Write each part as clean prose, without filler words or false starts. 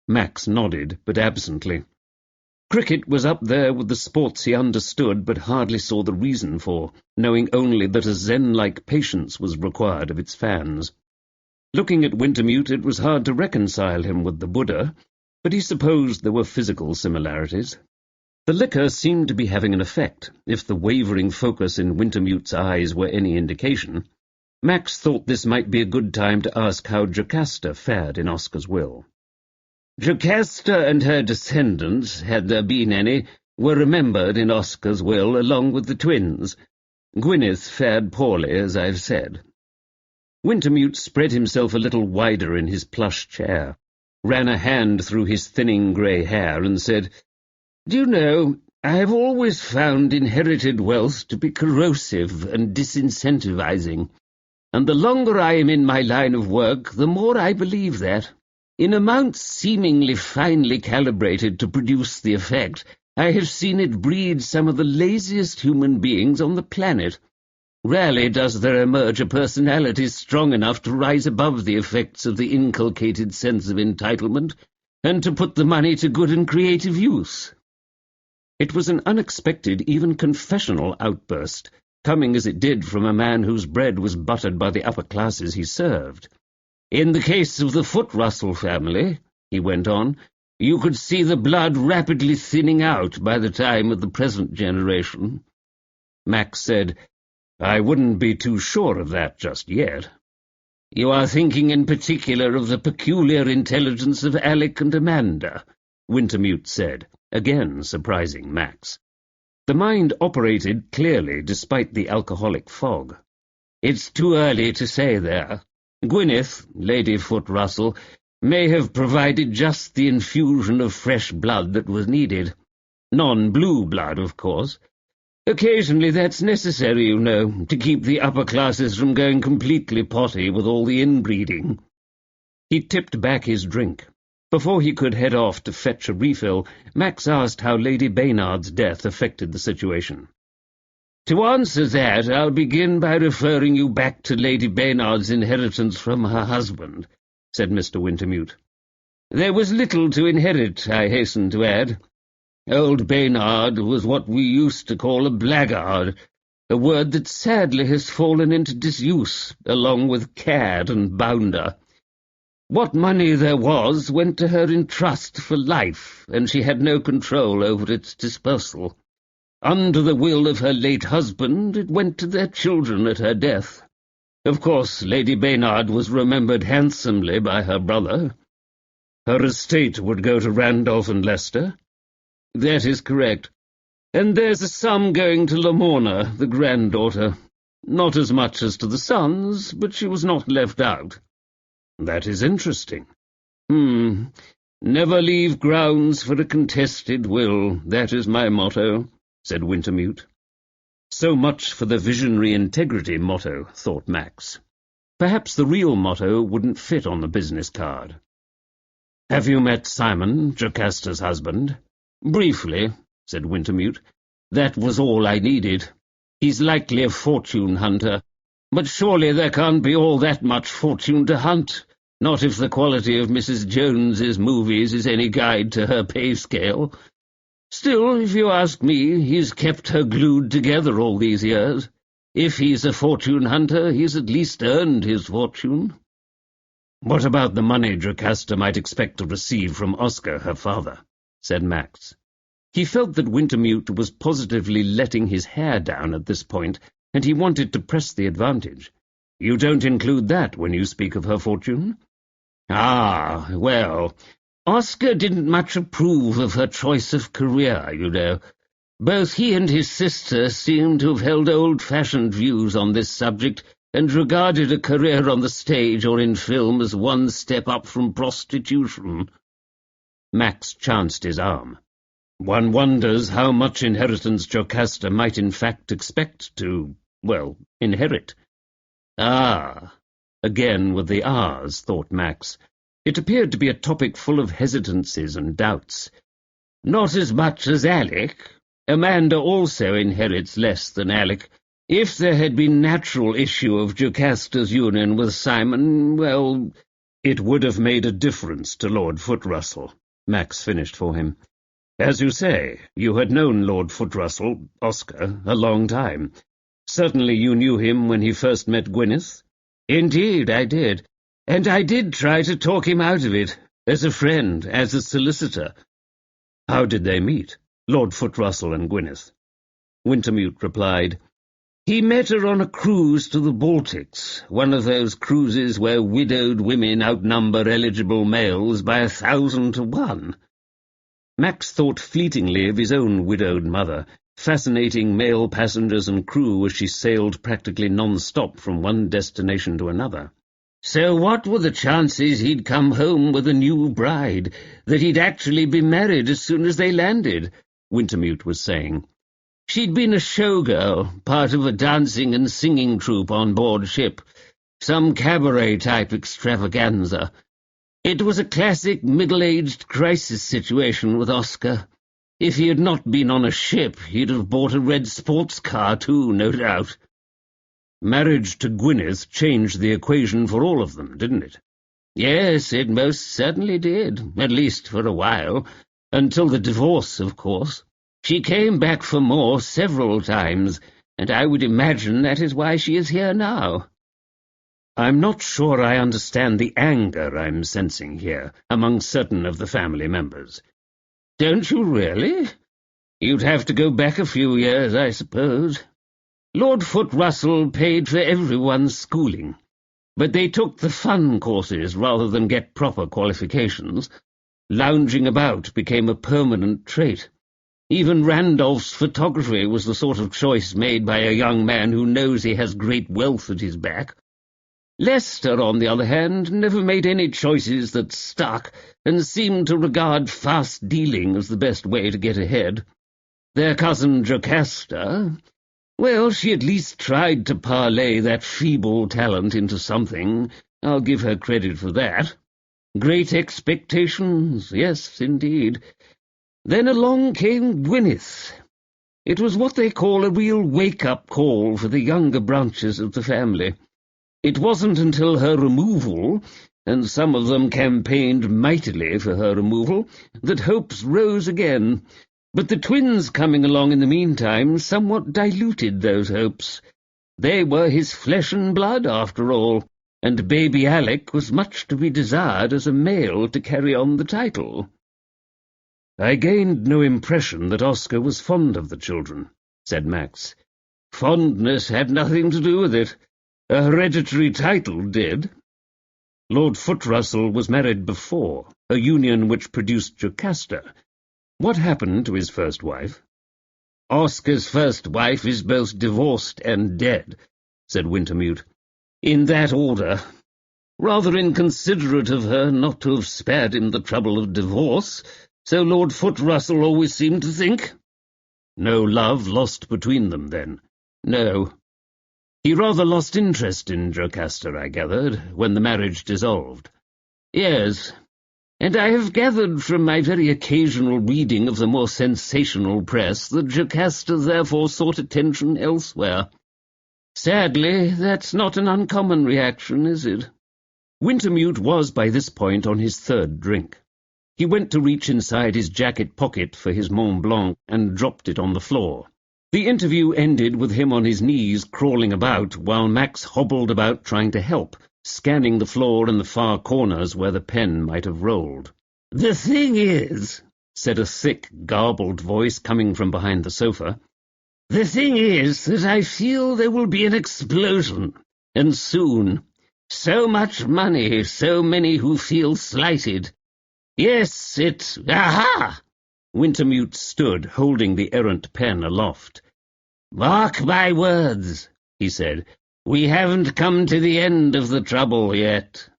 Max nodded, but absently. Cricket was up there with the sports he understood but hardly saw the reason for, knowing only that a zen-like patience was required of its fans. Looking at Wintermute, it was hard to reconcile him with the Buddha, but he supposed there were physical similarities. The liquor seemed to be having an effect, if the wavering focus in Wintermute's eyes were any indication. Max thought this might be a good time to ask how Jocasta fared in Oscar's will. Jocasta and her descendants, had there been any, were remembered in Oscar's will along with the twins. Gwyneth fared poorly, as I've said. Wintermute spread himself a little wider in his plush chair, ran a hand through his thinning grey hair, and said, "Do you know, I have always found inherited wealth to be corrosive and disincentivizing, and the longer I am in my line of work, the more I believe that. In amounts seemingly finely calibrated to produce the effect, I have seen it breed some of the laziest human beings on the planet. Rarely does there emerge a personality strong enough to rise above the effects of the inculcated sense of entitlement, and to put the money to good and creative use." It was an unexpected, even confessional outburst, coming as it did from a man whose bread was buttered by the upper classes he served. "In the case of the Foot-Russell family," he went on, "you could see the blood rapidly thinning out by the time of the present generation." Max said, "I wouldn't be too sure of that just yet." "You are thinking in particular of the peculiar intelligence of Alec and Amanda," Wintermute said, again surprising Max. The mind operated clearly despite the alcoholic fog. "It's too early to say there. Gwyneth, Lady Foot-Russell, may have provided just the infusion of fresh blood that was needed. Non-blue blood, of course. Occasionally that's necessary, you know, to keep the upper classes from going completely potty with all the inbreeding." He tipped back his drink. Before he could head off to fetch a refill, Max asked how Lady Baynard's death affected the situation. "To answer that, I'll begin by referring you back to Lady Baynard's inheritance from her husband," said Mr. Wintermute. "There was little to inherit, I hasten to add. Old Baynard was what we used to call a blackguard, a word that sadly has fallen into disuse, along with cad and bounder. What money there was went to her in trust for life, and she had no control over its dispersal. Under the will of her late husband, it went to their children at her death. Of course, Lady Baynard was remembered handsomely by her brother." "Her estate would go to Randolph and Leicester?" "That is correct. And there's a sum going to Lamorna, the granddaughter. Not as much as to the sons, but she was not left out." "That is interesting." Never leave grounds for a contested will, that is my motto," said Wintermute. So much for the visionary integrity motto, thought Max. Perhaps the real motto wouldn't fit on the business card. "Have you met Simon, Jocasta's husband?" "Briefly," said Wintermute. "That was all I needed. He's likely a fortune hunter, but surely there can't be all that much fortune to hunt, not if the quality of Mrs. Jones's movies is any guide to her pay scale. Still, if you ask me, he's kept her glued together all these years. If he's a fortune hunter, he's at least earned his fortune." "What about the money Jocasta might expect to receive from Oscar, her father?" said Max. He felt that Wintermute was positively letting his hair down at this point, and he wanted to press the advantage. "You don't include that when you speak of her fortune?" "Ah, well, Oscar didn't much approve of her choice of career, you know. Both he and his sister seem to have held old-fashioned views on this subject, and regarded a career on the stage or in film as one step up from prostitution." Max chanced his arm. "One wonders how much inheritance Jocasta might in fact expect to, well, inherit." "Ah." Again with the ahs, thought Max. It appeared to be a topic full of hesitancies and doubts. "Not as much as Alec. Amanda also inherits less than Alec. If there had been natural issue of Jocasta's union with Simon, well, It would have made a difference to Lord Footrussell, Max finished for him. As you say, you had known Lord Footrussell, Oscar, a long time. Certainly you knew him when he first met Gwyneth? Indeed, I did. And I did try to talk him out of it, as a friend, as a solicitor. How did they meet, Lord Footrussell and Gwyneth? Wintermute replied, He met her on a cruise to the Baltics, one of those cruises where widowed women outnumber eligible males by 1,000 to 1. Max thought fleetingly of his own widowed mother, fascinating male passengers and crew as she sailed practically non-stop from one destination to another. So what were the chances he'd come home with a new bride, that he'd actually be married as soon as they landed? Wintermute was saying. She'd been a showgirl, part of a dancing and singing troupe on board ship, some cabaret-type extravaganza. It was a classic middle-aged crisis situation with Oscar. If he had not been on a ship, he'd have bought a red sports car too, no doubt. Marriage to Gwyneth changed the equation for all of them, didn't it? Yes, it most certainly did, at least for a while, until the divorce, of course. She came back for more several times, and I would imagine that is why she is here now. I'm not sure I understand the anger I'm sensing here among certain of the family members. Don't you really? You'd have to go back a few years, I suppose. Lord Footrussell paid for everyone's schooling, but they took the fun courses rather than get proper qualifications. Lounging about became a permanent trait. Even Randolph's photography was the sort of choice made by a young man who knows he has great wealth at his back. Lester, on the other hand, never made any choices that stuck, and seemed to regard fast dealing as the best way to get ahead. Their cousin Jocasta, well, she at least tried to parlay that feeble talent into something. I'll give her credit for that. Great expectations, yes, indeed. Then along came Gwyneth. It was what they call a real wake-up call for the younger branches of the family. It wasn't until her removal, and some of them campaigned mightily for her removal, that hopes rose again. But the twins coming along in the meantime somewhat diluted those hopes. They were his flesh and blood, after all, and baby Alec was much to be desired as a male to carry on the title. I gained no impression that Oscar was fond of the children, said Max. Fondness had nothing to do with it. A hereditary title did. Lord Footrussell was married before, a union which produced Jocasta. What happened to his first wife? Oscar's first wife is both divorced and dead, said Wintermute. In that order. Rather inconsiderate of her not to have spared him the trouble of divorce, so Lord Footrussell always seemed to think. No love lost between them, then? No. He rather lost interest in Jocasta, I gathered, when the marriage dissolved. Yes, and I have gathered from my very occasional reading of the more sensational press that Jocasta therefore sought attention elsewhere. Sadly, that's not an uncommon reaction, is it? Wintermute was by this point on his third drink. He went to reach inside his jacket pocket for his Mont Blanc and dropped it on the floor. The interview ended with him on his knees crawling about, while Max hobbled about trying to help, scanning the floor and the far corners where the pen might have rolled. "The thing is," said a thick, garbled voice coming from behind the sofa, "the thing is that I feel there will be an explosion, and soon. So much money, so many who feel slighted. Yes, Aha!" Wintermute stood, holding the errant pen aloft. "Mark my words," he said, "we haven't come to the end of the trouble yet."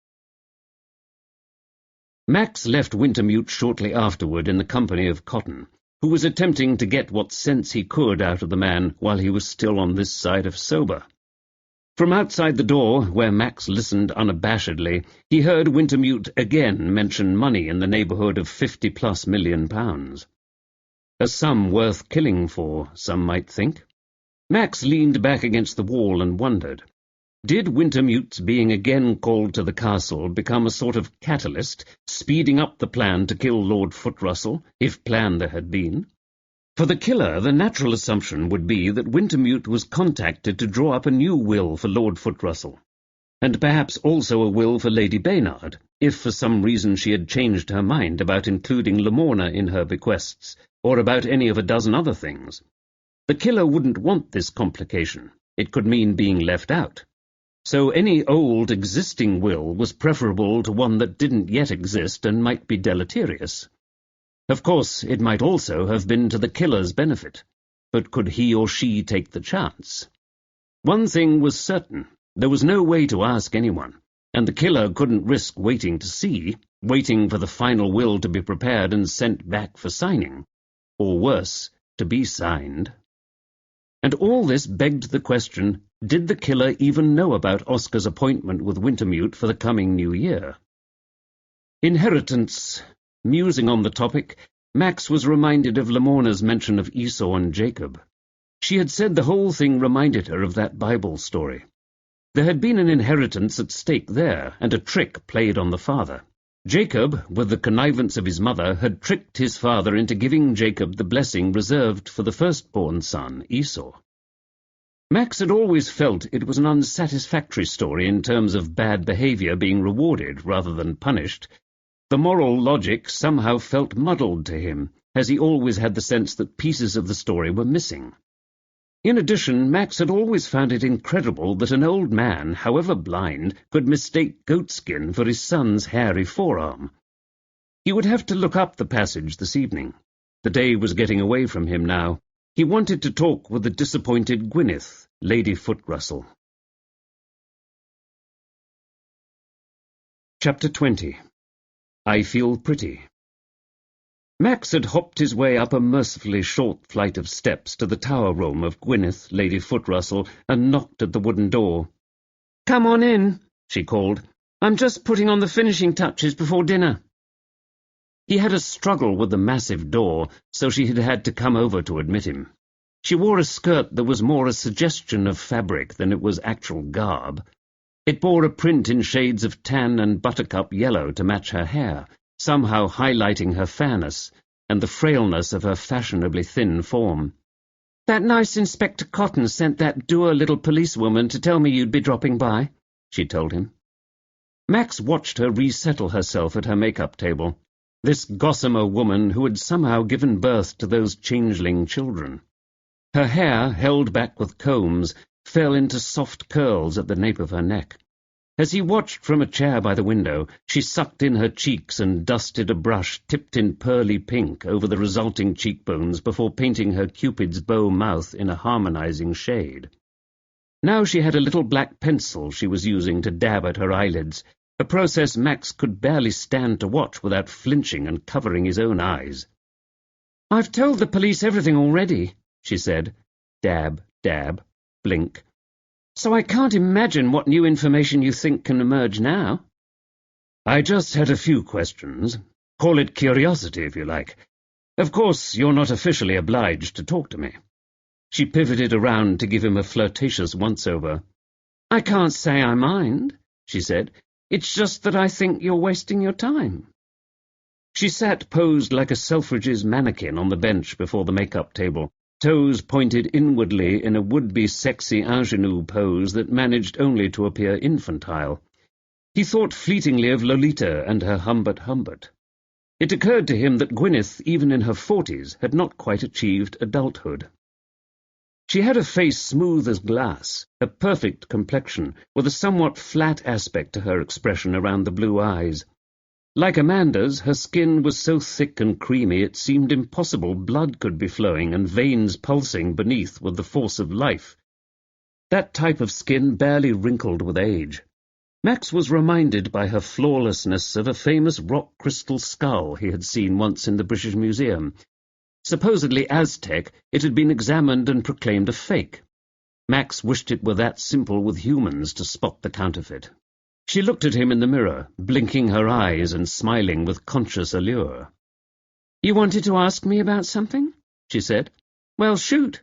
Max left Wintermute shortly afterward in the company of Cotton, who was attempting to get what sense he could out of the man while he was still on this side of sober. From outside the door, where Max listened unabashedly, he heard Wintermute again mention money in the neighbourhood of £50+ million. A sum worth killing for, some might think. Max leaned back against the wall and wondered. Did Wintermute's being again called to the castle become a sort of catalyst, speeding up the plan to kill Lord Footrussell, if plan there had been? For the killer, the natural assumption would be that Wintermute was contacted to draw up a new will for Lord Footrussell, and perhaps also a will for Lady Baynard, if for some reason she had changed her mind about including Lamorna in her bequests, or about any of a dozen other things. The killer wouldn't want this complication. It could mean being left out. So any old existing will was preferable to one that didn't yet exist and might be deleterious. Of course, it might also have been to the killer's benefit, but could he or she take the chance? One thing was certain. There was no way to ask anyone, and the killer couldn't risk waiting to see, waiting for the final will to be prepared and sent back for signing, or worse, to be signed. And all this begged the question, did the killer even know about Oscar's appointment with Wintermute for the coming new year? Inheritance. Musing on the topic, Max was reminded of Lamorna's mention of Esau and Jacob. She had said the whole thing reminded her of that Bible story. There had been an inheritance at stake there, and a trick played on the father. Jacob, with the connivance of his mother, had tricked his father into giving Jacob the blessing reserved for the firstborn son, Esau. Max had always felt it was an unsatisfactory story in terms of bad behavior being rewarded rather than punished. The moral logic somehow felt muddled to him, as he always had the sense that pieces of the story were missing. In addition, Max had always found it incredible that an old man, however blind, could mistake goatskin for his son's hairy forearm. He would have to look up the passage this evening. The day was getting away from him now. He wanted to talk with the disappointed Gwyneth, Lady Footrussell. Chapter 20. I Feel Pretty. Max had hopped his way up a mercifully short flight of steps to the tower room of Gwyneth, Lady Footrussell, and knocked at the wooden door. "Come on in," she called. "I'm just putting on the finishing touches before dinner." He had a struggle with the massive door, so she had had to come over to admit him. She wore a skirt that was more a suggestion of fabric than it was actual garb. It bore a print in shades of tan and buttercup yellow to match her hair, somehow highlighting her fairness and the frailness of her fashionably thin form. "That nice Inspector Cotton sent that dour little policewoman to tell me you'd be dropping by," she told him. Max watched her resettle herself at her make-up table, this gossamer woman who had somehow given birth to those changeling children. Her hair, held back with combs, fell into soft curls at the nape of her neck. As he watched from a chair by the window, she sucked in her cheeks and dusted a brush tipped in pearly pink over the resulting cheekbones before painting her Cupid's bow mouth in a harmonizing shade. Now she had a little black pencil she was using to dab at her eyelids, a process Max could barely stand to watch without flinching and covering his own eyes. "I've told the police everything already," she said. Dab, dab, blink. "So I can't imagine what new information you think can emerge now." "I just had a few questions. Call it curiosity, if you like. Of course, you're not officially obliged to talk to me." She pivoted around to give him a flirtatious once-over. "I can't say I mind," she said. "It's just that I think you're wasting your time." She sat posed like a Selfridge's mannequin on the bench before the make-up table, toes pointed inwardly in a would-be sexy ingenue pose that managed only to appear infantile. He thought fleetingly of Lolita and her Humbert. It occurred to him that Gwyneth, even in her 40s, had not quite achieved adulthood. She had a face smooth as glass, a perfect complexion, with a somewhat flat aspect to her expression around the blue eyes. Like Amanda's, her skin was so thick and creamy it seemed impossible blood could be flowing and veins pulsing beneath with the force of life. That type of skin barely wrinkled with age. Max was reminded by her flawlessness of a famous rock crystal skull he had seen once in the British Museum. Supposedly Aztec, it had been examined and proclaimed a fake. Max wished it were that simple with humans to spot the counterfeit. She looked at him in the mirror, blinking her eyes and smiling with conscious allure. "You wanted to ask me about something?" she said. "Well, shoot."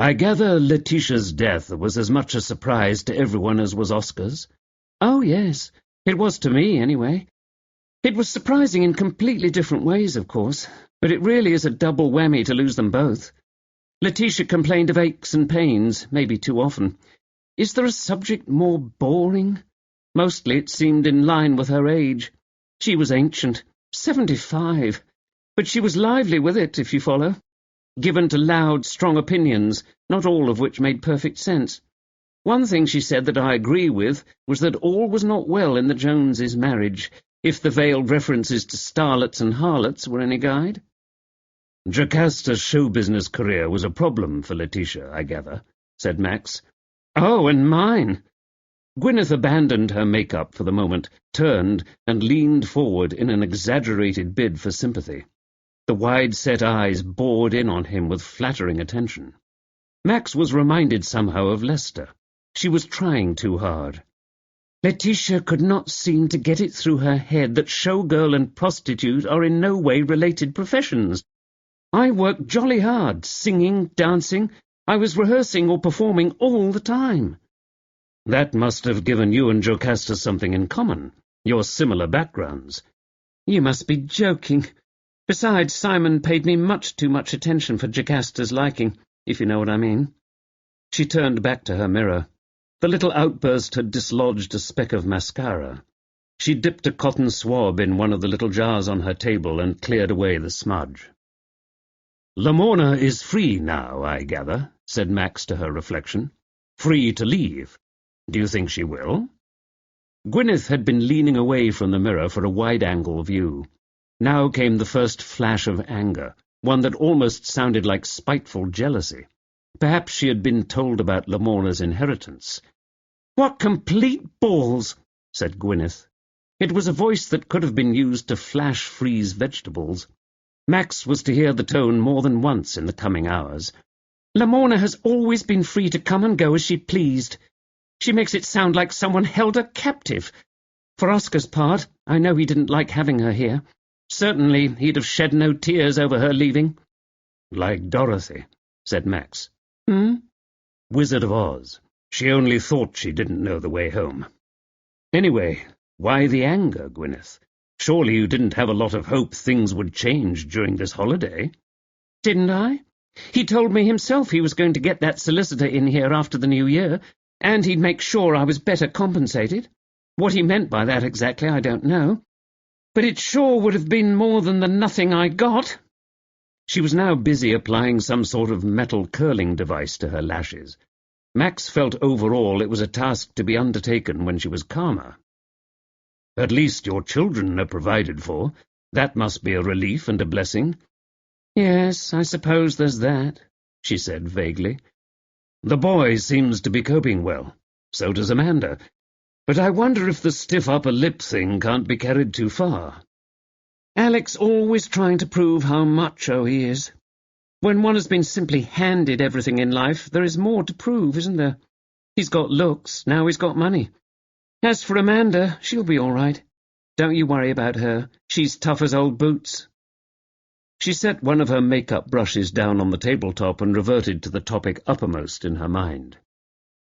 I gather Letitia's death was as much a surprise to everyone as was Oscar's. Oh, yes. It was to me, anyway. It was surprising in completely different ways, of course, but it really is a double whammy to lose them both. Letitia complained of aches and pains, maybe too often. Is there a subject more boring? Mostly it seemed in line with her age. She was ancient, 75, but she was lively with it, if you follow. Given to loud, strong opinions, not all of which made perfect sense. One thing she said that I agree with was that all was not well in the Joneses' marriage, if the veiled references to starlets and harlots were any guide. Jocasta's show business career was a problem for Letitia, I gather, said Max. Oh, and mine. Gwyneth abandoned her make-up for the moment, turned, and leaned forward in an exaggerated bid for sympathy. The wide-set eyes bored in on him with flattering attention. Max was reminded somehow of Lester. She was trying too hard. Letitia could not seem to get it through her head that showgirl and prostitute are in no way related professions. I worked jolly hard, singing, dancing. I was rehearsing or performing all the time. That must have given you and Jocasta something in common, your similar backgrounds. You must be joking. Besides, Simon paid me much too much attention for Jocasta's liking, if you know what I mean. She turned back to her mirror. The little outburst had dislodged a speck of mascara. She dipped a cotton swab in one of the little jars on her table and cleared away the smudge. "Lamorna is free now, I gather," said Max to her reflection. "Free to leave. Do you think she will?" Gwyneth had been leaning away from the mirror for a wide-angle view. Now came the first flash of anger, one that almost sounded like spiteful jealousy. Perhaps she had been told about Lamorna's inheritance. "What complete balls!" said Gwyneth. It was a voice that could have been used to flash-freeze vegetables. Max was to hear the tone more than once in the coming hours. "Lamorna has always been free to come and go as she pleased. She makes it sound like someone held her captive. For Oscar's part, I know he didn't like having her here. Certainly he'd have shed no tears over her leaving." "Like Dorothy," said Max. "Wizard of Oz. She only thought she didn't know the way home. Anyway, why the anger, Gwyneth? Surely you didn't have a lot of hope things would change during this holiday?" "Didn't I? He told me himself he was going to get that solicitor in here after the New Year, and he'd make sure I was better compensated. What he meant by that exactly, I don't know. But it sure would have been more than the nothing I got." She was now busy applying some sort of metal curling device to her lashes. Max felt overall it was a task to be undertaken when she was calmer. "At least your children are provided for. That must be a relief and a blessing." "Yes, I suppose there's that," she said vaguely. "The boy seems to be coping well. So does Amanda. But I wonder if the stiff upper lip thing can't be carried too far." "Alec's always trying to prove how macho he is. When one has been simply handed everything in life, there is more to prove, isn't there? He's got looks, now he's got money. As for Amanda, she'll be all right. Don't you worry about her. She's tough as old boots." She set one of her make-up brushes down on the tabletop and reverted to the topic uppermost in her mind.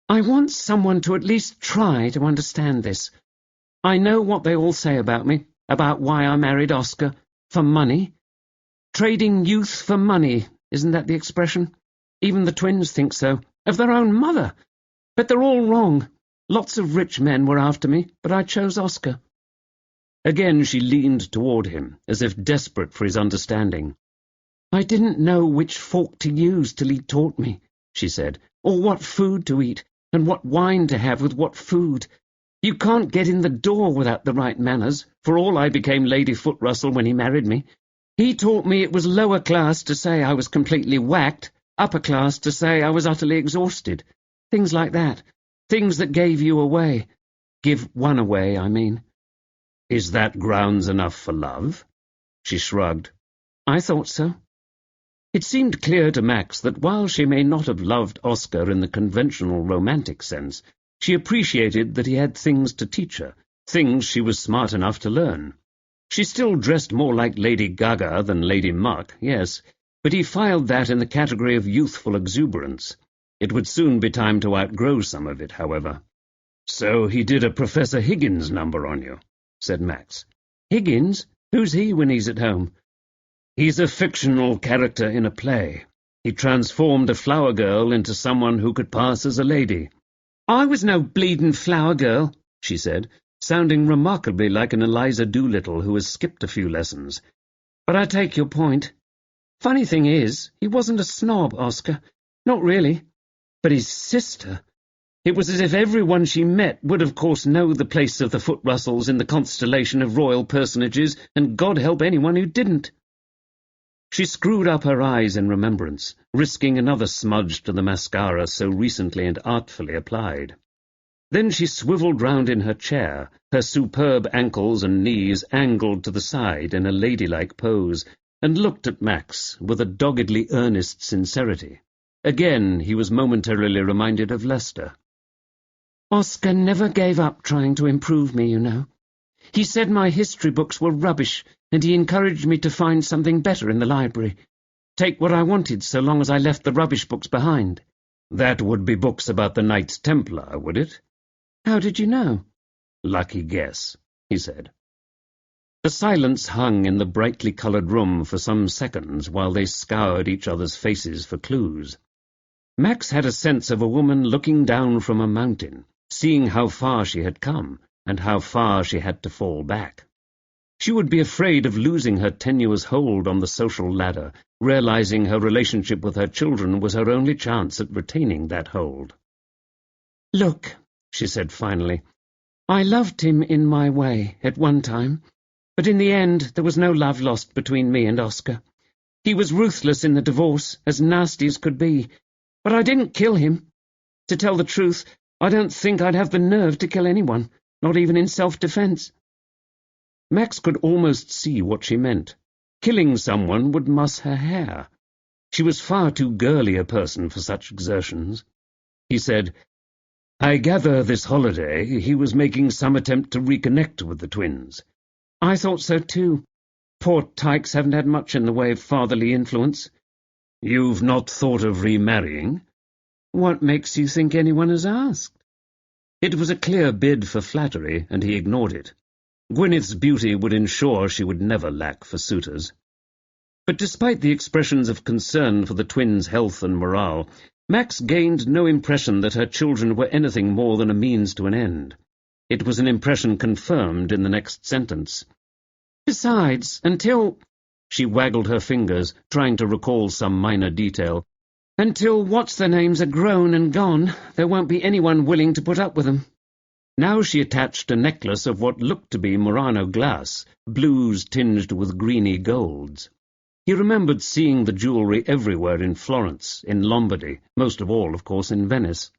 "I want someone to at least try to understand this. I know what they all say about me, about why I married Oscar. For money. Trading youth for money, isn't that the expression? Even the twins think so, of their own mother. But they're all wrong. Lots of rich men were after me, but I chose Oscar." Again she leaned toward him, as if desperate for his understanding. "I didn't know which fork to use till he taught me," she said, "or what food to eat, and what wine to have with what food. You can't get in the door without the right manners, for all I became Lady Foot-Russell when he married me. He taught me it was lower class to say I was completely whacked, upper class to say I was utterly exhausted. Things like that. Things that gave you away. Give one away, I mean." "Is that grounds enough for love?" She shrugged. "I thought so." It seemed clear to Max that while she may not have loved Oscar in the conventional romantic sense, she appreciated that he had things to teach her, things she was smart enough to learn. She still dressed more like Lady Gaga than Lady Muck, yes, but he filed that in the category of youthful exuberance. It would soon be time to outgrow some of it, however. "So he did a Professor Higgins number on you," said Max. Higgins? Who's he when he's at home? "He's a fictional character in a play. He transformed a flower girl into someone who could pass as a lady." "I was no bleeding flower girl," she said, sounding remarkably like an Eliza Doolittle who has skipped a few lessons. "But I take your point. Funny thing is, he wasn't a snob, Oscar. Not really. But his sister... It was as if everyone she met would of course know the place of the Foot Russells in the constellation of royal personages, and God help anyone who didn't." She screwed up her eyes in remembrance, risking another smudge to the mascara so recently and artfully applied. Then she swivelled round in her chair, her superb ankles and knees angled to the side in a ladylike pose, and looked at Max with a doggedly earnest sincerity. Again he was momentarily reminded of Lester. "Oscar never gave up trying to improve me, you know. He said my history books were rubbish, and he encouraged me to find something better in the library. Take what I wanted so long as I left the rubbish books behind." "That would be books about the Knights Templar, would it?" "How did you know?" "Lucky guess," he said. The silence hung in the brightly coloured room for some seconds while they scoured each other's faces for clues. Max had a sense of a woman looking down from a mountain, seeing how far she had come, and how far she had to fall back. She would be afraid of losing her tenuous hold on the social ladder, realizing her relationship with her children was her only chance at retaining that hold. "Look," she said finally, "I loved him in my way at one time, but in the end there was no love lost between me and Oscar. He was ruthless in the divorce, as nasty as could be, but I didn't kill him. To tell the truth, I don't think I'd have the nerve to kill anyone, not even in self-defense." Max could almost see what she meant. Killing someone would muss her hair. She was far too girly a person for such exertions. He said, "I gather this holiday he was making some attempt to reconnect with the twins." "I thought so too. Poor tykes haven't had much in the way of fatherly influence." "You've not thought of remarrying?" "What makes you think anyone has asked?" It was a clear bid for flattery, and he ignored it. Gwyneth's beauty would ensure she would never lack for suitors. But despite the expressions of concern for the twins' health and morale, Max gained no impression that her children were anything more than a means to an end. It was an impression confirmed in the next sentence. "Besides, until—" She waggled her fingers, trying to recall some minor detail. "Until what's-their-names are grown and gone, there won't be anyone willing to put up with them." Now she attached a necklace of what looked to be Murano glass, blues tinged with greeny golds. He remembered seeing the jewellery everywhere in Florence, in Lombardy, most of all, of course, in Venice.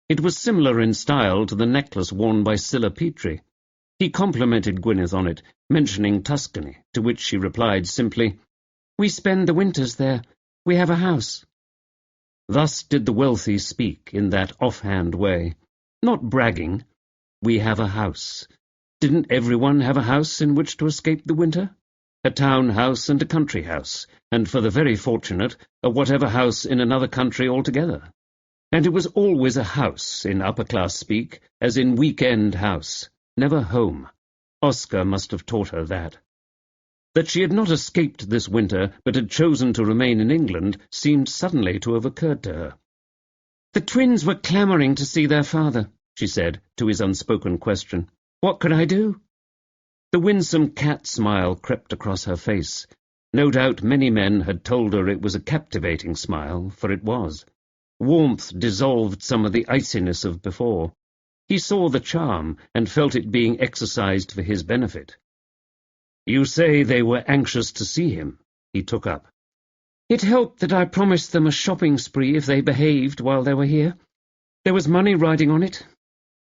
It was similar in style to the necklace worn by Scylla Petrie. He complimented Gwyneth on it, mentioning Tuscany, to which she replied simply, "We spend the winters there. We have a house." Thus did the wealthy speak, in that offhand way. Not bragging. We have a house. Didn't everyone have a house in which to escape the winter? A town house and a country house, and for the very fortunate, a whatever house in another country altogether. And it was always a house, in upper-class speak, as in week-end house, never home. Oscar must have taught her that. That she had not escaped this winter, but had chosen to remain in England, seemed suddenly to have occurred to her. "The twins were clamouring to see their father," she said, to his unspoken question. "What could I do?" The winsome cat smile crept across her face. No doubt many men had told her it was a captivating smile, for it was. Warmth dissolved some of the iciness of before. He saw the charm, and felt it being exercised for his benefit. "You say they were anxious to see him," he took up. "It helped that I promised them a shopping spree if they behaved while they were here. There was money riding on it."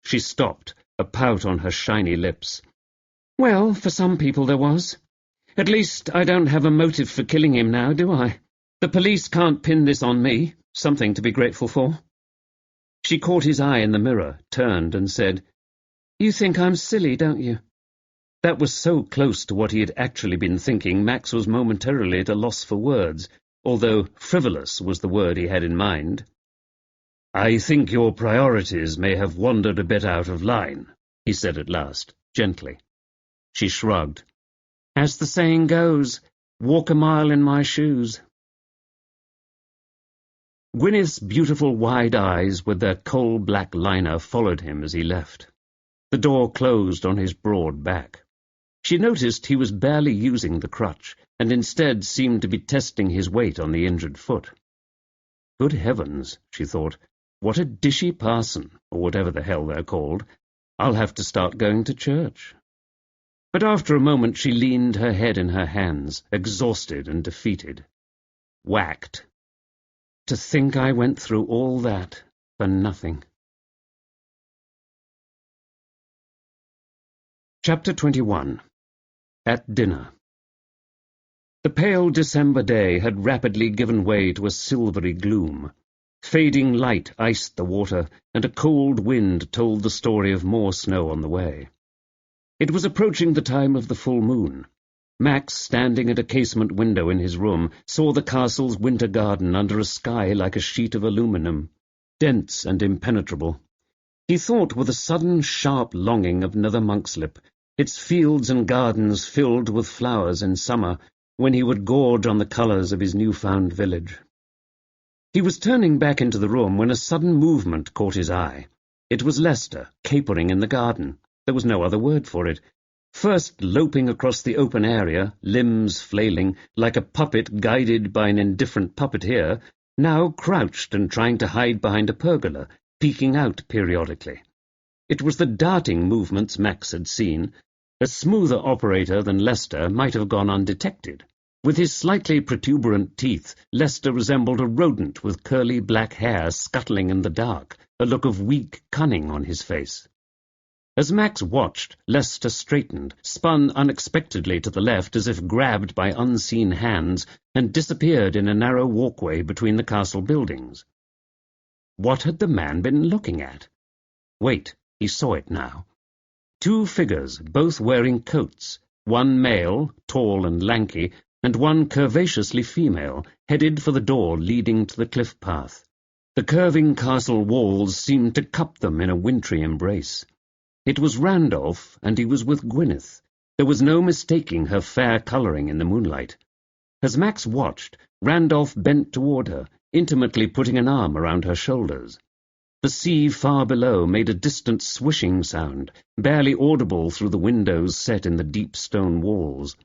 She stopped, a pout on her shiny lips. "Well, for some people there was. At least I don't have a motive for killing him now, do I? The police can't pin this on me. Something to be grateful for." She caught his eye in the mirror, turned, and said, "You think I'm silly, don't you?" That was so close to what he had actually been thinking, Max was momentarily at a loss for words. although frivolous was the word he had in mind. "I think your priorities may have wandered a bit out of line," he said at last, gently. She shrugged. "As the saying goes, walk a mile in my shoes." Gwyneth's beautiful wide eyes with their coal-black liner followed him as he left. The door closed on his broad back. She noticed he was barely using the crutch, and instead seemed to be testing his weight on the injured foot. Good heavens, she thought, what a dishy parson, or whatever the hell they're called. I'll have to start going to church. But after a moment she leaned her head in her hands, exhausted and defeated. Whacked. To think I went through all that for nothing. Chapter 21. At Dinner. The pale December day had rapidly given way to a silvery gloom. Fading light iced the water, and a cold wind told the story of more snow on the way. It was approaching the time of the full moon. Max, standing at a casement window in his room, saw the castle's winter garden under a sky like a sheet of aluminum, dense and impenetrable. He thought with a sudden sharp longing of Nether Monkslip, its fields and gardens filled with flowers in summer, when he would gorge on the colours of his new-found village. He was turning back into the room when a sudden movement caught his eye. It was Lester, capering in the garden. There was no other word for it. First loping across the open area, limbs flailing, like a puppet guided by an indifferent puppeteer, now crouched and trying to hide behind a pergola, peeking out periodically. It was the darting movements Max had seen. A smoother operator than Lester might have gone undetected. With his slightly protuberant teeth, Lester resembled a rodent with curly black hair scuttling in the dark, a look of weak cunning on his face. As Max watched, Lester straightened, spun unexpectedly to the left as if grabbed by unseen hands, and disappeared in a narrow walkway between the castle buildings. What had the man been looking at? Wait, he saw it now. Two figures, both wearing coats, one male, tall and lanky, and one curvaceously female, headed for the door leading to the cliff path. The curving castle walls seemed to cup them in a wintry embrace. It was Randolph, and he was with Gwyneth. There was no mistaking her fair colouring in the moonlight. As Max watched, Randolph bent toward her, intimately putting an arm around her shoulders. The sea far below made a distant swishing sound, barely audible through the windows set in the deep stone walls.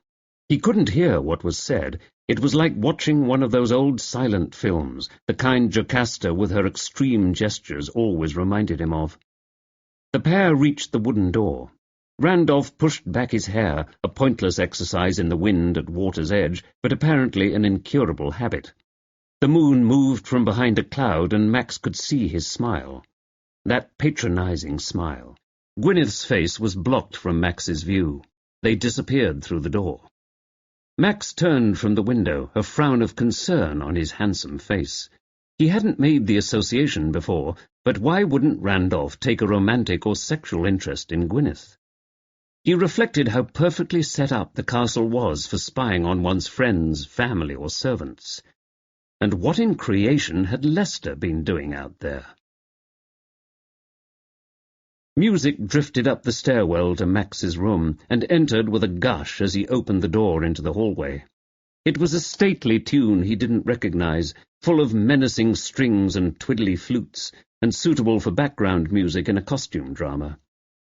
He couldn't hear what was said. It was like watching one of those old silent films, the kind Jocasta with her extreme gestures always reminded him of. The pair reached the wooden door. Randolph pushed back his hair, a pointless exercise in the wind at water's edge, but apparently an incurable habit. The moon moved from behind a cloud, and Max could see his smile. That patronizing smile. Gwyneth's face was blocked from Max's view. They disappeared through the door. Max turned from the window, a frown of concern on his handsome face. He hadn't made the association before, but why wouldn't Randolph take a romantic or sexual interest in Gwyneth? He reflected how perfectly set up the castle was for spying on one's friends, family, or servants. And what in creation had Lester been doing out there? Music drifted up the stairwell to Max's room, and entered with a gush as he opened the door into the hallway. It was a stately tune he didn't recognize, full of menacing strings and twiddly flutes, and suitable for background music in a costume drama.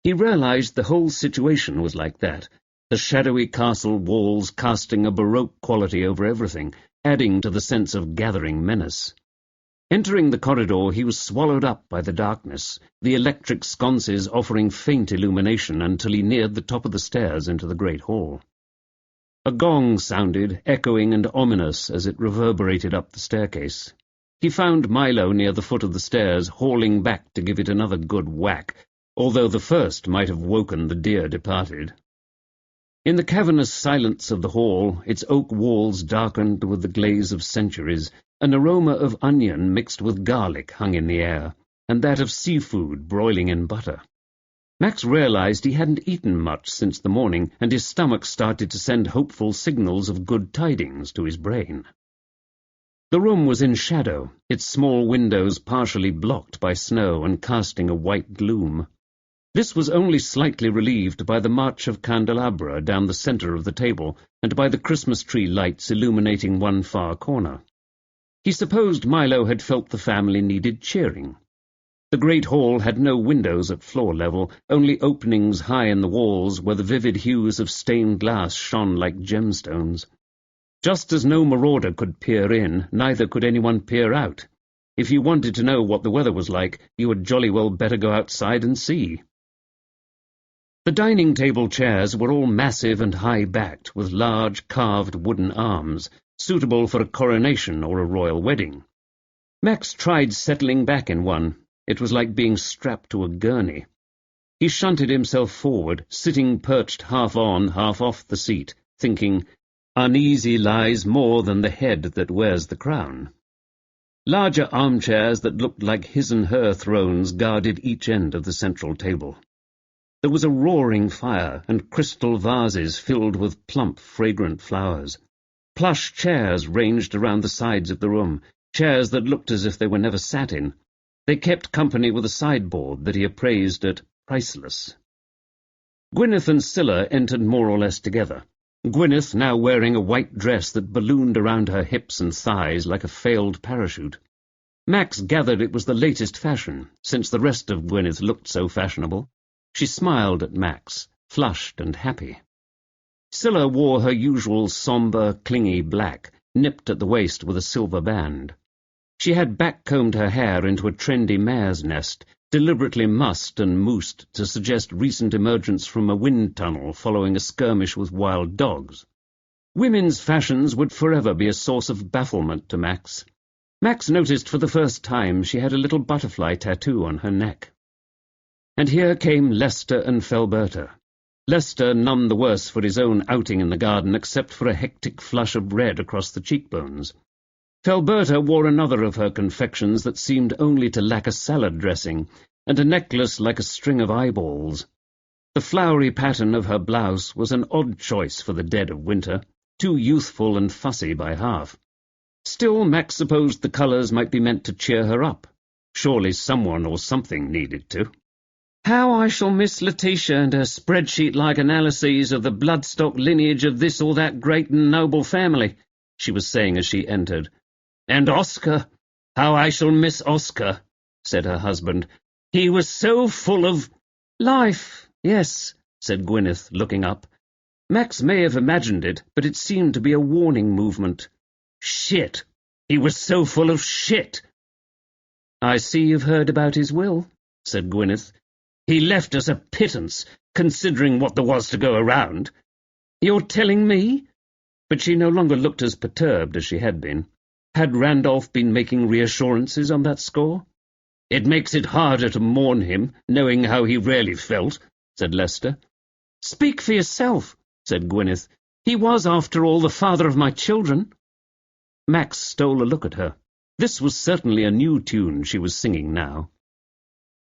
He realized the whole situation was like that, the shadowy castle walls casting a baroque quality over everything, adding to the sense of gathering menace. Entering the corridor, he was swallowed up by the darkness, the electric sconces offering faint illumination until he neared the top of the stairs into the great hall. A gong sounded, echoing and ominous as it reverberated up the staircase. He found Milo near the foot of the stairs, hauling back to give it another good whack, although the first might have woken the dear departed. In the cavernous silence of the hall, its oak walls darkened with the glaze of centuries, an aroma of onion mixed with garlic hung in the air, and that of seafood broiling in butter. Max realized he hadn't eaten much since the morning, and his stomach started to send hopeful signals of good tidings to his brain. The room was in shadow, its small windows partially blocked by snow and casting a white gloom. This was only slightly relieved by the march of candelabra down the centre of the table and by the Christmas tree lights illuminating one far corner. He supposed Milo had felt the family needed cheering. The great hall had no windows at floor level, only openings high in the walls where the vivid hues of stained glass shone like gemstones. Just as no marauder could peer in, neither could anyone peer out. If you wanted to know what the weather was like, you had jolly well better go outside and see. The dining table chairs were all massive and high-backed, with large carved wooden arms, suitable for a coronation or a royal wedding. Max tried settling back in one. It was like being strapped to a gurney. He shunted himself forward, sitting perched half on, half off the seat, thinking, "Uneasy lies more than the head that wears the crown." Larger armchairs that looked like his and her thrones guarded each end of the central table. There was a roaring fire and crystal vases filled with plump, fragrant flowers. Plush chairs ranged around the sides of the room, chairs that looked as if they were never sat in. They kept company with a sideboard that he appraised at priceless. Gwyneth and Scylla entered more or less together. Gwyneth now wearing a white dress that ballooned around her hips and thighs like a failed parachute. Max gathered it was the latest fashion, since the rest of Gwyneth looked so fashionable. She smiled at Max, flushed and happy. Scylla wore her usual sombre, clingy black, nipped at the waist with a silver band. She had back-combed her hair into a trendy mare's nest, deliberately mussed and moussed to suggest recent emergence from a wind tunnel following a skirmish with wild dogs. Women's fashions would forever be a source of bafflement to Max. Max noticed for the first time she had a little butterfly tattoo on her neck. And here came Lester and Felberta. Lester none the worse for his own outing in the garden except for a hectic flush of red across the cheekbones. Felberta wore another of her confections that seemed only to lack a salad dressing, and a necklace like a string of eyeballs. The flowery pattern of her blouse was an odd choice for the dead of winter, too youthful and fussy by half. Still, Max supposed the colours might be meant to cheer her up. Surely someone or something needed to. "How I shall miss Letitia and her spreadsheet-like analyses of the bloodstock lineage of this or that great and noble family," she was saying as she entered. "And Oscar. How I shall miss Oscar," said her husband. "He was so full of—" "Life, yes," said Gwyneth, looking up. Max may have imagined it, but it seemed to be a warning movement. "Shit. He was so full of shit." "I see you've heard about his will," said Gwyneth. "He left us a pittance, considering what there was to go around." "You're telling me?" But she no longer looked as perturbed as she had been. Had Randolph been making reassurances on that score? "It makes it harder to mourn him, knowing how he really felt," said Lester. "Speak for yourself," said Gwyneth. "He was, after all, the father of my children." Max stole a look at her. This was certainly a new tune she was singing now.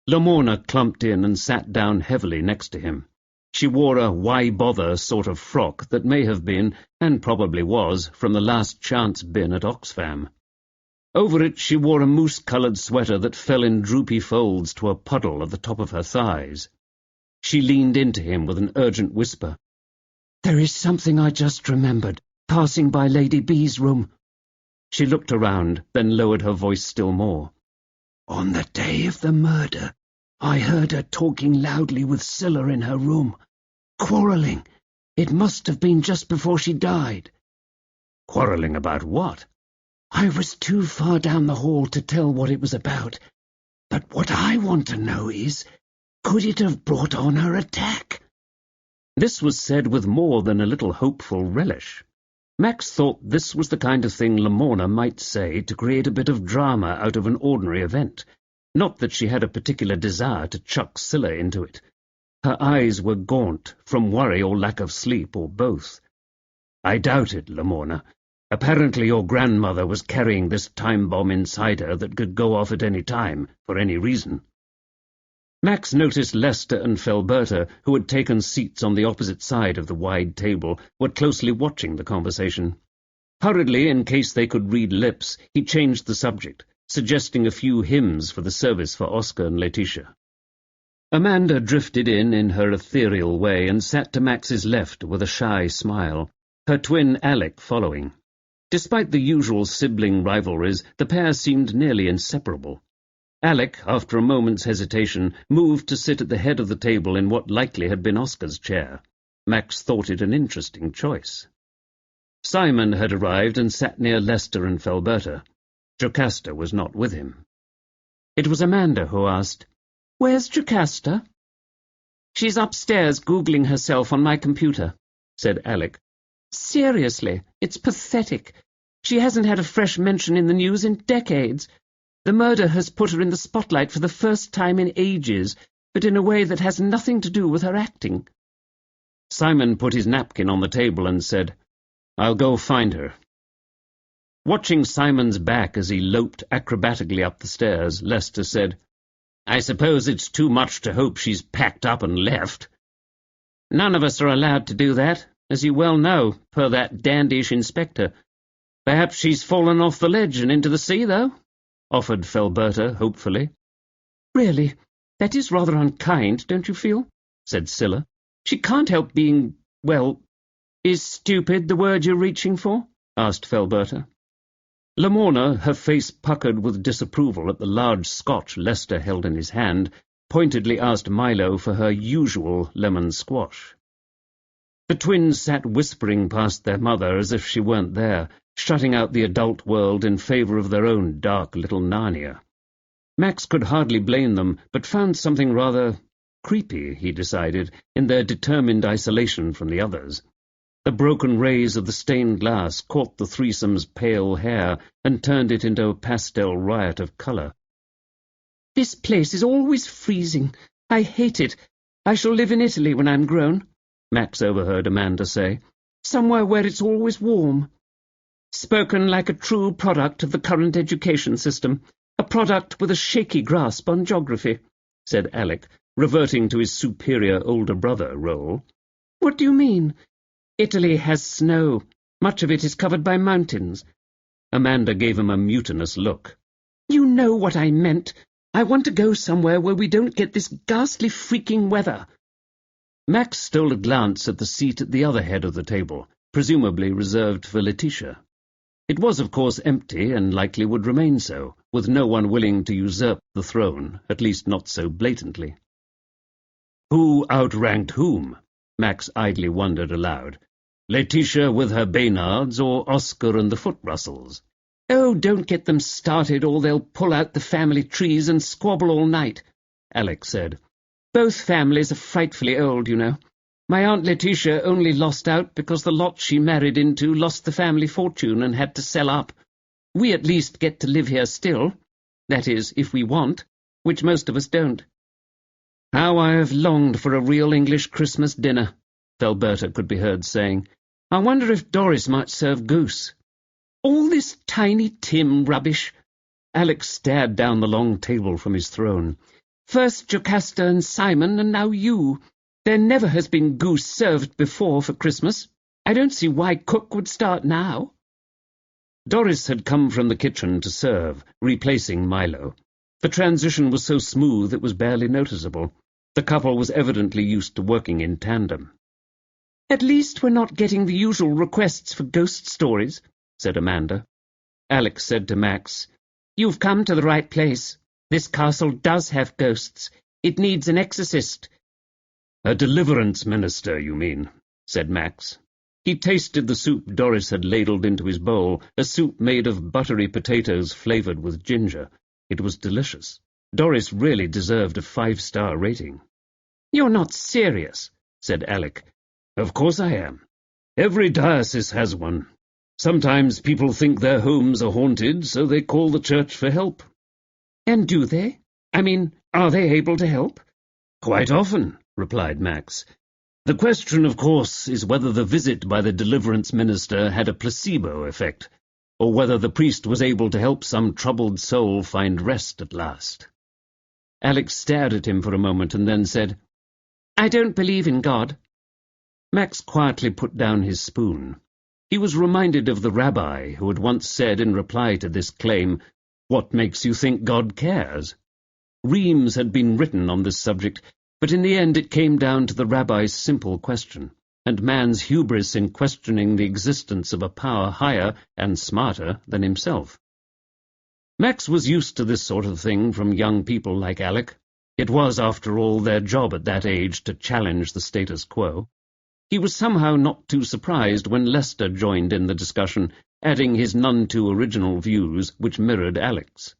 Lamorna clumped in and sat down heavily next to him. She wore a why bother sort of frock that may have been, and probably was, from the last chance bin at Oxfam. Over it she wore a mouse-coloured sweater that fell in droopy folds to a puddle at the top of her thighs. She leaned into him with an urgent whisper. "There is something I just remembered, passing by Lady B's room." She looked around, then lowered her voice still more. "On the day of the murder, I heard her talking loudly with Scylla in her room. Quarrelling. It must have been just before she died." "Quarrelling about what?" "I was too far down the hall to tell what it was about. But what I want to know is, could it have brought on her attack?" This was said with more than a little hopeful relish. Max thought this was the kind of thing Lamorna might say to create a bit of drama out of an ordinary event. Not that she had a particular desire to chuck Scylla into it. Her eyes were gaunt, from worry or lack of sleep, or both. "I doubt it, Lamorna. Apparently your grandmother was carrying this time bomb inside her that could go off at any time, for any reason." Max noticed Lester and Felberta, who had taken seats on the opposite side of the wide table, were closely watching the conversation. Hurriedly, in case they could read lips, he changed the subject, suggesting a few hymns for the service for Oscar and Laetitia. Amanda drifted in her ethereal way, and sat to Max's left with a shy smile, her twin Alec following. Despite the usual sibling rivalries, the pair seemed nearly inseparable. Alec, after a moment's hesitation, moved to sit at the head of the table in what likely had been Oscar's chair. Max thought it an interesting choice. Simon had arrived and sat near Lester and Felberta. Jocasta was not with him. It was Amanda who asked, "Where's Jocasta?" "She's upstairs Googling herself on my computer," said Alec. "Seriously, it's pathetic. She hasn't had a fresh mention in the news in decades. The murder has put her in the spotlight for the first time in ages, but in a way that has nothing to do with her acting." Simon put his napkin on the table and said, "I'll go find her." Watching Simon's back as he loped acrobatically up the stairs, Lester said, "I suppose it's too much to hope she's packed up and left." "None of us are allowed to do that, as you well know, per that dandyish inspector. Perhaps she's fallen off the ledge and into the sea, though?" offered Felberta hopefully. "Really, that is rather unkind, don't you feel?" said Scylla. "She can't help being, well, is stupid the word you're reaching for?" asked Felberta. Lamorna, her face puckered with disapproval at the large Scotch Lester held in his hand, pointedly asked Milo for her usual lemon squash. The twins sat whispering past their mother as if she weren't there, shutting out the adult world in favour of their own dark little Narnia. Max could hardly blame them, but found something rather creepy, he decided, in their determined isolation from the others. The broken rays of the stained glass caught the threesome's pale hair and turned it into a pastel riot of colour. "This place is always freezing. I hate it. I shall live in Italy when I'm grown," Max overheard Amanda say. "Somewhere where it's always warm." "Spoken like a true product of the current education system, a product with a shaky grasp on geography," said Alec, reverting to his superior older brother role. "What do you mean?" "Italy has snow. Much of it is covered by mountains." Amanda gave him a mutinous look. "You know what I meant. I want to go somewhere where we don't get this ghastly freaking weather." Max stole a glance at the seat at the other head of the table, presumably reserved for Laetitia. It was, of course, empty, and likely would remain so, with no one willing to usurp the throne, at least not so blatantly. Who outranked whom? Max idly wondered aloud. Laetitia with her Baynards, or Oscar and the Foot Russells? "Oh, don't get them started, or they'll pull out the family trees and squabble all night," Alec said. "Both families are frightfully old, you know. My Aunt Laetitia only lost out because the lot she married into lost the family fortune and had to sell up. We at least get to live here still. That is, if we want, which most of us don't." "How I have longed for a real English Christmas dinner," Felberta could be heard saying. "I wonder if Doris might serve goose." "All this Tiny Tim rubbish." Alec stared down the long table from his throne. "First Jocasta and Simon, and now you. There never has been goose served before for Christmas. I don't see why cook would start now." Doris had come from the kitchen to serve, replacing Milo. The transition was so smooth it was barely noticeable. The couple was evidently used to working in tandem. "At least we're not getting the usual requests for ghost stories," said Amanda. Alec said to Max, "You've come to the right place. This castle does have ghosts. It needs an exorcist." "A deliverance minister, you mean," said Max. He tasted the soup Doris had ladled into his bowl, a soup made of buttery potatoes flavoured with ginger. It was delicious. Doris really deserved a 5-star rating. "You're not serious," said Alec. "Of course I am. Every diocese has one. Sometimes people think their homes are haunted, so they call the church for help." "And do they? I mean, are they able to help?" "Quite often," replied Max. "The question, of course, is whether the visit by the deliverance minister had a placebo effect, or whether the priest was able to help some troubled soul find rest at last." Alex stared at him for a moment and then said, "I don't believe in God." Max quietly put down his spoon. He was reminded of the rabbi who had once said in reply to this claim, "What makes you think God cares?" Reams had been written on this subject, but in the end it came down to the rabbi's simple question, and man's hubris in questioning the existence of a power higher and smarter than himself. Max was used to this sort of thing from young people like Alec. It was, after all, their job at that age to challenge the status quo. He was somehow not too surprised when Lester joined in the discussion, adding his none too original views which mirrored Alec's.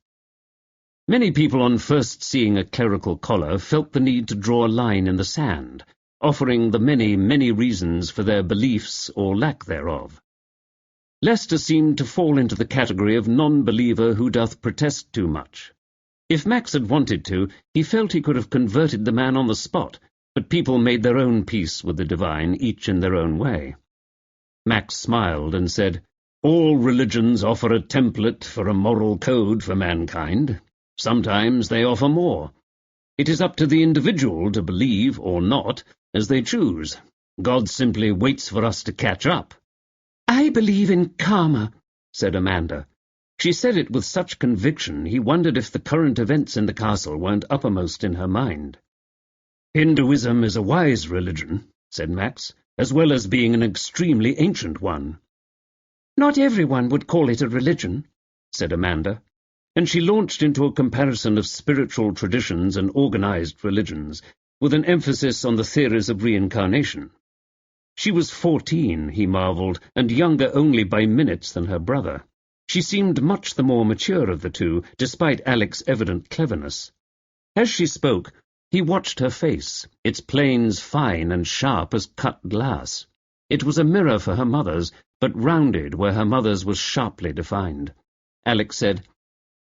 Many people on first seeing a clerical collar felt the need to draw a line in the sand, offering the many, many reasons for their beliefs or lack thereof. Lester seemed to fall into the category of non-believer who doth protest too much. If Max had wanted to, he felt he could have converted the man on the spot, but people made their own peace with the divine, each in their own way. Max smiled and said, "All religions offer a template for a moral code for mankind. Sometimes they offer more. It is up to the individual to believe or not, as they choose. God simply waits for us to catch up." "I believe in karma," said Amanda. She said it with such conviction he wondered if the current events in the castle weren't uppermost in her mind. "Hinduism is a wise religion," said Max, "as well as being an extremely ancient one." "Not everyone would call it a religion," said Amanda, and she launched into a comparison of spiritual traditions and organized religions, with an emphasis on the theories of reincarnation. She was 14, he marvelled, and younger only by minutes than her brother. She seemed much the more mature of the two, despite Alec's evident cleverness. As she spoke, he watched her face, its planes fine and sharp as cut glass. It was a mirror for her mother's, but rounded where her mother's was sharply defined. Alec said,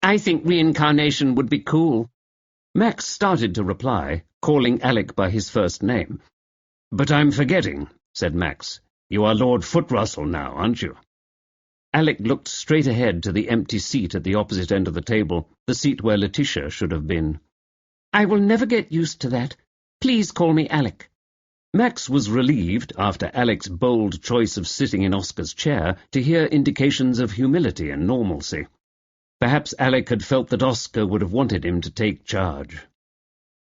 "I think reincarnation would be cool." Max started to reply, calling Alec by his first name. "But I'm forgetting," said Max. "You are Lord Footrussell now, aren't you?" Alec looked straight ahead to the empty seat at the opposite end of the table, the seat where Letitia should have been. "I will never get used to that. Please call me Alec." Max was relieved, after Alec's bold choice of sitting in Oscar's chair, to hear indications of humility and normalcy. Perhaps Alec had felt that Oscar would have wanted him to take charge.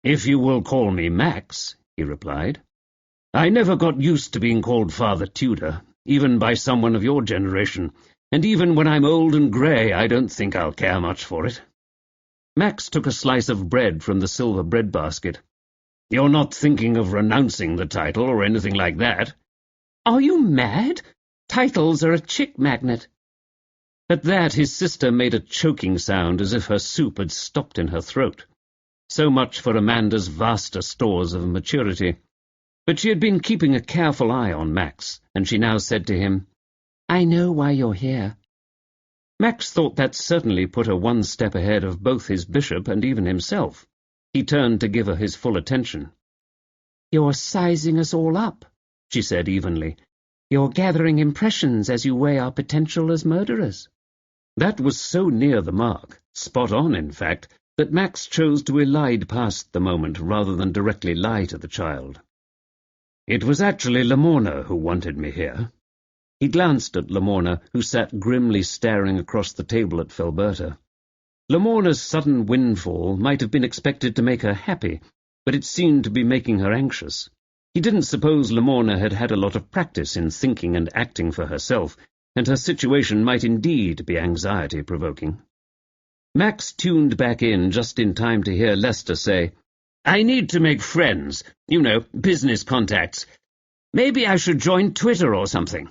"If you will call me Max," he replied. "I never got used to being called Father Tudor, even by someone of your generation, and even when I'm old and grey I don't think I'll care much for it." Max took a slice of bread from the silver bread-basket. "You're not thinking of renouncing the title or anything like that?" "Are you mad? Titles are a chick magnet." At that his sister made a choking sound as if her soup had stopped in her throat. So much for Amanda's vaster stores of maturity. But she had been keeping a careful eye on Max, and she now said to him, "I know why you're here." Max thought that certainly put her one step ahead of both his bishop and even himself. He turned to give her his full attention. "You're sizing us all up," she said evenly. "You're gathering impressions as you weigh our potential as murderers." That was so near the mark, spot on in fact, that Max chose to elide past the moment rather than directly lie to the child. "It was actually Lamorna who wanted me here." He glanced at Lamorna, who sat grimly staring across the table at Felberta. Lamorna's sudden windfall might have been expected to make her happy, but it seemed to be making her anxious. He didn't suppose Lamorna had had a lot of practice in thinking and acting for herself, and her situation might indeed be anxiety-provoking. Max tuned back in just in time to hear Lester say, "I need to make friends, business contacts. Maybe I should join Twitter or something."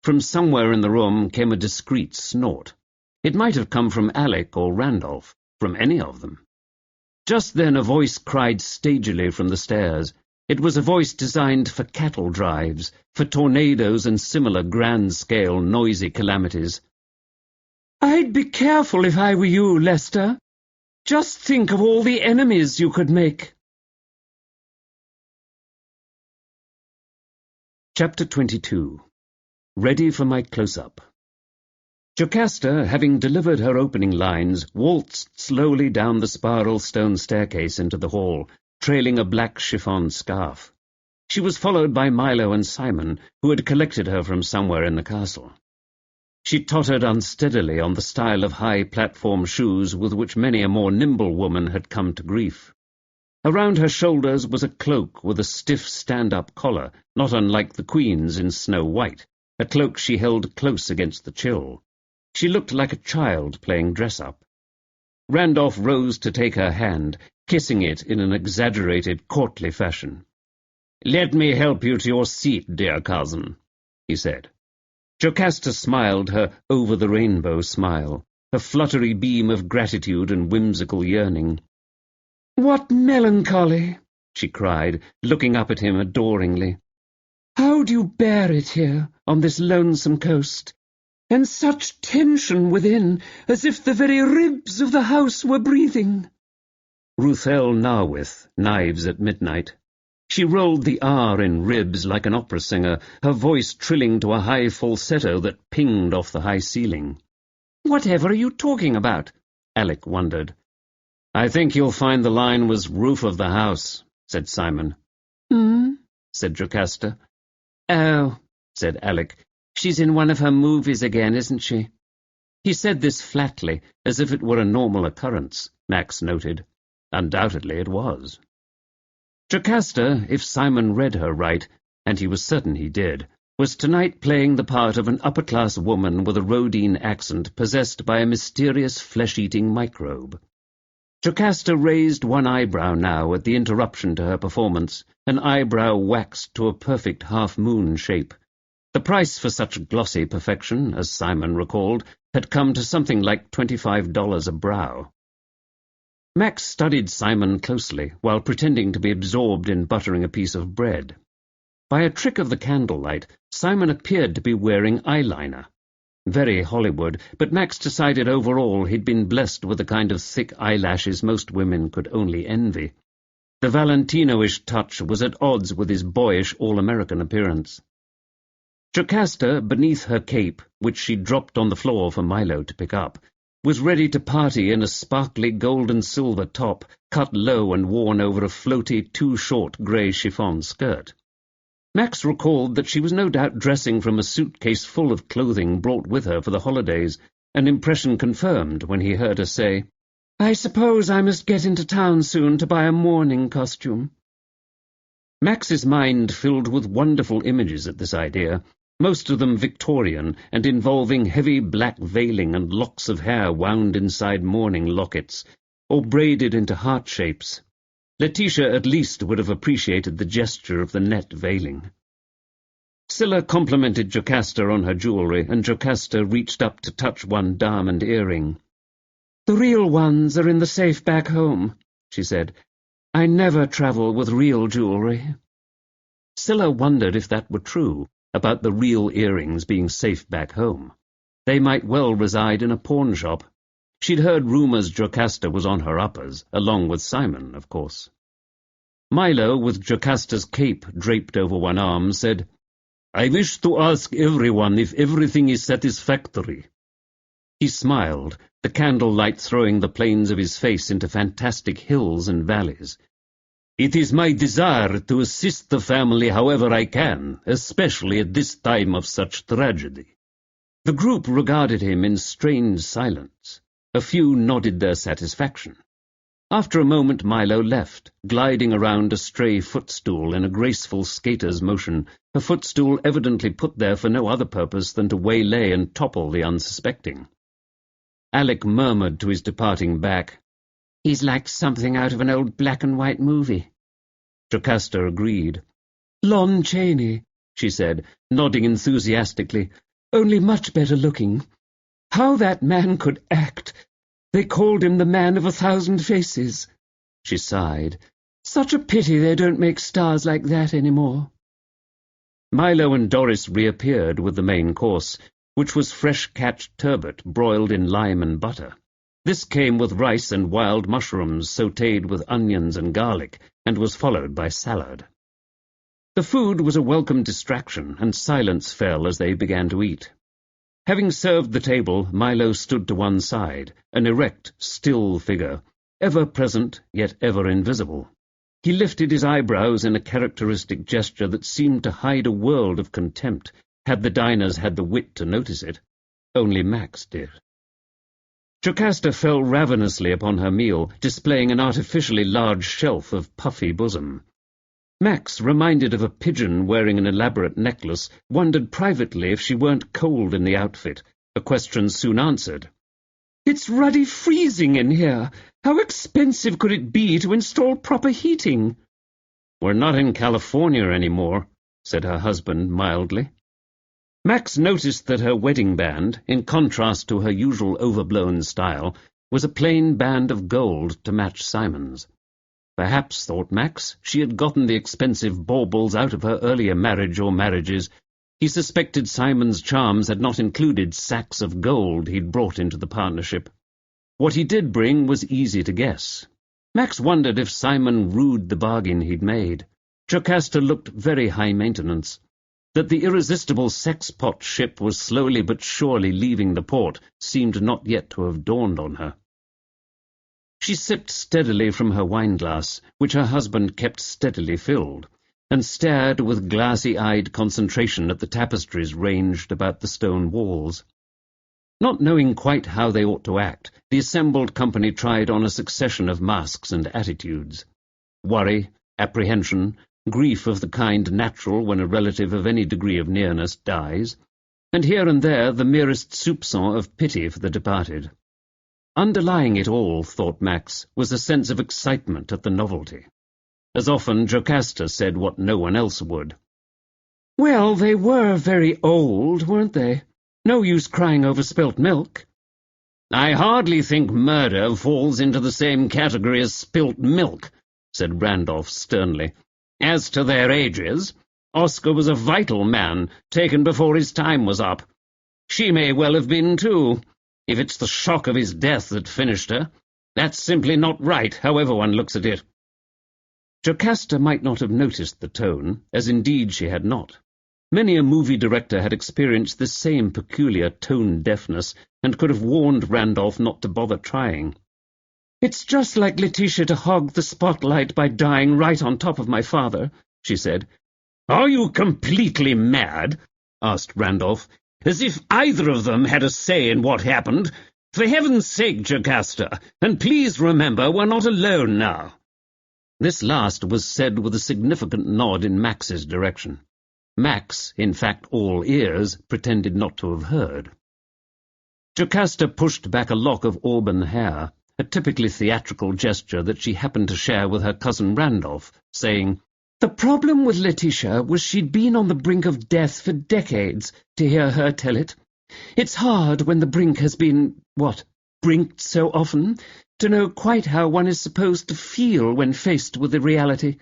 From somewhere in the room came a discreet snort. It might have come from Alec or Randolph, from any of them. Just then a voice cried stagily from the stairs. It was a voice designed for cattle drives, for tornadoes and similar grand-scale noisy calamities. "I'd be careful if I were you, Lester. Just think of all the enemies you could make." Chapter 22. Ready for my close-up. Jocasta, having delivered her opening lines, waltzed slowly down the spiral stone staircase into the hall, trailing a black chiffon scarf. She was followed by Milo and Simon, who had collected her from somewhere in the castle. She tottered unsteadily on the style of high platform shoes with which many a more nimble woman had come to grief. Around her shoulders was a cloak with a stiff stand-up collar, not unlike the Queen's in Snow White, a cloak she held close against the chill. She looked like a child playing dress-up. Randolph rose to take her hand, kissing it in an exaggerated, courtly fashion. "Let me help you to your seat, dear cousin," he said. Jocasta smiled her over-the-rainbow smile, a fluttery beam of gratitude and whimsical yearning. "What melancholy!" she cried, looking up at him adoringly. "How do you bear it here, on this lonesome coast? And such tension within, as if the very ribs of the house were breathing." Ruthel Narwith, Knives at Midnight. She rolled the R in ribs like an opera singer, her voice trilling to a high falsetto that pinged off the high ceiling. "Whatever are you talking about?" Alec wondered. "I think you'll find the line was roof of the house," said Simon. Said Jocasta. "Oh," said Alec. "She's in one of her movies again, isn't she?" He said this flatly, as if it were a normal occurrence, Max noted. Undoubtedly it was. Jocasta, if Simon read her right, and he was certain he did, was tonight playing the part of an upper-class woman with a Rhodine accent possessed by a mysterious flesh-eating microbe. Jocasta raised one eyebrow now at the interruption to her performance, an eyebrow waxed to a perfect half-moon shape. The price for such glossy perfection, as Simon recalled, had come to something like $25 a brow. Max studied Simon closely, while pretending to be absorbed in buttering a piece of bread. By a trick of the candlelight, Simon appeared to be wearing eyeliner. Very Hollywood, but Max decided overall he'd been blessed with the kind of thick eyelashes most women could only envy. The Valentino-ish touch was at odds with his boyish all-American appearance. Jocasta, beneath her cape, which she dropped on the floor for Milo to pick up, was ready to party in a sparkly gold-and-silver top, cut low and worn over a floaty, too-short grey chiffon skirt. Max recalled that she was no doubt dressing from a suitcase full of clothing brought with her for the holidays, an impression confirmed when he heard her say, "I suppose I must get into town soon to buy a mourning costume." Max's mind filled with wonderful images at this idea, most of them Victorian and involving heavy black veiling and locks of hair wound inside mourning lockets, or braided into heart shapes. Letitia at least would have appreciated the gesture of the net veiling. Scylla complimented Jocasta on her jewellery, and Jocasta reached up to touch one diamond earring. "The real ones are in the safe back home," she said. "I never travel with real jewellery." Scylla wondered if that were true, about the real earrings being safe back home. They might well reside in a pawn shop. She'd heard rumours Jocasta was on her uppers, along with Simon, of course. Milo, with Jocasta's cape draped over one arm, said, "I wish to ask everyone if everything is satisfactory." He smiled, the candlelight throwing the plains of his face into fantastic hills and valleys. "It is my desire to assist the family however I can, especially at this time of such tragedy." The group regarded him in strange silence. A few nodded their satisfaction. After a moment Milo left, gliding around a stray footstool in a graceful skater's motion, a footstool evidently put there for no other purpose than to waylay and topple the unsuspecting. Alec murmured to his departing back, "He's like something out of an old black-and-white movie." Jocasta agreed. "Lon Chaney," she said, nodding enthusiastically, "only much better looking. How that man could act! They called him the Man of 1,000 Faces." She sighed. "Such a pity they don't make stars like that anymore." Milo and Doris reappeared with the main course, which was fresh-catched turbot broiled in lime and butter. This came with rice and wild mushrooms sautéed with onions and garlic, and was followed by salad. The food was a welcome distraction, and silence fell as they began to eat. Having served the table, Milo stood to one side, an erect, still figure, ever present yet ever invisible. He lifted his eyebrows in a characteristic gesture that seemed to hide a world of contempt, had the diners had the wit to notice it. Only Max did. Jocasta fell ravenously upon her meal, displaying an artificially large shelf of puffy bosom. Max, reminded of a pigeon wearing an elaborate necklace, wondered privately if she weren't cold in the outfit, a question soon answered. "It's ruddy freezing in here. How expensive could it be to install proper heating?" "We're not in California anymore," said her husband mildly. Max noticed that her wedding band, in contrast to her usual overblown style, was a plain band of gold to match Simon's. Perhaps, thought Max, she had gotten the expensive baubles out of her earlier marriage or marriages. He suspected Simon's charms had not included sacks of gold he'd brought into the partnership. What he did bring was easy to guess. Max wondered if Simon rued the bargain he'd made. Jocasta looked very high maintenance. That the irresistible sex-pot ship was slowly but surely leaving the port seemed not yet to have dawned on her. She sipped steadily from her wine-glass, which her husband kept steadily filled, and stared with glassy-eyed concentration at the tapestries ranged about the stone walls. Not knowing quite how they ought to act, the assembled company tried on a succession of masks and attitudes. Worry, apprehension, grief of the kind natural when a relative of any degree of nearness dies, and here and there the merest soupçon of pity for the departed. Underlying it all, thought Max, was a sense of excitement at the novelty. As often, Jocasta said what no one else would. "Well, they were very old, weren't they? No use crying over spilt milk." "I hardly think murder falls into the same category as spilt milk," said Randolph sternly. "As to their ages, Oscar was a vital man, taken before his time was up. She may well have been, too. If it's the shock of his death that finished her, that's simply not right, however one looks at it." Jocasta might not have noticed the tone, as indeed she had not. Many a movie director had experienced this same peculiar tone-deafness, and could have warned Randolph not to bother trying. "It's just like Letitia to hog the spotlight by dying right on top of my father," she said. "Are you completely mad?" asked Randolph. "As if either of them had a say in what happened. For heaven's sake, Jocasta, and please remember we're not alone now." This last was said with a significant nod in Max's direction. Max, in fact all ears, pretended not to have heard. Jocasta pushed back a lock of auburn hair, a typically theatrical gesture that she happened to share with her cousin Randolph, saying, "The problem with Letitia was she'd been on the brink of death for decades, to hear her tell it. It's hard when the brink has been, brinked so often, to know quite how one is supposed to feel when faced with the reality.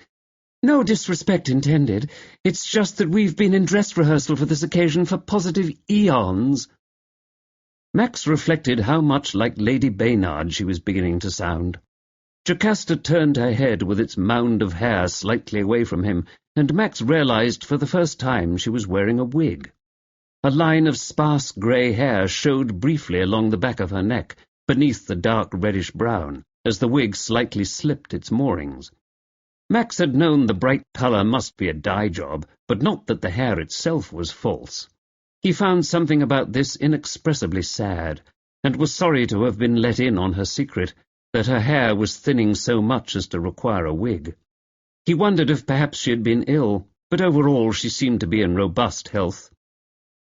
No disrespect intended, it's just that we've been in dress rehearsal for this occasion for positive eons." Max reflected how much like Lady Baynard she was beginning to sound. Jocasta turned her head with its mound of hair slightly away from him, and Max realized for the first time she was wearing a wig. A line of sparse grey hair showed briefly along the back of her neck, beneath the dark reddish-brown, as the wig slightly slipped its moorings. Max had known the bright colour must be a dye job, but not that the hair itself was false. He found something about this inexpressibly sad, and was sorry to have been let in on her secret, that her hair was thinning so much as to require a wig. He wondered if perhaps she had been ill, but overall she seemed to be in robust health.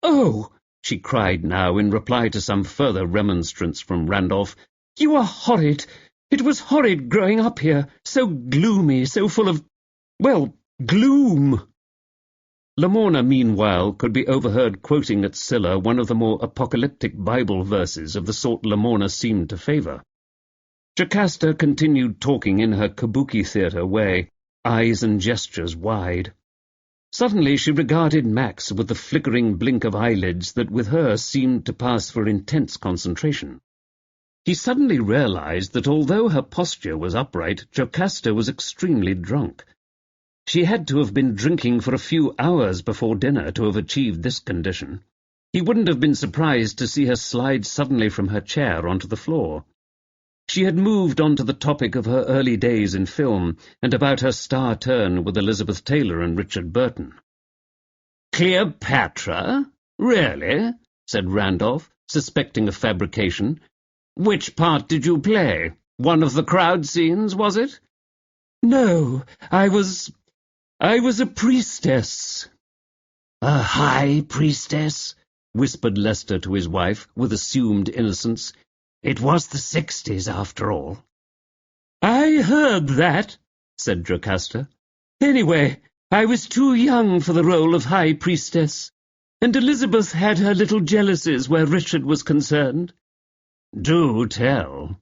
"Oh!" she cried now, in reply to some further remonstrance from Randolph. "You are horrid! It was horrid growing up here, so gloomy, so full of, gloom." Lamorna, meanwhile, could be overheard quoting at Scylla one of the more apocalyptic Bible verses of the sort Lamorna seemed to favour. Jocasta continued talking in her kabuki theatre way, eyes and gestures wide. Suddenly she regarded Max with the flickering blink of eyelids that with her seemed to pass for intense concentration. He suddenly realized that although her posture was upright, Jocasta was extremely drunk. She had to have been drinking for a few hours before dinner to have achieved this condition. He wouldn't have been surprised to see her slide suddenly from her chair onto the floor. She had moved on to the topic of her early days in film and about her star turn with Elizabeth Taylor and Richard Burton. "Cleopatra? Really?" said Randolph, suspecting a fabrication. "Which part did you play? One of the crowd scenes, was it?" "No, I was a priestess." "A high priestess?" whispered Lester to his wife, with assumed innocence. "It was the 60s, after all." "I heard that," said Jocasta. "Anyway, I was too young for the role of high priestess, and Elizabeth had her little jealousies where Richard was concerned." "Do tell."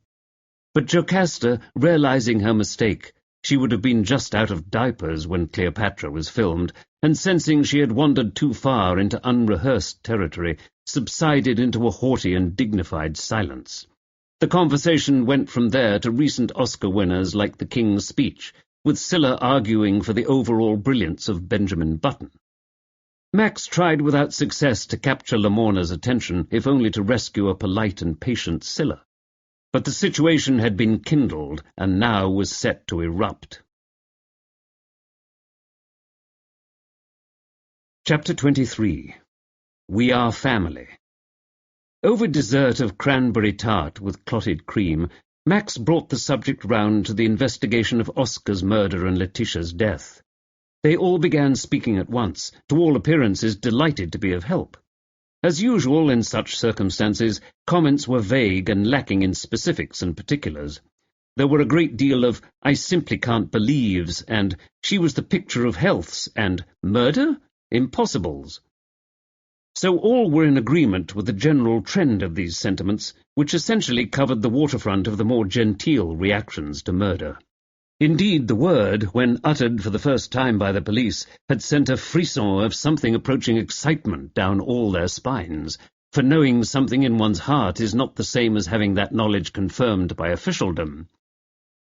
But Jocasta, realizing her mistake, she would have been just out of diapers when Cleopatra was filmed, and sensing she had wandered too far into unrehearsed territory, subsided into a haughty and dignified silence. The conversation went from there to recent Oscar winners like The King's Speech, with Scylla arguing for the overall brilliance of Benjamin Button. Max tried without success to capture Lamorna's attention, if only to rescue a polite and patient Scylla. But the situation had been kindled, and now was set to erupt. Chapter 23. We Are Family. Over dessert of cranberry tart with clotted cream, Max brought the subject round to the investigation of Oscar's murder and Letitia's death. They all began speaking at once, to all appearances delighted to be of help. As usual in such circumstances, comments were vague and lacking in specifics and particulars. There were a great deal of "I simply can't believes" and "she was the picture of healths" and "murder? Impossibles." So all were in agreement with the general trend of these sentiments, which essentially covered the waterfront of the more genteel reactions to murder. Indeed, the word, when uttered for the first time by the police, had sent a frisson of something approaching excitement down all their spines, for knowing something in one's heart is not the same as having that knowledge confirmed by officialdom.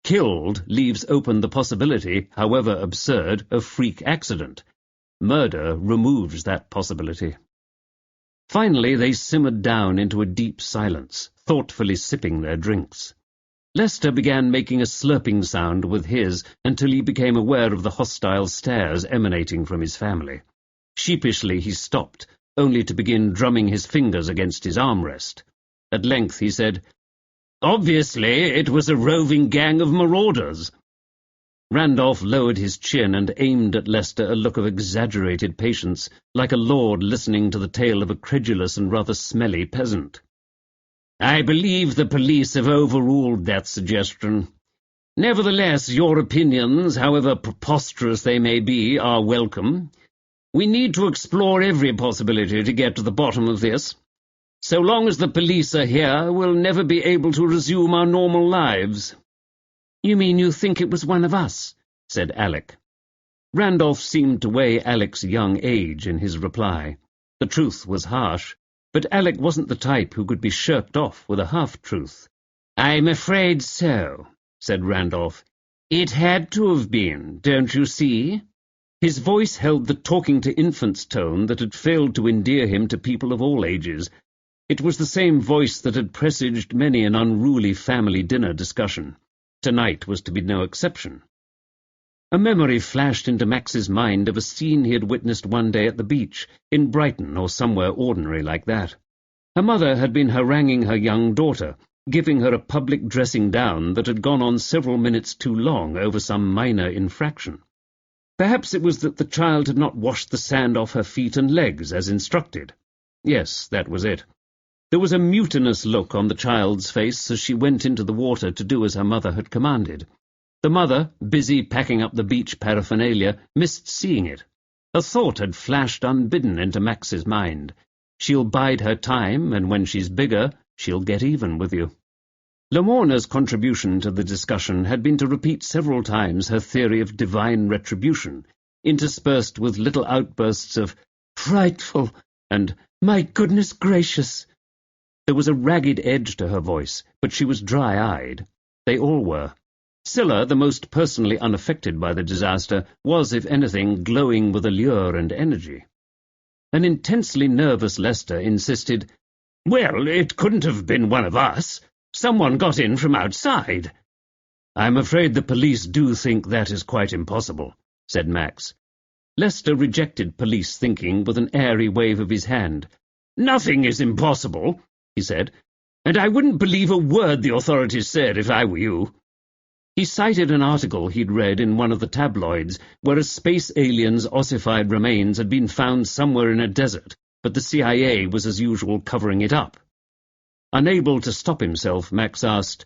Killed leaves open the possibility, however absurd, of freak accident. Murder removes that possibility. Finally they simmered down into a deep silence, thoughtfully sipping their drinks. Lester began making a slurping sound with his until he became aware of the hostile stares emanating from his family. Sheepishly he stopped, only to begin drumming his fingers against his armrest. At length he said, "Obviously it was a roving gang of marauders." Randolph lowered his chin and aimed at Lester a look of exaggerated patience, like a lord listening to the tale of a credulous and rather smelly peasant. "I believe the police have overruled that suggestion. Nevertheless, your opinions, however preposterous they may be, are welcome. We need to explore every possibility to get to the bottom of this. So long as the police are here, we'll never be able to resume our normal lives." "You mean you think it was one of us?" said Alec. Randolph seemed to weigh Alec's young age in his reply. The truth was harsh, but Alec wasn't the type who could be shirked off with a half-truth. "I'm afraid so," said Randolph. "It had to have been, don't you see?" His voice held the talking-to-infants tone that had failed to endear him to people of all ages. It was the same voice that had presaged many an unruly family dinner discussion. Tonight was to be no exception. A memory flashed into Max's mind of a scene he had witnessed one day at the beach, in Brighton or somewhere ordinary like that. Her mother had been haranguing her young daughter, giving her a public dressing down that had gone on several minutes too long over some minor infraction. Perhaps it was that the child had not washed the sand off her feet and legs as instructed. Yes, that was it. There was a mutinous look on the child's face as she went into the water to do as her mother had commanded. The mother, busy packing up the beach paraphernalia, missed seeing it. A thought had flashed unbidden into Max's mind. She'll bide her time, and when she's bigger, she'll get even with you. Lamorna's contribution to the discussion had been to repeat several times her theory of divine retribution, interspersed with little outbursts of "frightful" and "my goodness gracious." There was a ragged edge to her voice, but she was dry-eyed. They all were. Scylla, the most personally unaffected by the disaster, was, if anything, glowing with allure and energy. An intensely nervous Lester insisted, "Well, it couldn't have been one of us. Someone got in from outside." "I'm afraid the police do think that is quite impossible," said Max. Lester rejected police thinking with an airy wave of his hand. "Nothing is impossible," he said, "and I wouldn't believe a word the authorities said if I were you." He cited an article he'd read in one of the tabloids where a space alien's ossified remains had been found somewhere in a desert, but the CIA was as usual covering it up. Unable to stop himself, Max asked,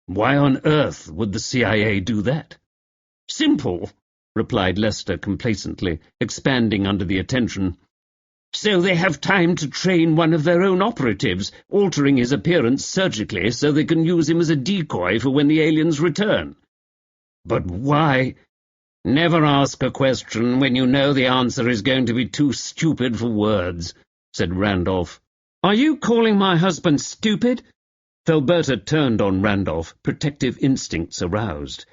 "Why on earth would the CIA do that?" "Simple," replied Lester complacently, expanding under the attention. "So they have time to train one of their own operatives, altering his appearance surgically so they can use him as a decoy for when the aliens return." "But why—" "Never ask a question when you know the answer is going to be too stupid for words," said Randolph. "Are you calling my husband stupid?" Felberta turned on Randolph, protective instincts aroused.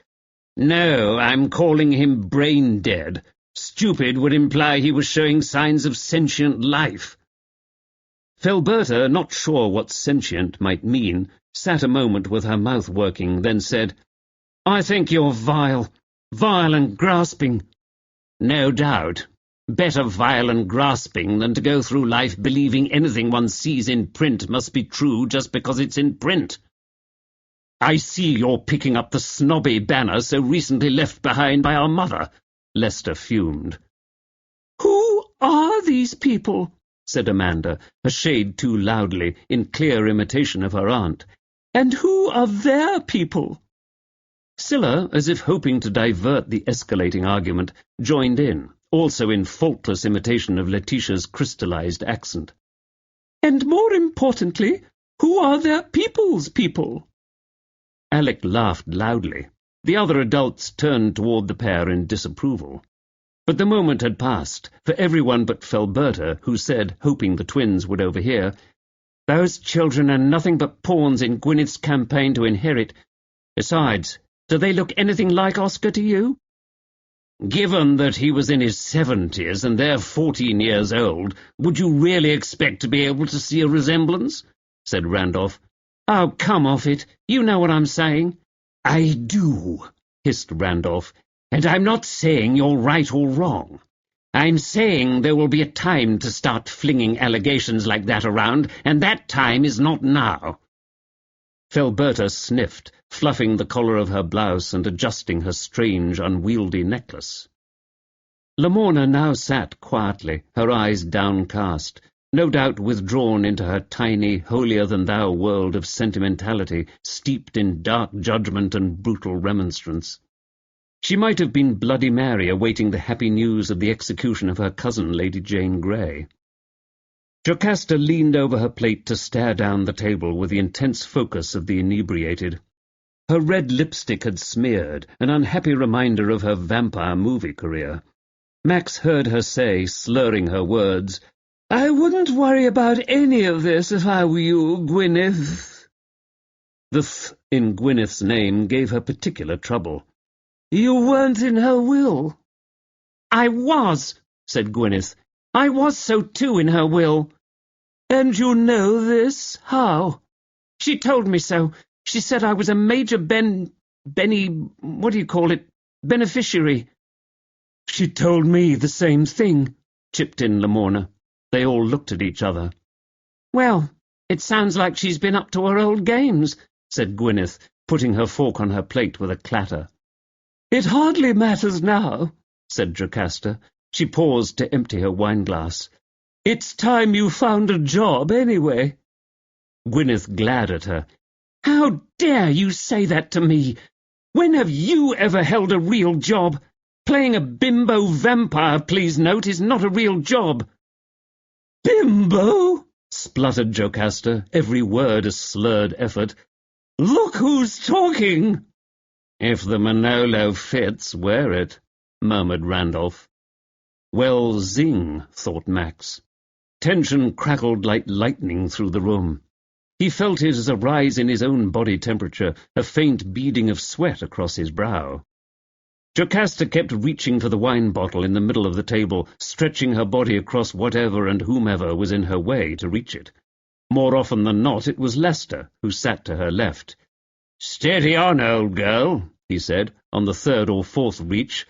"No, I'm calling him brain-dead. Stupid would imply he was showing signs of sentient life." Felberta, not sure what sentient might mean, sat a moment with her mouth working, then said, "I think you're vile and grasping." "No doubt. Better vile and grasping than to go through life believing anything one sees in print must be true just because it's in print. I see you're picking up the snobby banner so recently left behind by our mother," Lester fumed. "Who are these people?" said Amanda, a shade too loudly, in clear imitation of her aunt. "And who are their people?" Scylla, as if hoping to divert the escalating argument, joined in, also in faultless imitation of Letitia's crystallized accent. "And more importantly, who are their people's people?" Alec laughed loudly. The other adults turned toward the pair in disapproval. But the moment had passed, for everyone but Felberta, who said, hoping the twins would overhear, "Those children are nothing but pawns in Gwyneth's campaign to inherit. Besides, do they look anything like Oscar to you?" "Given that he was in his 70s and they're 14 years old, would you really expect to be able to see a resemblance?" said Randolph. "Oh, come off it. You know what I'm saying." "I do," hissed Randolph, "and I'm not saying you're right or wrong. I'm saying there will be a time to start flinging allegations like that around, and that time is not now." Felberta sniffed, fluffing the collar of her blouse and adjusting her strange, unwieldy necklace. Lamorna now sat quietly, her eyes downcast, no doubt withdrawn into her tiny, holier-than-thou world of sentimentality, steeped in dark judgment and brutal remonstrance. She might have been Bloody Mary awaiting the happy news of the execution of her cousin, Lady Jane Grey. Jocasta leaned over her plate to stare down the table with the intense focus of the inebriated. Her red lipstick had smeared, an unhappy reminder of her vampire movie career. Max heard her say, slurring her words, "I wouldn't worry about any of this if I were you, Gwyneth." The th in Gwyneth's name gave her particular trouble. "You weren't in her will." "I was," said Gwyneth. "I was so too in her will." "And you know this? How?" "She told me so. She said I was a major beneficiary." "She told me the same thing," chipped in Lamorna. They all looked at each other. "Well, it sounds like she's been up to her old games," said Gwyneth, putting her fork on her plate with a clatter. "It hardly matters now," said Jocasta. She paused to empty her wineglass. "It's time you found a job, anyway." Gwyneth glared at her. "How dare you say that to me? When have you ever held a real job? Playing a bimbo vampire, please note, is not a real job." "Bimbo?" spluttered Jocasta, every word a slurred effort. "Look who's talking!" "If the Manolo fits, wear it," murmured Randolph. Well, zing, thought Max. Tension crackled like lightning through the room. He felt it as a rise in his own body temperature, a faint beading of sweat across his brow. Jocasta kept reaching for the wine bottle in the middle of the table, stretching her body across whatever and whomever was in her way to reach it. More often than not, it was Lester, who sat to her left. "Steady on, old girl," he said, on the third or fourth reach.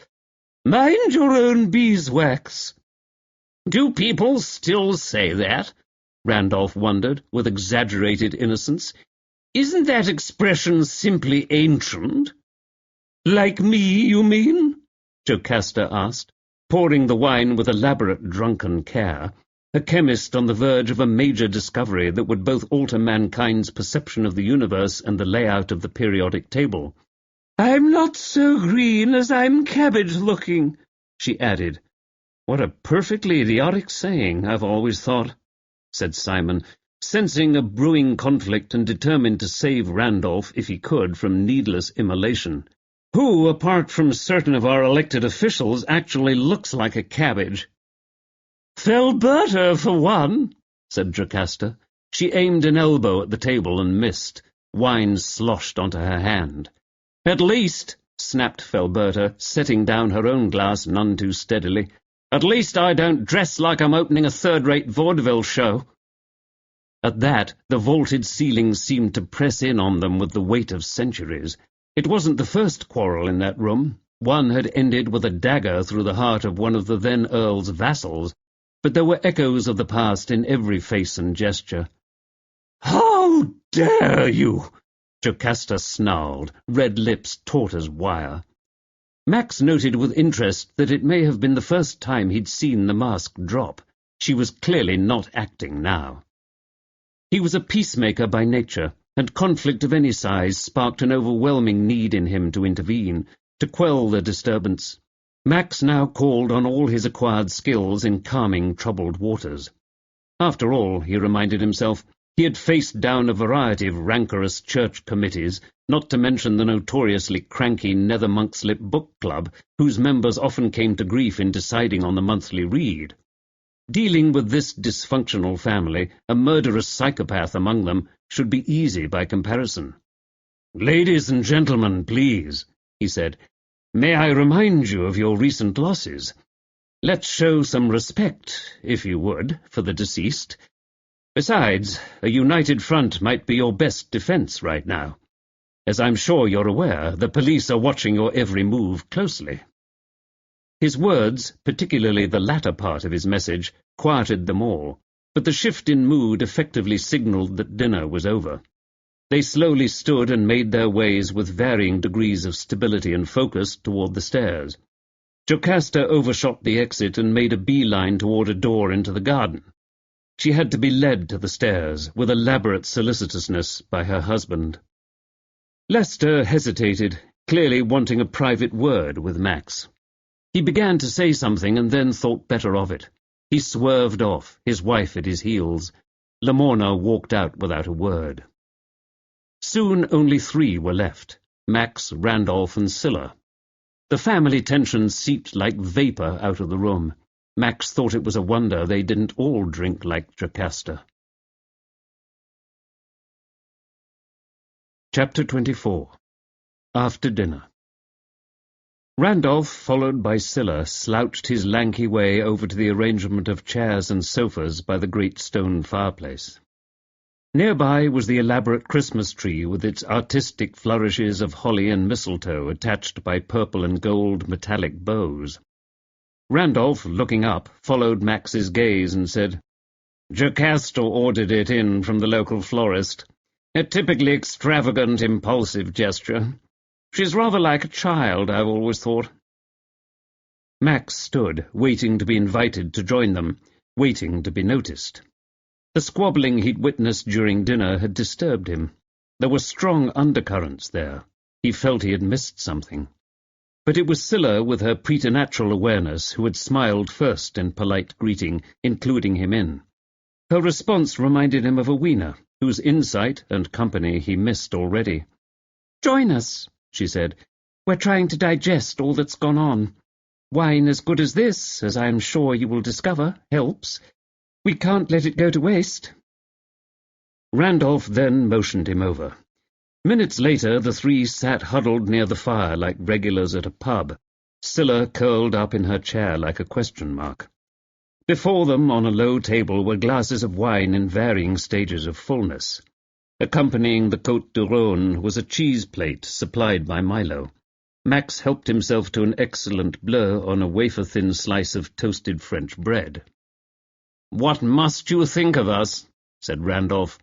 "Mind your own beeswax." "Do people still say that?" Randolph wondered, with exaggerated innocence. "Isn't that expression simply ancient?" "Like me, you mean?" Jocasta asked, pouring the wine with elaborate drunken care, a chemist on the verge of a major discovery that would both alter mankind's perception of the universe and the layout of the periodic table. "I'm not so green as I'm cabbage-looking," she added. "What a perfectly idiotic saying, I've always thought," said Simon, sensing a brewing conflict and determined to save Randolph, if he could, from needless immolation. "Who, apart from certain of our elected officials, actually looks like a cabbage?" "Felberta, for one," said Jocasta. She aimed an elbow at the table and missed. Wine sloshed onto her hand. "At least," snapped Felberta, setting down her own glass none too steadily, "at least I don't dress like I'm opening a third-rate vaudeville show." At that, the vaulted ceiling seemed to press in on them with the weight of centuries. It wasn't the first quarrel in that room. One had ended with a dagger through the heart of one of the then-Earl's vassals, but there were echoes of the past in every face and gesture. "How dare you!" Jocasta snarled, red lips taut as wire. Max noted with interest that it may have been the first time he'd seen the mask drop. She was clearly not acting now. He was a peacemaker by nature, and conflict of any size sparked an overwhelming need in him to intervene, to quell the disturbance. Max now called on all his acquired skills in calming troubled waters. After all, he reminded himself, he had faced down a variety of rancorous church committees, not to mention the notoriously cranky Nether-Monkslip Book Club, whose members often came to grief in deciding on the monthly read. Dealing with this dysfunctional family, a murderous psychopath among them, should be easy by comparison. "Ladies and gentlemen, please," he said, "may I remind you of your recent losses? Let's show some respect, if you would, for the deceased. Besides, a united front might be your best defense right now. As I'm sure you're aware, the police are watching your every move closely." His words, particularly the latter part of his message, quieted them all, but the shift in mood effectively signalled that dinner was over. They slowly stood and made their ways with varying degrees of stability and focus toward the stairs. Jocasta overshot the exit and made a beeline toward a door into the garden. She had to be led to the stairs, with elaborate solicitousness, by her husband. Lester hesitated, clearly wanting a private word with Max. He began to say something and then thought better of it. He swerved off, his wife at his heels. Lamorna walked out without a word. Soon only three were left, Max, Randolph, and Scylla. The family tension seeped like vapour out of the room. Max thought it was a wonder they didn't all drink like Jocasta. Chapter 24. After Dinner. Randolph, followed by Scylla, slouched his lanky way over to the arrangement of chairs and sofas by the great stone fireplace. Nearby was the elaborate Christmas tree with its artistic flourishes of holly and mistletoe attached by purple and gold metallic bows. Randolph, looking up, followed Max's gaze and said, "Jocasta ordered it in from the local florist. A typically extravagant, impulsive gesture. She's rather like a child, I've always thought." Max stood, waiting to be invited to join them, waiting to be noticed. The squabbling he'd witnessed during dinner had disturbed him. There were strong undercurrents there. He felt he had missed something. But it was Scylla, with her preternatural awareness, who had smiled first in polite greeting, including him in. Her response reminded him of Awena, whose insight and company he missed already. "Join us," she said. "We're trying to digest all that's gone on. Wine as good as this, as I am sure you will discover, helps. We can't let it go to waste." Randolph then motioned him over. Minutes later, the three sat huddled near the fire like regulars at a pub, Scylla curled up in her chair like a question mark. Before them, on a low table, were glasses of wine in varying stages of fullness. Accompanying the Côte du Rhône was a cheese plate supplied by Milo. Max helped himself to an excellent bleu on a wafer-thin slice of toasted French bread. "What must you think of us?" said Randolph.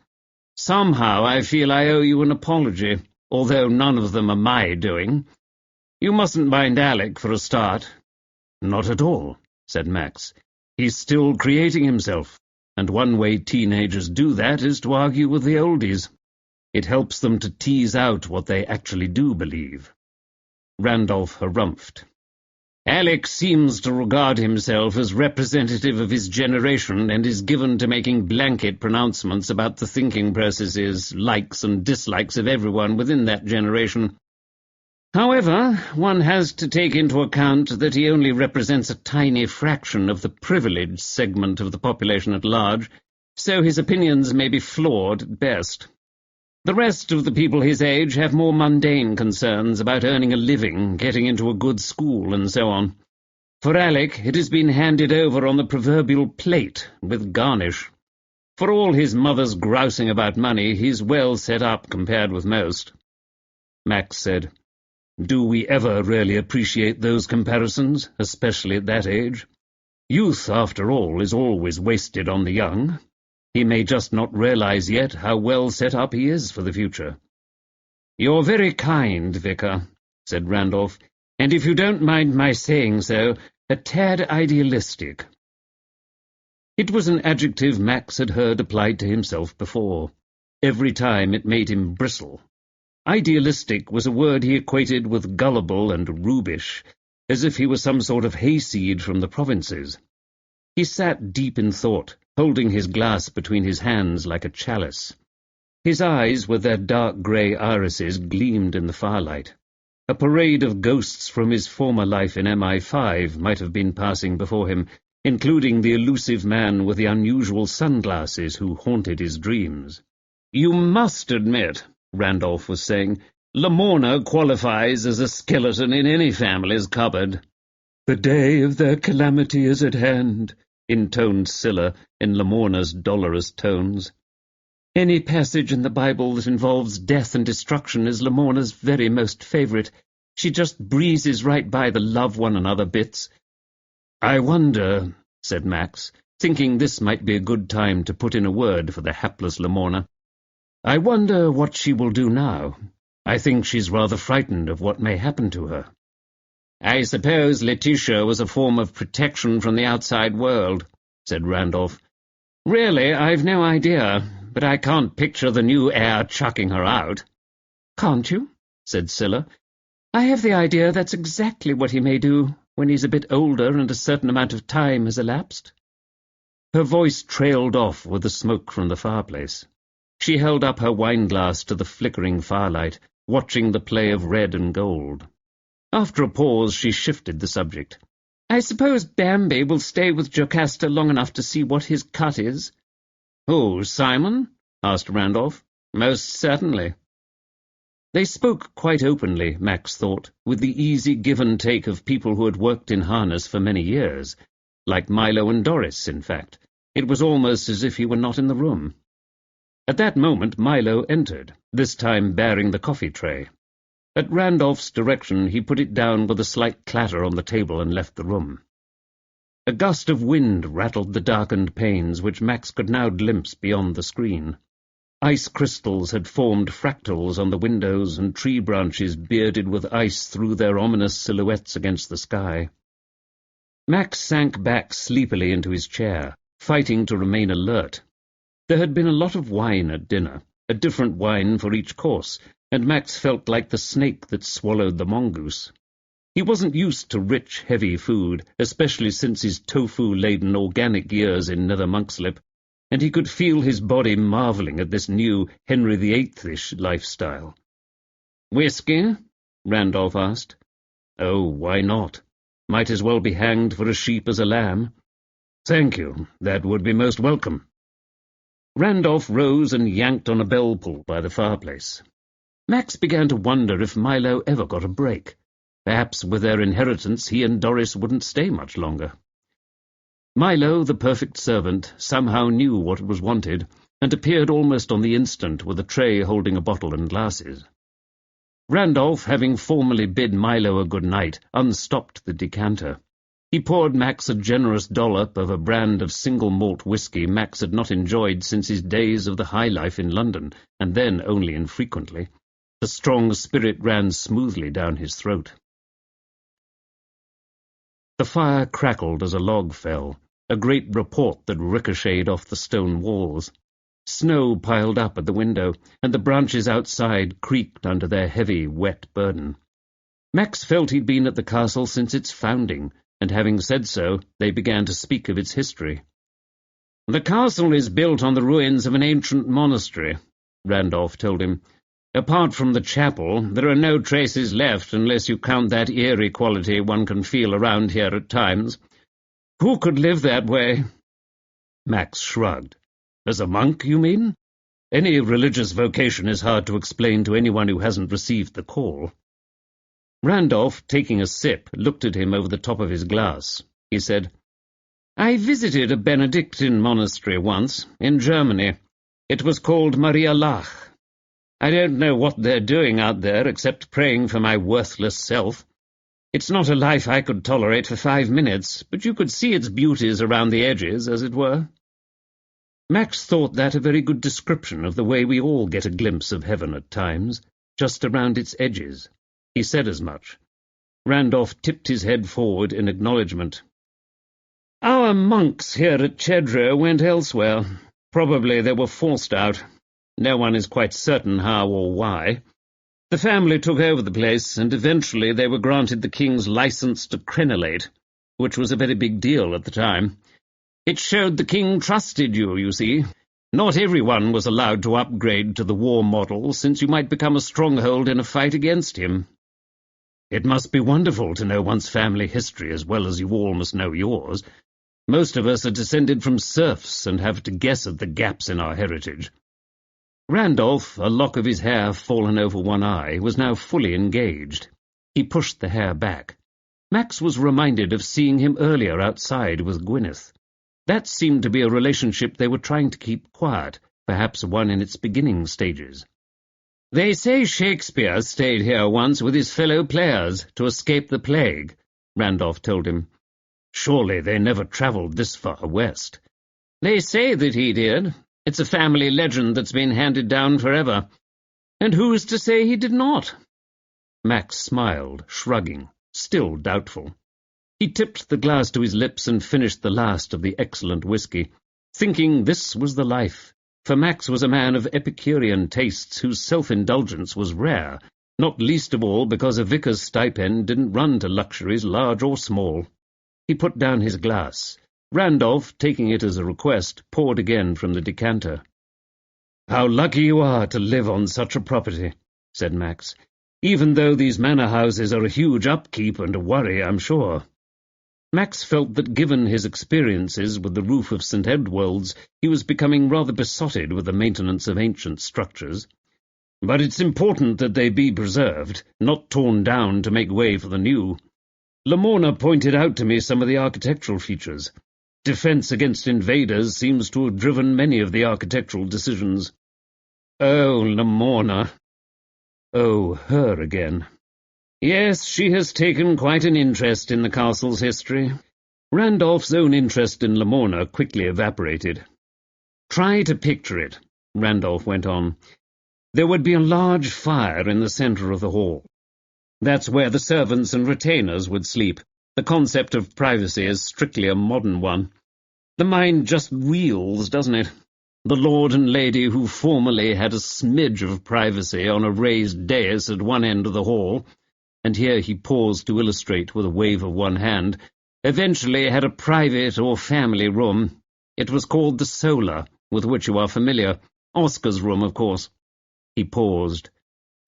"Somehow I feel I owe you an apology, although none of them are my doing. You mustn't mind Alec for a start." "Not at all," said Max. "He's still creating himself, and one way teenagers do that is to argue with the oldies. It helps them to tease out what they actually do believe." Randolph harumphed. "Alec seems to regard himself as representative of his generation and is given to making blanket pronouncements about the thinking processes, likes and dislikes of everyone within that generation. However, one has to take into account that he only represents a tiny fraction of the privileged segment of the population at large, so his opinions may be flawed at best. The rest of the people his age have more mundane concerns about earning a living, getting into a good school, and so on. For Alec, it has been handed over on the proverbial plate, with garnish. For all his mother's grousing about money, he's well set up compared with most." Max said, "Do we ever really appreciate those comparisons, especially at that age? Youth, after all, is always wasted on the young. He may just not realize yet how well set up he is for the future." "You're very kind, Vicar," said Randolph, "and if you don't mind my saying so, a tad idealistic." It was an adjective Max had heard applied to himself before. Every time it made him bristle. Idealistic was a word he equated with gullible and rubish, as if he were some sort of hayseed from the provinces. He sat deep in thought, holding his glass between his hands like a chalice. His eyes, with their dark grey irises, gleamed in the firelight. A parade of ghosts from his former life in MI5 might have been passing before him, including the elusive man with the unusual sunglasses who haunted his dreams. "You must admit," Randolph was saying, "Lamorna qualifies as a skeleton in any family's cupboard." "The day of their calamity is at hand," intoned Scylla in Lamorna's dolorous tones. "Any passage in the Bible that involves death and destruction is Lamorna's very most favourite. She just breezes right by the love one another bits." "I wonder," said Max, thinking this might be a good time to put in a word for the hapless Lamorna. "I wonder what she will do now. I think she's rather frightened of what may happen to her." "I suppose Letitia was a form of protection from the outside world," said Randolph. "Really, I've no idea, but I can't picture the new heir chucking her out." "Can't you?" said Scylla. "I have the idea that's exactly what he may do when he's a bit older and a certain amount of time has elapsed." Her voice trailed off with the smoke from the fireplace. She held up her wine-glass to the flickering firelight, watching the play of red and gold. After a pause, she shifted the subject. "I suppose Bambi will stay with Jocasta long enough to see what his cut is." "Who, Simon?" asked Randolph. "Most certainly." They spoke quite openly, Max thought, with the easy give-and-take of people who had worked in harness for many years. Like Milo and Doris, in fact. It was almost as if he were not in the room. At that moment Milo entered, this time bearing the coffee tray. At Randolph's direction he put it down with a slight clatter on the table and left the room. A gust of wind rattled the darkened panes, which Max could now glimpse beyond the screen. Ice crystals had formed fractals on the windows, and tree branches bearded with ice threw their ominous silhouettes against the sky. Max sank back sleepily into his chair, fighting to remain alert. There had been a lot of wine at dinner, a different wine for each course, and Max felt like the snake that swallowed the mongoose. He wasn't used to rich, heavy food, especially since his tofu-laden organic years in Nether Monkslip, and he could feel his body marvelling at this new Henry VIII-ish lifestyle. "Whiskey?" Randolph asked. "Oh, why not? Might as well be hanged for a sheep as a lamb." "Thank you, that would be most welcome." Randolph rose and yanked on a bell-pull by the fireplace. Max began to wonder if Milo ever got a break. Perhaps with their inheritance he and Doris wouldn't stay much longer. Milo, the perfect servant, somehow knew what was wanted, and appeared almost on the instant with a tray holding a bottle and glasses. Randolph, having formally bid Milo a good night, unstopped the decanter. He poured Max a generous dollop of a brand of single-malt whisky Max had not enjoyed since his days of the high life in London, and then only infrequently. The strong spirit ran smoothly down his throat. The fire crackled as a log fell, a great report that ricocheted off the stone walls. Snow piled up at the window, and the branches outside creaked under their heavy, wet burden. Max felt he'd been at the castle since its founding, and having said so, they began to speak of its history. "The castle is built on the ruins of an ancient monastery," Randolph told him. "Apart from the chapel, there are no traces left unless you count that eerie quality one can feel around here at times. Who could live that way?" Max shrugged. "As a monk, you mean? Any religious vocation is hard to explain to anyone who hasn't received the call." Randolph, taking a sip, looked at him over the top of his glass. He said, "I visited a Benedictine monastery once, in Germany. It was called Maria Lach. I don't know what they're doing out there except praying for my worthless self. It's not a life I could tolerate for 5 minutes, but you could see its beauties around the edges, as it were." Max thought that a very good description of the way we all get a glimpse of heaven at times, just around its edges. He said as much. Randolph tipped his head forward in acknowledgement. "Our monks here at Chedra went elsewhere. Probably they were forced out. No one is quite certain how or why. The family took over the place, and eventually they were granted the king's license to crenellate, which was a very big deal at the time. It showed the king trusted you, you see. Not everyone was allowed to upgrade to the war model, since you might become a stronghold in a fight against him. It must be wonderful to know one's family history as well as you all must know yours. Most of us are descended from serfs and have to guess at the gaps in our heritage." Randolph, a lock of his hair fallen over one eye, was now fully engaged. He pushed the hair back. Max was reminded of seeing him earlier outside with Gwyneth. That seemed to be a relationship they were trying to keep quiet, perhaps one in its beginning stages. "They say Shakespeare stayed here once with his fellow players to escape the plague," Randolph told him. "Surely they never travelled this far west." "They say that he did. It's a family legend that's been handed down forever. And who is to say he did not?" Max smiled, shrugging, still doubtful. He tipped the glass to his lips and finished the last of the excellent whisky, thinking this was the life, for Max was a man of Epicurean tastes whose self-indulgence was rare, not least of all because a vicar's stipend didn't run to luxuries large or small. He put down his glass. Randolph, taking it as a request, poured again from the decanter. "How lucky you are to live on such a property," said Max, "even though these manor houses are a huge upkeep and a worry, I'm sure." Max felt that given his experiences with the roof of St. Edward's, he was becoming rather besotted with the maintenance of ancient structures. "But it's important that they be preserved, not torn down to make way for the new. Lamorna pointed out to me some of the architectural features. Defense against invaders seems to have driven many of the architectural decisions." "Oh, Lamorna." "Oh, her again." "Yes, she has taken quite an interest in the castle's history." Randolph's own interest in Lamorna quickly evaporated. "Try to picture it," Randolph went on. "There would be a large fire in the centre of the hall. That's where the servants and retainers would sleep. The concept of privacy is strictly a modern one. The mind just reels, doesn't it? The lord and lady who formerly had a smidge of privacy on a raised dais at one end of the hall, and here he paused to illustrate with a wave of one hand, eventually had a private or family room. It was called the Solar, with which you are familiar. Oscar's room, of course." He paused.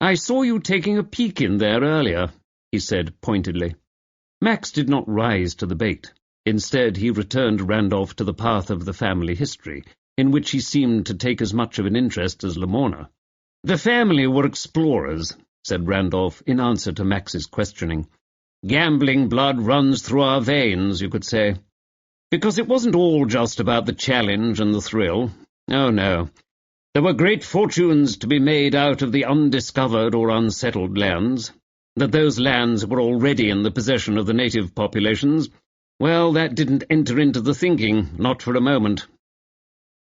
"I saw you taking a peek in there earlier," he said pointedly. Max did not rise to the bait. Instead, he returned Randolph to the path of the family history, in which he seemed to take as much of an interest as Lamorna. "The family were explorers," said Randolph, in answer to Max's questioning. "Gambling blood runs through our veins, you could say. Because it wasn't all just about the challenge and the thrill. Oh, no. There were great fortunes to be made out of the undiscovered or unsettled lands. That those lands were already in the possession of the native populations, well, that didn't enter into the thinking, not for a moment.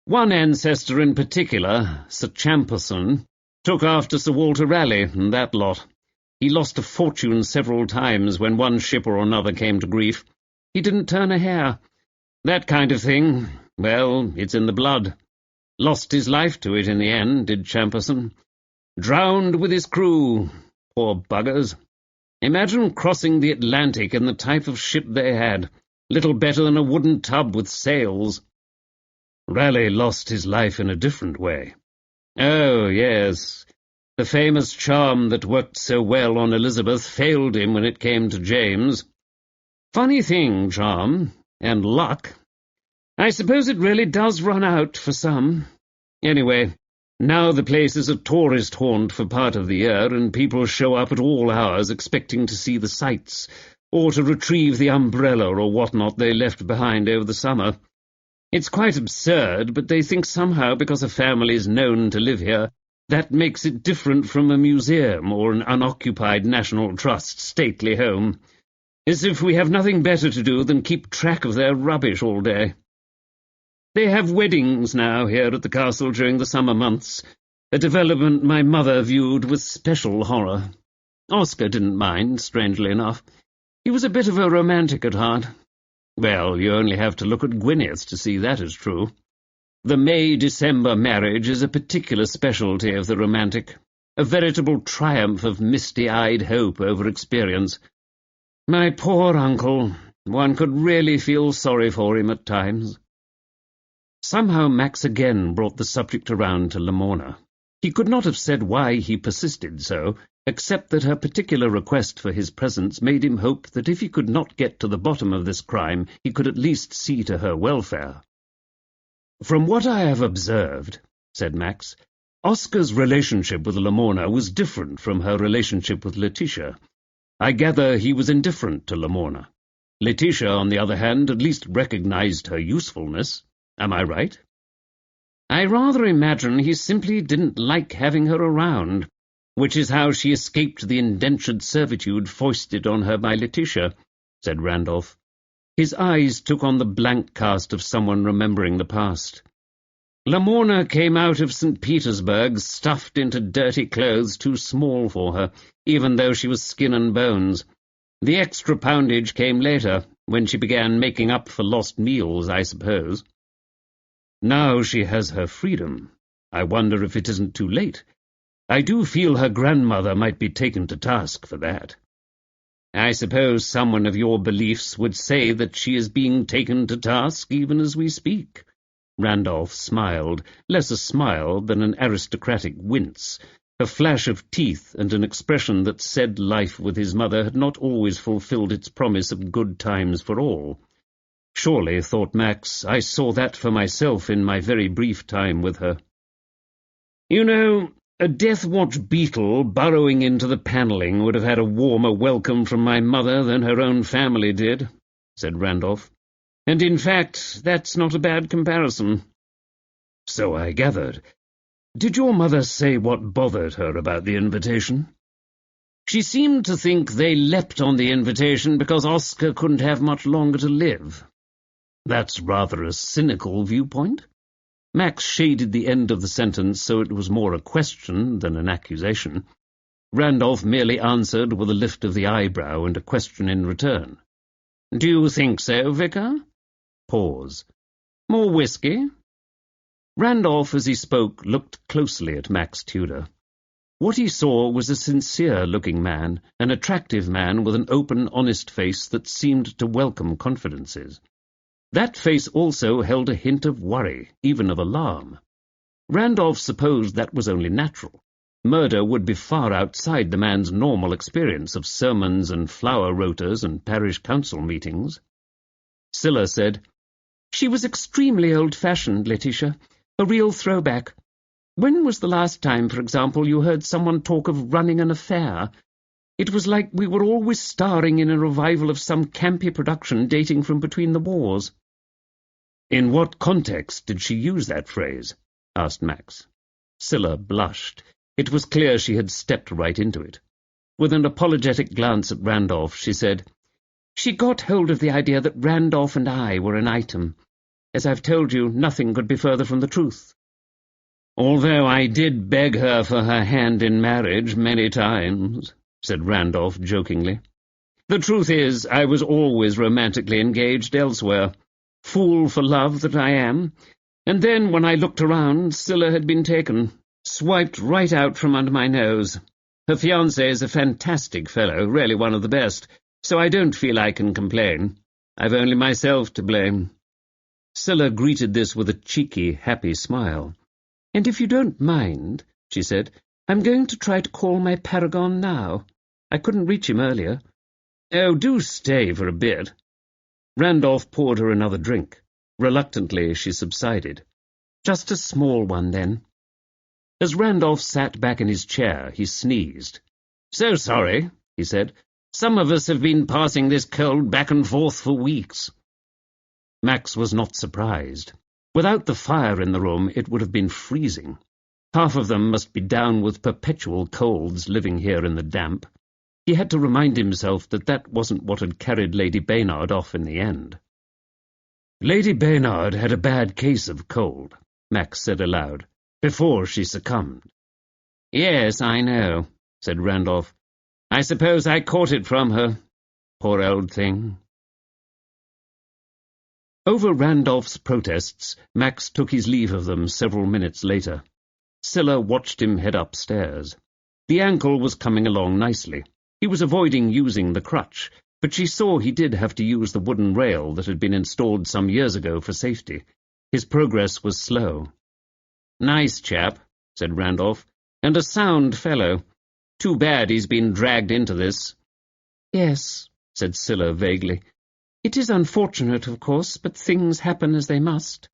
One ancestor in particular, Sir Champerson, took after Sir Walter Raleigh and that lot. He lost a fortune several times when one ship or another came to grief. He didn't turn a hair. That kind of thing, well, it's in the blood. Lost his life to it in the end, did Champerson. Drowned with his crew. Poor buggers. Imagine crossing the Atlantic in the type of ship they had, little better than a wooden tub with sails. Raleigh lost his life in a different way. Oh, yes. The famous charm that worked so well on Elizabeth failed him when it came to James. Funny thing, charm, and luck. I suppose it really does run out for some. Anyway, now the place is a tourist haunt for part of the year, and people show up at all hours expecting to see the sights, or to retrieve the umbrella or what-not they left behind over the summer. It's quite absurd, but they think somehow because a family is known to live here, that makes it different from a museum or an unoccupied National Trust stately home, as if we have nothing better to do than keep track of their rubbish all day. They have weddings now here at the castle during the summer months, a development my mother viewed with special horror. Oscar didn't mind, strangely enough. He was a bit of a romantic at heart. Well, you only have to look at Gwyneth to see that is true. The May-December marriage is a particular specialty of the romantic, a veritable triumph of misty-eyed hope over experience. My poor uncle, one could really feel sorry for him at times. Somehow Max again brought the subject around to Lamorna. He could not have said why he persisted so, except that her particular request for his presence made him hope that if he could not get to the bottom of this crime, he could at least see to her welfare. "From what I have observed," said Max, "Oscar's relationship with Lamorna was different from her relationship with Letitia. I gather he was indifferent to Lamorna. Letitia, on the other hand, at least recognized her usefulness. Am I right?" "I rather imagine he simply didn't like having her around, which is how she escaped the indentured servitude foisted on her by Letitia," said Randolph. His eyes took on the blank cast of someone remembering the past. "Lamorna came out of St. Petersburg stuffed into dirty clothes too small for her, even though she was skin and bones. The extra poundage came later, when she began making up for lost meals, I suppose. Now she has her freedom. I wonder if it isn't too late. I do feel her grandmother might be taken to task for that." "I suppose someone of your beliefs would say that she is being taken to task even as we speak." Randolph smiled, less a smile than an aristocratic wince, a flash of teeth and an expression that said life with his mother had not always fulfilled its promise of good times for all. Surely, thought Max, I saw that for myself in my very brief time with her. "You know, a Death-Watch beetle burrowing into the panelling would have had a warmer welcome from my mother than her own family did," said Randolph. "And in fact, that's not a bad comparison." "So I gathered. Did your mother say what bothered her about the invitation?" "She seemed to think they leapt on the invitation because Oscar couldn't have much longer to live." "That's rather a cynical viewpoint." Max shaded the end of the sentence so it was more a question than an accusation. Randolph merely answered with a lift of the eyebrow and a question in return. "Do you think so, Vicar?" Pause. "More whiskey?" Randolph, as he spoke, looked closely at Max Tudor. What he saw was a sincere-looking man, an attractive man with an open, honest face that seemed to welcome confidences. That face also held a hint of worry, even of alarm. Randolph supposed that was only natural. Murder would be far outside the man's normal experience of sermons and flower rotas and parish council meetings. Scylla said, "She was extremely old-fashioned, Letitia, a real throwback. When was the last time, for example, you heard someone talk of running an affair? It was like we were always starring in a revival of some campy production dating from between the wars." "In what context did she use that phrase?" asked Max. Scylla blushed. It was clear she had stepped right into it. With an apologetic glance at Randolph, she said, "She got hold of the idea that Randolph and I were an item. As I've told you, nothing could be further from the truth." "Although I did beg her for her hand in marriage many times," said Randolph jokingly. "The truth is, I was always romantically engaged elsewhere. Fool for love that I am. And then, when I looked around, Scylla had been taken, swiped right out from under my nose. Her fiancé is a fantastic fellow, really one of the best, so I don't feel I can complain. I've only myself to blame." Scylla greeted this with a cheeky, happy smile. "And if you don't mind," she said, "I'm going to try to call my paragon now. I couldn't reach him earlier." "Oh, do stay for a bit." Randolph poured her another drink. Reluctantly, she subsided. "Just a small one, then." As Randolph sat back in his chair, he sneezed. "So sorry," he said. "Some of us have been passing this cold back and forth for weeks." Max was not surprised. Without the fire in the room, it would have been freezing. Half of them must be down with perpetual colds living here in the damp. He had to remind himself that that wasn't what had carried Lady Baynard off in the end. "Lady Baynard had a bad case of cold," Max said aloud, "before she succumbed." "Yes, I know," said Randolph. "I suppose I caught it from her. Poor old thing." Over Randolph's protests, Max took his leave of them several minutes later. Scylla watched him head upstairs. The ankle was coming along nicely. He was avoiding using the crutch, but she saw he did have to use the wooden rail that had been installed some years ago for safety. His progress was slow. "Nice chap," said Randolph, "and a sound fellow. Too bad he's been dragged into this." "Yes," said Scylla vaguely. "It is unfortunate, of course, but things happen as they must."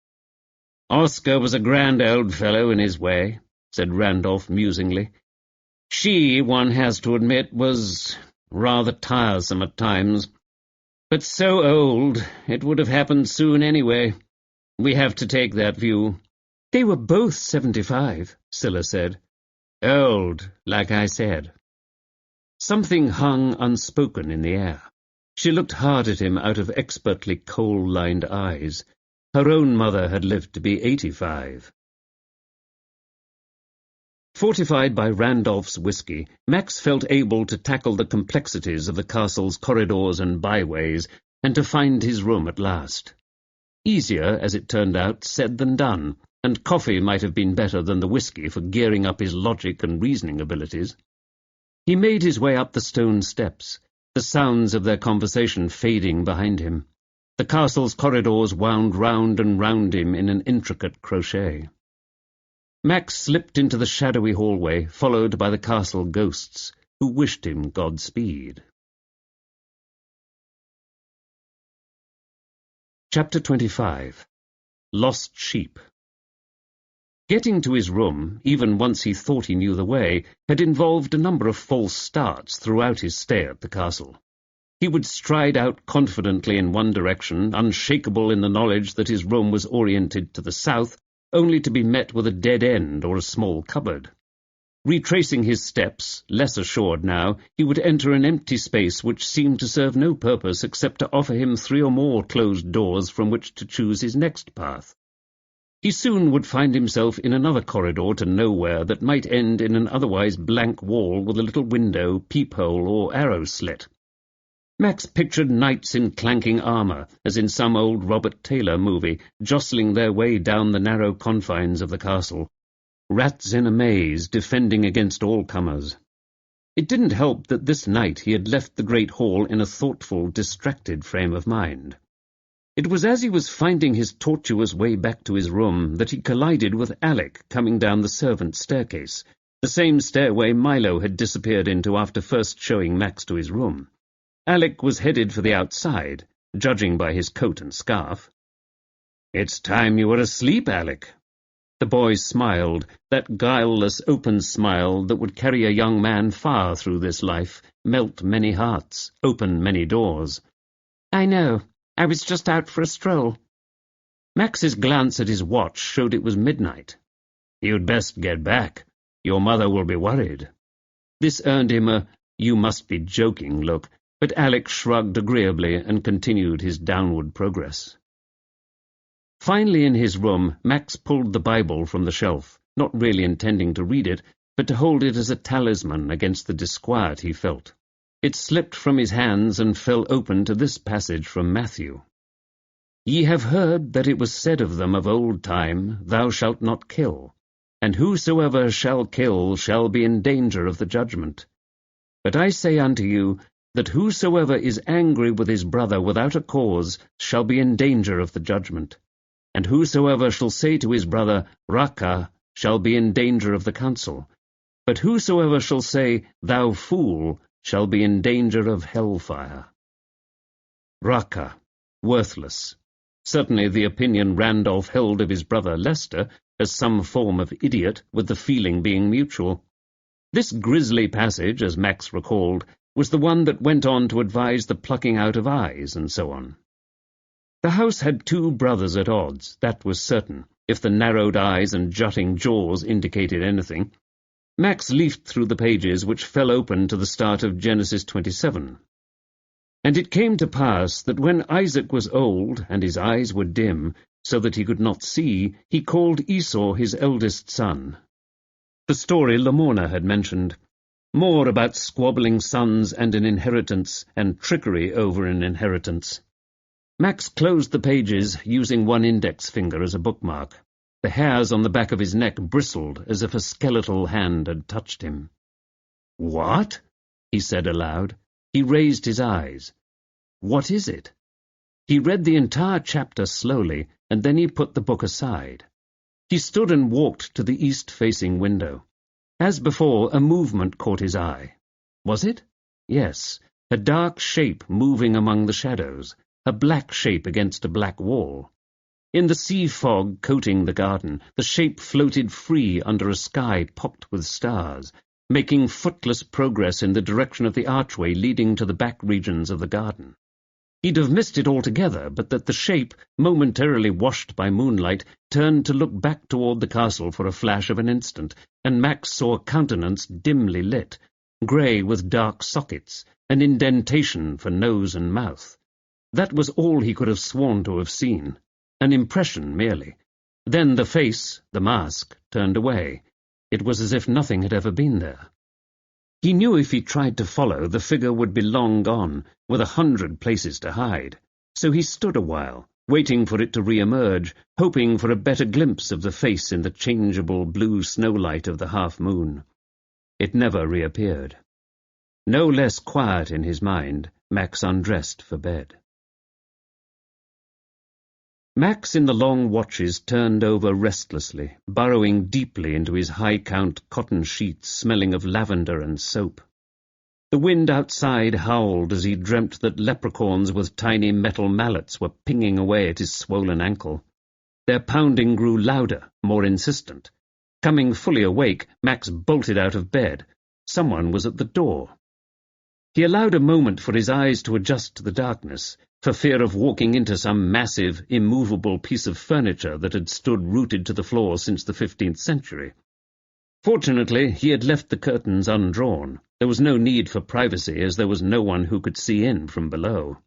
"Oscar was a grand old fellow in his way," said Randolph musingly. "She, one has to admit, was rather tiresome at times. But so old, it would have happened soon anyway. We have to take that view." "They were both 75, Scylla said. "Old, like I said." Something hung unspoken in the air. She looked hard at him out of expertly coal-lined eyes. Her own mother had lived to be 85. Fortified by Randolph's whisky, Max felt able to tackle the complexities of the castle's corridors and byways, and to find his room at last. Easier, as it turned out, said than done, and coffee might have been better than the whisky for gearing up his logic and reasoning abilities. He made his way up the stone steps, the sounds of their conversation fading behind him. The castle's corridors wound round and round him in an intricate crochet. Max slipped into the shadowy hallway, followed by the castle ghosts, who wished him Godspeed. Chapter 25. Lost Sheep. Getting to his room, even once he thought he knew the way, had involved a number of false starts throughout his stay at the castle. He would stride out confidently in one direction, unshakable in the knowledge that his room was oriented to the south, only to be met with a dead end or a small cupboard. Retracing his steps, less assured now, he would enter an empty space which seemed to serve no purpose except to offer him 3 or more closed doors from which to choose his next path. He soon would find himself in another corridor to nowhere that might end in an otherwise blank wall with a little window, peephole, or arrow slit. Max pictured knights in clanking armour, as in some old Robert Taylor movie, jostling their way down the narrow confines of the castle. Rats in a maze, defending against all comers. It didn't help that this night he had left the great hall in a thoughtful, distracted frame of mind. It was as he was finding his tortuous way back to his room that he collided with Alec coming down the servants' staircase, the same stairway Milo had disappeared into after first showing Max to his room. Alec was headed for the outside, judging by his coat and scarf. "It's time you were asleep, Alec." The boy smiled, that guileless, open smile that would carry a young man far through this life, melt many hearts, open many doors. "I know. I was just out for a stroll." Max's glance at his watch showed it was midnight. "You'd best get back. Your mother will be worried." This earned him a "you must be joking" look, but Alec shrugged agreeably and continued his downward progress. Finally in his room, Max pulled the Bible from the shelf, not really intending to read it, but to hold it as a talisman against the disquiet he felt. It slipped from his hands and fell open to this passage from Matthew. "Ye have heard that it was said of them of old time, Thou shalt not kill, and whosoever shall kill shall be in danger of the judgment. But I say unto you, that whosoever is angry with his brother without a cause shall be in danger of the judgment. And whosoever shall say to his brother, Raca, shall be in danger of the council. But whosoever shall say, Thou fool, shall be in danger of hellfire." Raca, worthless. Certainly the opinion Randolph held of his brother Lester as some form of idiot, with the feeling being mutual. This grisly passage, as Max recalled, was the one that went on to advise the plucking out of eyes and so on. The house had two brothers at odds, that was certain, if the narrowed eyes and jutting jaws indicated anything. Max leafed through the pages which fell open to the start of Genesis 27. "And it came to pass that when Isaac was old, and his eyes were dim, so that he could not see, he called Esau his eldest son." The story Lamorna had mentioned. More about squabbling sons and an inheritance, and trickery over an inheritance. Max closed the pages, using one index finger as a bookmark. The hairs on the back of his neck bristled as if a skeletal hand had touched him. "What?" he said aloud. He raised his eyes. "What is it?" He read the entire chapter slowly, and then he put the book aside. He stood and walked to the east-facing window. As before, a movement caught his eye. Was it? Yes, a dark shape moving among the shadows, a black shape against a black wall. In the sea fog coating the garden, the shape floated free under a sky pocked with stars, making footless progress in the direction of the archway leading to the back regions of the garden. He'd have missed it altogether, but that the shape, momentarily washed by moonlight, turned to look back toward the castle for a flash of an instant, and Max saw a countenance dimly lit, grey with dark sockets, an indentation for nose and mouth. That was all he could have sworn to have seen. An impression merely. Then the face, the mask, turned away. It was as if nothing had ever been there. He knew if he tried to follow, the figure would be long gone, with 100 places to hide. So he stood a while, waiting for it to re-emerge, hoping for a better glimpse of the face in the changeable blue snowlight of the half-moon. It never reappeared. No less quiet in his mind, Max undressed for bed. Max in the long watches turned over restlessly, burrowing deeply into his high-count cotton sheets smelling of lavender and soap. The wind outside howled as he dreamt that leprechauns with tiny metal mallets were pinging away at his swollen ankle. Their pounding grew louder, more insistent. Coming fully awake, Max bolted out of bed. Someone was at the door. He allowed a moment for his eyes to adjust to the darkness, for fear of walking into some massive, immovable piece of furniture that had stood rooted to the floor since the 15th century. Fortunately, he had left the curtains undrawn. There was no need for privacy, as there was no one who could see in from below.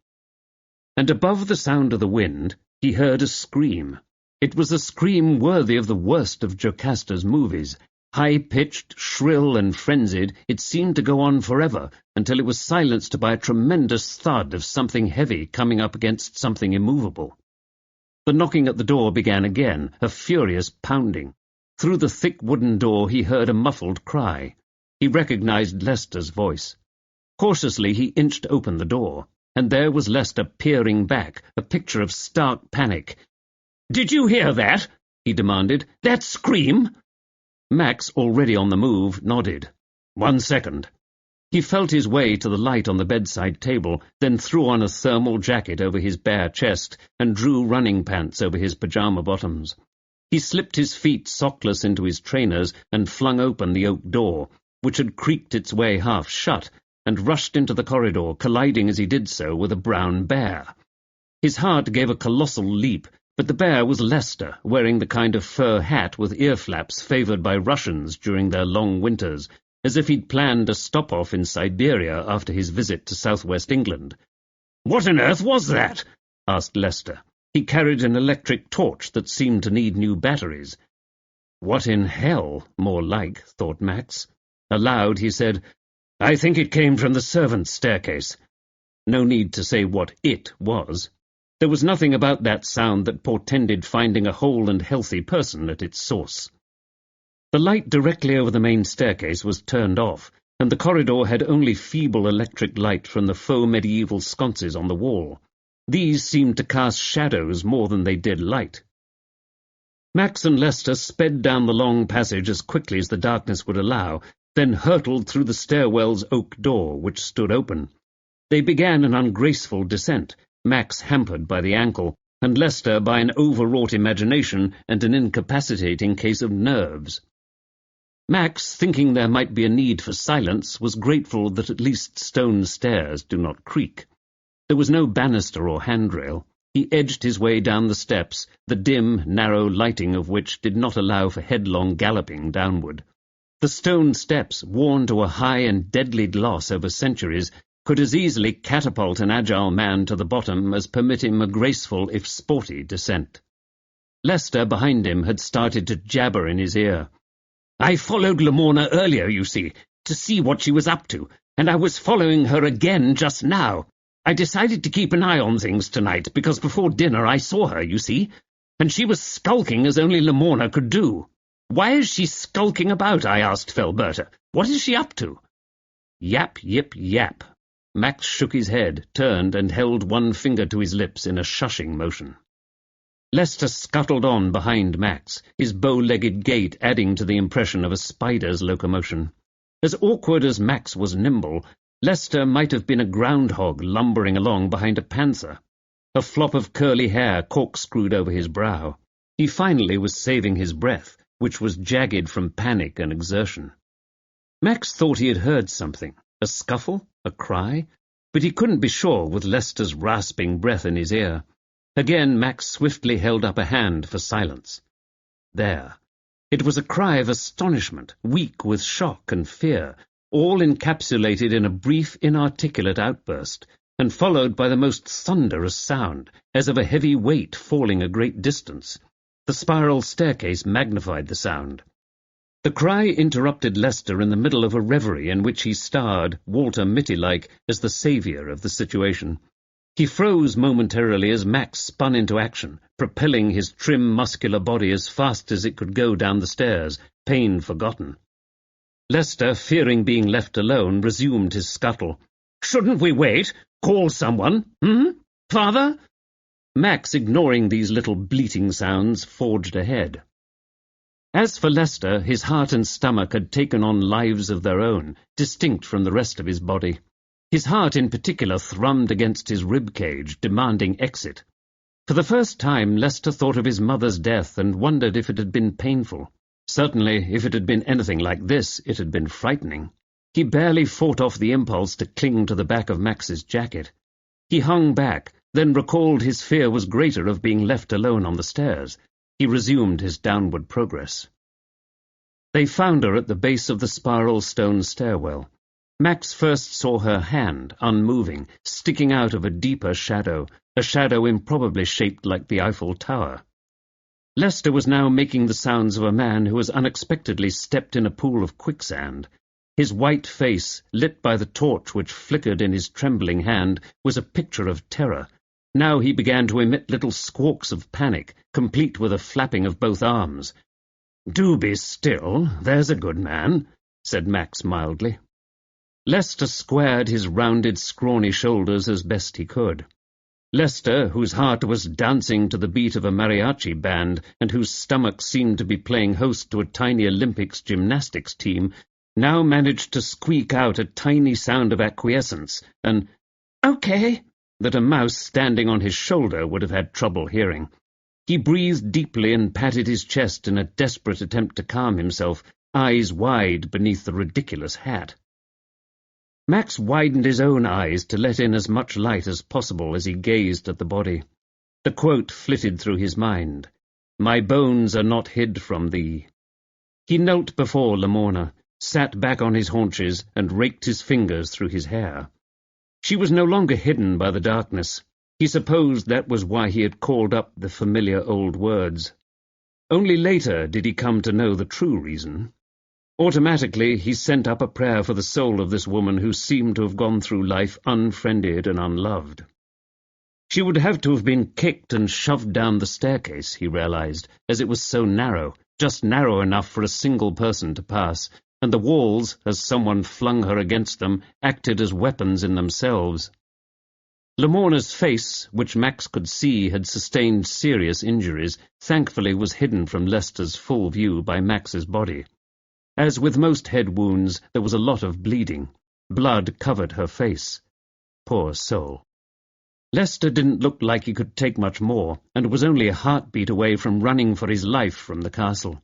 And above the sound of the wind, he heard a scream. It was a scream worthy of the worst of Jocasta's movies. High-pitched, shrill and frenzied, it seemed to go on forever, until it was silenced by a tremendous thud of something heavy coming up against something immovable. The knocking at the door began again, a furious pounding. Through the thick wooden door he heard a muffled cry. He recognized Lester's voice. Cautiously he inched open the door, and there was Lester peering back, a picture of stark panic. "Did you hear that?" he demanded. "That scream?" Max, already on the move, nodded. "1 second." He felt his way to the light on the bedside table, then threw on a thermal jacket over his bare chest and drew running pants over his pajama bottoms. He slipped his feet sockless into his trainers and flung open the oak door, which had creaked its way half shut, and rushed into the corridor, colliding as he did so with a brown bear. His heart gave a colossal leap, but the bear was Lester, wearing the kind of fur hat with ear flaps favoured by Russians during their long winters, as if he'd planned a stop-off in Siberia after his visit to southwest England. "What on earth was that?" asked Lester. He carried an electric torch that seemed to need new batteries. "What in hell, more like," thought Max. Aloud he said, "I think it came from the servants' staircase." No need to say what it was. There was nothing about that sound that portended finding a whole and healthy person at its source. The light directly over the main staircase was turned off, and the corridor had only feeble electric light from the faux medieval sconces on the wall. These seemed to cast shadows more than they did light. Max and Lester sped down the long passage as quickly as the darkness would allow, then hurtled through the stairwell's oak door, which stood open. They began an ungraceful descent, Max hampered by the ankle, and Lester by an overwrought imagination and an incapacitating case of nerves. Max, thinking there might be a need for silence, was grateful that at least stone stairs do not creak. There was no banister or handrail. He edged his way down the steps, the dim, narrow lighting of which did not allow for headlong galloping downward. The stone steps, worn to a high and deadly gloss over centuries, could as easily catapult an agile man to the bottom as permit him a graceful, if sporty, descent. Lester, behind him, had started to jabber in his ear. "I followed Lamorna earlier, you see, to see what she was up to, and I was following her again just now. I decided to keep an eye on things tonight, because before dinner I saw her, you see, and she was skulking as only Lamorna could do. Why is she skulking about, I asked Felberta. What is she up to?" Yap, yip, yap. Max shook his head, turned, and held one finger to his lips in a shushing motion. Lester scuttled on behind Max, his bow-legged gait adding to the impression of a spider's locomotion. As awkward as Max was nimble, Lester might have been a groundhog lumbering along behind a panther. A flop of curly hair corkscrewed over his brow. He finally was saving his breath, which was jagged from panic and exertion. Max thought he had heard something. A scuffle? A cry? But he couldn't be sure with Lester's rasping breath in his ear. Again Max swiftly held up a hand for silence. There. It was a cry of astonishment, weak with shock and fear, all encapsulated in a brief, inarticulate outburst, and followed by the most thunderous sound, as of a heavy weight falling a great distance. The spiral staircase magnified the sound. The cry interrupted Lester in the middle of a reverie in which he starred, Walter Mitty-like, as the saviour of the situation. He froze momentarily as Max spun into action, propelling his trim, muscular body as fast as it could go down the stairs, pain forgotten. Lester, fearing being left alone, resumed his scuttle. "Shouldn't we wait? Call someone? Father?" Max, ignoring these little bleating sounds, forged ahead. As for Lester, his heart and stomach had taken on lives of their own, distinct from the rest of his body. His heart in particular thrummed against his rib-cage, demanding exit. For the first time Lester thought of his mother's death and wondered if it had been painful. Certainly, if it had been anything like this, it had been frightening. He barely fought off the impulse to cling to the back of Max's jacket. He hung back, then recalled his fear was greater of being left alone on the stairs. He resumed his downward progress. They found her at the base of the spiral stone stairwell. Max first saw her hand, unmoving, sticking out of a deeper shadow, a shadow improbably shaped like the Eiffel Tower. Lester was now making the sounds of a man who has unexpectedly stepped in a pool of quicksand. His white face, lit by the torch which flickered in his trembling hand, was a picture of terror. Now he began to emit little squawks of panic, complete with a flapping of both arms. "Do be still, there's a good man," said Max mildly. Lester squared his rounded, scrawny shoulders as best he could. Lester, whose heart was dancing to the beat of a mariachi band and whose stomach seemed to be playing host to a tiny Olympics gymnastics team, now managed to squeak out a tiny sound of acquiescence, an "Okay," that a mouse standing on his shoulder would have had trouble hearing. He breathed deeply and patted his chest in a desperate attempt to calm himself, eyes wide beneath the ridiculous hat. Max widened his own eyes to let in as much light as possible as he gazed at the body. The quote flitted through his mind. "My bones are not hid from thee." He knelt before Lamorna, sat back on his haunches, and raked his fingers through his hair. She was no longer hidden by the darkness. He supposed that was why he had called up the familiar old words. Only later did he come to know the true reason. Automatically, he sent up a prayer for the soul of this woman who seemed to have gone through life unfriended and unloved. She would have to have been kicked and shoved down the staircase, he realized, as it was so narrow, just narrow enough for a single person to pass, and the walls, as someone flung her against them, acted as weapons in themselves. Lamorna's face, which Max could see had sustained serious injuries, thankfully was hidden from Lester's full view by Max's body. As with most head wounds, there was a lot of bleeding. Blood covered her face. Poor soul. Lester didn't look like he could take much more, and was only a heartbeat away from running for his life from the castle.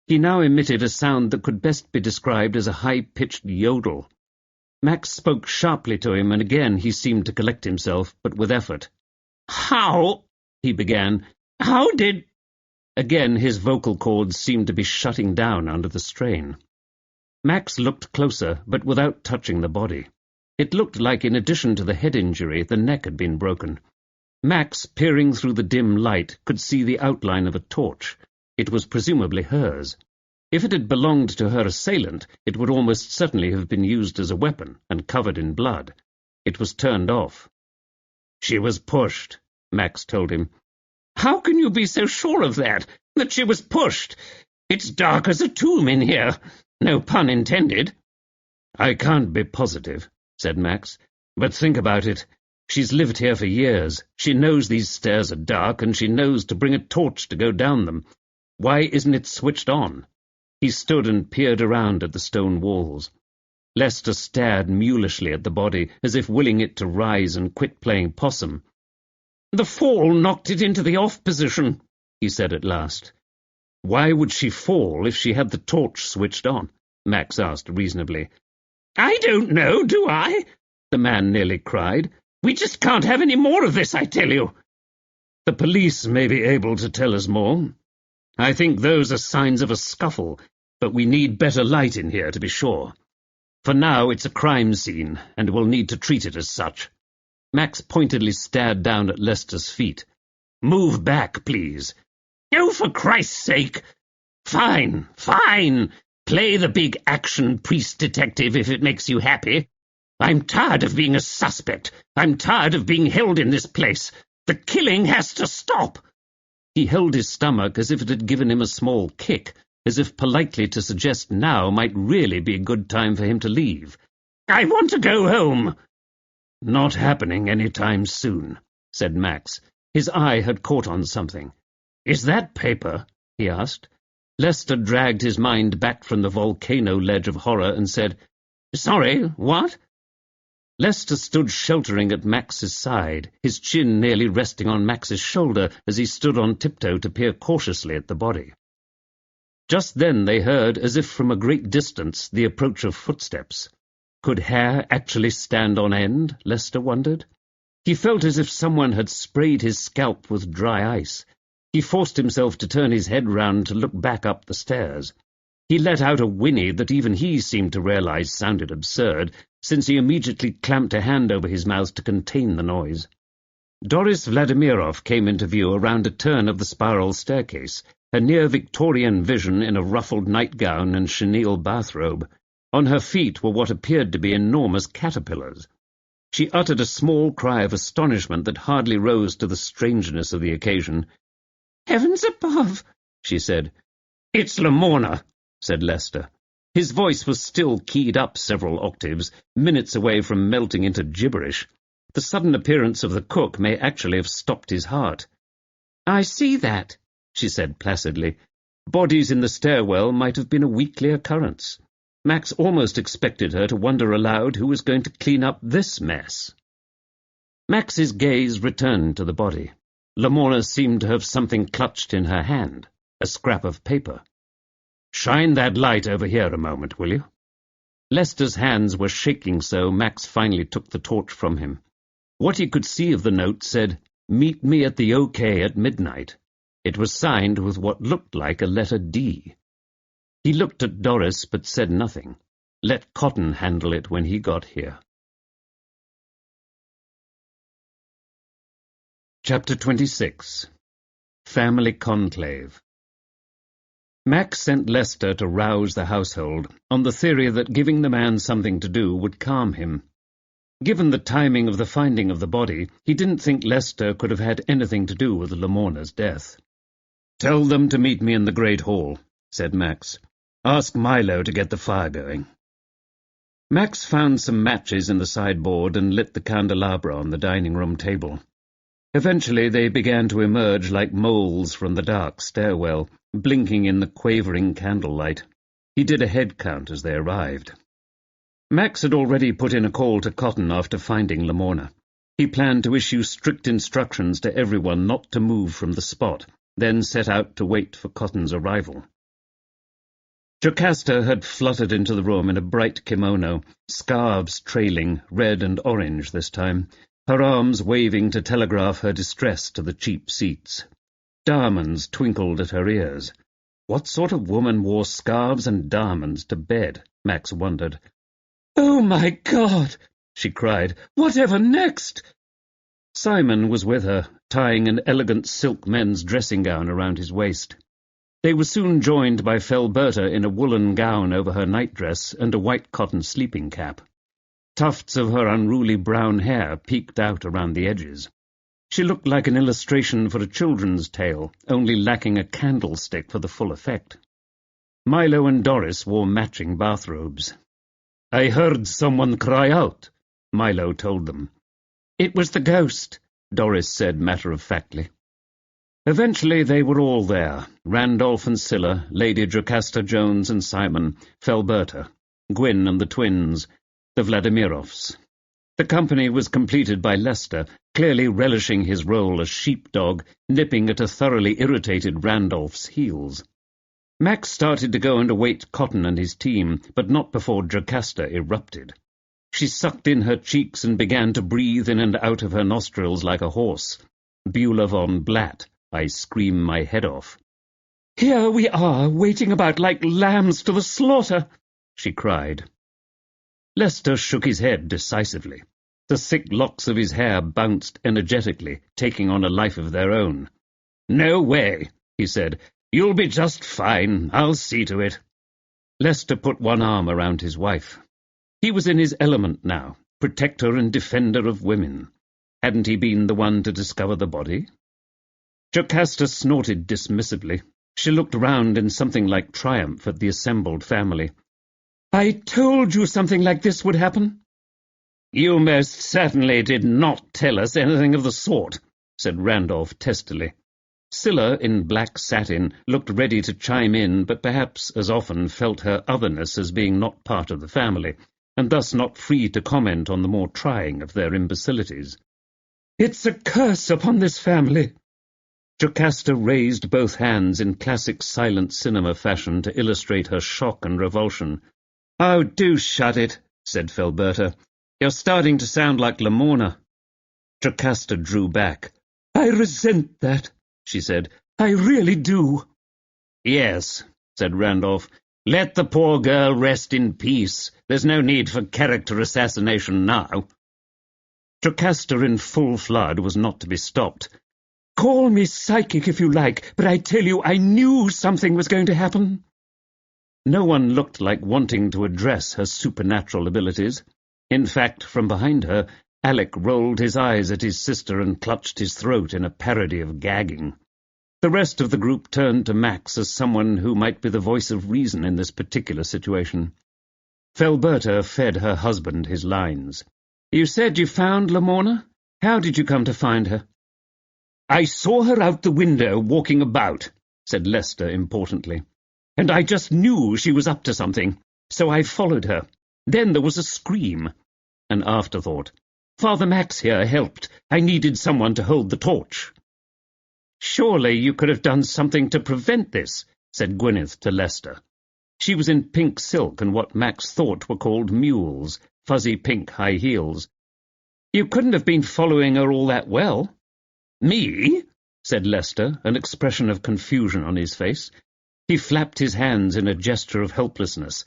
He now emitted a sound that could best be described as a high-pitched yodel. Max spoke sharply to him, and again he seemed to collect himself, but with effort. "How?" he began. "How did—" Again his vocal cords seemed to be shutting down under the strain. Max looked closer, but without touching the body. It looked like, in addition to the head injury, the neck had been broken. Max, peering through the dim light, could see the outline of a torch. It was presumably hers. If it had belonged to her assailant, it would almost certainly have been used as a weapon and covered in blood. It was turned off. "She was pushed," Max told him. "How can you be so sure of that she was pushed? It's dark as a tomb in here. No pun intended." "I can't be positive," said Max, "but think about it. She's lived here for years. She knows these stairs are dark, and she knows to bring a torch to go down them. Why isn't it switched on?" He stood and peered around at the stone walls. Lester stared mulishly at the body, as if willing it to rise and quit playing possum. "The fall knocked it into the off position," he said at last. "Why would she fall if she had the torch switched on?" Max asked reasonably. "I don't know, do I?" the man nearly cried. "We just can't have any more of this, I tell you." "The police may be able to tell us more. I think those are signs of a scuffle, but we need better light in here to be sure. For now it's a crime scene, and we'll need to treat it as such." Max pointedly stared down at Lester's feet. "Move back, please." "Oh, for Christ's sake!" "Fine, fine. Play the big action priest-detective if it makes you happy. I'm tired of being a suspect. I'm tired of being held in this place. The killing has to stop." He held his stomach as if it had given him a small kick, as if politely to suggest now might really be a good time for him to leave. "I want to go home." "Not happening any time soon," said Max. His eye had caught on something. "Is that paper?" he asked. Lester dragged his mind back from the volcano ledge of horror and said, "Sorry, what?" Lester stood sheltering at Max's side, his chin nearly resting on Max's shoulder as he stood on tiptoe to peer cautiously at the body. Just then they heard, as if from a great distance, the approach of footsteps. Could hair actually stand on end, Lester wondered? He felt as if someone had sprayed his scalp with dry ice. He forced himself to turn his head round to look back up the stairs. He let out a whinny that even he seemed to realize sounded absurd, since he immediately clamped a hand over his mouth to contain the noise. Doris Vladimirov came into view around a turn of the spiral staircase, a near-Victorian vision in a ruffled nightgown and chenille bathrobe. On her feet were what appeared to be enormous caterpillars. She uttered a small cry of astonishment that hardly rose to the strangeness of the occasion. "Heavens above!" she said. "It's Lamorna," said Lester. His voice was still keyed up several octaves, minutes away from melting into gibberish. The sudden appearance of the cook may actually have stopped his heart. "I see that," she said placidly. Bodies in the stairwell might have been a weekly occurrence. Max almost expected her to wonder aloud who was going to clean up this mess. Max's gaze returned to the body. Lamorna seemed to have something clutched in her hand, a scrap of paper. "Shine that light over here a moment, will you?" Lester's hands were shaking so Max finally took the torch from him. What he could see of the note said, "Meet me at the OK at midnight." It was signed with what looked like a letter D. He looked at Doris but said nothing. Let Cotton handle it when he got here. Chapter 26. Family Conclave. Max sent Lester to rouse the household, on the theory that giving the man something to do would calm him. Given the timing of the finding of the body, he didn't think Lester could have had anything to do with Lamorna's death. "Tell them to meet me in the Great Hall," said Max. "Ask Milo to get the fire going." Max found some matches in the sideboard and lit the candelabra on the dining-room table. Eventually they began to emerge like moles from the dark stairwell, blinking in the quavering candlelight. He did a head count as they arrived. Max had already put in a call to Cotton after finding Lamorna. He planned to issue strict instructions to everyone not to move from the spot, then set out to wait for Cotton's arrival. Jocasta had fluttered into the room in a bright kimono, scarves trailing, red and orange this time, her arms waving to telegraph her distress to the cheap seats. Diamonds twinkled at her ears. What sort of woman wore scarves and diamonds to bed, Max wondered. "Oh, my God!" she cried. "Whatever next?" Simon was with her, tying an elegant silk men's dressing gown around his waist. They were soon joined by Felberta in a woolen gown over her nightdress and a white cotton sleeping cap. Tufts of her unruly brown hair peeked out around the edges. She looked like an illustration for a children's tale, only lacking a candlestick for the full effect. Milo and Doris wore matching bathrobes. "I heard someone cry out," Milo told them. "It was the ghost," Doris said matter-of-factly. Eventually they were all there, Randolph and Scylla, Lady Jocasta Jones and Simon, Felberta, Gwyn and the twins, the Vladimirovs. The company was completed by Lester, clearly relishing his role as sheepdog, nipping at a thoroughly irritated Randolph's heels. Max started to go and await Cotton and his team, but not before Jocasta erupted. She sucked in her cheeks and began to breathe in and out of her nostrils like a horse. Beulah von Blatt, I scream my head off. "Here we are, waiting about like lambs to the slaughter," she cried. Lester shook his head decisively. The thick locks of his hair bounced energetically, taking on a life of their own. "No way," he said. "You'll be just fine. I'll see to it." Lester put one arm around his wife. He was in his element now, protector and defender of women. Hadn't he been the one to discover the body? Jocasta snorted dismissively. She looked round in something like triumph at the assembled family. "I told you something like this would happen." "You most certainly did not tell us anything of the sort," said Randolph testily. Scylla, in black satin, looked ready to chime in, but perhaps, as often, felt her otherness as being not part of the family, and thus not free to comment on the more trying of their imbecilities. "It's a curse upon this family." Jocasta raised both hands in classic silent cinema fashion to illustrate her shock and revulsion. "Oh, do shut it," said Felberta. "You're starting to sound like Lamorna." Jocasta drew back. "I resent that," she said. "I really do." "Yes," said Randolph. "Let the poor girl rest in peace. There's no need for character assassination now." Jocasta in full flood was not to be stopped. "Call me psychic if you like, but I tell you I knew something was going to happen." No one looked like wanting to address her supernatural abilities. In fact, from behind her, Alec rolled his eyes at his sister and clutched his throat in a parody of gagging. The rest of the group turned to Max as someone who might be the voice of reason in this particular situation. Felberta fed her husband his lines. "You said you found Lamorna? How did you come to find her?" "I saw her out the window walking about," said Lester importantly. "And I just knew she was up to something, so I followed her. Then there was a scream. An afterthought. Father Max here helped. I needed someone to hold the torch." "Surely you could have done something to prevent this," said Gwyneth to Lester. She was in pink silk and what Max thought were called mules, fuzzy pink high heels. "You couldn't have been following her all that well." Me? Said Lester, an expression of confusion on his face. He flapped his hands in a gesture of helplessness.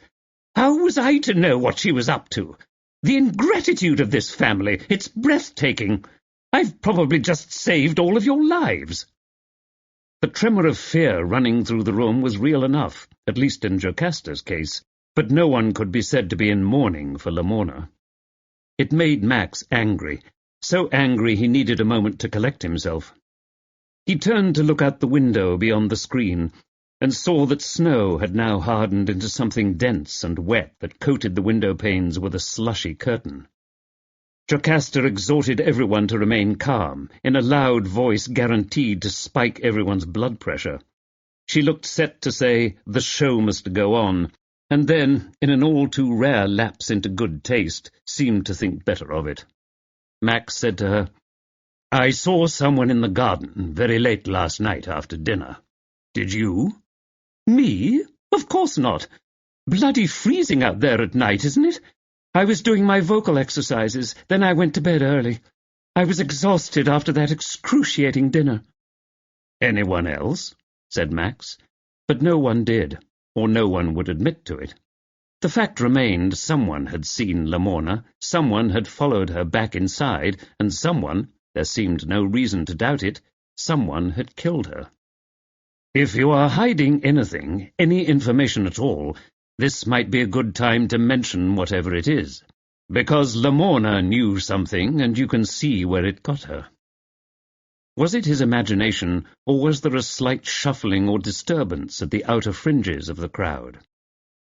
How was I to know what she was up to? The ingratitude of this family, it's breathtaking. I've probably just saved all of your lives. The tremor of fear running through the room was real enough, at least in Jocasta's case, but no one could be said to be in mourning for Lamorna. It made Max angry, so angry he needed a moment to collect himself. He turned to look out the window beyond the screen, and saw that snow had now hardened into something dense and wet that coated the window panes with a slushy curtain. Jocasta exhorted everyone to remain calm, in a loud voice guaranteed to spike everyone's blood pressure. She looked set to say, "The show must go on," and then, in an all-too rare lapse into good taste, seemed to think better of it. Max said to her, "I saw someone in the garden very late last night after dinner. Did you?" "Me? Of course not. Bloody freezing out there at night, isn't it? I was doing my vocal exercises, then I went to bed early. I was exhausted after that excruciating dinner." "Anyone else?" said Max. But no one did, or no one would admit to it. The fact remained someone had seen Lamorna, someone had followed her back inside, and someone, there seemed no reason to doubt it, someone had killed her. "If you are hiding anything, any information at all, this might be a good time to mention whatever it is, because Lamorna knew something, and you can see where it got her." Was it his imagination, or was there a slight shuffling or disturbance at the outer fringes of the crowd?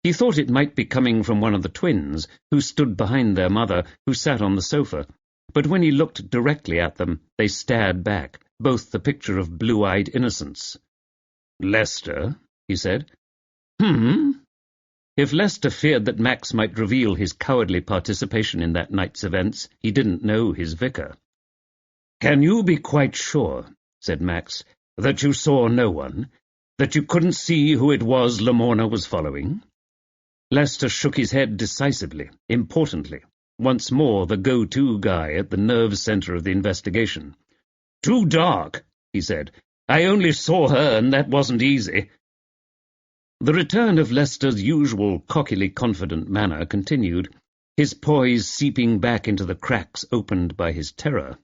He thought it might be coming from one of the twins, who stood behind their mother, who sat on the sofa, but when he looked directly at them, they stared back, both the picture of blue-eyed innocence. "Lester," he said. If Lester feared that Max might reveal his cowardly participation in that night's events, he didn't know his vicar. "Can you be quite sure," said Max, "that you saw no one? That you couldn't see who it was Lamorna was following?" Lester shook his head decisively, importantly, once more the go-to guy at the nerve center of the investigation. "Too dark," he said. "I only saw her, and that wasn't easy." The return of Lester's usual cockily confident manner continued, his poise seeping back into the cracks opened by his terror.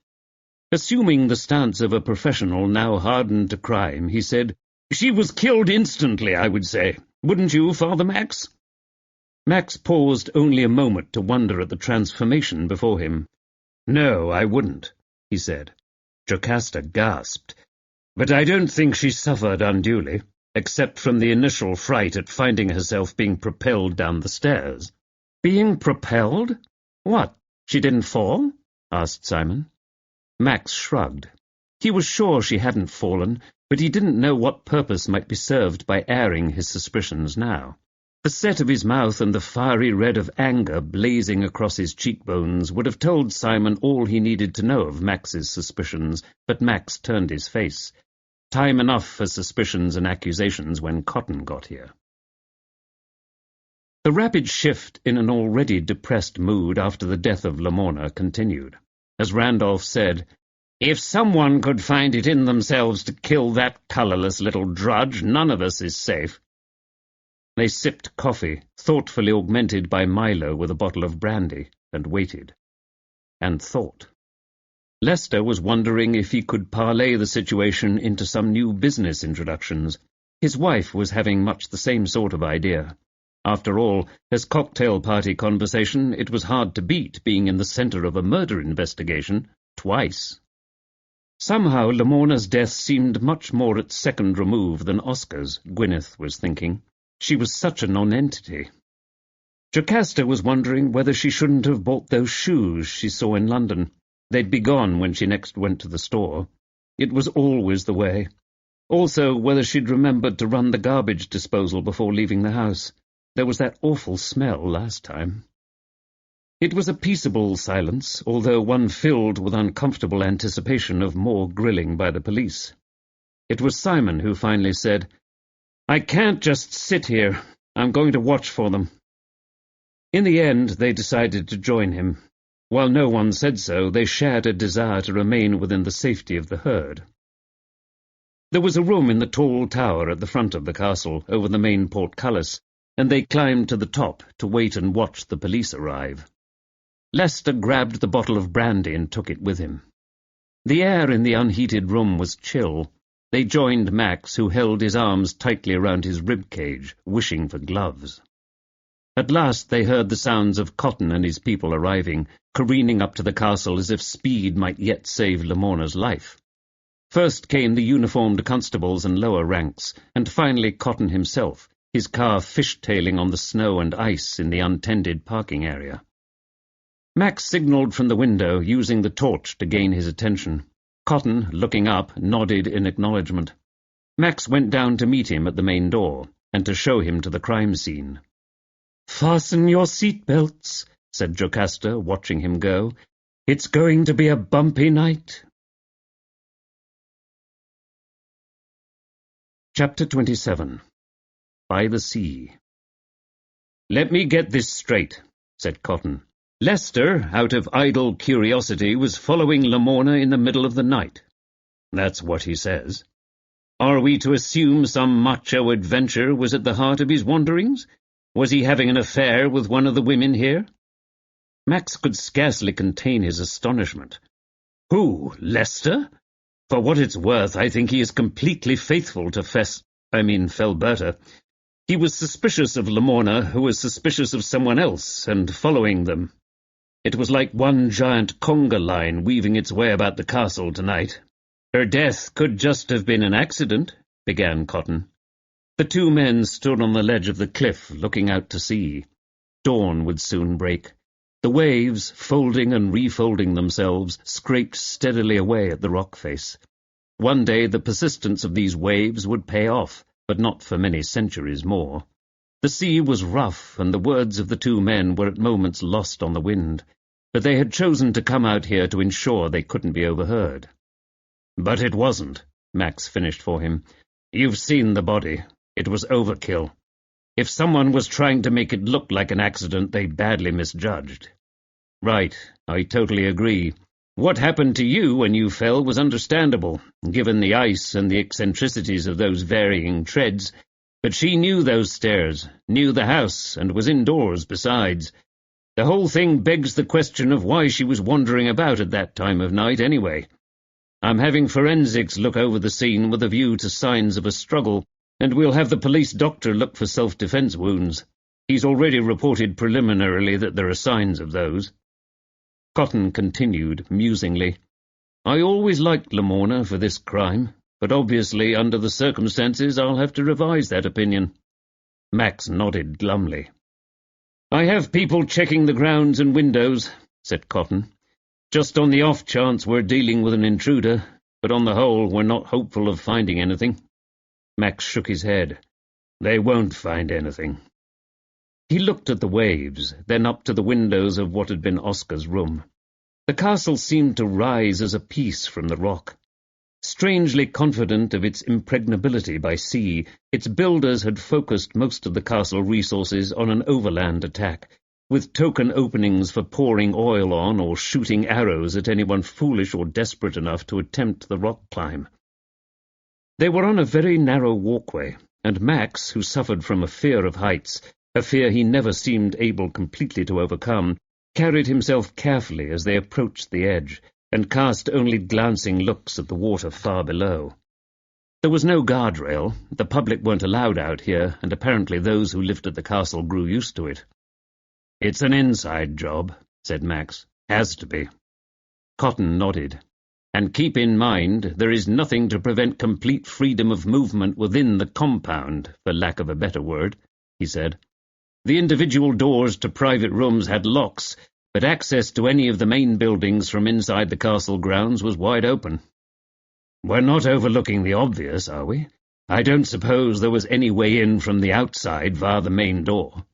Assuming the stance of a professional now hardened to crime, he said, "She was killed instantly, I would say. Wouldn't you, Father Max?" Max paused only a moment to wonder at the transformation before him. "No, I wouldn't," he said. Jocasta gasped. "But I don't think she suffered unduly, except from the initial fright at finding herself being propelled down the stairs." "Being propelled? What, she didn't fall?" asked Simon. Max shrugged. He was sure she hadn't fallen, but he didn't know what purpose might be served by airing his suspicions now. The set of his mouth and the fiery red of anger blazing across his cheekbones would have told Simon all he needed to know of Max's suspicions, but Max turned his face. Time enough for suspicions and accusations when Cotton got here. The rapid shift in an already depressed mood after the death of Lamorna continued. As Randolph said, "If someone could find it in themselves to kill that colourless little drudge, none of us is safe." They sipped coffee, thoughtfully augmented by Milo with a bottle of brandy, and waited. And thought. Lester was wondering if he could parlay the situation into some new business introductions. His wife was having much the same sort of idea. After all, as cocktail party conversation, it was hard to beat being in the centre of a murder investigation, twice. Somehow Lamorna's death seemed much more at second remove than Oscar's, Gwyneth was thinking. She was such a nonentity. Jocasta was wondering whether she shouldn't have bought those shoes she saw in London. They'd be gone when she next went to the store. It was always the way. Also, whether she'd remembered to run the garbage disposal before leaving the house. There was that awful smell last time. It was a peaceable silence, although one filled with uncomfortable anticipation of more grilling by the police. It was Simon who finally said, "I can't just sit here. I'm going to watch for them." In the end, they decided to join him. While no one said so, they shared a desire to remain within the safety of the herd. There was a room in the tall tower at the front of the castle, over the main portcullis, and they climbed to the top to wait and watch the police arrive. Lester grabbed the bottle of brandy and took it with him. The air in the unheated room was chill. They joined Max, who held his arms tightly around his rib-cage, wishing for gloves. At last they heard the sounds of Cotton and his people arriving, careening up to the castle as if speed might yet save Lamorna's life. First came the uniformed constables and lower ranks, and finally Cotton himself, his car fishtailing on the snow and ice in the untended parking area. Max signalled from the window, using the torch to gain his attention. Cotton, looking up, nodded in acknowledgement. Max went down to meet him at the main door, and to show him to the crime scene. "Fasten your seat-belts," said Jocasta, watching him go. "It's going to be a bumpy night." Chapter 27. By the Sea. "Let me get this straight," said Cotton. "Lester, out of idle curiosity, was following Lamorna in the middle of the night." "That's what he says." "Are we to assume some macho adventure was at the heart of his wanderings? Was he having an affair with one of the women here?" Max could scarcely contain his astonishment. "Who, Lester? For what it's worth, I think he is completely faithful to Felberta. He was suspicious of Lamorna, who was suspicious of someone else, and following them. It was like one giant conga line weaving its way about the castle tonight." "Her death could just have been an accident," began Cotton. The two men stood on the ledge of the cliff, looking out to sea. Dawn would soon break. The waves, folding and refolding themselves, scraped steadily away at the rock face. One day the persistence of these waves would pay off, but not for many centuries more. The sea was rough, and the words of the two men were at moments lost on the wind, but they had chosen to come out here to ensure they couldn't be overheard. "But it wasn't," Max finished for him. "You've seen the body. It was overkill. If someone was trying to make it look like an accident, they badly misjudged." "Right, I totally agree. What happened to you when you fell was understandable, given the ice and the eccentricities of those varying treads, but she knew those stairs, knew the house, and was indoors besides. The whole thing begs the question of why she was wandering about at that time of night anyway. I'm having forensics look over the scene with a view to signs of a struggle, and we'll have the police doctor look for self-defense wounds. He's already reported preliminarily that there are signs of those." Cotton continued, musingly. "I always liked Lamorna for this crime, but obviously, under the circumstances, I'll have to revise that opinion." Max nodded glumly. "I have people checking the grounds and windows," said Cotton. "Just on the off chance we're dealing with an intruder, but on the whole we're not hopeful of finding anything." Max shook his head. "They won't find anything." He looked at the waves, then up to the windows of what had been Oscar's room. The castle seemed to rise as a piece from the rock. Strangely confident of its impregnability by sea, its builders had focused most of the castle resources on an overland attack, with token openings for pouring oil on or shooting arrows at anyone foolish or desperate enough to attempt the rock climb. They were on a very narrow walkway, and Max, who suffered from a fear of heights, a fear he never seemed able completely to overcome, carried himself carefully as they approached the edge, and cast only glancing looks at the water far below. There was no guardrail. The public weren't allowed out here, and apparently those who lived at the castle grew used to it. "It's an inside job," said Max. "Has to be." Cotton nodded. "And keep in mind, there is nothing to prevent complete freedom of movement within the compound, for lack of a better word," he said. "The individual doors to private rooms had locks, but access to any of the main buildings from inside the castle grounds was wide open. We're not overlooking the obvious, are we? I don't suppose there was any way in from the outside via the main door.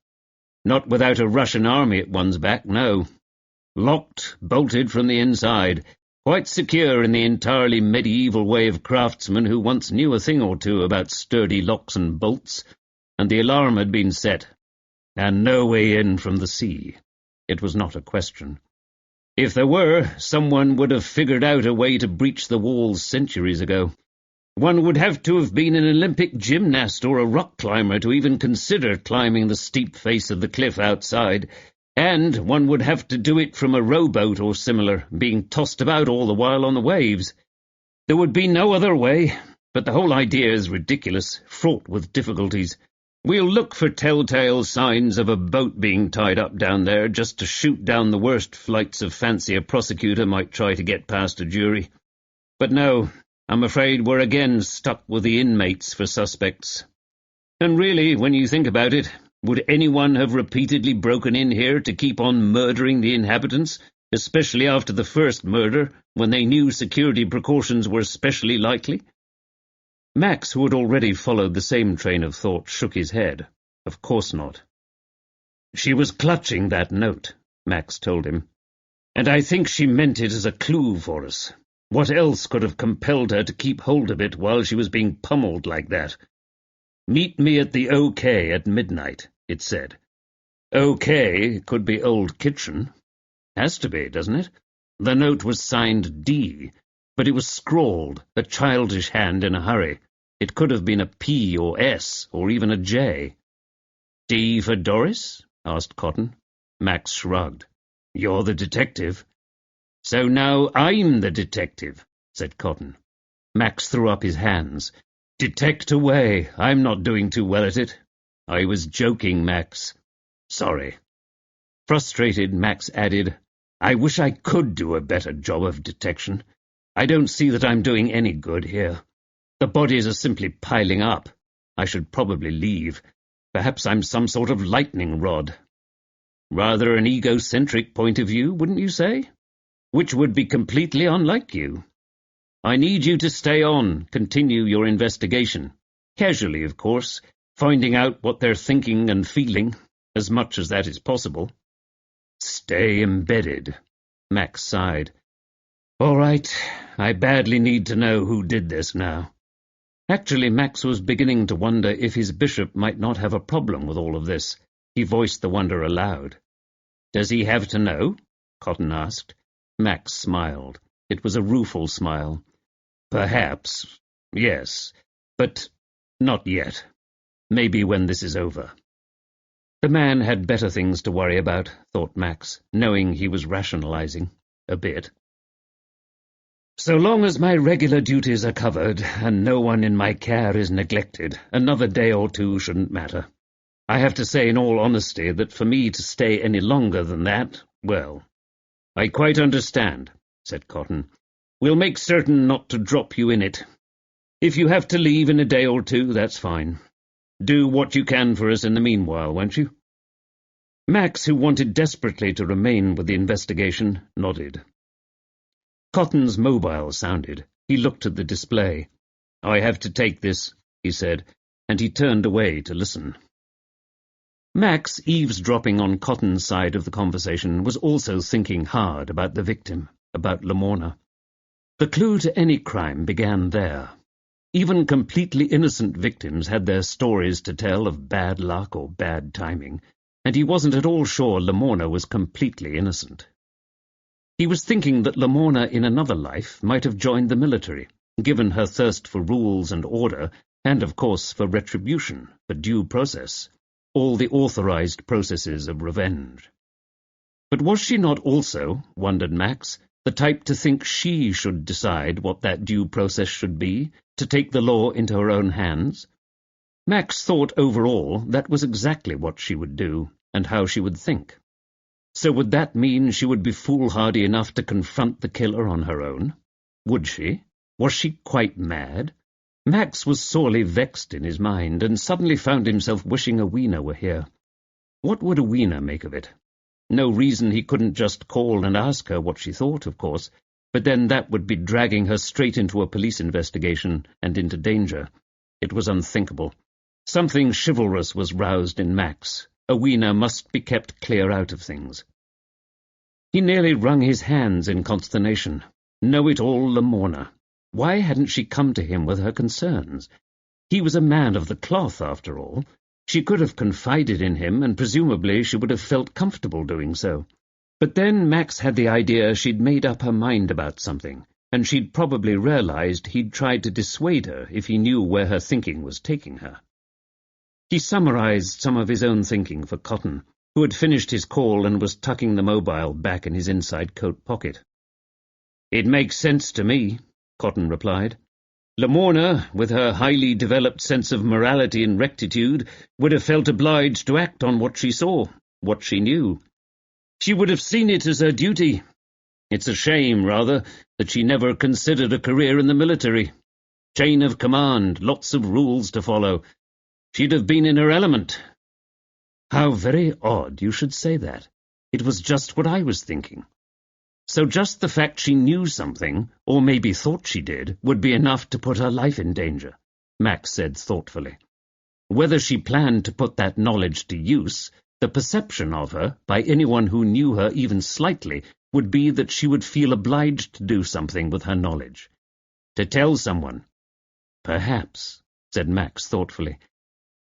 Not without a Russian army at one's back, no. Locked, bolted from the inside, quite secure in the entirely medieval way of craftsmen who once knew a thing or two about sturdy locks and bolts, and the alarm had been set. And no way in from the sea. It was not a question. If there were, someone would have figured out a way to breach the walls centuries ago. One would have to have been an Olympic gymnast or a rock climber to even consider climbing the steep face of the cliff outside, and one would have to do it from a rowboat or similar, being tossed about all the while on the waves. There would be no other way, but the whole idea is ridiculous, fraught with difficulties. We'll look for telltale signs of a boat being tied up down there, just to shoot down the worst flights of fancy a prosecutor might try to get past a jury. But no, I'm afraid we're again stuck with the inmates for suspects. And really, when you think about it, would anyone have repeatedly broken in here to keep on murdering the inhabitants, especially after the first murder, when they knew security precautions were especially likely? Max, who had already followed the same train of thought, shook his head. Of course not. She was clutching that note, Max told him, and I think she meant it as a clue for us. What else could have compelled her to keep hold of it while she was being pummeled like that? "Meet me at the OK at midnight," it said. OK could be Old Kitchen. Has to be, doesn't it? The note was signed D, but it was scrawled, a childish hand in a hurry. It could have been a P or S, or even a J. "D for Doris?" asked Cotton. Max shrugged. "You're the detective." "So now I'm the detective," said Cotton. Max threw up his hands. "Detect away. I'm not doing too well at it." "I was joking, Max." "Sorry." Frustrated, Max added, "I wish I could do a better job of detection. I don't see that I'm doing any good here. The bodies are simply piling up. I should probably leave. Perhaps I'm some sort of lightning rod." "Rather an egocentric point of view, wouldn't you say? Which would be completely unlike you. I need you to stay on, continue your investigation. Casually, of course, finding out what they're thinking and feeling, as much as that is possible." "Stay embedded," Max sighed. "All right, I badly need to know who did this now." Actually, Max was beginning to wonder if his bishop might not have a problem with all of this. He voiced the wonder aloud. "Does he have to know?" Cotton asked. Max smiled. It was a rueful smile. "Perhaps, yes, but not yet. Maybe when this is over." The man had better things to worry about, thought Max, knowing he was rationalizing a bit. "So long as my regular duties are covered, and no one in my care is neglected, another day or two shouldn't matter. I have to say in all honesty that for me to stay any longer than that, well—" "I quite understand," said Cotton. "We'll make certain not to drop you in it. If you have to leave in a day or two, that's fine. Do what you can for us in the meanwhile, won't you?" Max, who wanted desperately to remain with the investigation, nodded. Cotton's mobile sounded. He looked at the display. "I have to take this," he said, and he turned away to listen. Max, eavesdropping on Cotton's side of the conversation, was also thinking hard about the victim, about Lamorna. The clue to any crime began there. Even completely innocent victims had their stories to tell of bad luck or bad timing, and he wasn't at all sure Lamorna was completely innocent. He was thinking that Lamorna in another life might have joined the military, given her thirst for rules and order, and of course for retribution, for due process, all the authorized processes of revenge. But was she not also, wondered Max, the type to think she should decide what that due process should be, to take the law into her own hands? Max thought overall that was exactly what she would do, and how she would think. So would that mean she would be foolhardy enough to confront the killer on her own? Would she? Was she quite mad? Max was sorely vexed in his mind, and suddenly found himself wishing Awina were here. What would Awina make of it? No reason he couldn't just call and ask her what she thought, of course, but then that would be dragging her straight into a police investigation and into danger. It was unthinkable. Something chivalrous was roused in Max. Awina must be kept clear out of things. He nearly wrung his hands in consternation. Know-it-all Lamorna. Why hadn't she come to him with her concerns? He was a man of the cloth, after all. She could have confided in him, and presumably she would have felt comfortable doing so. But then Max had the idea she'd made up her mind about something, and she'd probably realized he'd tried to dissuade her if he knew where her thinking was taking her. He summarized some of his own thinking for Cotton, who had finished his call and was tucking the mobile back in his inside coat pocket. "It makes sense to me," Cotton replied. "Lamorna, with her highly developed sense of morality and rectitude, would have felt obliged to act on what she saw, what she knew. She would have seen it as her duty. It's a shame, rather, that she never considered a career in the military. Chain of command, lots of rules to follow. She'd have been in her element." "How very odd you should say that. It was just what I was thinking." "So just the fact she knew something, or maybe thought she did, would be enough to put her life in danger," Max said thoughtfully. "Whether she planned to put that knowledge to use, the perception of her, by anyone who knew her even slightly, would be that she would feel obliged to do something with her knowledge. To tell someone." "Perhaps," said Max thoughtfully.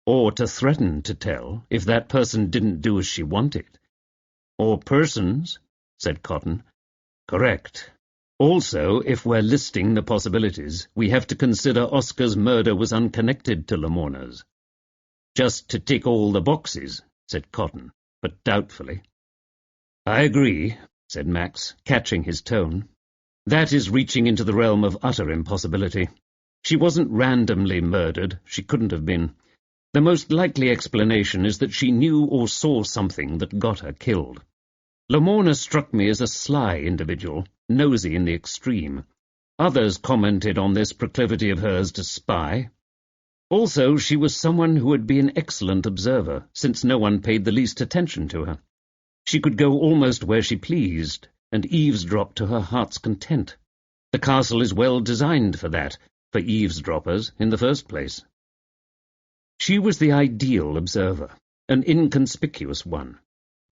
"Or to threaten to tell, if that person didn't do as she wanted." "Or persons," said Cotton. "Correct. Also, if we're listing the possibilities, we have to consider Oscar's murder was unconnected to Lamorna's." "Just to tick all the boxes," said Cotton, but doubtfully. "I agree," said Max, catching his tone. "That is reaching into the realm of utter impossibility. She wasn't randomly murdered. She couldn't have been. The most likely explanation is that she knew or saw something that got her killed. Lamorna struck me as a sly individual, nosy in the extreme. Others commented on this proclivity of hers to spy. Also, she was someone who would be an excellent observer, since no one paid the least attention to her. She could go almost where she pleased, and eavesdrop to her heart's content. The castle is well designed for that, for eavesdroppers in the first place. She was the ideal observer, an inconspicuous one.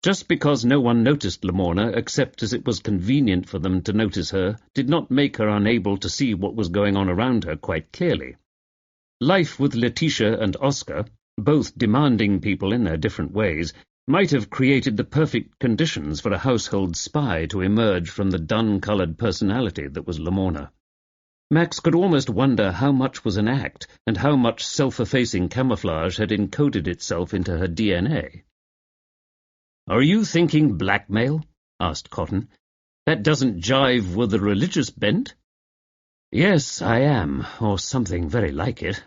Just because no one noticed Lamorna except as it was convenient for them to notice her did not make her unable to see what was going on around her quite clearly. Life with Letitia and Oscar, both demanding people in their different ways, might have created the perfect conditions for a household spy to emerge from the dun-coloured personality that was Lamorna. Max could almost wonder how much was an act and how much self-effacing camouflage had encoded itself into her DNA. "Are you thinking blackmail?" asked Cotton. "That doesn't jive with the religious bent." "Yes, I am, or something very like it.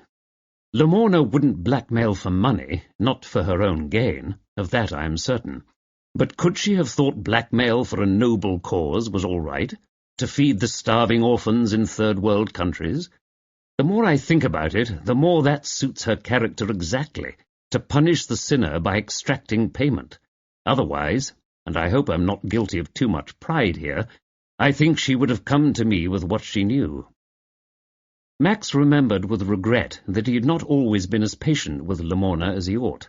Lamorna wouldn't blackmail for money, not for her own gain, of that I am certain. But could she have thought blackmail for a noble cause was all right, to feed the starving orphans in third-world countries? The more I think about it, the more that suits her character exactly, to punish the sinner by extracting payment. Otherwise, and I hope I'm not guilty of too much pride here, I think she would have come to me with what she knew." Max remembered with regret that he had not always been as patient with Lamorna as he ought,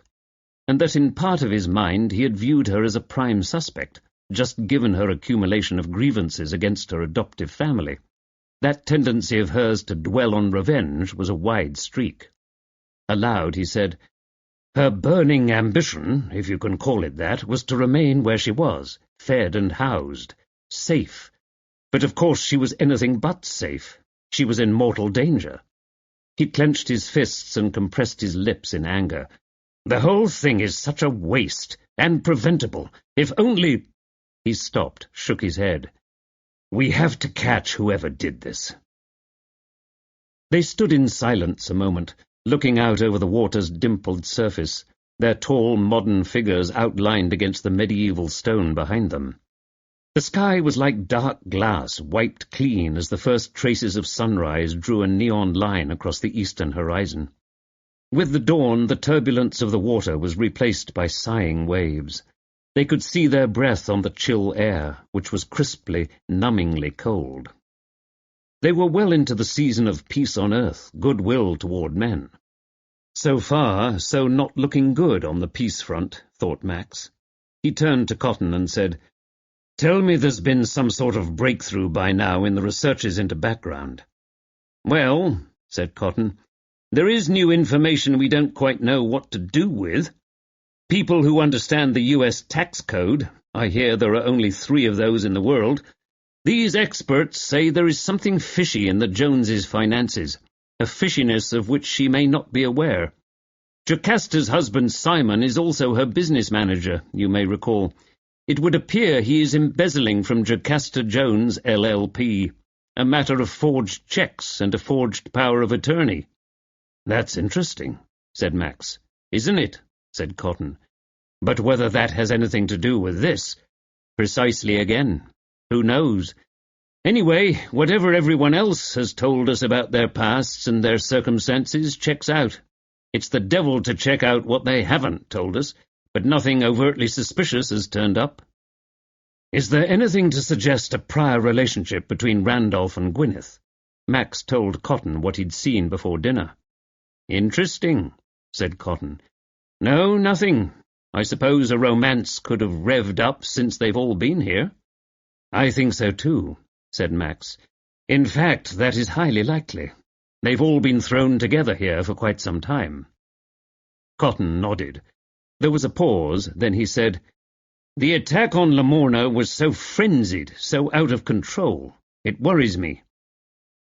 and that in part of his mind he had viewed her as a prime suspect, just given her accumulation of grievances against her adoptive family. That tendency of hers to dwell on revenge was a wide streak. Aloud he said, "Her burning ambition, if you can call it that, was to remain where she was, fed and housed, safe. But of course she was anything but safe. She was in mortal danger." He clenched his fists and compressed his lips in anger. "The whole thing is such a waste, and preventable. If only—" He stopped, shook his head. "We have to catch whoever did this." They stood in silence a moment, looking out over the water's dimpled surface, their tall modern figures outlined against the medieval stone behind them. The sky was like dark glass wiped clean as the first traces of sunrise drew a neon line across the eastern horizon. With the dawn, the turbulence of the water was replaced by sighing waves. They could see their breath on the chill air, which was crisply, numbingly cold. They were well into the season of peace on earth, goodwill toward men. So far, so not looking good on the peace front, thought Max. He turned to Cotton and said, "Tell me there's been some sort of breakthrough by now in the researches into background." "Well," said Cotton, "there is new information we don't quite know what to do with. People who understand the U.S. tax code, I hear there are only 3 of those in the world. These experts say there is something fishy in the Joneses' finances, a fishiness of which she may not be aware. Jocasta's husband Simon is also her business manager, you may recall. It would appear he is embezzling from Jocasta Jones, LLP, a matter of forged checks and a forged power of attorney. That's interesting, said Max. Isn't it? Said Cotton. But whether that has anything to do with this, precisely again, who knows? Anyway, whatever everyone else has told us about their pasts and their circumstances checks out. It's the devil to check out what they haven't told us, but nothing overtly suspicious has turned up. Is there anything to suggest a prior relationship between Randolph and Gwyneth? Max told Cotton what he'd seen before dinner. Interesting, said Cotton. No, nothing. I suppose a romance could have revved up since they've all been here. I think so too, said Max. In fact, that is highly likely. They've all been thrown together here for quite some time. Cotton nodded. There was a pause, then he said, The attack on Lamorna was so frenzied, so out of control. It worries me.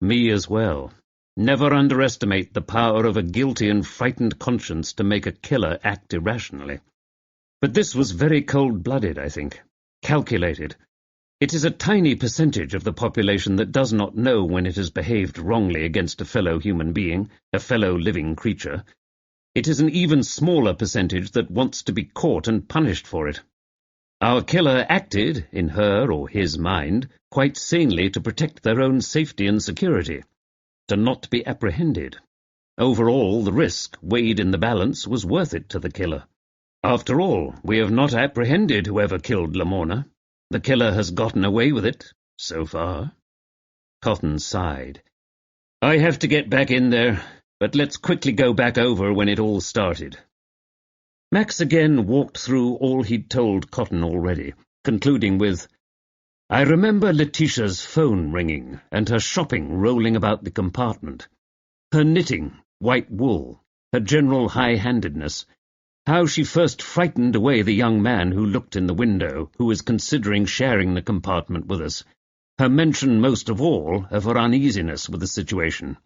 Me as well. Never underestimate the power of a guilty and frightened conscience to make a killer act irrationally. But this was very cold-blooded, I think. Calculated. It is a tiny percentage of the population that does not know when it has behaved wrongly against a fellow human being, a fellow living creature. It is an even smaller percentage that wants to be caught and punished for it. Our killer acted, in her or his mind, quite sanely to protect their own safety and security, to not be apprehended. Overall, the risk, weighed in the balance, was worth it to the killer. After all, we have not apprehended whoever killed Lamorna. The killer has gotten away with it, so far. Cotton sighed. I have to get back in there, but let's quickly go back over when it all started. Max again walked through all he'd told Cotton already, concluding with, I remember Letitia's phone ringing and her shopping rolling about the compartment. Her knitting, white wool, her general high-handedness, how she first frightened away the young man who looked in the window, who was considering sharing the compartment with us, her mention most of all of her uneasiness with the situation.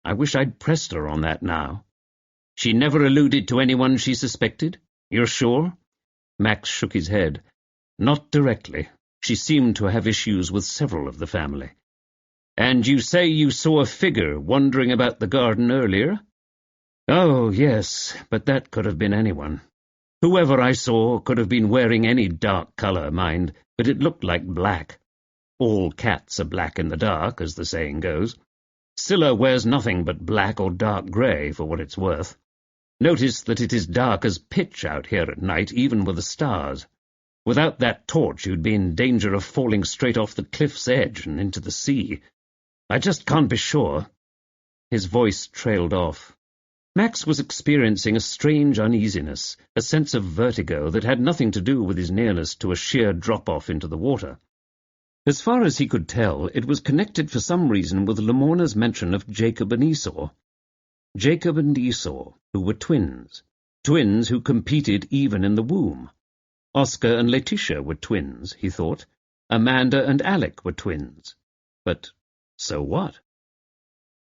I wish I'd pressed her on that now. She never alluded to anyone she suspected? You're sure? Max shook his head. Not directly. She seemed to have issues with several of the family. And you say you saw a figure wandering about the garden earlier? Oh, yes, but that could have been anyone. Whoever I saw could have been wearing any dark colour, mind, but it looked like black. All cats are black in the dark, as the saying goes. Scylla wears nothing but black or dark grey, for what it's worth. Notice that it is dark as pitch out here at night, even with the stars. Without that torch you'd be in danger of falling straight off the cliff's edge and into the sea. I just can't be sure. His voice trailed off. Max was experiencing a strange uneasiness, a sense of vertigo that had nothing to do with his nearness to a sheer drop-off into the water. As far as he could tell, it was connected for some reason with Lamorna's mention of Jacob and Esau. Jacob and Esau, who were twins who competed even in the womb. Oscar and Letitia were twins, he thought. Amanda and Alec were twins. But so what?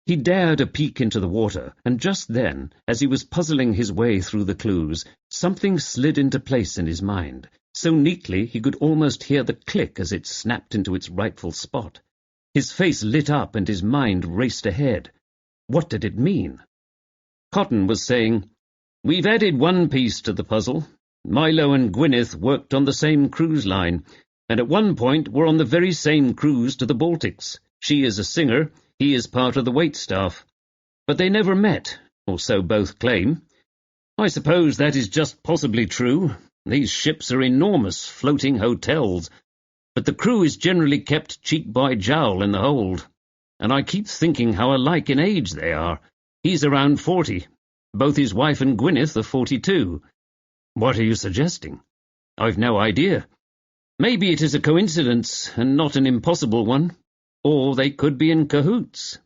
He dared a peek into the water, and just then, as he was puzzling his way through the clues, something slid into place in his mind, so neatly he could almost hear the click as it snapped into its rightful spot. His face lit up and his mind raced ahead. What did it mean? Cotton was saying, We've added one piece to the puzzle. Milo and Gwyneth worked on the same cruise line, and at one point were on the very same cruise to the Baltics. She is a singer, he is part of the waitstaff. But they never met, or so both claim. I suppose that is just possibly true. These ships are enormous floating hotels, but the crew is generally kept cheek by jowl in the hold. And I keep thinking how alike in age they are. He's around 40. Both his wife and Gwyneth are 42. What are you suggesting? I've no idea. Maybe it is a coincidence, and not an impossible one. Or they could be in cahoots.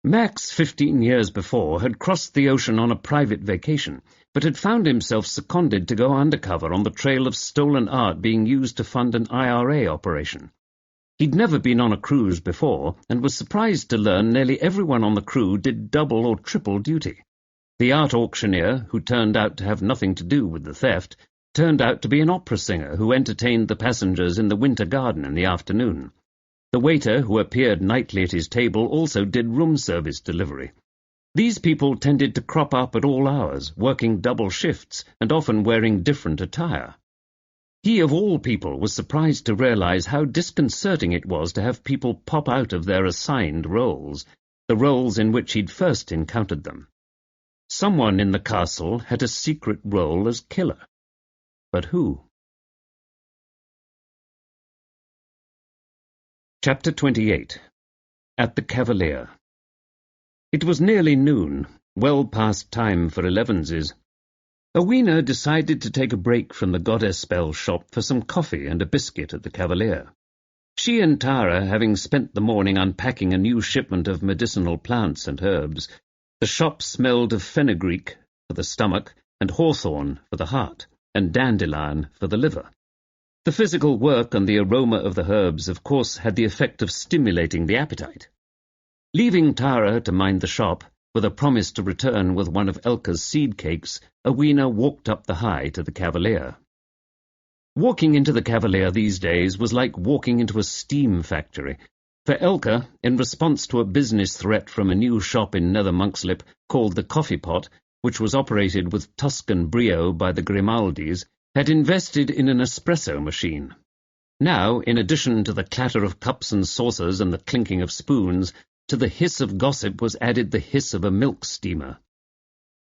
Max, 15 years before, had crossed the ocean on a private vacation, but had found himself seconded to go undercover on the trail of stolen art being used to fund an IRA operation. He'd never been on a cruise before, and was surprised to learn nearly everyone on the crew did double or triple duty. The art auctioneer, who turned out to have nothing to do with the theft, turned out to be an opera singer who entertained the passengers in the Winter Garden in the afternoon. The waiter, who appeared nightly at his table, also did room service delivery. These people tended to crop up at all hours, working double shifts, and often wearing different attire. He, of all people, was surprised to realize how disconcerting it was to have people pop out of their assigned roles, the roles in which he'd first encountered them. Someone in the castle had a secret role as killer. But who? Chapter 28. At the Cavalier. It was nearly noon, well past time for elevenses. Rowena decided to take a break from the Goddess Spell shop for some coffee and a biscuit at the Cavalier. She and Tara, having spent the morning unpacking a new shipment of medicinal plants and herbs, the shop smelled of fenugreek for the stomach, and hawthorn for the heart, and dandelion for the liver. The physical work and the aroma of the herbs, of course, had the effect of stimulating the appetite. Leaving Tara to mind the shop, with a promise to return with one of Elka's seed cakes, Rowena walked up the High to the Cavalier. Walking into the Cavalier these days was like walking into a steam factory. For Elka, in response to a business threat from a new shop in Nether Monkslip called the Coffee Pot, which was operated with Tuscan brio by the Grimaldis, had invested in an espresso machine. Now, in addition to the clatter of cups and saucers and the clinking of spoons, to the hiss of gossip was added the hiss of a milk steamer.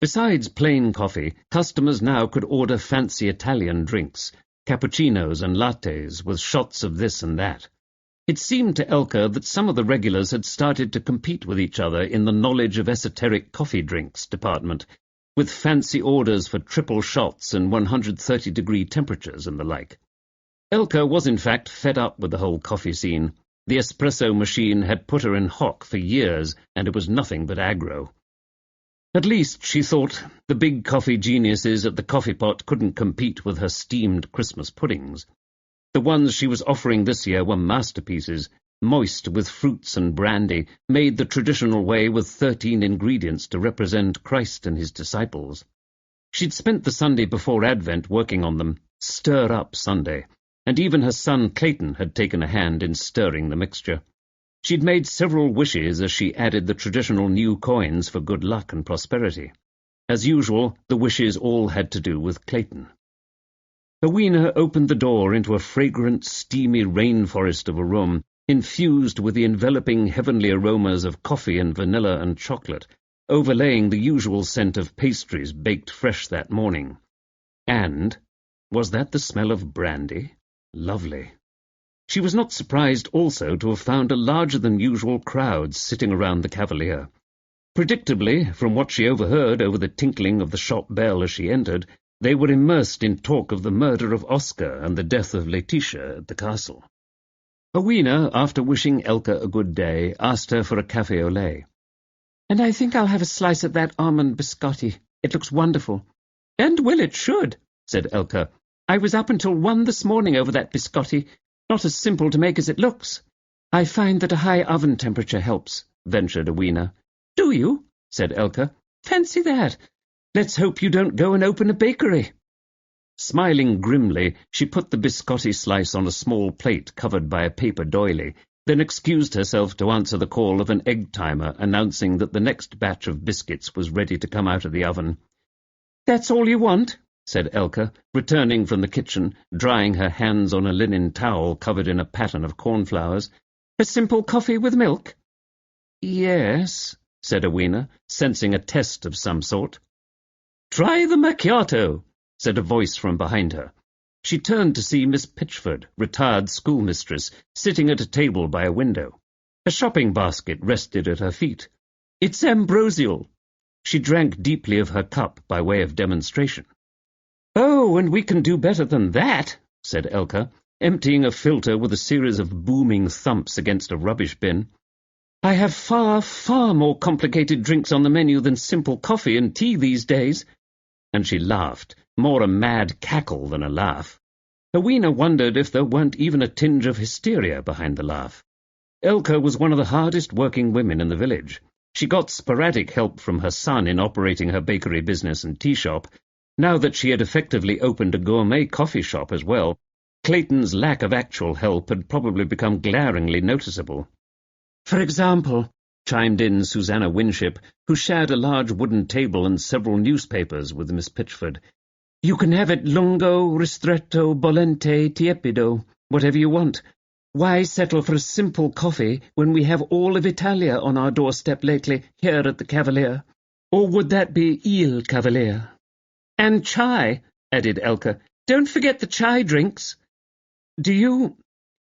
Besides plain coffee, customers now could order fancy Italian drinks, cappuccinos and lattes with shots of this and that. It seemed to Elka that some of the regulars had started to compete with each other in the knowledge of esoteric coffee drinks department, with fancy orders for triple shots and 130-degree temperatures and the like. Elka was in fact fed up with the whole coffee scene. The espresso machine had put her in hock for years, and it was nothing but aggro. At least, she thought, the big coffee geniuses at the Coffee Pot couldn't compete with her steamed Christmas puddings. The ones she was offering this year were masterpieces, moist with fruits and brandy, made the traditional way with 13 ingredients to represent Christ and his disciples. She'd spent the Sunday before Advent working on them, stir-up Sunday, and even her son Clayton had taken a hand in stirring the mixture. She'd made several wishes as she added the traditional new coins for good luck and prosperity. As usual, the wishes all had to do with Clayton. Rowena opened the door into a fragrant, steamy rainforest of a room, infused with the enveloping heavenly aromas of coffee and vanilla and chocolate, overlaying the usual scent of pastries baked fresh that morning. And was that the smell of brandy? Lovely. She was not surprised also to have found a larger-than-usual crowd sitting around the Cavalier. Predictably, from what she overheard over the tinkling of the shop bell as she entered, they were immersed in talk of the murder of Oscar and the death of Laetitia at the castle. Rowena, after wishing Elka a good day, asked her for a café au lait. "And I think I'll have a slice of that almond biscotti. It looks wonderful." "And well it should," said Elka. "I was up until 1 this morning over that biscotti. Not as simple to make as it looks. I find that a high oven temperature helps," ventured Rowena. "Do you?" said Elka. "Fancy that. Let's hope you don't go and open a bakery." Smiling grimly, she put the biscotti slice on a small plate covered by a paper doily, then excused herself to answer the call of an egg timer announcing that the next batch of biscuits was ready to come out of the oven. "That's all you want?" said Elka, returning from the kitchen, drying her hands on a linen towel covered in a pattern of cornflowers. "A simple coffee with milk?" "Yes," said Rowena, sensing a test of some sort. "Try the macchiato," said a voice from behind her. She turned to see Miss Pitchford, retired schoolmistress, sitting at a table by a window. A shopping basket rested at her feet. "It's ambrosial." She drank deeply of her cup by way of demonstration. "Oh, and we can do better than that," said Elka, emptying a filter with a series of booming thumps against a rubbish bin. I have far, far more complicated drinks on the menu than simple coffee and tea these days." And she laughed, more a mad cackle than a laugh. Rowena wondered if there weren't even a tinge of hysteria behind the laugh. Elke was one of the hardest-working women in the village. She got sporadic help from her son in operating her bakery business and tea shop. Now that she had effectively opened a gourmet coffee shop as well, Clayton's lack of actual help had probably become glaringly noticeable. "For example," chimed in Susanna Winship, who shared a large wooden table and several newspapers with Miss Pitchford, "you can have it lungo, ristretto, bollente, tiepido, whatever you want. Why settle for a simple coffee when we have all of Italia on our doorstep lately, here at the Cavalier? Or would that be Il Cavalier? And chai," added Elke. "Don't forget the chai drinks." "Do you—"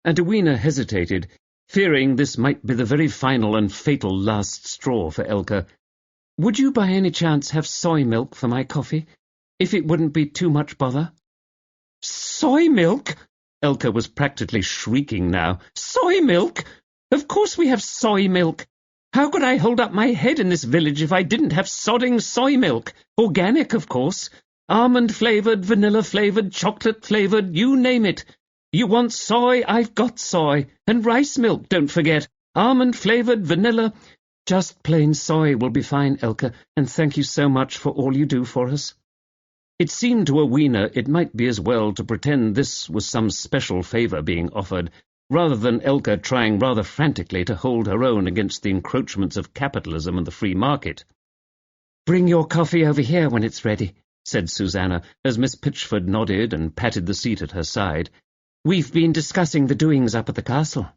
And Rowena hesitated, fearing this might be the very final and fatal last straw for Elke. "Would you by any chance have soy milk for my coffee, if it wouldn't be too much bother?" "Soy milk?" Elke was practically shrieking now. "Soy milk? Of course we have soy milk. How could I hold up my head in this village if I didn't have sodding soy milk? Organic, of course. Almond-flavoured, vanilla-flavoured, chocolate-flavoured, you name it. You want soy, I've got soy. And rice milk, don't forget. Almond-flavoured, vanilla— Just plain soy will be fine, Elke, and thank you so much for all you do for us." It seemed to Rowena it might be as well to pretend this was some special favour being offered, rather than Elke trying rather frantically to hold her own against the encroachments of capitalism and the free market. "Bring your coffee over here when it's ready," said Susanna, as Miss Pitchford nodded and patted the seat at her side. "We've been discussing the doings up at the castle."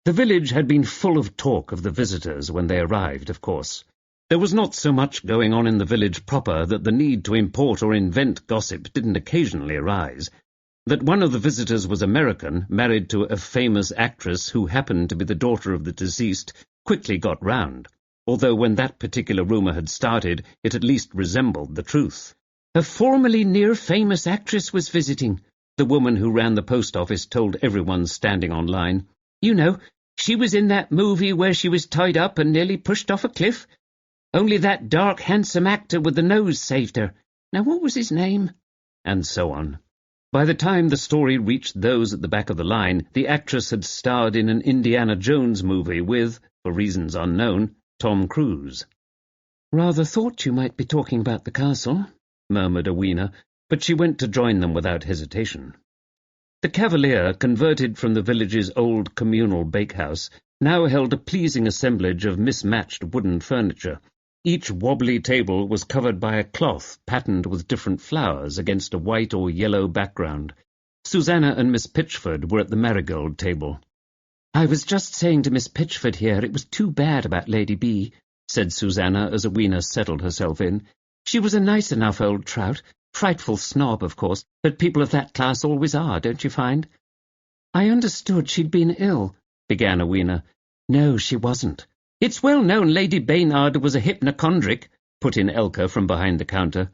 The village had been full of talk of the visitors when they arrived, of course. There was not so much going on in the village proper that the need to import or invent gossip didn't occasionally arise. That one of the visitors was American, married to a famous actress who happened to be the daughter of the deceased, quickly got round, although when that particular rumour had started, it at least resembled the truth. "A formerly near-famous actress was visiting," the woman who ran the post office told everyone standing on line. "You know, she was in that movie where she was tied up and nearly pushed off a cliff. Only that dark, handsome actor with the nose saved her. Now what was his name?" And so on. By the time the story reached those at the back of the line, the actress had starred in an Indiana Jones movie with, for reasons unknown, Tom Cruise. "Rather thought you might be talking about the castle," murmured Rowena, but she went to join them without hesitation. The Cavalier, converted from the village's old communal bakehouse, now held a pleasing assemblage of mismatched wooden furniture. Each wobbly table was covered by a cloth patterned with different flowers against a white or yellow background. Susanna and Miss Pitchford were at the marigold table. "I was just saying to Miss Pitchford here it was too bad about Lady B," said Susanna as Rowena settled herself in. "She was a nice enough old trout, frightful snob, of course, but people of that class always are, don't you find?" "I understood she'd been ill," began Rowena. "No, she wasn't. It's well known Lady Baynard was a hypochondriac," put in Elke from behind the counter.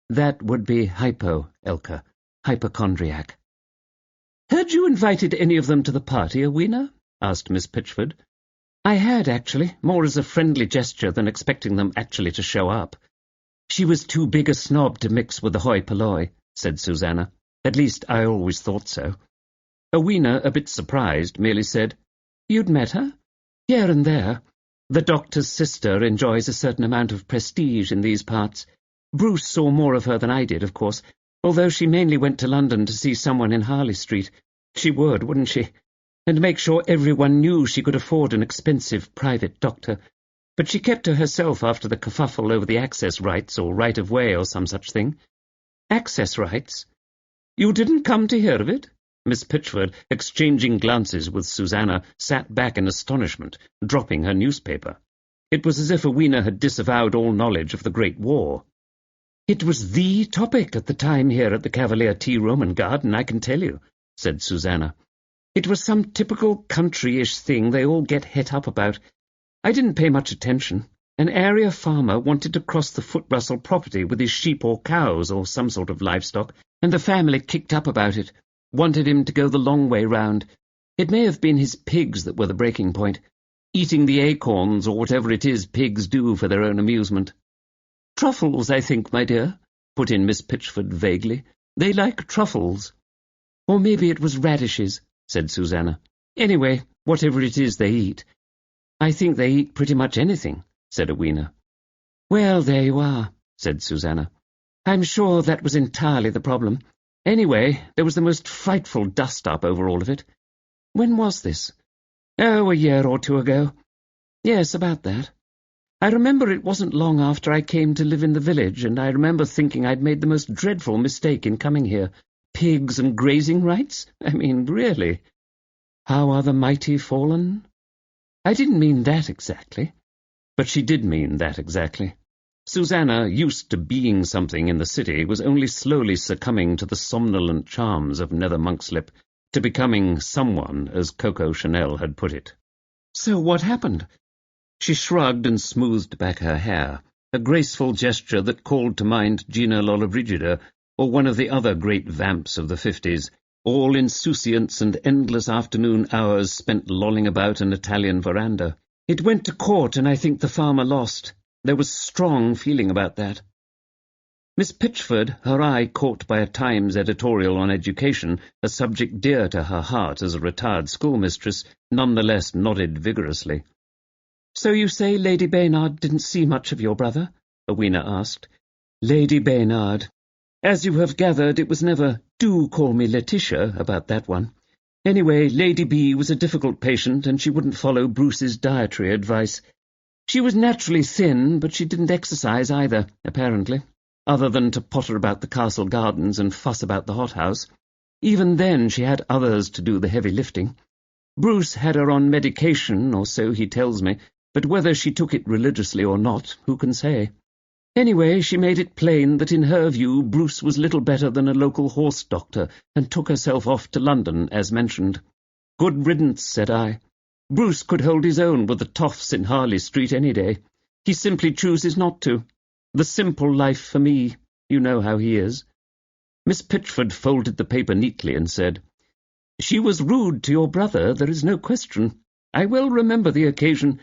"That would be hypo, Elke. Hypochondriac." "Had you invited any of them to the party, Rowena?" asked Miss Pitchford. "I had, actually, more as a friendly gesture than expecting them actually to show up. She was too big a snob to mix with the hoi polloi," said Susanna. "At least, I always thought so." Rowena, a bit surprised, merely said, "You'd met her?" "Here and there. The doctor's sister enjoys a certain amount of prestige in these parts. Bruce saw more of her than I did, of course, although she mainly went to London to see someone in Harley Street. She would, wouldn't she? And make sure everyone knew she could afford an expensive private doctor. But she kept to herself after the kerfuffle over the access rights or right-of-way or some such thing." "Access rights? You didn't come to hear of it?" Miss Pitchford, exchanging glances with Susanna, sat back in astonishment, dropping her newspaper. It was as if Rowena had disavowed all knowledge of the Great War. "It was the topic at the time here at the Cavalier Tea Room and Garden, I can tell you," said Susanna. "It was some typical country-ish thing they all get het up about. I didn't pay much attention. An area farmer wanted to cross the Foot Russell property with his sheep or cows or some sort of livestock, and the family kicked up about it. Wanted him to go the long way round. It may have been his pigs that were the breaking point. eating the acorns or whatever it is pigs do for their own amusement. Truffles, I think, my dear, put in Miss Pitchford vaguely. They like truffles. Or maybe it was radishes, said Susanna. Anyway, whatever it is they eat. I think they eat pretty much anything, said Edwina. Well, there you are, said Susanna. I'm sure that was entirely the problem. Anyway, there was the most frightful dust-up over all of it. When was this? Oh, a year or two ago. Yes, about that. I remember it wasn't long after I came to live in the village, and I remember thinking I'd made the most dreadful mistake in coming here. Pigs and grazing rights? I mean, really. How are the mighty fallen? I didn't mean that exactly. But she did mean that exactly. Susanna, used to being something in the city, was only slowly succumbing to the somnolent charms of Nether Monkslip, to becoming someone, as Coco Chanel had put it. So what happened? She shrugged and smoothed back her hair, a graceful gesture that called to mind Gina Lollobrigida, or one of the other great vamps of the 50s, all insouciance and endless afternoon hours spent lolling about an Italian veranda. It went to court, and I think the farmer lost. There was strong feeling about that. Miss Pitchford, her eye caught by a Times editorial on education, a subject dear to her heart as a retired schoolmistress, nonetheless nodded vigorously. "So you say Lady Baynard didn't see much of your brother?" Edwina asked. "Lady Baynard. As you have gathered, it was never 'do call me Letitia' about that one. Anyway, Lady B was a difficult patient, and she wouldn't follow Bruce's dietary advice. She was naturally thin, but she didn't exercise either, apparently, other than to potter about the castle gardens and fuss about the hothouse. Even then she had others to do the heavy lifting. Bruce had her on medication, or so he tells me, but whether she took it religiously or not, who can say? Anyway, she made it plain that in her view Bruce was little better than a local horse doctor, and took herself off to London, as mentioned. Good riddance, said I. Bruce could hold his own with the toffs in Harley Street any day. He simply chooses not to. The simple life for me. You know how he is. Miss Pitchford folded the paper neatly and said, "She was rude to your brother, there is no question. I well remember the occasion.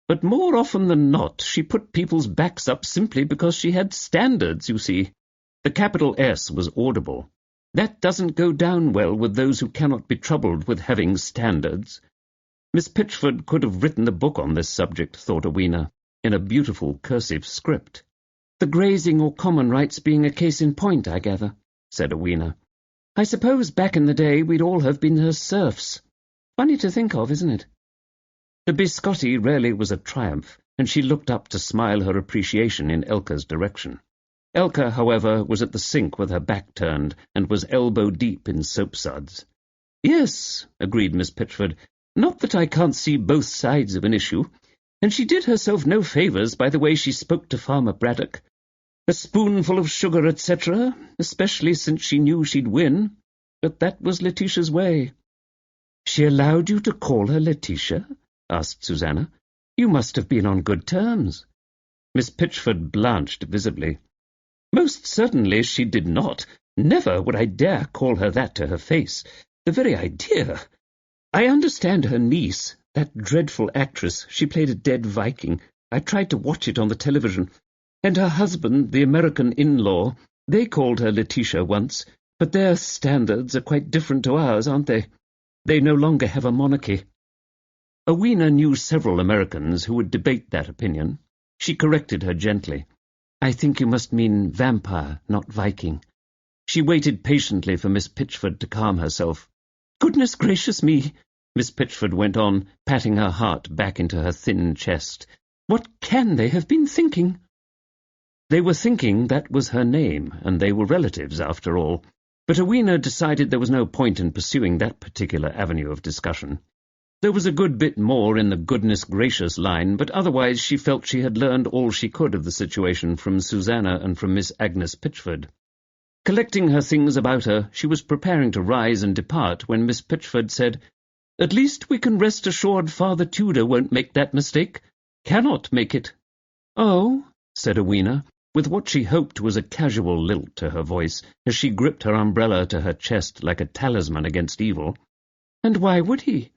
But more often than not, she put people's backs up simply because she had standards, you see. The capital S was audible. That doesn't go down well with those who cannot be troubled with having standards." Miss Pitchford could have written a book on this subject, thought Edwina, in a beautiful cursive script. "The grazing or common rights being a case in point, I gather," said Edwina. "I suppose back in the day we'd all have been her serfs. Funny to think of, isn't it?" The biscotti rarely was a triumph, and she looked up to smile her appreciation in Elka's direction. Elka, however, was at the sink with her back turned, and was elbow-deep in soapsuds. "Yes," agreed Miss Pitchford, "not that I can't see both sides of an issue, and she did herself no favours by the way she spoke to Farmer Braddock. A spoonful of sugar, etc., especially since she knew she'd win, but that was Letitia's way." "She allowed you to call her Letitia?" asked Susanna. "You must have been on good terms." Miss Pitchford blanched visibly. "Most certainly she did not. Never would I dare call her that to her face. The very idea! I understand her niece, that dreadful actress, she played a dead Viking. I tried to watch it on the television. And her husband, the American in-law, they called her Letitia once, but their standards are quite different to ours, aren't they? They no longer have a monarchy." Edwina knew several Americans who would debate that opinion. She corrected her gently. "I think you must mean vampire, not Viking." She waited patiently for Miss Pitchford to calm herself. "Goodness gracious me," Miss Pitchford went on, patting her heart back into her thin chest. "What can they have been thinking?" They were thinking that was her name, and they were relatives, after all. But Edwina decided there was no point in pursuing that particular avenue of discussion. There was a good bit more in the goodness gracious line, but otherwise she felt she had learned all she could of the situation from Susanna and from Miss Agnes Pitchford. Collecting her things about her, she was preparing to rise and depart when Miss Pitchford said, "At least we can rest assured Father Tudor won't make that mistake. Cannot make it." "Oh," said Edwina, with what she hoped was a casual lilt to her voice, as she gripped her umbrella to her chest like a talisman against evil. "And why would he?"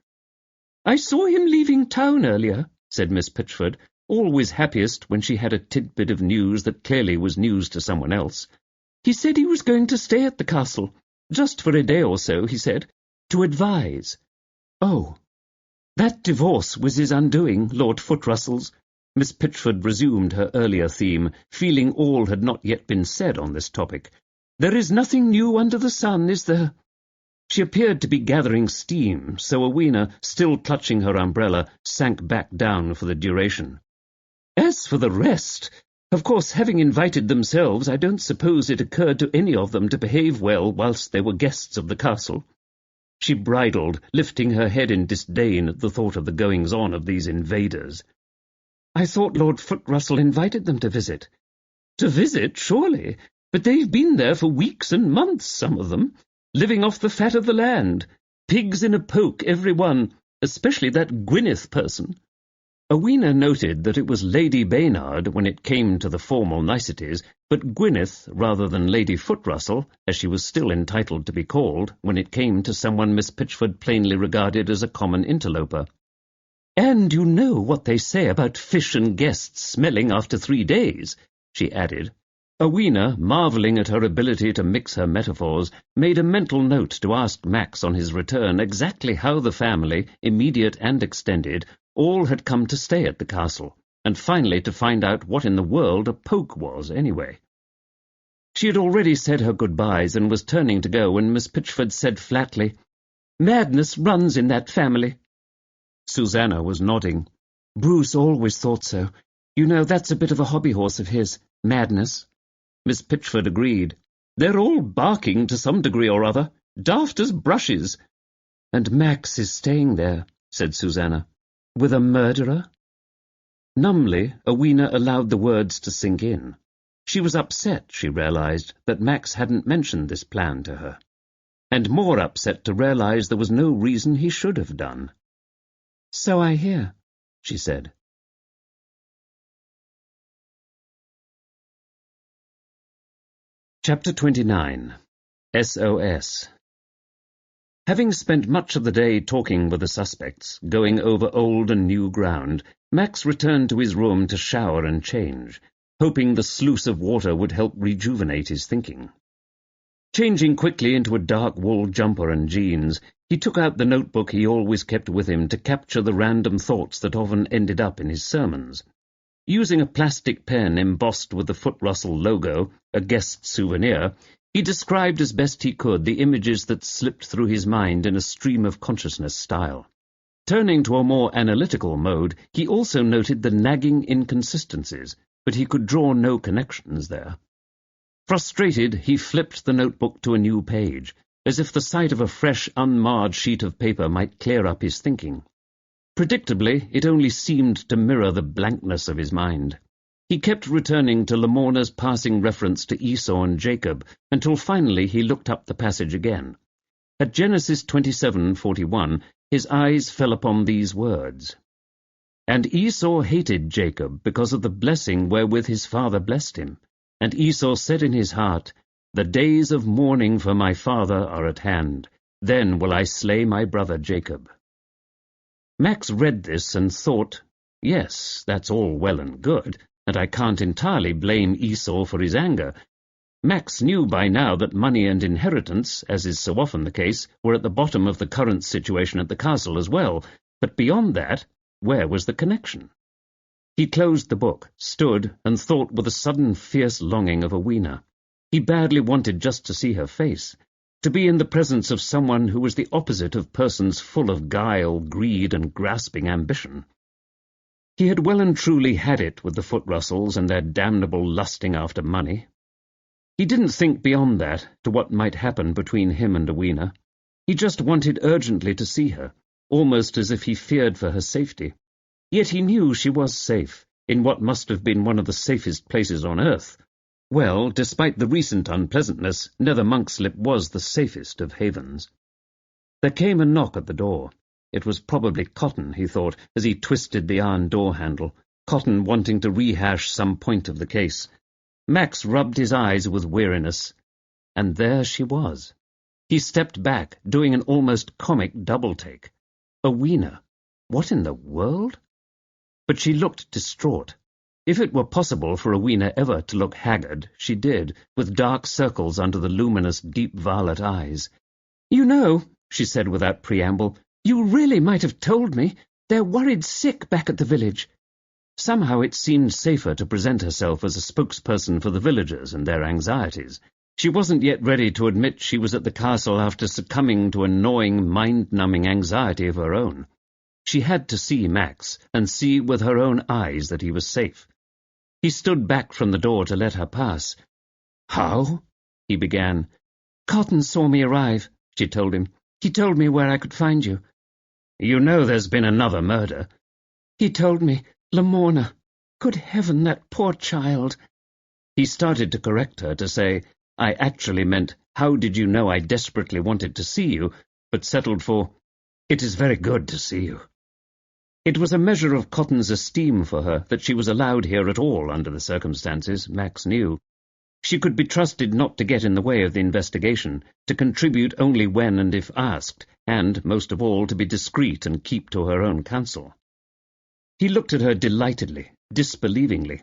"I saw him leaving town earlier," said Miss Pitchford, always happiest when she had a tidbit of news that clearly was news to someone else. "He said he was going to stay at the castle. Just for a day or so, he said. To advise." "Oh, that divorce was his undoing, Lord Footrussell's." Miss Pitchford resumed her earlier theme, feeling all had not yet been said on this topic. "There is nothing new under the sun, is there?" She appeared to be gathering steam, so Rowena, still clutching her umbrella, sank back down for the duration. "As for the rest, of course, having invited themselves, I don't suppose it occurred to any of them to behave well whilst they were guests of the castle." She bridled, lifting her head in disdain at the thought of the goings-on of these invaders. "I thought Lord Footrussell invited them to visit." "To visit, surely, but they've been there for weeks and months, some of them, living off the fat of the land. Pigs in a poke, every one, especially that Gwyneth person." Rowena noted that it was Lady Baynard when it came to the formal niceties, but Gwyneth, rather than Lady Footrussell, as she was still entitled to be called, when it came to someone Miss Pitchford plainly regarded as a common interloper. "And you know what they say about fish and guests smelling after 3 days," she added. Rowena, marvelling at her ability to mix her metaphors, made a mental note to ask Max on his return exactly how the family, immediate and extended, all had come to stay at the castle, and finally to find out what in the world a poke was, anyway. She had already said her goodbyes and was turning to go when Miss Pitchford said flatly, "Madness runs in that family." Susanna was nodding. "Bruce always thought so. You know, that's a bit of a hobby-horse of his, madness." Miss Pitchford agreed. "They're all barking to some degree or other, daft as brushes." "And Max is staying there," said Susanna. "With a murderer?" Numbly, Rowena allowed the words to sink in. She was upset, she realized, that Max hadn't mentioned this plan to her, and more upset to realize there was no reason he should have done. "So I hear," she said. Chapter 29. SOS. Having spent much of the day talking with the suspects, going over old and new ground, Max returned to his room to shower and change, hoping the sluice of water would help rejuvenate his thinking. Changing quickly into a dark wool jumper and jeans, he took out the notebook he always kept with him to capture the random thoughts that often ended up in his sermons. Using a plastic pen embossed with the Footrussell logo, a guest souvenir, he described as best he could the images that slipped through his mind in a stream of consciousness style. Turning to a more analytical mode, he also noted the nagging inconsistencies, but he could draw no connections there. Frustrated, he flipped the notebook to a new page, as if the sight of a fresh, unmarred sheet of paper might clear up his thinking. Predictably, it only seemed to mirror the blankness of his mind. He kept returning to Lamorna's passing reference to Esau and Jacob, until finally he looked up the passage again. At Genesis 27:41, his eyes fell upon these words, "And Esau hated Jacob because of the blessing wherewith his father blessed him. And Esau said in his heart, The days of mourning for my father are at hand. Then will I slay my brother Jacob." Max read this and thought, yes, that's all well and good, and I can't entirely blame Esau for his anger. Max knew by now that money and inheritance, as is so often the case, were at the bottom of the current situation at the castle as well, but beyond that, where was the connection? He closed the book, stood, and thought with a sudden fierce longing of Rowena. He badly wanted just to see her face, to be in the presence of someone who was the opposite of persons full of guile, greed, and grasping ambition. He had well and truly had it with the Footrussells and their damnable lusting after money. He didn't think beyond that, to what might happen between him and Rowena. He just wanted urgently to see her, almost as if he feared for her safety. Yet he knew she was safe, in what must have been one of the safest places on earth. Well, despite the recent unpleasantness, Nether Monkslip was the safest of havens. There came a knock at the door. It was probably Cotton, he thought, as he twisted the iron door-handle, Cotton wanting to rehash some point of the case. Max rubbed his eyes with weariness. And there she was. He stepped back, doing an almost comic double-take. Rowena. What in the world? But she looked distraught. If it were possible for Rowena ever to look haggard, she did, with dark circles under the luminous, deep violet eyes. "You know," she said without preamble, "you really might have told me. They're worried sick back at the village." Somehow it seemed safer to present herself as a spokesperson for the villagers and their anxieties. She wasn't yet ready to admit she was at the castle after succumbing to a gnawing, mind-numbing anxiety of her own. She had to see Max, and see with her own eyes that he was safe. He stood back from the door to let her pass. "How?" he began. "Cotton saw me arrive," she told him. "He told me where I could find you." "You know there's been another murder." "He told me. Lamorna. Good heaven, that poor child." He started to correct her, to say, "I actually meant, how did you know I desperately wanted to see you?" but settled for, "It is very good to see you." It was a measure of Cotton's esteem for her that she was allowed here at all under the circumstances, Max knew. She could be trusted not to get in the way of the investigation, to contribute only when and if asked, and, most of all, to be discreet and keep to her own counsel. He looked at her delightedly, disbelievingly.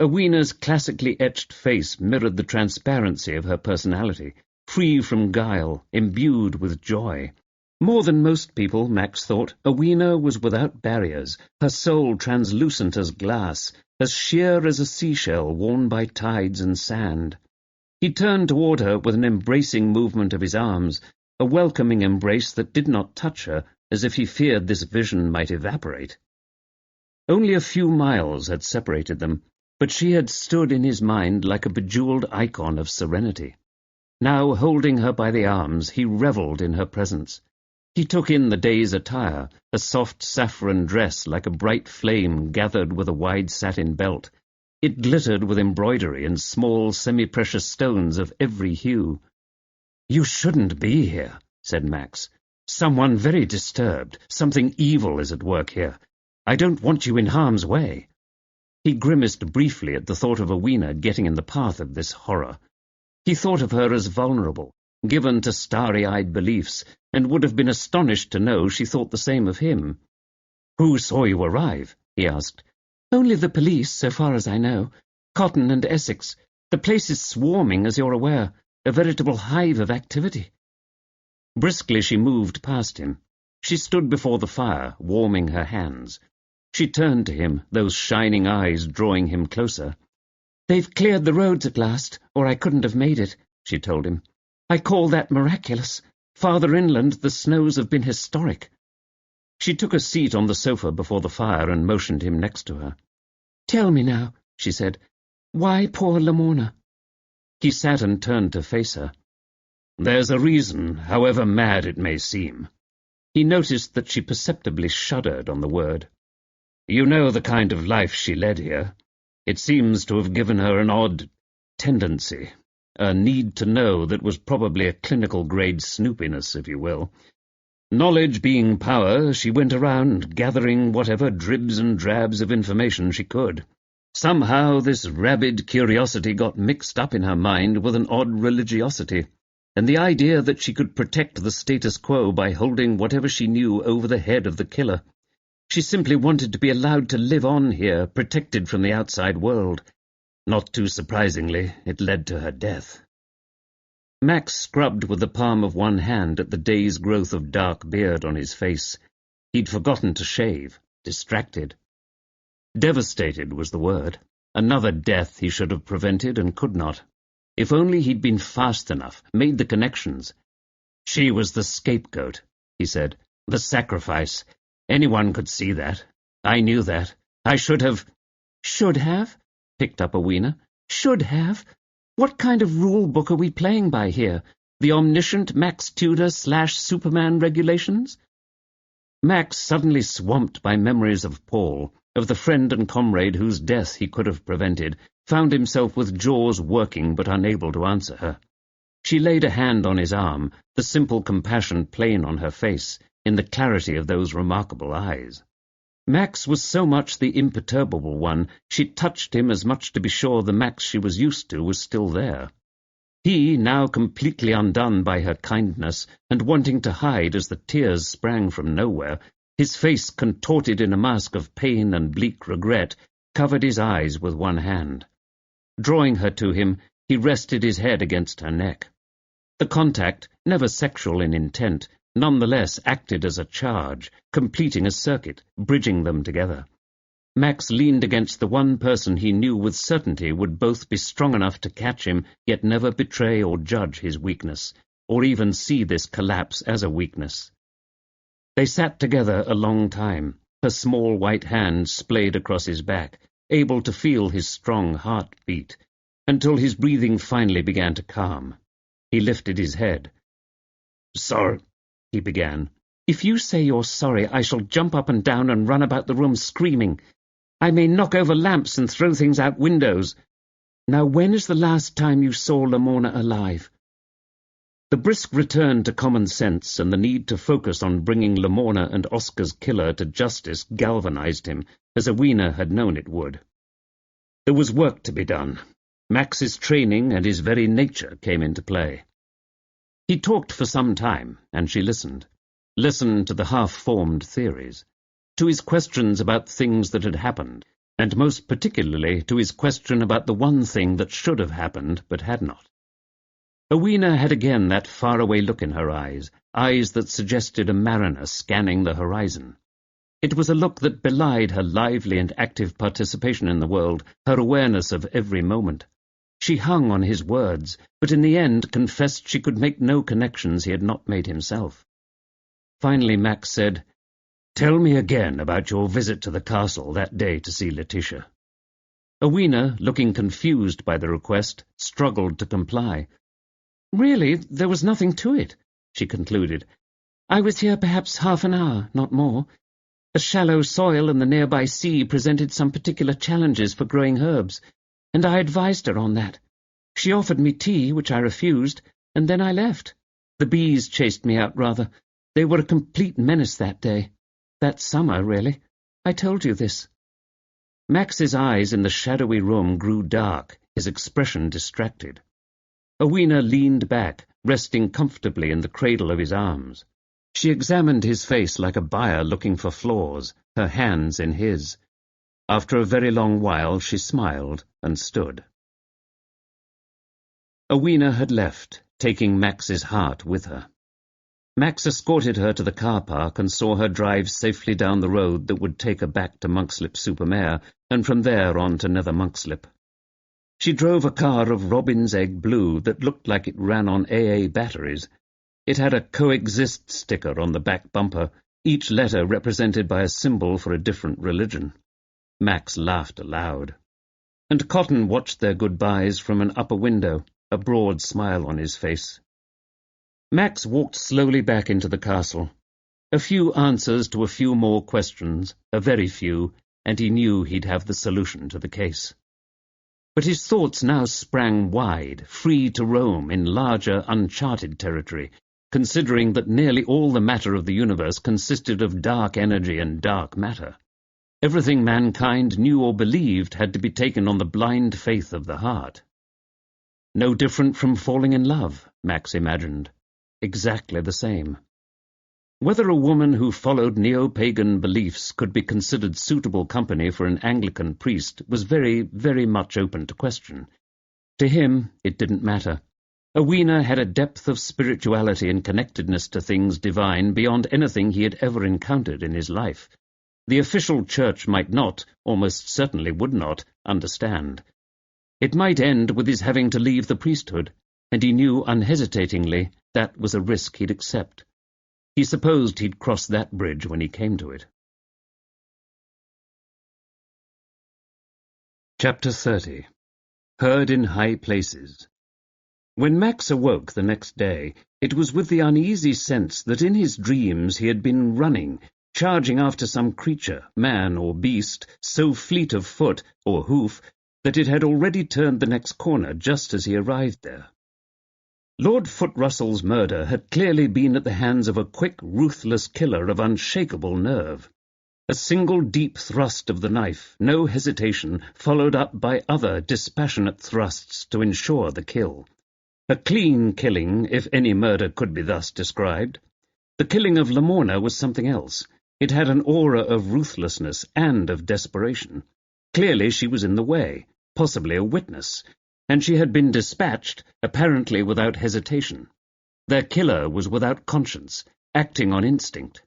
Rowena's classically etched face mirrored the transparency of her personality, free from guile, imbued with joy. More than most people, Max thought, Rowena was without barriers, her soul translucent as glass, as sheer as a seashell worn by tides and sand. He turned toward her with an embracing movement of his arms, a welcoming embrace that did not touch her, as if he feared this vision might evaporate. Only a few miles had separated them, but she had stood in his mind like a bejeweled icon of serenity. Now, holding her by the arms, he revelled in her presence. He took in the day's attire, a soft saffron dress like a bright flame gathered with a wide satin belt. It glittered with embroidery and small semi-precious stones of every hue. "You shouldn't be here," said Max. "Someone very disturbed. Something evil is at work here. I don't want you in harm's way." He grimaced briefly at the thought of Rowena getting in the path of this horror. He thought of her as vulnerable, given to starry-eyed beliefs, and would have been astonished to know she thought the same of him. "Who saw you arrive?" he asked. "Only the police, so far as I know. Cotton and Essex. The place is swarming, as you're aware, a veritable hive of activity." Briskly she moved past him. She stood before the fire, warming her hands. She turned to him, those shining eyes drawing him closer. "They've cleared the roads at last, or I couldn't have made it," she told him. "I call that miraculous. Farther inland the snows have been historic." She took a seat on the sofa before the fire and motioned him next to her. "Tell me now," she said, "why poor Lamorna?" He sat and turned to face her. "There's a reason, however mad it may seem." He noticed that she perceptibly shuddered on the word. "You know the kind of life she led here. It seems to have given her an odd tendency, a need to know that was probably a clinical-grade snoopiness, if you will. Knowledge being power, she went around gathering whatever dribs and drabs of information she could. Somehow this rabid curiosity got mixed up in her mind with an odd religiosity, and the idea that she could protect the status quo by holding whatever she knew over the head of the killer. She simply wanted to be allowed to live on here, protected from the outside world. Not too surprisingly, it led to her death." Max scrubbed with the palm of one hand at the day's growth of dark beard on his face. He'd forgotten to shave, distracted. Devastated was the word. Another death he should have prevented and could not. If only he'd been fast enough, made the connections. "She was the scapegoat," he said. "The sacrifice. Anyone could see that. I knew that. I should have—" "Should have?" picked up Rowena. "Should have? What kind of rule book are we playing by here? The omniscient Max Tudor/Superman regulations?" Max, suddenly swamped by memories of Paul, of the friend and comrade whose death he could have prevented, found himself with jaws working but unable to answer her. She laid a hand on his arm, the simple compassion plain on her face, in the clarity of those remarkable eyes. Max was so much the imperturbable one, she touched him as much to be sure the Max she was used to was still there. He, now completely undone by her kindness, and wanting to hide as the tears sprang from nowhere, His face, contorted in a mask of pain and bleak regret, covered his eyes with one hand. Drawing her to him, he rested his head against her neck. The contact, never sexual in intent, nonetheless acted as a charge, completing a circuit, bridging them together. Max leaned against the one person he knew with certainty would both be strong enough to catch him, yet never betray or judge his weakness, or even see this collapse as a weakness. They sat together a long time, her small white hand splayed across his back, able to feel his strong heart beat, until his breathing finally began to calm. He lifted his head. "Sorry," he began. "If you say you're sorry, I shall jump up and down and run about the room screaming. I may knock over lamps and throw things out windows. Now, when is the last time you saw Lamorna alive?" The brisk return to common sense and the need to focus on bringing Lamorna and Oscar's killer to justice galvanized him, as Awina had known it would. There was work to be done. Max's training and his very nature came into play. He talked for some time, and she listened to the half-formed theories, to his questions about things that had happened, and most particularly to his question about the one thing that should have happened but had not. Awina had again that faraway look in her eyes that suggested a mariner scanning the horizon. It was a look that belied her lively and active participation in the world, her awareness of every moment. She hung on his words, but in the end confessed she could make no connections he had not made himself. Finally Max said, "Tell me again about your visit to the castle that day to see Letitia." Awina, looking confused by the request, struggled to comply. "Really, there was nothing to it," she concluded. "I was here perhaps half an hour, not more. The shallow soil and the nearby sea presented some particular challenges for growing herbs, and I advised her on that. She offered me tea, which I refused, and then I left. The bees chased me out, rather. They were a complete menace that day. That summer, really. I told you this." Max's eyes in the shadowy room grew dark, his expression distracted. Awina leaned back, resting comfortably in the cradle of his arms. She examined his face like a buyer looking for flaws, her hands in his. After a very long while she smiled and stood. Awina had left, taking Max's heart with her. Max escorted her to the car park and saw her drive safely down the road that would take her back to Monkslip-super-Mare, and from there on to Nether Monkslip. She drove a car of robin's egg blue that looked like it ran on AA batteries. It had a coexist sticker on the back bumper, each letter represented by a symbol for a different religion. Max laughed aloud. And Cotton watched their goodbyes from an upper window, a broad smile on his face. Max walked slowly back into the castle. A few answers to a few more questions, a very few, and he knew he'd have the solution to the case. But his thoughts now sprang wide, free to roam in larger, uncharted territory, considering that nearly all the matter of the universe consisted of dark energy and dark matter. Everything mankind knew or believed had to be taken on the blind faith of the heart. No different from falling in love, Max imagined. Exactly the same. Whether a woman who followed neo-pagan beliefs could be considered suitable company for an Anglican priest was very, very much open to question. To him, it didn't matter. Awina had a depth of spirituality and connectedness to things divine beyond anything he had ever encountered in his life. The official church might not, almost certainly would not, understand. It might end with his having to leave the priesthood, and he knew unhesitatingly that was a risk he'd accept. He supposed he'd cross that bridge when he came to it. Chapter 30. Heard in High Places. When Max awoke the next day, it was with the uneasy sense that in his dreams he had been running, charging after some creature, man or beast, so fleet of foot or hoof that it had already turned the next corner just as he arrived there. Lord Foot-Russell's murder had clearly been at the hands of a quick, ruthless killer of unshakable nerve. A single deep thrust of the knife, no hesitation, followed up by other dispassionate thrusts to ensure the kill. A clean killing, if any murder could be thus described. The killing of Lamorna was something else. It had an aura of ruthlessness and of desperation. Clearly she was in the way, possibly a witness, and she had been dispatched, apparently without hesitation. Their killer was without conscience, acting on instinct.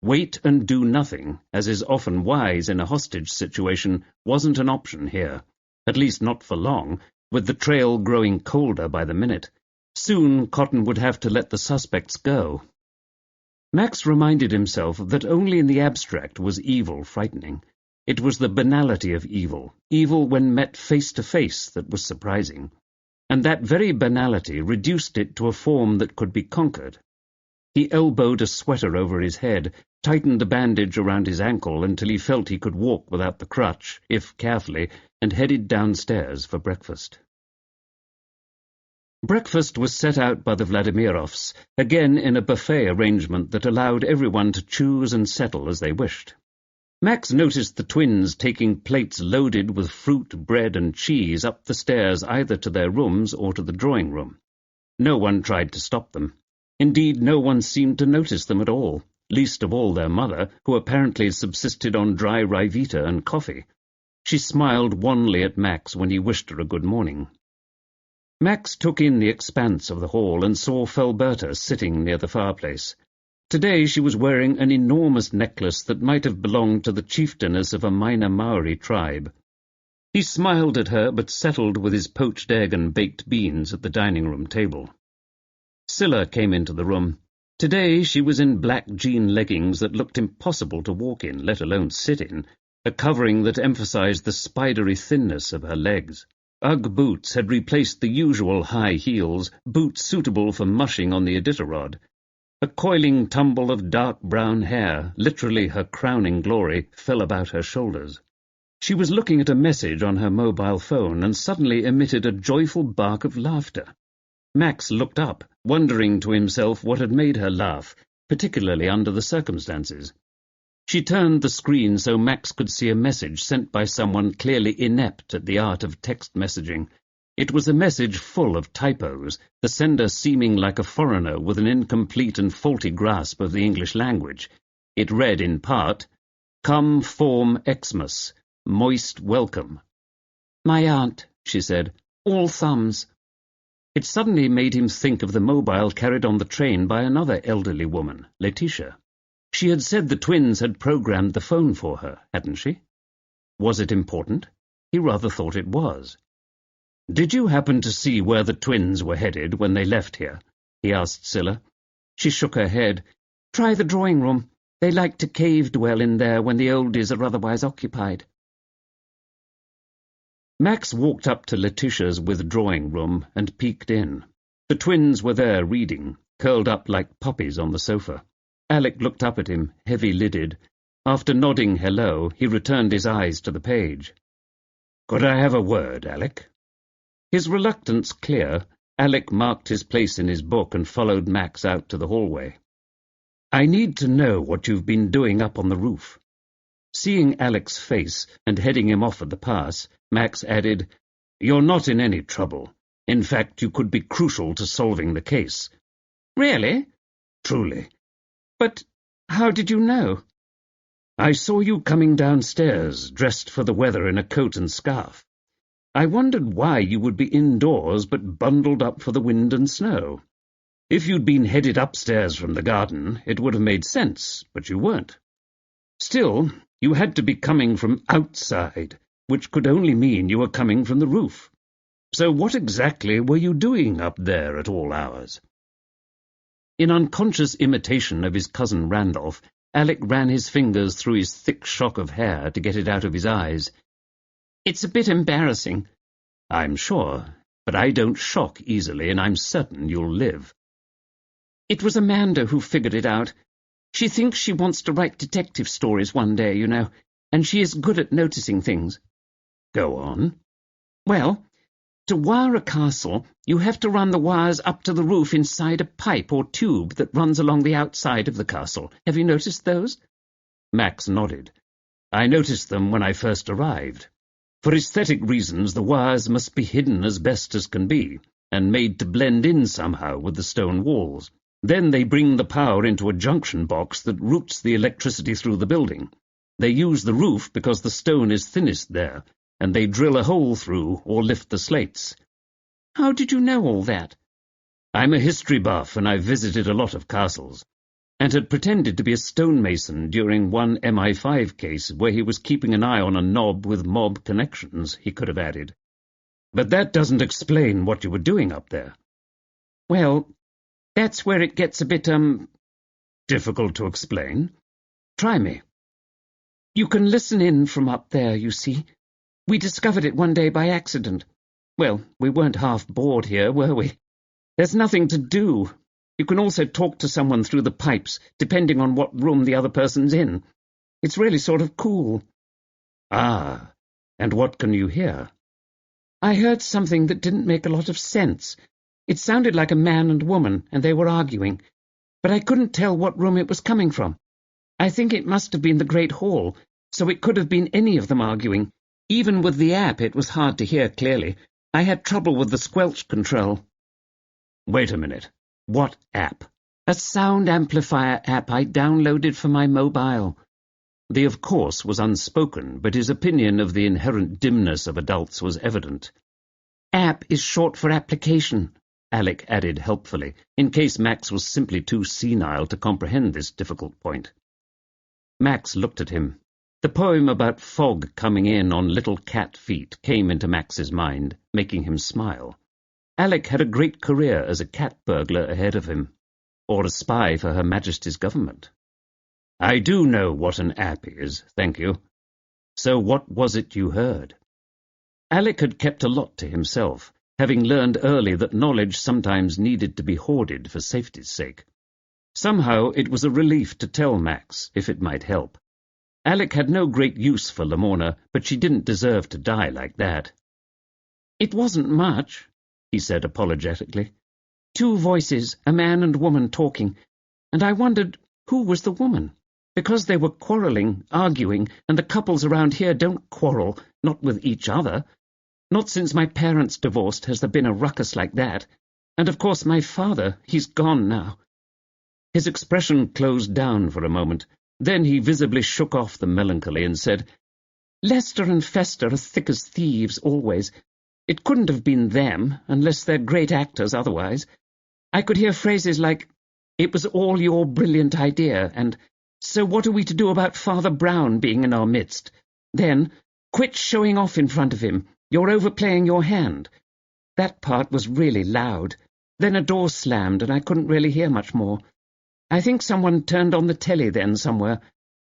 Wait and do nothing, as is often wise in a hostage situation, wasn't an option here, at least not for long, with the trail growing colder by the minute. Soon Cotton would have to let the suspects go. Max reminded himself that only in the abstract was evil frightening. It was the banality of evil, evil when met face to face, that was surprising. And that very banality reduced it to a form that could be conquered. He elbowed a sweater over his head, tightened the bandage around his ankle until he felt he could walk without the crutch, if carefully, and headed downstairs for breakfast. Breakfast was set out by the Vladimirovs, again in a buffet arrangement that allowed everyone to choose and settle as they wished. Max noticed the twins taking plates loaded with fruit, bread, and cheese up the stairs either to their rooms or to the drawing-room. No one tried to stop them. Indeed, no one seemed to notice them at all, least of all their mother, who apparently subsisted on dry Ryvita and coffee. She smiled wanly at Max when he wished her a good morning. Max took in the expanse of the hall and saw Felberta sitting near the fireplace. Today she was wearing an enormous necklace that might have belonged to the chieftainess of a minor Maori tribe. He smiled at her, but settled with his poached egg and baked beans at the dining-room table. Scylla came into the room. Today she was in black jean leggings that looked impossible to walk in, let alone sit in, a covering that emphasized the spidery thinness of her legs. Ugg boots had replaced the usual high heels, boots suitable for mushing on the Iditarod. A coiling tumble of dark brown hair, literally her crowning glory, fell about her shoulders. She was looking at a message on her mobile phone and suddenly emitted a joyful bark of laughter. Max looked up, wondering to himself what had made her laugh, particularly under the circumstances. She turned the screen so Max could see a message sent by someone clearly inept at the art of text messaging. It was a message full of typos, the sender seeming like a foreigner with an incomplete and faulty grasp of the English language. It read in part, "Come form Xmas, moist welcome." "My aunt," she said, "all thumbs." It suddenly made him think of the mobile carried on the train by another elderly woman, Letitia. She had said the twins had programmed the phone for her, hadn't she? Was it important? He rather thought it was. "Did you happen to see where the twins were headed when they left here?" he asked Scylla. She shook her head. "Try the drawing-room. They like to cave-dwell in there when the oldies are otherwise occupied." Max walked up to Letitia's withdrawing-room and peeked in. The twins were there reading, curled up like puppies on the sofa. Alec looked up at him, heavy-lidded. After nodding hello, he returned his eyes to the page. "Could I have a word, Alec?" His reluctance clear, Alec marked his place in his book and followed Max out to the hallway. "I need to know what you've been doing up on the roof." Seeing Alec's face and heading him off at the pass, Max added, "You're not in any trouble. In fact, you could be crucial to solving the case." "Really?" "Truly." "But how did you know?" "I saw you coming downstairs, dressed for the weather in a coat and scarf. I wondered why you would be indoors but bundled up for the wind and snow. If you'd been headed upstairs from the garden, it would have made sense, but you weren't. Still, you had to be coming from outside, which could only mean you were coming from the roof. So what exactly were you doing up there at all hours?" In unconscious imitation of his cousin Randolph, Alec ran his fingers through his thick shock of hair to get it out of his eyes. "It's a bit embarrassing." "I'm sure, but I don't shock easily, and I'm certain you'll live." "It was Amanda who figured it out. She thinks she wants to write detective stories one day, you know, and she is good at noticing things." "Go on." "Well, to wire a castle, you have to run the wires up to the roof inside a pipe or tube that runs along the outside of the castle. Have you noticed those?" Max nodded. "I noticed them when I first arrived. For aesthetic reasons, the wires must be hidden as best as can be, and made to blend in somehow with the stone walls. Then they bring the power into a junction box that routes the electricity through the building. They use the roof because the stone is thinnest there, and they drill a hole through or lift the slates. How did you know all that? I'm a history buff, and I've visited a lot of castles, and had pretended to be a stonemason during one MI5 case where he was keeping an eye on a knob with mob connections, he could have added. But that doesn't explain what you were doing up there. Well, that's where it gets a bit, difficult to explain. Try me. You can listen in from up there, you see. We discovered it one day by accident. Well, we weren't half bored here, were we? There's nothing to do. You can also talk to someone through the pipes, depending on what room the other person's in. It's really sort of cool. Ah, and what can you hear? I heard something that didn't make a lot of sense. It sounded like a man and woman, and they were arguing, but I couldn't tell what room it was coming from. I think it must have been the Great Hall, so it could have been any of them arguing. Even with the app, it was hard to hear clearly. I had trouble with the squelch control. Wait a minute. What app? A sound amplifier app I downloaded for my mobile. The of course was unspoken, but his opinion of the inherent dimness of adults was evident. App is short for application, Alec added helpfully, in case Max was simply too senile to comprehend this difficult point. Max looked at him. The poem about fog coming in on little cat feet came into Max's mind, making him smile. Alec had a great career as a cat burglar ahead of him, or a spy for Her Majesty's government. I do know what an app is, thank you. So what was it you heard? Alec had kept a lot to himself, having learned early that knowledge sometimes needed to be hoarded for safety's sake. Somehow it was a relief to tell Max, if it might help. Alec had no great use for Lamorna, but she didn't deserve to die like that. It wasn't much, he said apologetically. 2 voices, a man and woman talking, and I wondered who was the woman, because they were quarrelling, arguing, and the couples around here don't quarrel, not with each other. Not since my parents divorced has there been a ruckus like that. And of course my father, he's gone now. His expression closed down for a moment. Then he visibly shook off the melancholy and said, Lester and Fester are thick as thieves, always. It couldn't have been them, unless they're great actors otherwise. I could hear phrases like, "It was all your brilliant idea," and "So what are we to do about Father Brown being in our midst?" Then, "Quit showing off in front of him. You're overplaying your hand." That part was really loud. Then a door slammed, and I couldn't really hear much more. I think someone turned on the telly then somewhere,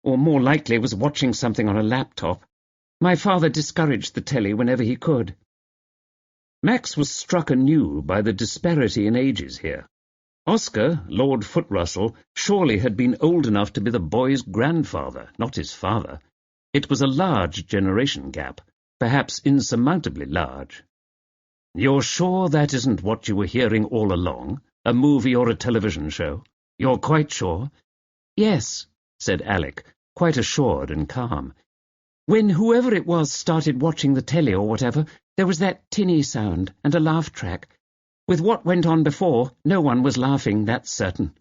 or more likely was watching something on a laptop. My father discouraged the telly whenever he could. Max was struck anew by the disparity in ages here. Oscar, Lord Footrussell, surely had been old enough to be the boy's grandfather, not his father. It was a large generation gap, perhaps insurmountably large. You're sure that isn't what you were hearing all along? A movie or a television show? You're quite sure? Yes, said Alec, quite assured and calm. When whoever it was started watching the telly or whatever, there was that tinny sound and a laugh track. With what went on before, no one was laughing, that's certain.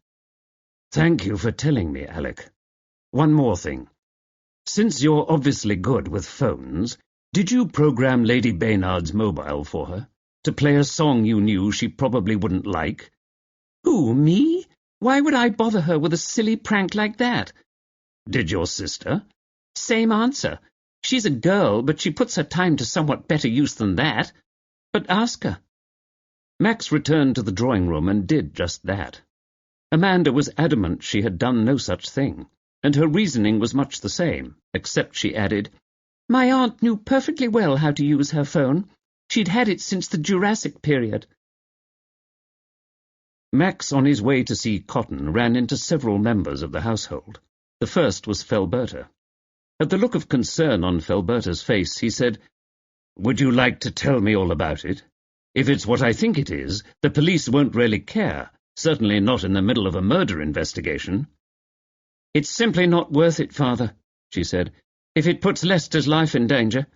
Thank you for telling me, Alec. One more thing. Since you're obviously good with phones, did you program Lady Baynard's mobile for her, to play a song you knew she probably wouldn't like? Who, me? Why would I bother her with a silly prank like that? Did your sister? Same answer. She's a girl, but she puts her time to somewhat better use than that. But ask her. Max returned to the drawing-room and did just that. Amanda was adamant she had done no such thing, and her reasoning was much the same, except she added, My aunt knew perfectly well how to use her phone. She'd had it since the Jurassic period. Max, on his way to see Cotton, ran into several members of the household. The first was Felberta. At the look of concern on Felberta's face, he said, Would you like to tell me all about it? If it's what I think it is, the police won't really care, certainly not in the middle of a murder investigation. It's simply not worth it, Father, she said, if it puts Lester's life in danger.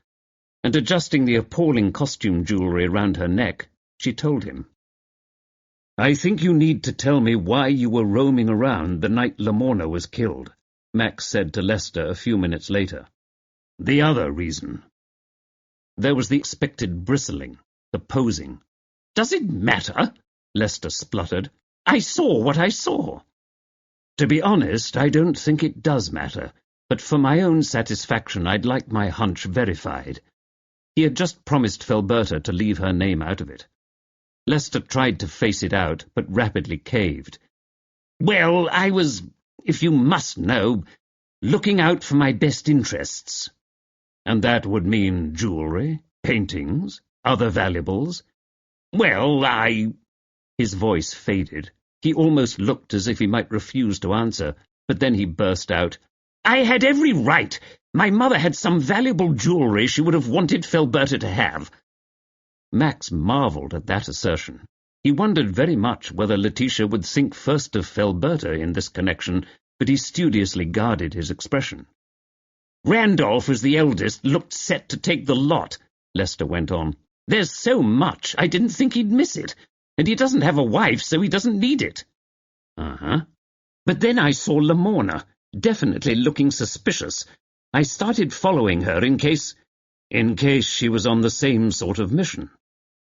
And adjusting the appalling costume jewellery round her neck, she told him. "I think you need to tell me why you were roaming around the night Lamorna was killed," Max said to Lester a few minutes later. "The other reason." There was the expected bristling, the posing. "Does it matter?" Lester spluttered. "I saw what I saw." "To be honest, I don't think it does matter, but for my own satisfaction I'd like my hunch verified." He had just promised Felberta to leave her name out of it. Lester tried to face it out, but rapidly caved. "Well, I was, if you must know, looking out for my best interests." "And that would mean jewellery, paintings, other valuables?" "Well, His voice faded. He almost looked as if he might refuse to answer, but then he burst out, I had every right. My mother had some valuable jewellery she would have wanted Felberta to have." Max marvelled at that assertion. He wondered very much whether Letitia would think first of Felberta in this connection, but he studiously guarded his expression. "Randolph, as the eldest, looked set to take the lot," Lester went on. "There's so much, I didn't think he'd miss it. And he doesn't have a wife, so he doesn't need it." "Uh-huh." "But then I saw Lamorna, definitely looking suspicious. I started following her in case—" "In case she was on the same sort of mission.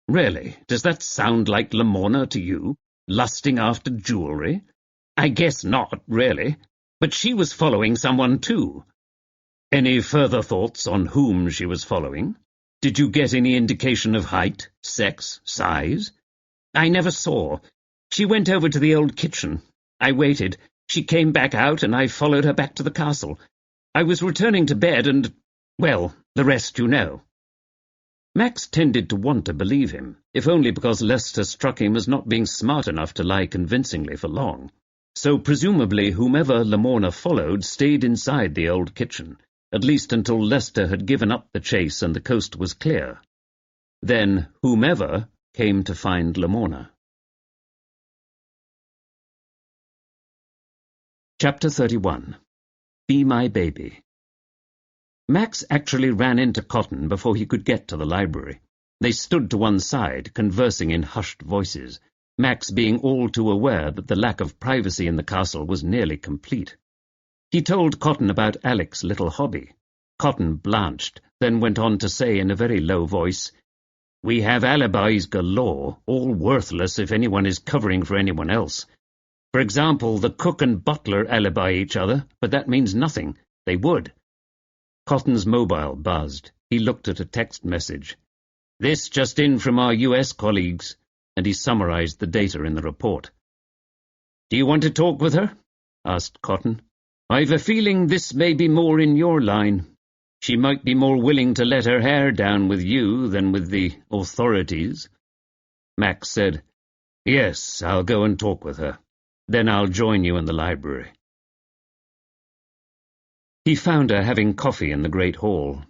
Really, does that sound like Lamorna to you? Lusting after jewellery?" "I guess not, really. But she was following someone, too." "Any further thoughts on whom she was following? Did you get any indication of height, sex, size?" "I never saw. She went over to the old kitchen. I waited. She came back out, and I followed her back to the castle. I was returning to bed, and, well, the rest you know." Max tended to want to believe him, if only because Lester struck him as not being smart enough to lie convincingly for long. So presumably whomever Lamorna followed stayed inside the old kitchen, at least until Lester had given up the chase and the coast was clear. Then whomever came to find Lamorna. Chapter 31. Be My Baby. Max actually ran into Cotton before he could get to the library. They stood to one side, conversing in hushed voices, Max being all too aware that the lack of privacy in the castle was nearly complete. He told Cotton about Alec's little hobby. Cotton blanched, then went on to say in a very low voice, "We have alibis galore, all worthless if anyone is covering for anyone else. For example, the cook and butler alibi each other, but that means nothing. They would." Cotton's mobile buzzed. He looked at a text message. "This just in from our U.S. colleagues," and he summarized the data in the report. "Do you want to talk with her?" asked Cotton. "I've a feeling this may be more in your line. She might be more willing to let her hair down with you than with the authorities." Max said, "Yes, I'll go and talk with her. Then I'll join you in the library." He found her having coffee in the great hall.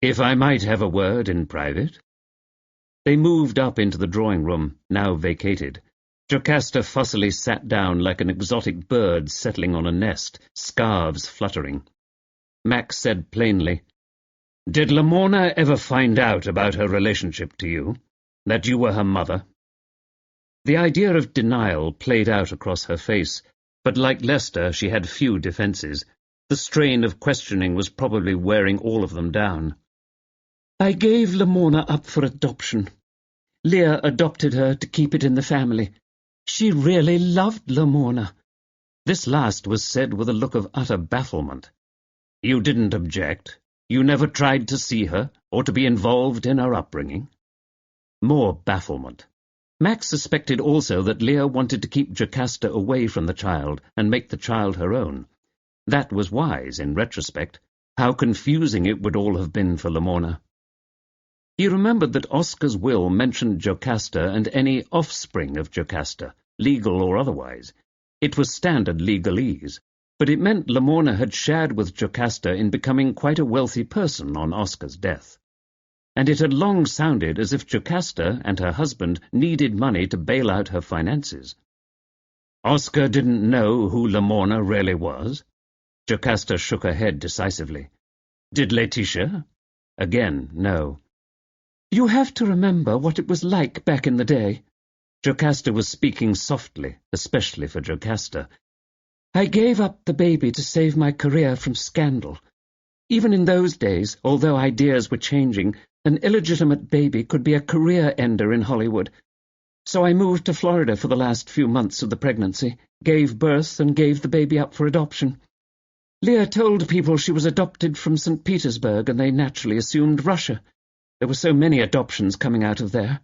"If I might have a word in private?" They moved up into the drawing-room, now vacated. Jocasta fussily sat down like an exotic bird settling on a nest, scarves fluttering. Max said plainly, "Did Lamorna ever find out about her relationship to you? That you were her mother?" The idea of denial played out across her face, but like Lester, she had few defences. The strain of questioning was probably wearing all of them down. "I gave Lamorna up for adoption. Leah adopted her to keep it in the family. She really loved Lamorna." This last was said with a look of utter bafflement. "You didn't object? You never tried to see her, or to be involved in her upbringing?" More bafflement. Max suspected also that Leah wanted to keep Jocasta away from the child and make the child her own. That was wise, in retrospect. How confusing it would all have been for Lamorna. He remembered that Oscar's will mentioned Jocasta and any offspring of Jocasta, legal or otherwise. It was standard legalese, but it meant Lamorna had shared with Jocasta in becoming quite a wealthy person on Oscar's death. And it had long sounded as if Jocasta and her husband needed money to bail out her finances. Oscar didn't know who Lamorna really was? Jocasta shook her head decisively. Did Letitia? Again, no. "You have to remember what it was like back in the day. Jocasta was speaking softly, especially for Jocasta. I gave up the baby to save my career from scandal. Even in those days, although ideas were changing, an illegitimate baby could be a career ender in Hollywood. So I moved to Florida for the last few months of the pregnancy, gave birth and gave the baby up for adoption. Leah told people she was adopted from St. Petersburg, and they naturally assumed Russia. There were so many adoptions coming out of there.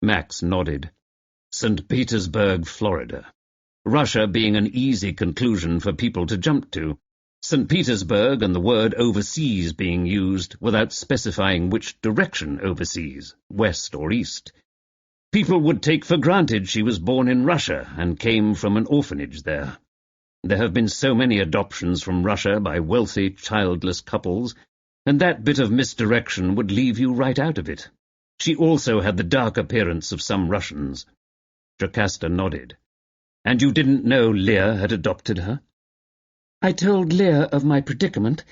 Max nodded. St. Petersburg, Florida. Russia being an easy conclusion for people to jump to. St. Petersburg and the word overseas being used without specifying which direction overseas, west or east. People would take for granted she was born in Russia and came from an orphanage there. There have been so many adoptions from Russia by wealthy, childless couples, and that bit of misdirection would leave you right out of it. She also had the dark appearance of some Russians. Jocasta nodded. And you didn't know Leah had adopted her? I told Leah of my predicament,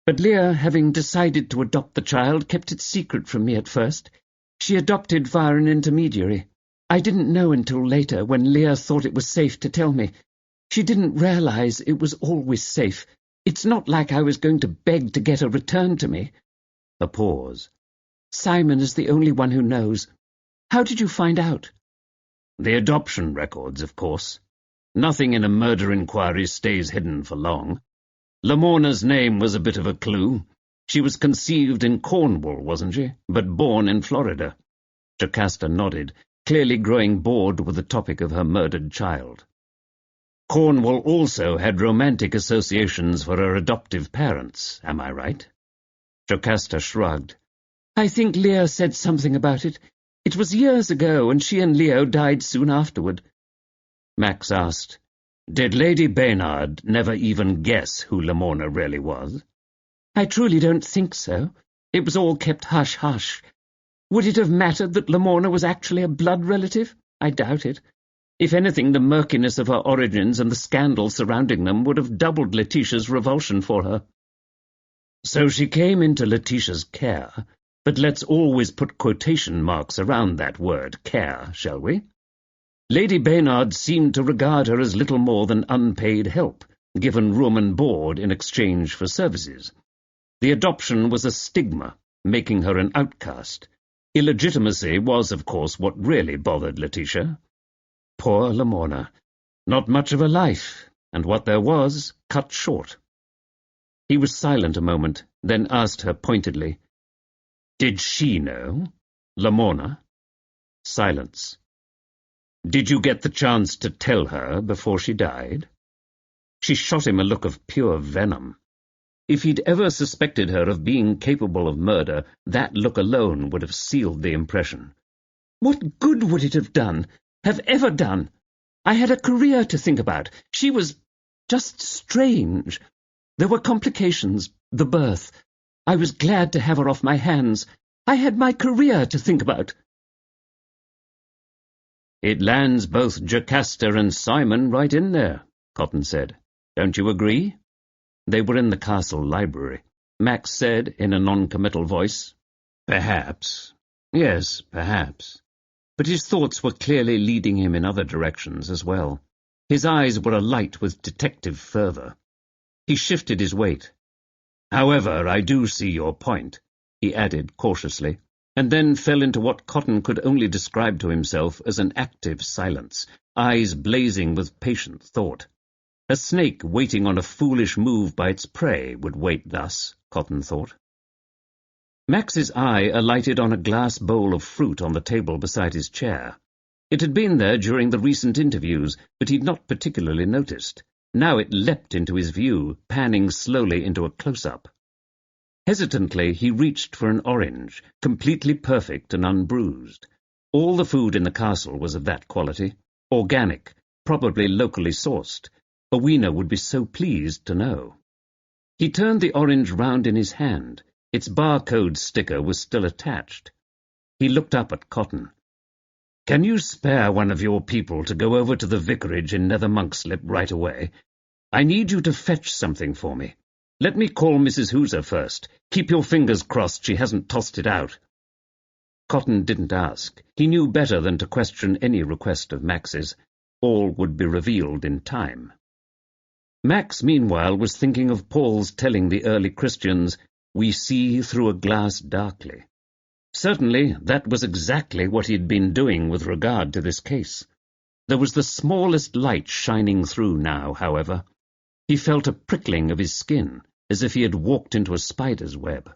but Leah, having decided to adopt the child, kept it secret from me at first. She adopted via an intermediary. I didn't know until later, when Leah thought it was safe to tell me. She didn't realize it was always safe. It's not like I was going to beg to get her returned to me. A pause. Simon is the only one who knows. How did you find out? The adoption records, of course. Nothing in a murder inquiry stays hidden for long. Lamorna's name was a bit of a clue. She was conceived in Cornwall, wasn't she, but born in Florida. Jocasta nodded, clearly growing bored with the topic of her murdered child. Cornwall also had romantic associations for her adoptive parents, am I right? Jocasta shrugged. I think Leah said something about it. It was years ago, and she and Leo died soon afterward. Max asked, Did Lady Baynard never even guess who Lamorna really was? I truly don't think so. It was all kept hush-hush. Would it have mattered that Lamorna was actually a blood relative? I doubt it. If anything, the murkiness of her origins and the scandal surrounding them would have doubled Letitia's revulsion for her. So she came into Letitia's care, but let's always put quotation marks around that word, care, shall we? Lady Baynard seemed to regard her as little more than unpaid help, given room and board in exchange for services. The adoption was a stigma, making her an outcast. Illegitimacy was, of course, what really bothered Letitia. Poor Lamorna. Not much of a life, and what there was, cut short. He was silent a moment, then asked her pointedly, Did she know? Lamorna? Silence. Did you get the chance to tell her before she died? She shot him a look of pure venom. If he'd ever suspected her of being capable of murder, that look alone would have sealed the impression. What good would it have done? Have ever done? I had a career to think about. She was just strange. There were complications, the birth. I was glad to have her off my hands. I had my career to think about. It lands both Jocasta and Simon right in there, Cotton said. Don't you agree? They were in the castle library. Max said in a non-committal voice, Perhaps. Yes, perhaps. But his thoughts were clearly leading him in other directions as well. His eyes were alight with detective fervour. He shifted his weight. However, I do see your point, he added cautiously, and then fell into what Cotton could only describe to himself as an active silence, eyes blazing with patient thought. A snake waiting on a foolish move by its prey would wait thus, Cotton thought. Max's eye alighted on a glass bowl of fruit on the table beside his chair. It had been there during the recent interviews, but he'd not particularly noticed. Now it leapt into his view, panning slowly into a close-up. Hesitantly, he reached for an orange, completely perfect and unbruised. All the food in the castle was of that quality, organic, probably locally sourced. Owena would be so pleased to know. He turned the orange round in his hand. Its barcode sticker was still attached. He looked up at Cotton. Can you spare one of your people to go over to the vicarage in Nether Monkslip right away? I need you to fetch something for me. Let me call Mrs. Hooser first. Keep your fingers crossed she hasn't tossed it out. Cotton didn't ask. He knew better than to question any request of Max's. All would be revealed in time. Max, meanwhile, was thinking of Paul's telling the early Christians, "We see through a glass darkly." Certainly, that was exactly what he had been doing with regard to this case. There was the smallest light shining through now, however. He felt a prickling of his skin, as if he had walked into a spider's web.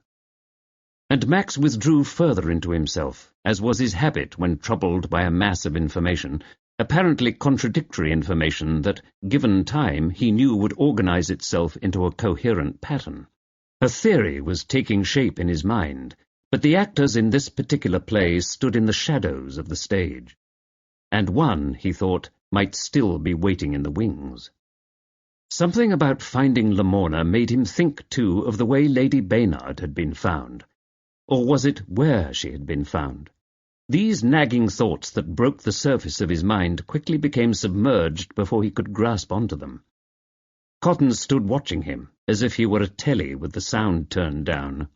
And Max withdrew further into himself, as was his habit when troubled by a mass of information, apparently contradictory information that, given time, he knew would organize itself into a coherent pattern. A theory was taking shape in his mind, but the actors in this particular play stood in the shadows of the stage. And one, he thought, might still be waiting in the wings. Something about finding Lamorna made him think, too, of the way Lady Baynard had been found. Or was it where she had been found? These nagging thoughts that broke the surface of his mind quickly became submerged before he could grasp onto them. Cotton stood watching him, as if he were a telly with the sound turned down.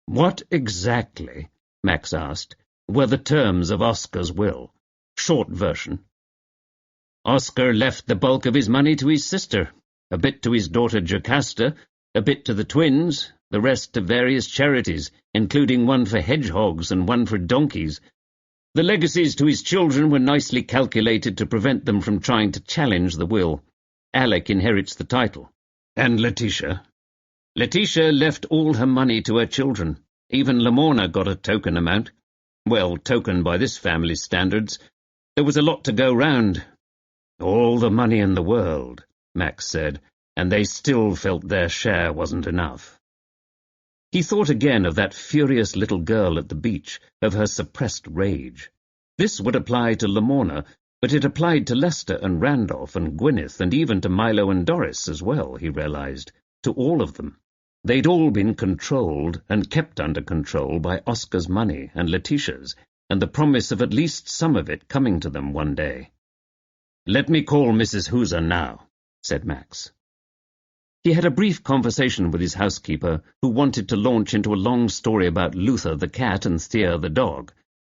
"What exactly," Max asked, "were the terms of Oscar's will? Short version." "Oscar left the bulk of his money to his sister, a bit to his daughter Jocasta, a bit to the twins, the rest to various charities, including one for hedgehogs and one for donkeys. The legacies to his children were nicely calculated to prevent them from trying to challenge the will. Alec inherits the title." "And Letitia?" "Letitia left all her money to her children. Even Lamorna got a token amount. Well, token by this family's standards. There was a lot to go round." "All the money in the world," Max said, "and they still felt their share wasn't enough." He thought again of that furious little girl at the beach, of her suppressed rage. This would apply to Lamorna, but it applied to Lester and Randolph and Gwyneth and even to Milo and Doris as well, he realized, to all of them. They'd all been controlled and kept under control by Oscar's money and Letitia's, and the promise of at least some of it coming to them one day. "Let me call Mrs. Hooser now," said Max. He had a brief conversation with his housekeeper, who wanted to launch into a long story about Luther the cat and Thea the dog.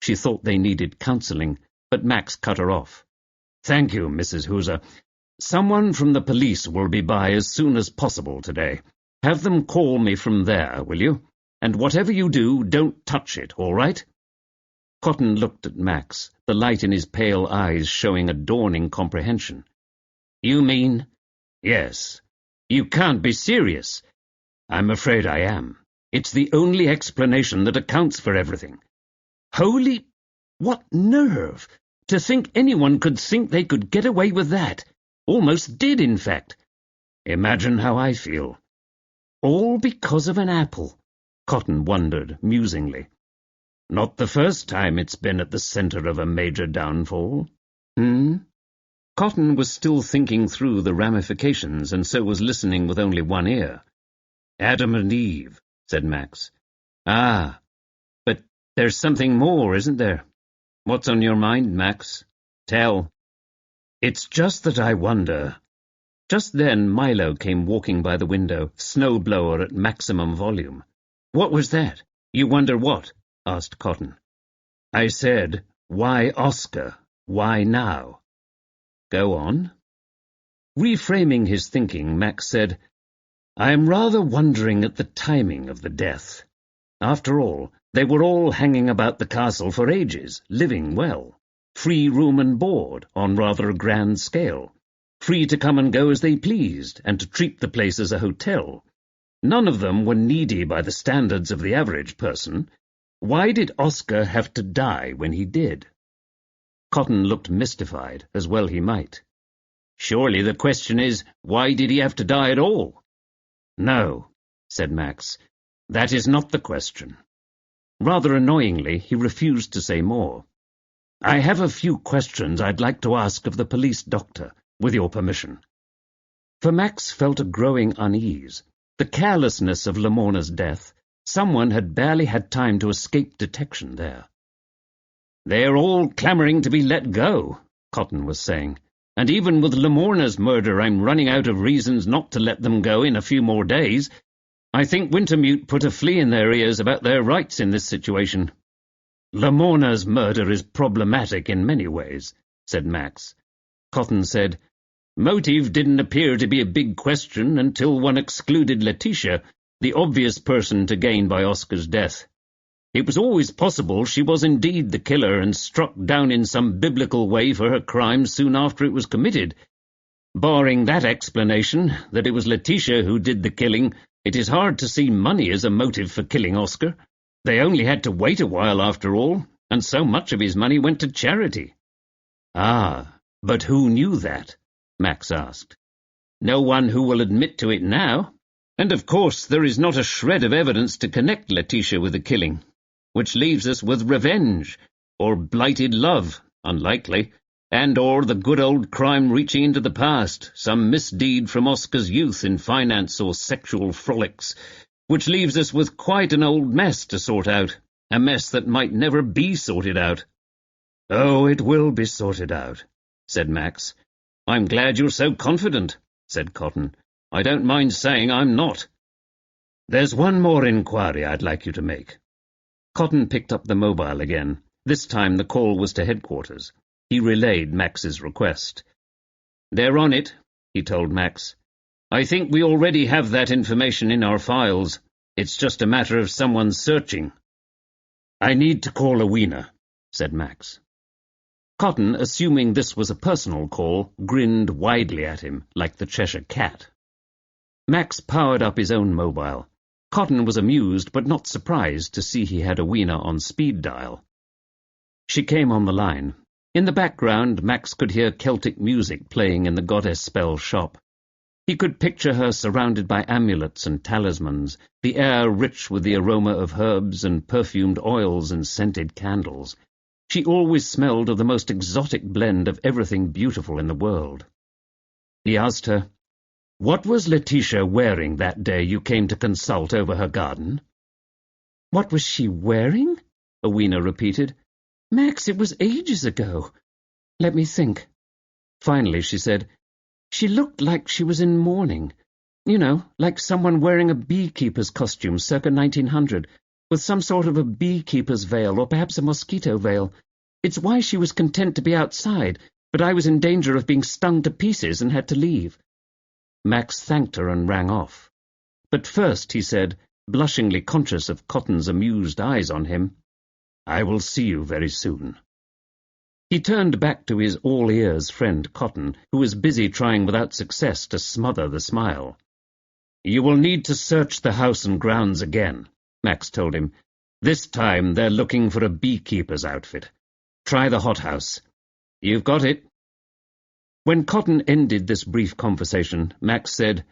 She thought they needed counselling, but Max cut her off. "Thank you, Mrs. Hooser. Someone from the police will be by as soon as possible today. Have them call me from there, will you? And whatever you do, don't touch it, all right?" Cotton looked at Max, the light in his pale eyes showing a dawning comprehension. "You mean—" "Yes. You can't be serious." "I'm afraid I am. It's the only explanation that accounts for everything." "Holy— what nerve! To think anyone could think they could get away with that. Almost did, in fact." "Imagine how I feel." "All because of an apple," Cotton wondered musingly. "Not the first time it's been at the center of a major downfall." Cotton was still thinking through the ramifications, and so was listening with only one ear. "Adam and Eve," said Max. "Ah, but there's something more, isn't there? What's on your mind, Max? Tell." "It's just that I wonder—" Just then Milo came walking by the window, snowblower at maximum volume. "What was that? You wonder what?" asked Cotton. "I said, why Oscar? Why now?" "Go on." Reframing his thinking, Max said, "I am rather wondering at the timing of the death. After all, they were all hanging about the castle for ages, living well. Free room and board, on rather a grand scale. Free to come and go as they pleased, and to treat the place as a hotel. None of them were needy by the standards of the average person. Why did Oscar have to die when he did?" Cotton looked mystified, as well he might. "Surely the question is, why did he have to die at all?" "No," said Max, "that is not the question." Rather annoyingly, he refused to say more. "I have a few questions I'd like to ask of the police doctor, with your permission." For Max felt a growing unease. The carelessness of Lamorna's death, someone had barely had time to escape detection there. "They're all clamouring to be let go," Cotton was saying, "and even with Lamorna's murder I'm running out of reasons not to let them go in a few more days. I think Wintermute put a flea in their ears about their rights in this situation." "Lamorna's murder is problematic in many ways," said Max. Cotton said, "Motive didn't appear to be a big question until one excluded Letitia, the obvious person to gain by Oscar's death. It was always possible she was indeed the killer and struck down in some biblical way for her crime soon after it was committed. Barring that explanation, that it was Letitia who did the killing, it is hard to see money as a motive for killing Oscar. They only had to wait a while after all, and so much of his money went to charity." "Ah, but who knew that?" Max asked. "No one who will admit to it now. And of course there is not a shred of evidence to connect Letitia with the killing, which leaves us with revenge, or blighted love, unlikely, and or the good old crime reaching into the past, some misdeed from Oscar's youth in finance or sexual frolics, which leaves us with quite an old mess to sort out, a mess that might never be sorted out." "Oh, it will be sorted out," said Max. "I'm glad you're so confident," said Cotton. "I don't mind saying I'm not." "There's one more inquiry I'd like you to make." Cotton picked up the mobile again. This time the call was to headquarters. He relayed Max's request. "They're on it," he told Max. "I think we already have that information in our files. It's just a matter of someone searching." "I need to call Awena," said Max. Cotton, assuming this was a personal call, grinned widely at him, like the Cheshire Cat. Max powered up his own mobile. Cotton was amused but not surprised to see he had Awena on speed dial. She came on the line. In the background, Max could hear Celtic music playing in the Goddess Spell shop. He could picture her surrounded by amulets and talismans, the air rich with the aroma of herbs and perfumed oils and scented candles. She always smelled of the most exotic blend of everything beautiful in the world. He asked her, "What was Letitia wearing that day you came to consult over her garden?" "What was she wearing?" Awena repeated. "Max, it was ages ago. Let me think." Finally she said, "She looked like she was in mourning. You know, like someone wearing a beekeeper's costume circa 1900, with some sort of a beekeeper's veil or perhaps a mosquito veil. It's why she was content to be outside, but I was in danger of being stung to pieces and had to leave." Max thanked her and rang off. But first he said, blushingly conscious of Cotton's amused eyes on him, "I will see you very soon." He turned back to his all-ears friend Cotton, who was busy trying without success to smother the smile. "You will need to search the house and grounds again," Max told him. "This time they're looking for a beekeeper's outfit. Try the hothouse. You've got it." When Cotton ended this brief conversation, Max said,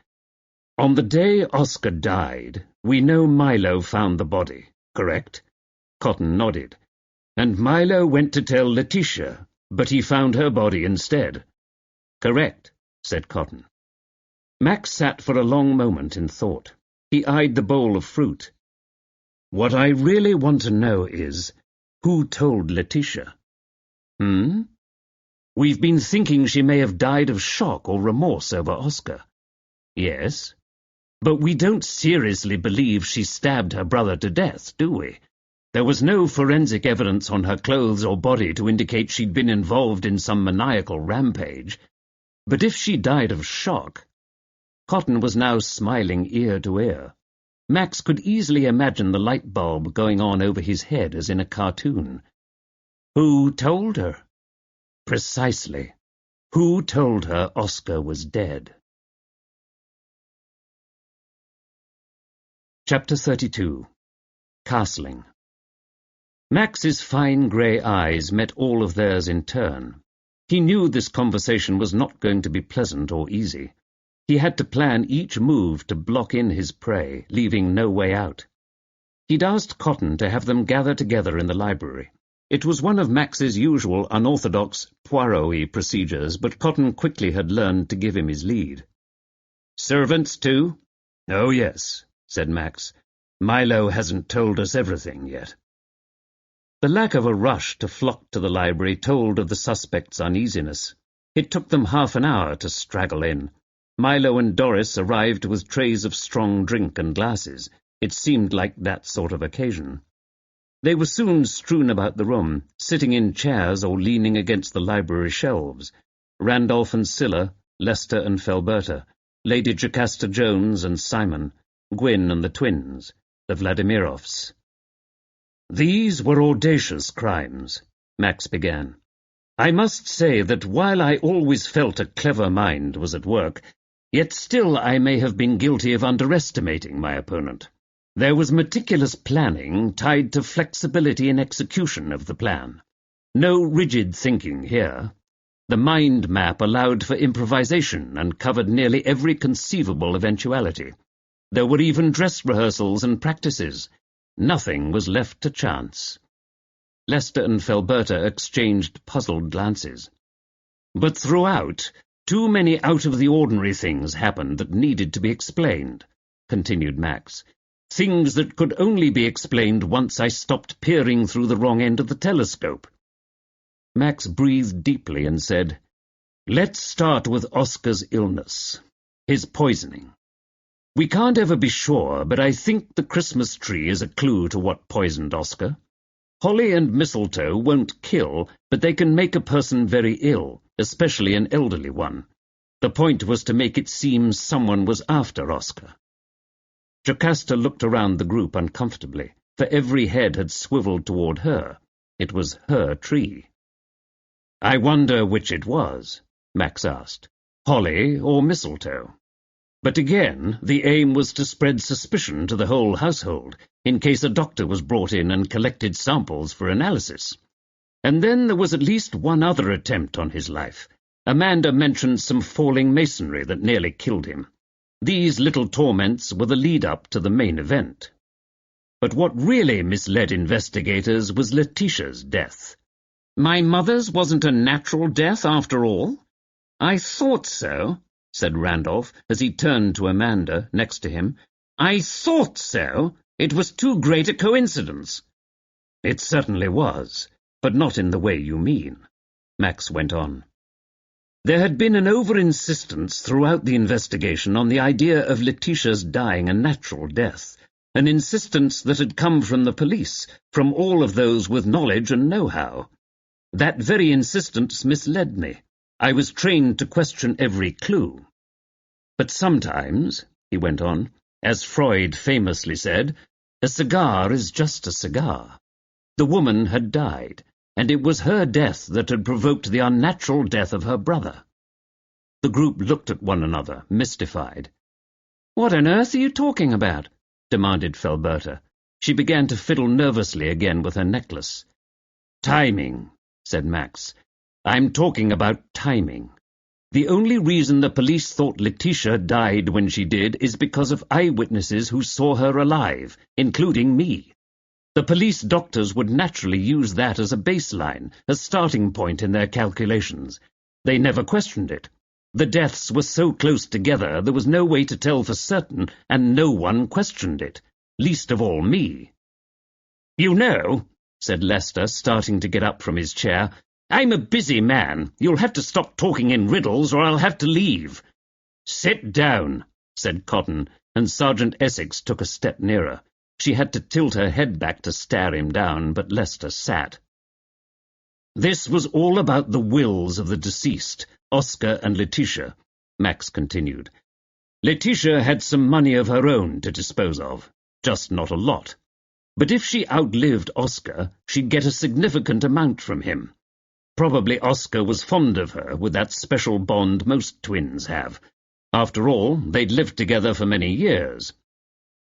"On the day Oscar died, we know Milo found the body, correct?" Cotton nodded. "And Milo went to tell Letitia, but he found her body instead." "Correct," said Cotton. Max sat for a long moment in thought. He eyed the bowl of fruit. "What I really want to know is, who told Letitia?" "We've been thinking she may have died of shock or remorse over Oscar." "Yes. But we don't seriously believe she stabbed her brother to death, do we? There was no forensic evidence on her clothes or body to indicate she'd been involved in some maniacal rampage. But if she died of shock—" Cotton was now smiling ear to ear. Max could easily imagine the light bulb going on over his head as in a cartoon. "Who told her?" "Precisely. Who told her Oscar was dead?" Chapter 32. Castling. Max's fine grey eyes met all of theirs in turn. He knew this conversation was not going to be pleasant or easy. He had to plan each move to block in his prey, leaving no way out. He'd asked Cotton to have them gather together in the library. It was one of Max's usual unorthodox, Poirot-y procedures, but Cotton quickly had learned to give him his lead. "Servants, too?" "Oh, yes," said Max. "Milo hasn't told us everything yet." The lack of a rush to flock to the library told of the suspects' uneasiness. It took them half an hour to straggle in. Milo and Doris arrived with trays of strong drink and glasses. It seemed like that sort of occasion. They were soon strewn about the room, sitting in chairs or leaning against the library shelves. Randolph and Scylla, Lester and Felberta, Lady Jocasta Jones and Simon, Gwyn and the twins, the Vladimirovs. "These were audacious crimes," Max began. "I must say that while I always felt a clever mind was at work, yet still I may have been guilty of underestimating my opponent. There was meticulous planning tied to flexibility in execution of the plan. No rigid thinking here. The mind map allowed for improvisation and covered nearly every conceivable eventuality. There were even dress rehearsals and practices. Nothing was left to chance." Lester and Felberta exchanged puzzled glances. "But throughout, too many out-of-the-ordinary things happened that needed to be explained," continued Max. "Things that could only be explained once I stopped peering through the wrong end of the telescope." Max breathed deeply and said, "Let's start with Oscar's illness, his poisoning. We can't ever be sure, but I think the Christmas tree is a clue to what poisoned Oscar. Holly and mistletoe won't kill, but they can make a person very ill, especially an elderly one. The point was to make it seem someone was after Oscar." Jocasta looked around the group uncomfortably, for every head had swiveled toward her. It was her tree. "I wonder which it was," Max asked, "Holly or mistletoe?" But again, the aim was to spread suspicion to the whole household, in case a doctor was brought in and collected samples for analysis. And then there was at least one other attempt on his life. Amanda mentioned some falling masonry that nearly killed him. These little torments were the lead-up to the main event. But what really misled investigators was Letitia's death. "My mother's wasn't a natural death, after all?" "I thought so," said Randolph, as he turned to Amanda, next to him. "I thought so. It was too great a coincidence." "It certainly was, but not in the way you mean," Max went on. There had been an over-insistence throughout the investigation on the idea of Letitia's dying a natural death, an insistence that had come from the police, from all of those with knowledge and know-how. That very insistence misled me. I was trained to question every clue. "But sometimes," he went on, "as Freud famously said, a cigar is just a cigar. The woman had died, and it was her death that had provoked the unnatural death of her brother." The group looked at one another, mystified. "What on earth are you talking about?" demanded Felberta. She began to fiddle nervously again with her necklace. "Timing," said Max. "I'm talking about timing. The only reason the police thought Letitia died when she did is because of eyewitnesses who saw her alive, including me. The police doctors would naturally use that as a baseline, a starting point in their calculations. They never questioned it. The deaths were so close together there was no way to tell for certain, and no one questioned it, least of all me." "You know," said Lester, starting to get up from his chair, "I'm a busy man. You'll have to stop talking in riddles, or I'll have to leave." "Sit down," said Cotton, and Sergeant Essex took a step nearer. She had to tilt her head back to stare him down, but Lester sat. "This was all about the wills of the deceased, Oscar and Letitia," Max continued. "Letitia had some money of her own to dispose of, just not a lot. But if she outlived Oscar, she'd get a significant amount from him. Probably Oscar was fond of her, with that special bond most twins have. After all, they'd lived together for many years.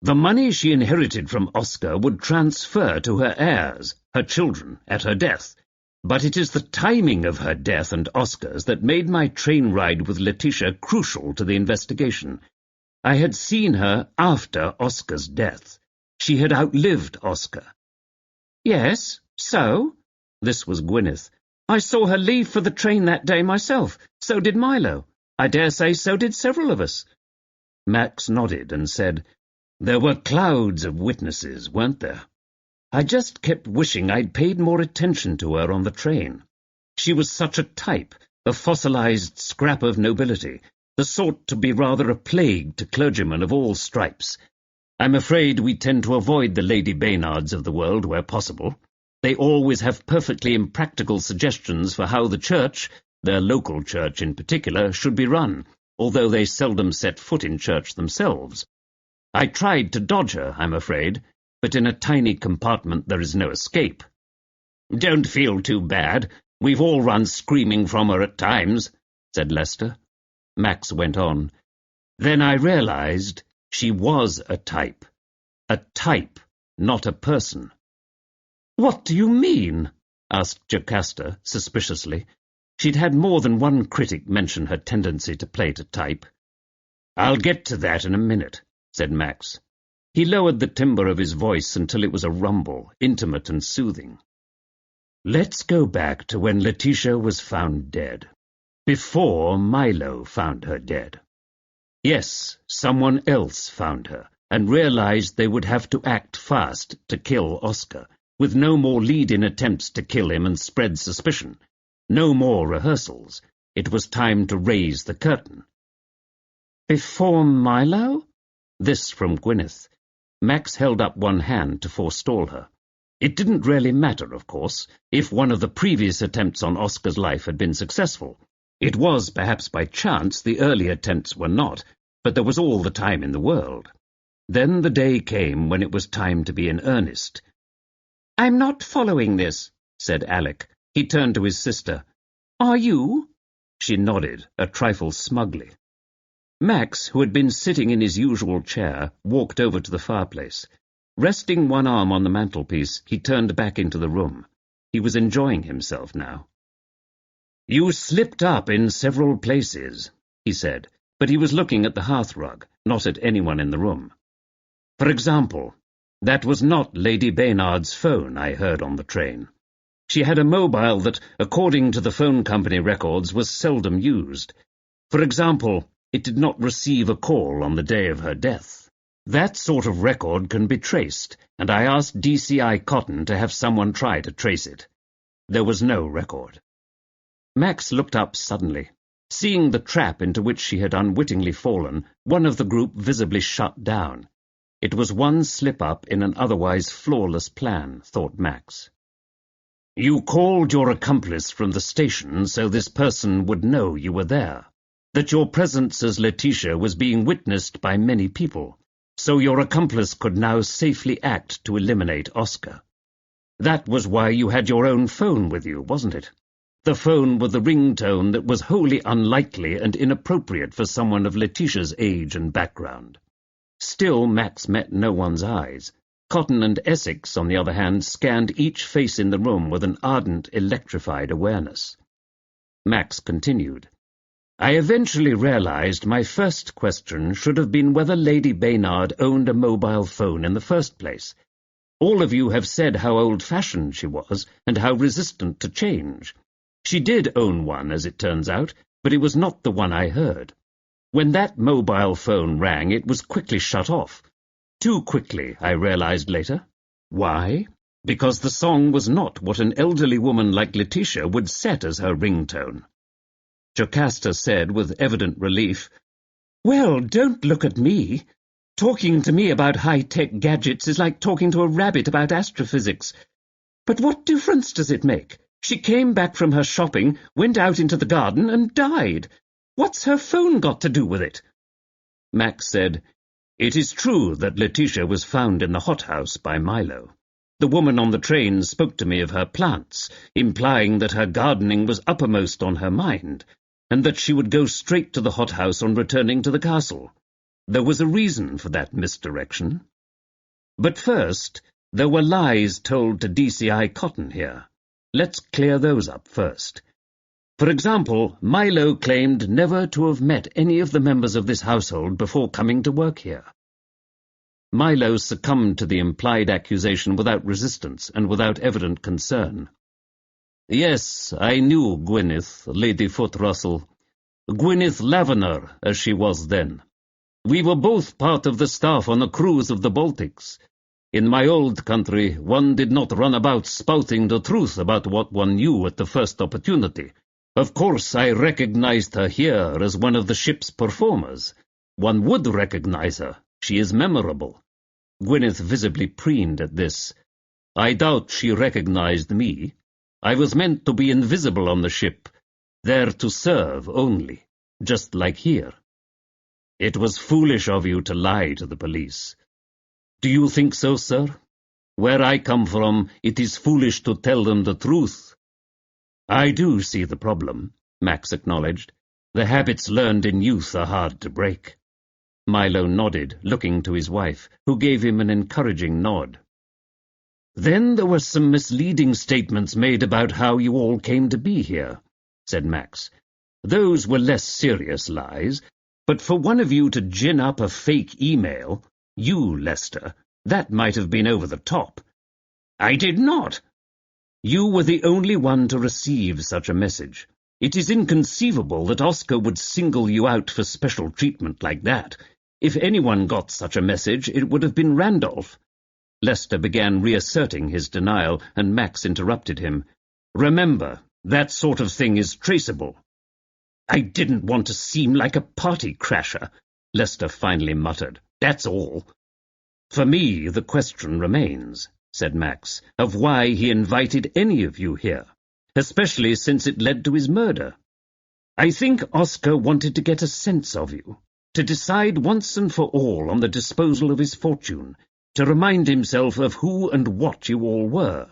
The money she inherited from Oscar would transfer to her heirs, her children, at her death. But it is the timing of her death and Oscar's that made my train ride with Letitia crucial to the investigation. I had seen her after Oscar's death. She had outlived Oscar." "Yes, so?" This was Gwyneth. "I saw her leave for the train that day myself. So did Milo. I dare say so did several of us." Max nodded and said, "There were clouds of witnesses, weren't there? I just kept wishing I'd paid more attention to her on the train. She was such a type, a fossilized scrap of nobility, the sort to be rather a plague to clergymen of all stripes. I'm afraid we tend to avoid the Lady Baynards of the world where possible. They always have perfectly impractical suggestions for how the church, their local church in particular, should be run, although they seldom set foot in church themselves. I tried to dodge her, I'm afraid, but in a tiny compartment there is no escape. Don't feel too bad. We've all run screaming from her at times, said Lester. Max went on. Then I realized she was a type. A type, not a person. What do you mean? Asked Jocasta, suspiciously. She'd had more than one critic mention her tendency to play to type. I'll get to that in a minute, said Max. He lowered the timbre of his voice until it was a rumble, intimate and soothing. Let's go back to when Letitia was found dead. Before Milo found her dead. Yes, someone else found her, and realized they would have to act fast to kill Oscar, with no more lead-in attempts to kill him and spread suspicion. No more rehearsals. It was time to raise the curtain. Before Milo? This from Gwyneth. Max held up one hand to forestall her. It didn't really matter, of course, if one of the previous attempts on Oscar's life had been successful. It was, perhaps by chance, the early attempts were not, but there was all the time in the world. Then the day came when it was time to be in earnest. I'm not following this, said Alec. He turned to his sister. Are you? She nodded, a trifle smugly. Max, who had been sitting in his usual chair, walked over to the fireplace. Resting one arm on the mantelpiece, he turned back into the room. He was enjoying himself now. You slipped up in several places, he said, but he was looking at the hearthrug, not at anyone in the room. For example, that was not Lady Baynard's phone I heard on the train. She had a mobile that, according to the phone company records, was seldom used. For example, it did not receive a call on the day of her death. That sort of record can be traced, and I asked DCI Cotton to have someone try to trace it. There was no record. Max looked up suddenly. Seeing the trap into which she had unwittingly fallen, one of the group visibly shut down. It was one slip-up in an otherwise flawless plan, thought Max. You called your accomplice from the station so this person would know you were there, that your presence as Letitia was being witnessed by many people, so your accomplice could now safely act to eliminate Oscar. That was why you had your own phone with you, wasn't it? The phone with the ringtone that was wholly unlikely and inappropriate for someone of Letitia's age and background. Still, Max met no one's eyes. Cotton and Essex, on the other hand, scanned each face in the room with an ardent, electrified awareness. Max continued. I eventually realized my first question should have been whether Lady Baynard owned a mobile phone in the first place. All of you have said how old-fashioned she was and how resistant to change. She did own one, as it turns out, but it was not the one I heard. When that mobile phone rang, it was quickly shut off. Too quickly, I realized later. Why? Because the song was not what an elderly woman like Letitia would set as her ringtone. Jocasta said with evident relief, Well, don't look at me. Talking to me about high-tech gadgets is like talking to a rabbit about astrophysics. But what difference does it make? She came back from her shopping, went out into the garden, and died. What's her phone got to do with it? Max said, It is true that Letitia was found in the hothouse by Milo. The woman on the train spoke to me of her plants, implying that her gardening was uppermost on her mind, and that she would go straight to the hothouse on returning to the castle. There was a reason for that misdirection. But first, there were lies told to DCI Cotton here. Let's clear those up first. For example, Milo claimed never to have met any of the members of this household before coming to work here. Milo succumbed to the implied accusation without resistance and without evident concern. Yes, I knew Gwyneth, Lady Foot-Russell. Gwyneth Lavener, as she was then. We were both part of the staff on a cruise of the Baltics. In my old country, one did not run about spouting the truth about what one knew at the first opportunity. Of course, I recognized her here as one of the ship's performers. One would recognize her. She is memorable. Gwyneth visibly preened at this. "I doubt she recognized me. I was meant to be invisible on the ship, there to serve only, just like here. It was foolish of you to lie to the police. Do you think so, sir? Where I come from, it is foolish to tell them the truth." "I do see the problem," Max acknowledged. "The habits learned in youth are hard to break." Milo nodded, looking to his wife, who gave him an encouraging nod. "Then there were some misleading statements made about how you all came to be here," said Max. "Those were less serious lies, but for one of you to gin up a fake email, you, Lester, that might have been over the top." "I did not." "You were the only one to receive such a message. It is inconceivable that Oscar would single you out for special treatment like that. If anyone got such a message, it would have been Randolph." Lester began reasserting his denial, and Max interrupted him. "Remember, that sort of thing is traceable." "I didn't want to seem like a party crasher," Lester finally muttered. "That's all." "For me, the question remains," said Max, "of why he invited any of you here, especially since it led to his murder. I think Oscar wanted to get a sense of you, to decide once and for all on the disposal of his fortune, to remind himself of who and what you all were.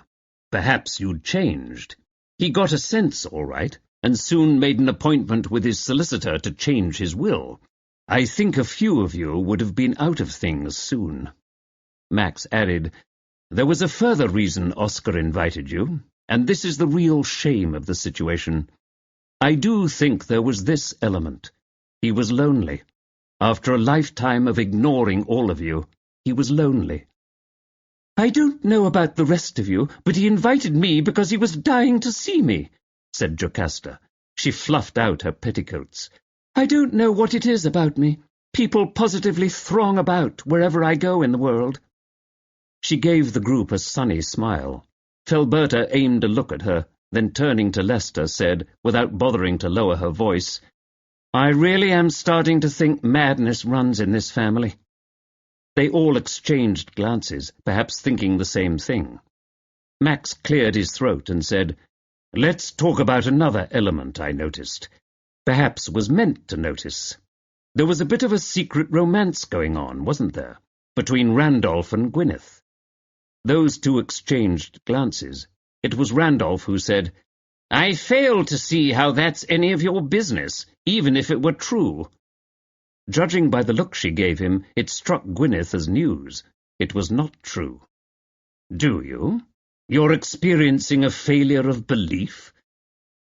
Perhaps you'd changed. He got a sense, all right, and soon made an appointment with his solicitor to change his will. I think a few of you would have been out of things soon." Max added, "There was a further reason Oscar invited you, and this is the real shame of the situation. I do think there was this element. He was lonely. After a lifetime of ignoring all of you, he was lonely." "I don't know about the rest of you, but he invited me because he was dying to see me," said Jocasta. She fluffed out her petticoats. "I don't know what it is about me. People positively throng about wherever I go in the world." She gave the group a sunny smile. Felberta aimed a look at her, then turning to Lester said, without bothering to lower her voice, "I really am starting to think madness runs in this family." They all exchanged glances, perhaps thinking the same thing. Max cleared his throat and said, "Let's talk about another element I noticed. Perhaps was meant to notice. There was a bit of a secret romance going on, wasn't there, between Randolph and Gwyneth?" Those two exchanged glances. It was Randolph who said, "I fail to see how that's any of your business, even if it were true." Judging by the look she gave him, it struck Gwyneth as news. It was not true. "Do you? You're experiencing a failure of belief?"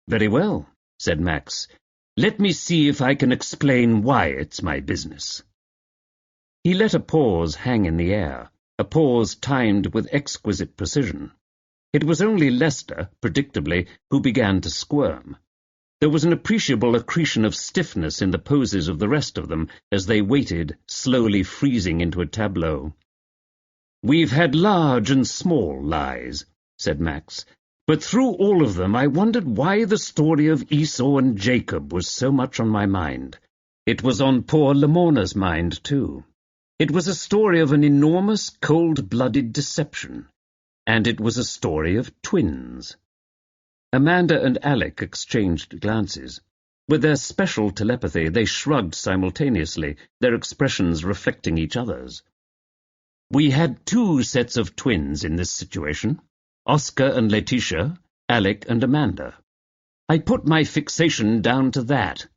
"Very well," said Max. "Let me see if I can explain why it's my business." He let a pause hang in the air, a pause timed with exquisite precision. It was only Lester, predictably, who began to squirm. There was an appreciable accretion of stiffness in the poses of the rest of them as they waited, slowly freezing into a tableau. "We've had large and small lies," said Max, "but through all of them I wondered why the story of Esau and Jacob was so much on my mind. It was on poor Lamona's mind, too. It was a story of an enormous, cold-blooded deception, and it was a story of twins." Amanda and Alec exchanged glances. With their special telepathy, they shrugged simultaneously, their expressions reflecting each other's. "We had two sets of twins in this situation, Oscar and Letitia, Alec and Amanda. I put my fixation down to that.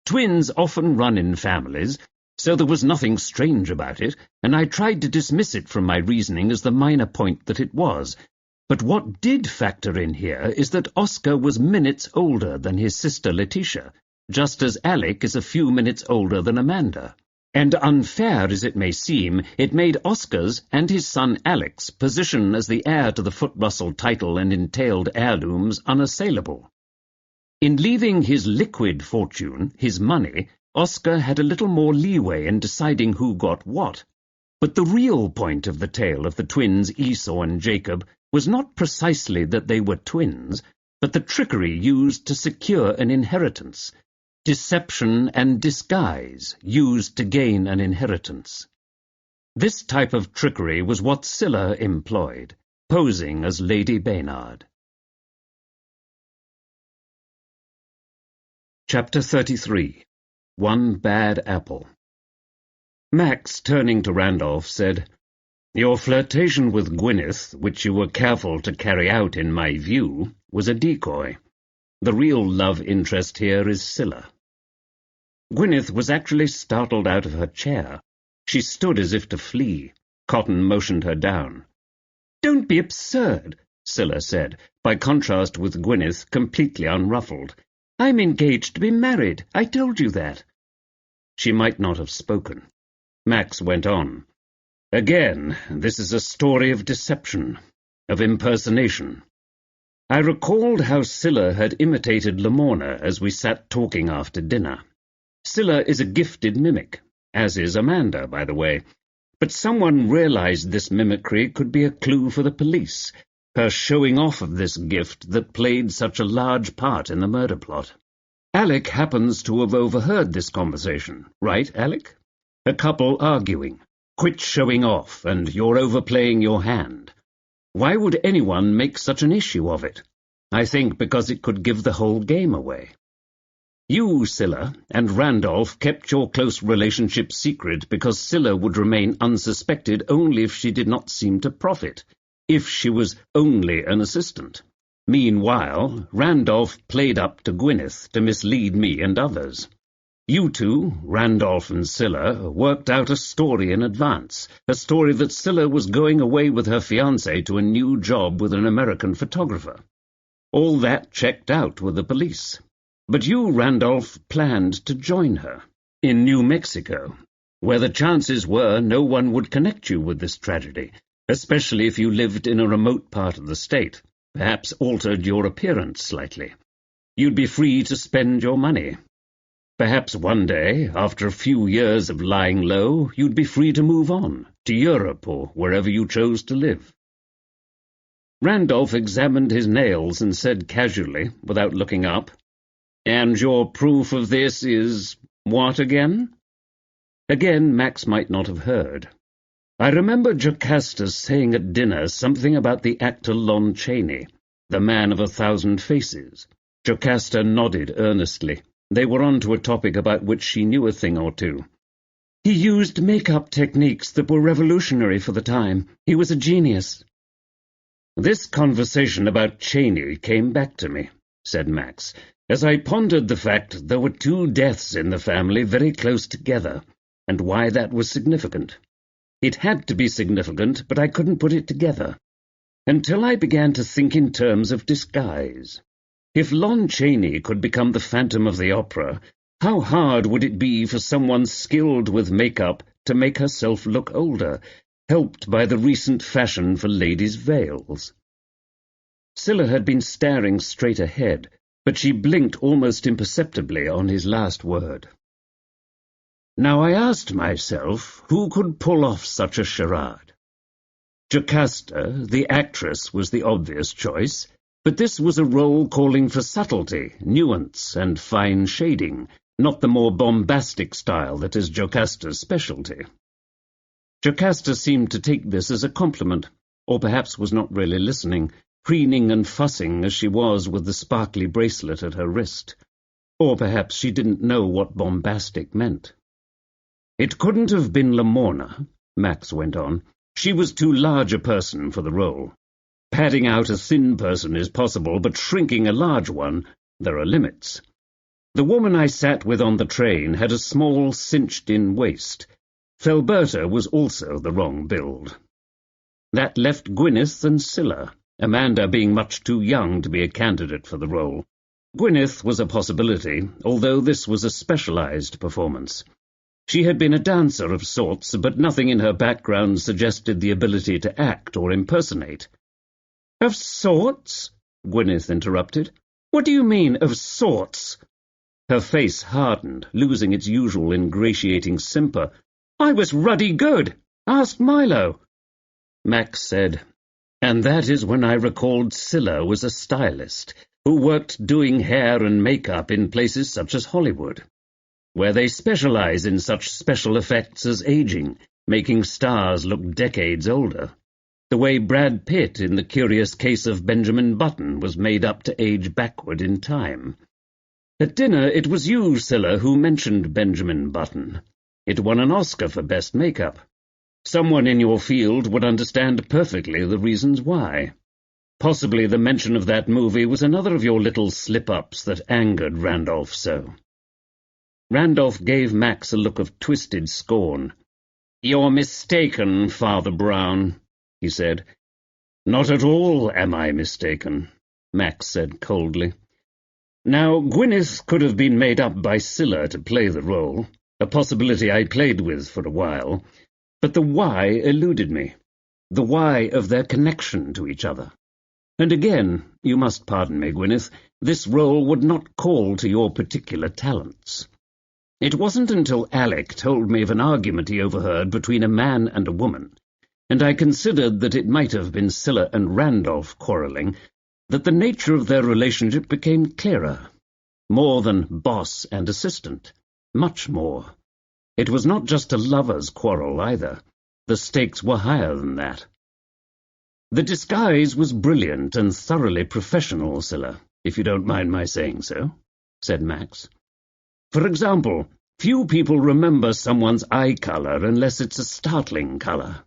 Twins often run in families, so there was nothing strange about it, and I tried to dismiss it from my reasoning as the minor point that it was. But what did factor in here is that Oscar was minutes older than his sister Letitia, just as Alec is a few minutes older than Amanda. And unfair as it may seem, it made Oscar's and his son Alec's position as the heir to the Foot Russell title and entailed heirlooms unassailable. In leaving his liquid fortune, his money, Oscar had a little more leeway in deciding who got what. But the real point of the tale of the twins Esau and Jacob was not precisely that they were twins, but the trickery used to secure an inheritance, deception and disguise used to gain an inheritance. This type of trickery was what Scylla employed, posing as Lady Baynard. Chapter 33. One Bad Apple. Max, turning to Randolph, said, "Your flirtation with Gwyneth, which you were careful to carry out in my view, was a decoy. The real love interest here is Scylla." Gwyneth was actually startled out of her chair. She stood as if to flee. Cotton motioned her down. "Don't be absurd," Scylla said, by contrast with Gwyneth, completely unruffled. "I'm engaged to be married. I told you that." She might not have spoken. Max went on. "Again, this is a story of deception, of impersonation. I recalled how Scylla had imitated Lamorna as we sat talking after dinner. Scylla is a gifted mimic, as is Amanda, by the way. But someone realized this mimicry could be a clue for the police, her showing off of this gift that played such a large part in the murder plot. Alec happens to have overheard this conversation, right, Alec? A couple arguing. Quit showing off, and you're overplaying your hand. Why would anyone make such an issue of it? I think because it could give the whole game away. You, Scylla, and Randolph kept your close relationship secret because Scylla would remain unsuspected only if she did not seem to profit, if she was only an assistant. Meanwhile, Randolph played up to Gwyneth to mislead me and others. You two, Randolph and Scylla, worked out a story in advance, a story that Scylla was going away with her fiancé to a new job with an American photographer. All that checked out with the police. But you, Randolph, planned to join her in New Mexico, where the chances were no one would connect you with this tragedy, especially if you lived in a remote part of the state, perhaps altered your appearance slightly. You'd be free to spend your money. Perhaps one day, after a few years of lying low, you'd be free to move on, to Europe or wherever you chose to live." Randolph examined his nails and said casually, without looking up, "And your proof of this is what again?" Again, Max might not have heard. "I remember Jocasta saying at dinner something about the actor Lon Chaney, the man of 1,000 faces." Jocasta nodded earnestly. They were on to a topic about which she knew a thing or two. "He used make-up techniques that were revolutionary for the time. He was a genius." "This conversation about Chaney came back to me," said Max, "as I pondered the fact there were 2 deaths in the family very close together, and why that was significant. It had to be significant, but I couldn't put it together, until I began to think in terms of disguise. If Lon Chaney could become the Phantom of the Opera, how hard would it be for someone skilled with makeup to make herself look older, helped by the recent fashion for ladies' veils?" Scylla had been staring straight ahead, but she blinked almost imperceptibly on his last word. "Now I asked myself, who could pull off such a charade? Jocasta, the actress, was the obvious choice, but this was a role calling for subtlety, nuance, and fine shading, not the more bombastic style that is Jocasta's specialty. Jocasta seemed to take this as a compliment, or perhaps was not really listening, preening and fussing as she was with the sparkly bracelet at her wrist. Or perhaps she didn't know what bombastic meant. "It couldn't have been Lamorna," Max went on. "She was too large a person for the role. Padding out a thin person is possible, but shrinking a large one, there are limits. The woman I sat with on the train had a small, cinched-in waist. Felberta was also the wrong build. That left Gwyneth and Scylla, Amanda being much too young to be a candidate for the role. Gwyneth was a possibility, although this was a specialized performance. She had been a dancer of sorts, but nothing in her background suggested the ability to act or impersonate." "Of sorts?" Gwyneth interrupted. "What do you mean, of sorts?" Her face hardened, losing its usual ingratiating simper. "I was ruddy good. Ask Milo." Max said, "And that is when I recalled Scylla was a stylist, who worked doing hair and makeup in places such as Hollywood, where they specialize in such special effects as aging, making stars look decades older, the way Brad Pitt in The Curious Case of Benjamin Button was made up to age backward in time. At dinner it was you, Scylla, who mentioned Benjamin Button. It won an Oscar for Best Makeup. Someone in your field would understand perfectly the reasons why. Possibly the mention of that movie was another of your little slip-ups that angered Randolph so. Randolph gave Max a look of twisted scorn. "You're mistaken, Father Brown," he said. "Not at all am I mistaken," Max said coldly. "Now, Gwyneth could have been made up by Scylla to play the role, a possibility I played with for a while, but the why eluded me, the why of their connection to each other. And again, you must pardon me, Gwyneth, this role would not call to your particular talents. It wasn't until Alec told me of an argument he overheard between a man and a woman, and I considered that it might have been Scylla and Randolph quarrelling, that the nature of their relationship became clearer. More than boss and assistant. Much more. It was not just a lover's quarrel either. The stakes were higher than that. The disguise was brilliant and thoroughly professional, Scylla, if you don't mind my saying so," said Max. "For example, few people remember someone's eye colour unless it's a startling colour."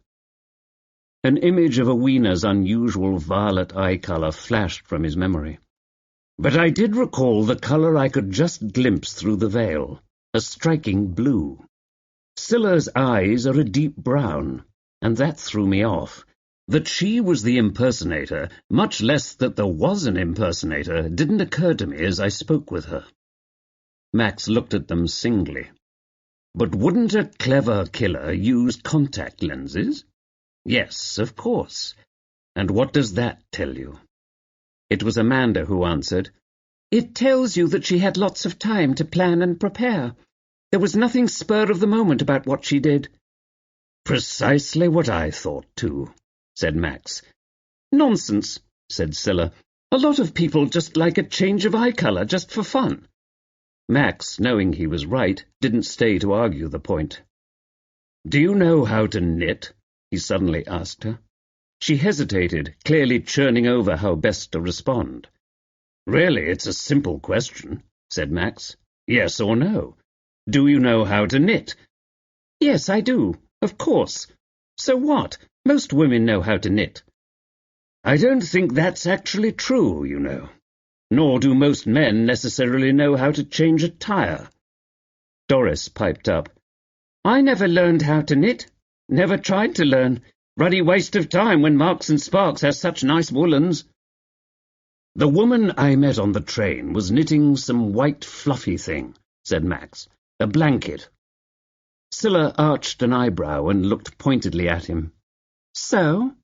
An image of Awena's unusual violet eye colour flashed from his memory. "But I did recall the colour I could just glimpse through the veil, a striking blue. Scylla's eyes are a deep brown, and that threw me off. That she was the impersonator, much less that there was an impersonator, didn't occur to me as I spoke with her." Max looked at them singly. "But wouldn't a clever killer use contact lenses?" "Yes, of course. And what does that tell you?" It was Amanda who answered. "It tells you that she had lots of time to plan and prepare. There was nothing spur of the moment about what she did." "Precisely what I thought, too," said Max. "Nonsense," said Scylla. "A lot of people just like a change of eye colour just for fun." Max, knowing he was right, didn't stay to argue the point. "Do you know how to knit?" he suddenly asked her. She hesitated, clearly churning over how best to respond. "Really, it's a simple question," said Max. "Yes or no? Do you know how to knit?" "Yes, I do, of course. So what? Most women know how to knit." "I don't think that's actually true, you know. Nor do most men necessarily know how to change a tire." Doris piped up. "I never learned how to knit. Never tried to learn. Ruddy waste of time when Marks and Sparks has such nice woolens." "The woman I met on the train was knitting some white fluffy thing," said Max. "A blanket." Scylla arched an eyebrow and looked pointedly at him. "So?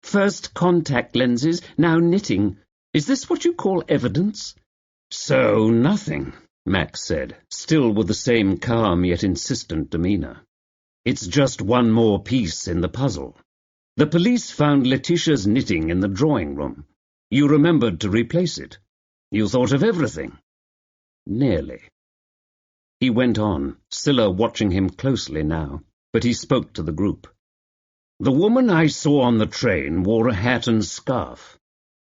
First contact lenses, now knitting. Is this what you call evidence?" "So nothing," Max said, still with the same calm yet insistent demeanour. "It's just one more piece in the puzzle. The police found Letitia's knitting in the drawing room. You remembered to replace it. You thought of everything." "Nearly." He went on, Scylla watching him closely now, but he spoke to the group. "The woman I saw on the train wore a hat and scarf.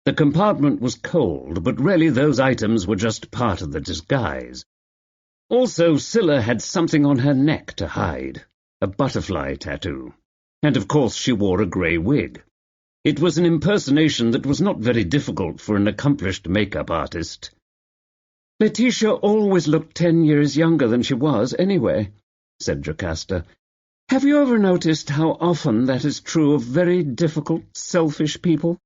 The compartment was cold, but really those items were just part of the disguise. Also, Scylla had something on her neck to hide, a butterfly tattoo. And of course she wore a grey wig. It was an impersonation that was not very difficult for an accomplished makeup artist." "Letitia always looked 10 years younger than she was, anyway," said Jocasta. "Have you ever noticed how often that is true of very difficult, selfish people?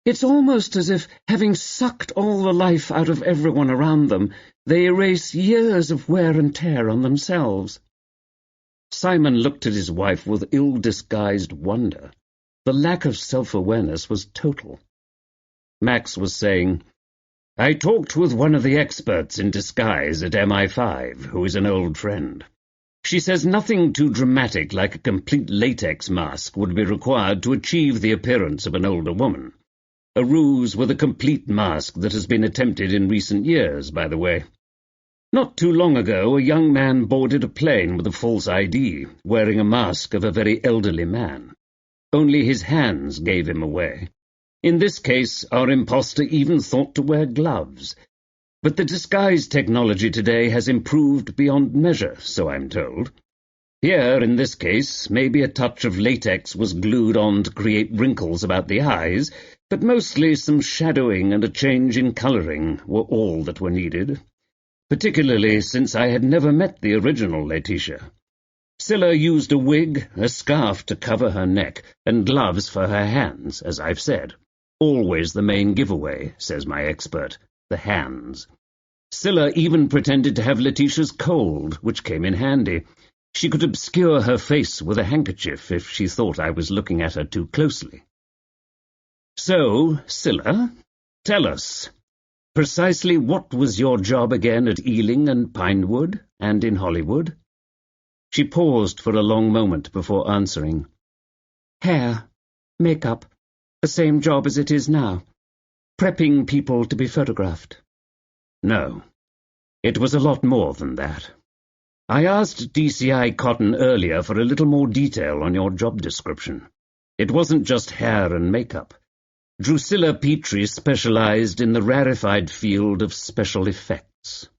It's almost as if, having sucked all the life out of everyone around them, they erase years of wear and tear on themselves." Simon looked at his wife with ill-disguised wonder. The lack of self-awareness was total. Max was saying, "I talked with one of the experts in disguise at MI5, who is an old friend. She says nothing too dramatic like a complete latex mask would be required to achieve the appearance of an older woman. A ruse with a complete mask that has been attempted in recent years, by the way." Not too long ago, a young man boarded a plane with a false ID, wearing a mask of a very elderly man. Only his hands gave him away. In this case, our impostor even thought to wear gloves. But the disguise technology today has improved beyond measure, so I'm told. Here, in this case, maybe a touch of latex was glued on to create wrinkles about the eyes, but mostly some shadowing and a change in colouring were all that were needed, particularly since I had never met the original Laetitia. Scylla used a wig, a scarf to cover her neck, and gloves for her hands, as I've said. Always the main giveaway, says my expert, the hands. Scylla even pretended to have Laetitia's cold, which came in handy. She could obscure her face with a handkerchief if she thought I was looking at her too closely. So, Scylla, tell us, precisely what was your job again at Ealing and Pinewood, and in Hollywood? She paused for a long moment before answering. Hair, makeup, the same job as it is now. Prepping people to be photographed. No, it was a lot more than that. I asked DCI Cotton earlier for a little more detail on your job description. It wasn't just hair and makeup. Drusilla Petrie specialized in the rarefied field of special effects.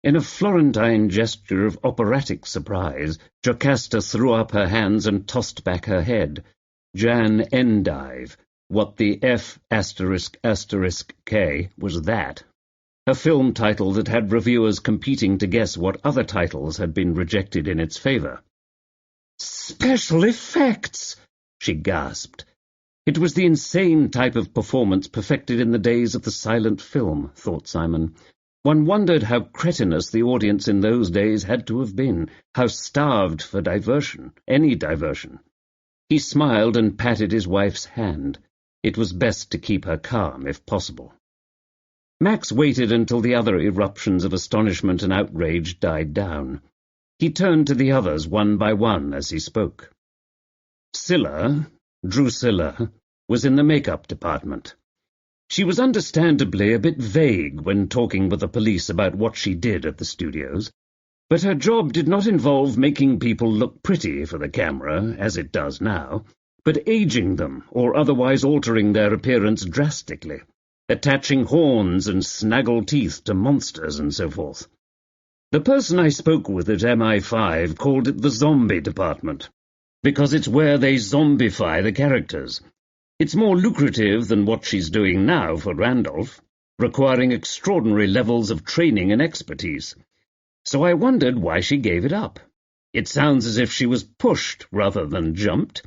In a Florentine gesture of operatic surprise, Jocasta threw up her hands and tossed back her head. Jan Endive, what the F***K was that? A film title that had reviewers competing to guess what other titles had been rejected in its favor. "Special effects!" she gasped. It was the insane type of performance perfected in the days of the silent film, thought Simon. One wondered how cretinous the audience in those days had to have been, how starved for diversion, any diversion. He smiled and patted his wife's hand. It was best to keep her calm, if possible. Max waited until the other eruptions of astonishment and outrage died down. He turned to the others one by one as he spoke. Scylla, Drusilla, was in the makeup department. She was understandably a bit vague when talking with the police about what she did at the studios, but her job did not involve making people look pretty for the camera, as it does now, but aging them or otherwise altering their appearance drastically, attaching horns and snaggle teeth to monsters and so forth. The person I spoke with at MI5 called it the zombie department, because it's where they zombify the characters. It's more lucrative than what she's doing now for Randolph, requiring extraordinary levels of training and expertise. So I wondered why she gave it up. It sounds as if she was pushed rather than jumped.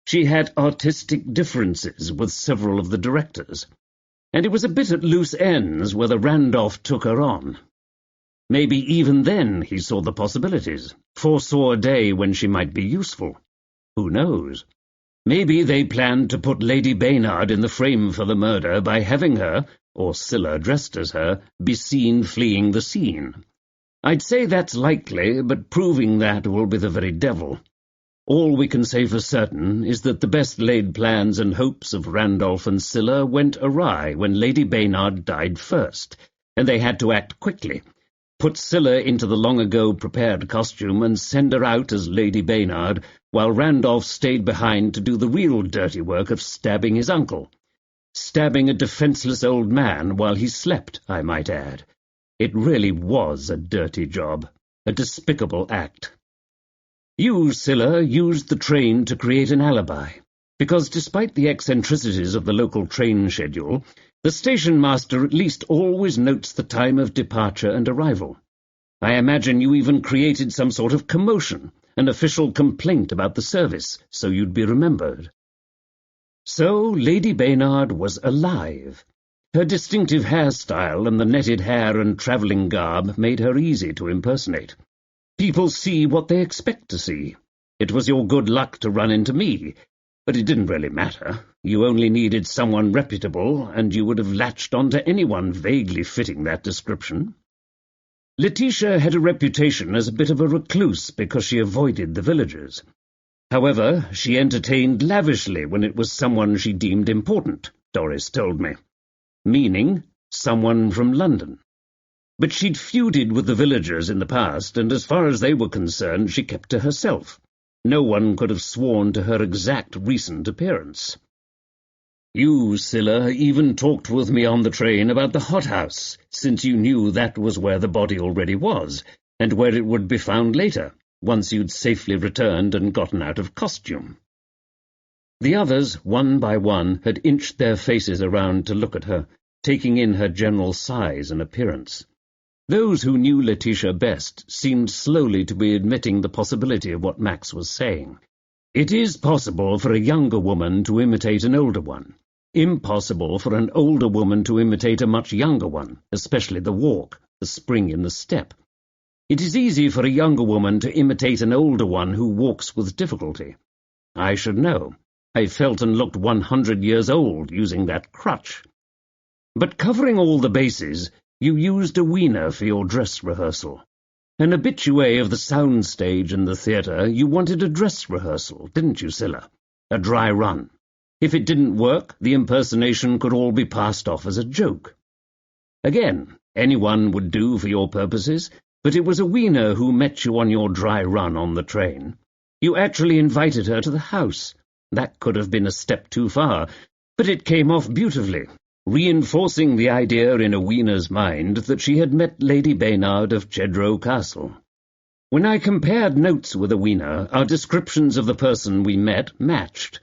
She had artistic differences with several of the directors, and it was a bit at loose ends whether Randolph took her on. Maybe even then he saw the possibilities, foresaw a day when she might be useful. Who knows? Maybe they planned to put Lady Baynard in the frame for the murder by having her, or Scylla dressed as her, be seen fleeing the scene. I'd say that's likely, but proving that will be the very devil. All we can say for certain is that the best-laid plans and hopes of Randolph and Scylla went awry when Lady Baynard died first, and they had to act quickly, put Scylla into the long-ago prepared costume and send her out as Lady Baynard, while Randolph stayed behind to do the real dirty work of stabbing his uncle. Stabbing a defenseless old man while he slept, I might add. It really was a dirty job, a despicable act. You, Scylla, used the train to create an alibi, because despite the eccentricities of the local train schedule, the station master at least always notes the time of departure and arrival. I imagine you even created some sort of commotion, an official complaint about the service, so you'd be remembered. So Lady Baynard was alive. Her distinctive hairstyle and the netted hair and travelling garb made her easy to impersonate. People see what they expect to see. It was your good luck to run into me, but it didn't really matter. You only needed someone reputable, and you would have latched on to anyone vaguely fitting that description. Laetitia had a reputation as a bit of a recluse because she avoided the villagers. However, she entertained lavishly when it was someone she deemed important, Doris told me. Meaning, someone from London. But she'd feuded with the villagers in the past, and as far as they were concerned, she kept to herself. No one could have sworn to her exact recent appearance. You, Scylla, even talked with me on the train about the hothouse, since you knew that was where the body already was, and where it would be found later, once you'd safely returned and gotten out of costume. The others, one by one, had inched their faces around to look at her, taking in her general size and appearance. Those who knew Laetitia best seemed slowly to be admitting the possibility of what Max was saying. It is possible for a younger woman to imitate an older one. Impossible for an older woman to imitate a much younger one, especially the walk, the spring in the step. It is easy for a younger woman to imitate an older one who walks with difficulty. I should know. I felt and looked 100 years old using that crutch. But covering all the bases, you used a wiener for your dress rehearsal. An habitué of the sound stage and the theatre, you wanted a dress rehearsal, didn't you, Scylla? A dry run. If it didn't work, the impersonation could all be passed off as a joke. Again, anyone would do for your purposes, but it was a wiener who met you on your dry run on the train. You actually invited her to the house. That could have been a step too far, but it came off beautifully, reinforcing the idea in a wiener's mind that she had met Lady Baynard of Chedrow Castle. When I compared notes with a wiener, our descriptions of the person we met matched.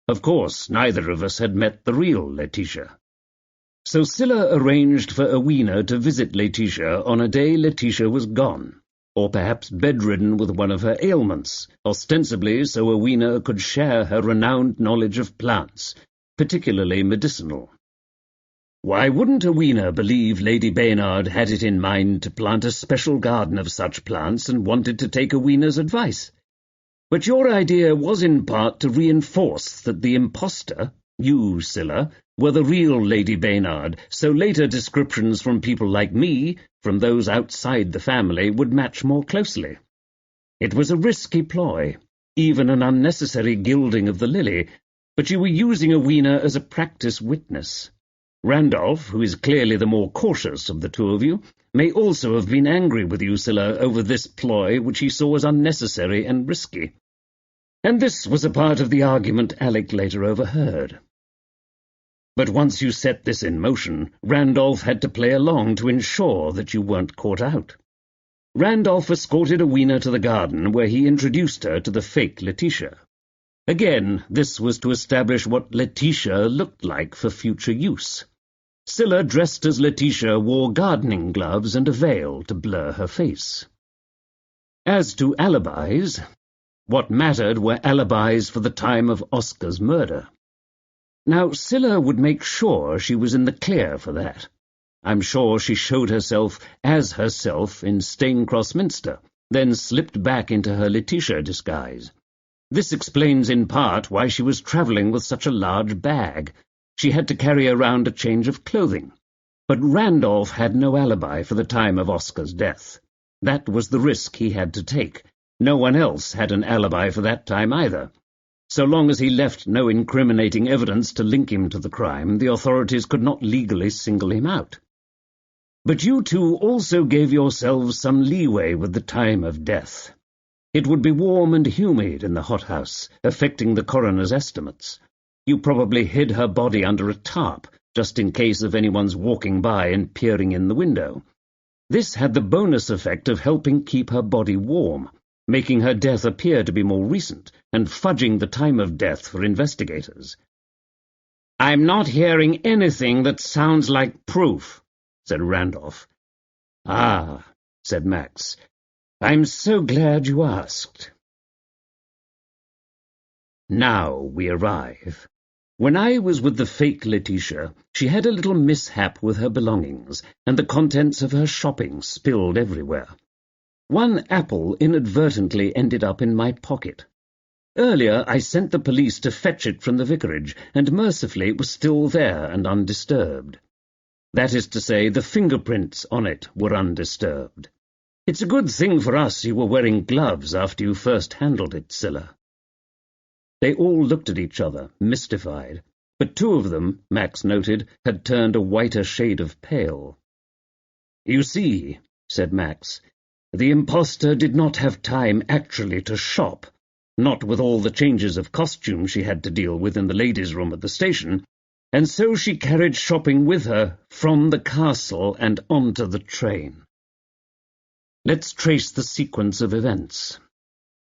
Of course, neither of us had met the real Laetitia. So Scylla arranged for a wiener to visit Laetitia on a day Laetitia was gone, or perhaps bedridden with one of her ailments, ostensibly so a wiener could share her renowned knowledge of plants, particularly medicinal. Why wouldn't a wiener believe Lady Baynard had it in mind to plant a special garden of such plants and wanted to take a wiener's advice? But your idea was in part to reinforce that the impostor, you, Scylla, were the real Lady Baynard, so later descriptions from people like me, from those outside the family, would match more closely. It was a risky ploy, even an unnecessary gilding of the lily, but you were using a wiener as a practice witness. Randolph, who is clearly the more cautious of the two of you, may also have been angry with you, Scylla, over this ploy which he saw as unnecessary and risky. And this was a part of the argument Alec later overheard. But once you set this in motion, Randolph had to play along to ensure that you weren't caught out. Randolph escorted a wiener to the garden, where he introduced her to the fake Laetitia. Again, this was to establish what Laetitia looked like for future use. Scylla, dressed as Laetitia, wore gardening gloves and a veil to blur her face. As to alibis, what mattered were alibis for the time of Oscar's murder. Now, Scylla would make sure she was in the clear for that. I'm sure she showed herself as herself in Staincross Minster, then slipped back into her Laetitia disguise. This explains in part why she was travelling with such a large bag. She had to carry around a change of clothing. But Randolph had no alibi for the time of Oscar's death. That was the risk he had to take. No one else had an alibi for that time either. So long as he left no incriminating evidence to link him to the crime, the authorities could not legally single him out. But you two also gave yourselves some leeway with the time of death. It would be warm and humid in the hothouse, affecting the coroner's estimates. You probably hid her body under a tarp, just in case of anyone's walking by and peering in the window. This had the bonus effect of helping keep her body warm, making her death appear to be more recent, and fudging the time of death for investigators. "I'm not hearing anything that sounds like proof," said Randolph. "Ah," said Max. "I'm so glad you asked." Now we arrive. When I was with the fake Laetitia, she had a little mishap with her belongings, and the contents of her shopping spilled everywhere. One apple inadvertently ended up in my pocket. Earlier I sent the police to fetch it from the vicarage, and mercifully it was still there and undisturbed. That is to say, the fingerprints on it were undisturbed. It's a good thing for us you were wearing gloves after you first handled it, Scylla. They all looked at each other, mystified, but two of them, Max noted, had turned a whiter shade of pale. "You see," said Max, "the impostor did not have time actually to shop, not with all the changes of costume she had to deal with in the ladies' room at the station, and so she carried shopping with her from the castle and onto the train. Let's trace the sequence of events.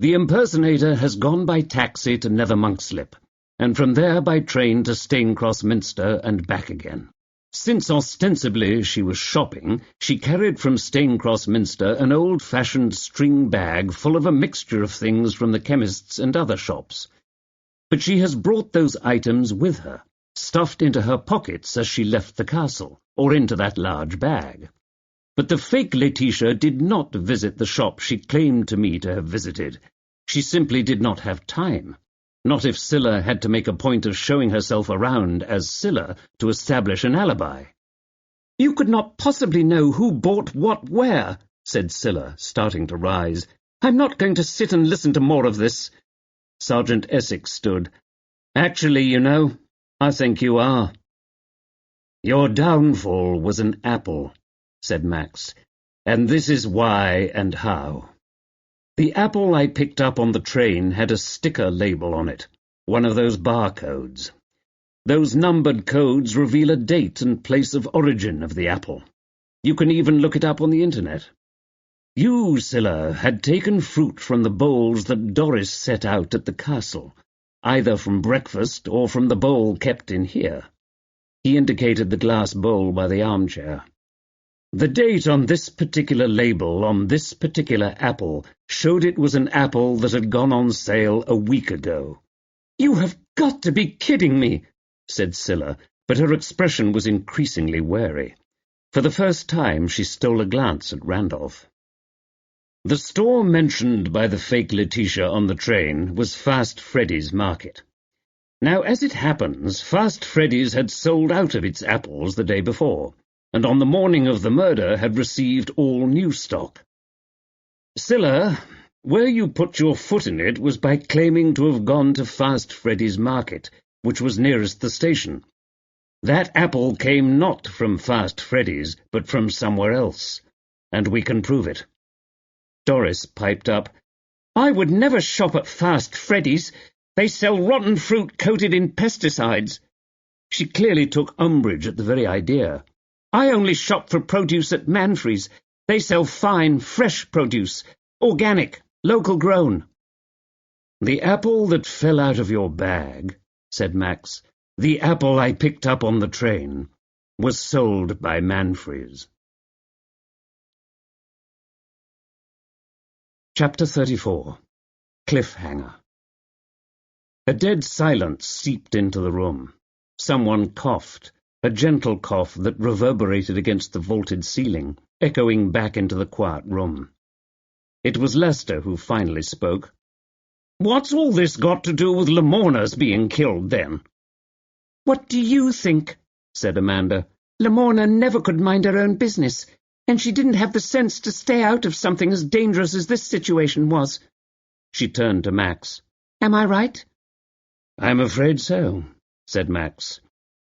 The impersonator has gone by taxi to Nethermonkslip, and from there by train to Staincross Minster and back again. Since ostensibly she was shopping, she carried from Staincross Minster an old-fashioned string bag full of a mixture of things from the chemist's and other shops. But she has brought those items with her, stuffed into her pockets as she left the castle, or into that large bag. But the fake Laetitia did not visit the shop she claimed to me to have visited. She simply did not have time. Not if Scylla had to make a point of showing herself around as Scylla to establish an alibi. "You could not possibly know who bought what where," said Scylla, starting to rise. "I'm not going to sit and listen to more of this." Sergeant Essex stood. "Actually, you know, I think you are." "Your downfall was an apple," said Max, "and this is why and how. The apple I picked up on the train had a sticker label on it, one of those barcodes. Those numbered codes reveal a date and place of origin of the apple. You can even look it up on the internet. You, Scylla, had taken fruit from the bowls that Doris set out at the castle, either from breakfast or from the bowl kept in here." He indicated the glass bowl by the armchair. "The date on this particular label on this particular apple showed it was an apple that had gone on sale a week ago." "You have got to be kidding me," said Scylla, but her expression was increasingly wary. For the first time she stole a glance at Randolph. "The store mentioned by the fake Laetitia on the train was Fast Freddy's Market. Now, as it happens, Fast Freddy's had sold out of its apples the day before, and on the morning of the murder had received all new stock. Scylla, where you put your foot in it was by claiming to have gone to Fast Freddy's Market, which was nearest the station. That apple came not from Fast Freddy's, but from somewhere else, and we can prove it." Doris piped up, "I would never shop at Fast Freddy's. They sell rotten fruit coated in pesticides." She clearly took umbrage at the very idea. "I only shop for produce at Manfrey's. They sell fine, fresh produce, organic, local grown." "The apple that fell out of your bag," said Max, "the apple I picked up on the train, was sold by Manfrey's." Chapter 34. Cliffhanger. A dead silence seeped into the room. Someone coughed, a gentle cough that reverberated against the vaulted ceiling, echoing back into the quiet room. It was Lester who finally spoke. "What's all this got to do with Lamorna's being killed, then?" "What do you think?" said Amanda. "Lamorna never could mind her own business, and she didn't have the sense to stay out of something as dangerous as this situation was." She turned to Max. "Am I right?" "I'm afraid so," said Max.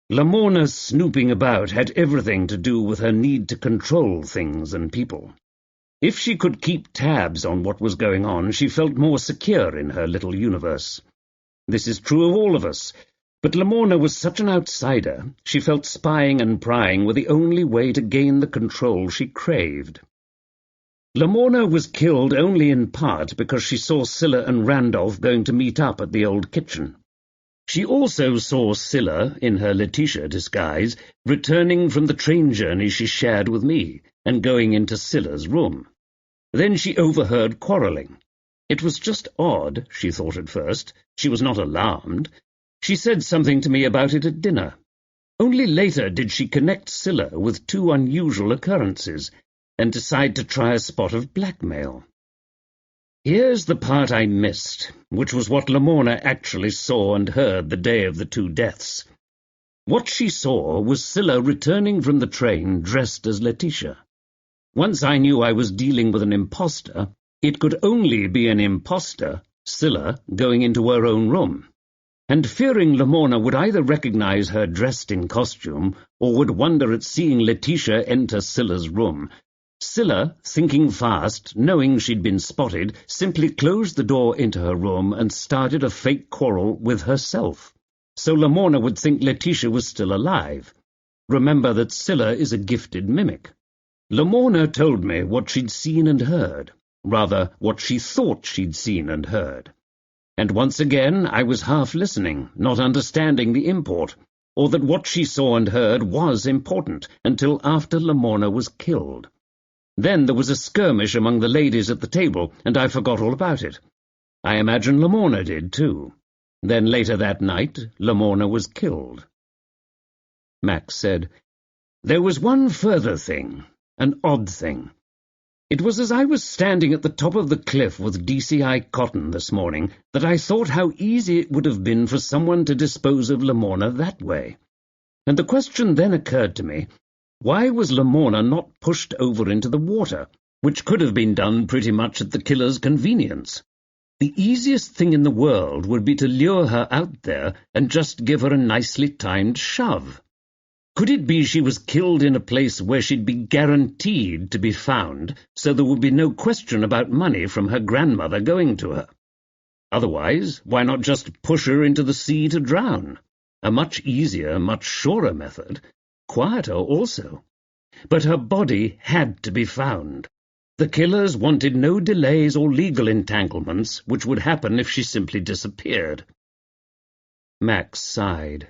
"Lamorna's snooping about had everything to do with her need to control things and people. If she could keep tabs on what was going on, she felt more secure in her little universe. This is true of all of us, but Lamorna was such an outsider, she felt spying and prying were the only way to gain the control she craved. Lamorna was killed only in part because she saw Scylla and Randolph going to meet up at the old kitchen. She also saw Scylla, in her Laetitia disguise, returning from the train journey she shared with me, and going into Scylla's room. Then she overheard quarrelling. It was just odd, she thought at first. She was not alarmed. She said something to me about it at dinner. Only later did she connect Scylla with two unusual occurrences, and decide to try a spot of blackmail. Here's the part I missed, which was what Lamorna actually saw and heard the day of the two deaths. What she saw was Scylla returning from the train dressed as Laetitia. Once I knew I was dealing with an impostor, it could only be an impostor, Scylla, going into her own room. and fearing Lamorna would either recognize her dressed in costume or would wonder at seeing Letitia enter Scylla's room, Scylla, thinking fast, knowing she'd been spotted, simply closed the door into her room and started a fake quarrel with herself, so Lamorna would think Letitia was still alive. Remember that Scylla is a gifted mimic. Lamorna told me what she'd seen and heard, rather what she thought she'd seen and heard. And once again I was half listening, not understanding the import, or that what she saw and heard was important, until after Lamorna was killed. Then there was a skirmish among the ladies at the table, and I forgot all about it. I imagine Lamorna did, too. Then later that night, Lamorna was killed. Max said, "There was one further thing, an odd thing. It was as I was standing at the top of the cliff with DCI Cotton this morning that I thought how easy it would have been for someone to dispose of Lamorna that way. And the question then occurred to me, why was Lamorna not pushed over into the water, which could have been done pretty much at the killer's convenience? The easiest thing in the world would be to lure her out there and just give her a nicely timed shove. Could it be she was killed in a place where she'd be guaranteed to be found, so there would be no question about money from her grandmother going to her? Otherwise, why not just push her into the sea to drown? A much easier, much surer method, quieter also. But her body had to be found. The killers wanted no delays or legal entanglements, which would happen if she simply disappeared." Max sighed.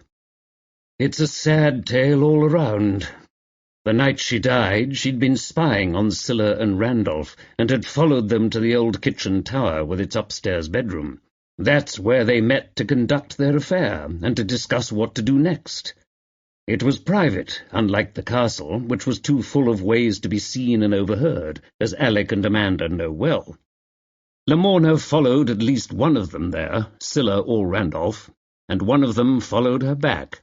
"It's a sad tale all around. The night she died, she'd been spying on Scylla and Randolph, and had followed them to the old kitchen tower with its upstairs bedroom. That's where they met to conduct their affair, and to discuss what to do next. It was private, unlike the castle, which was too full of ways to be seen and overheard, as Alec and Amanda know well. Lamorna followed at least one of them there, Scylla or Randolph, and one of them followed her back.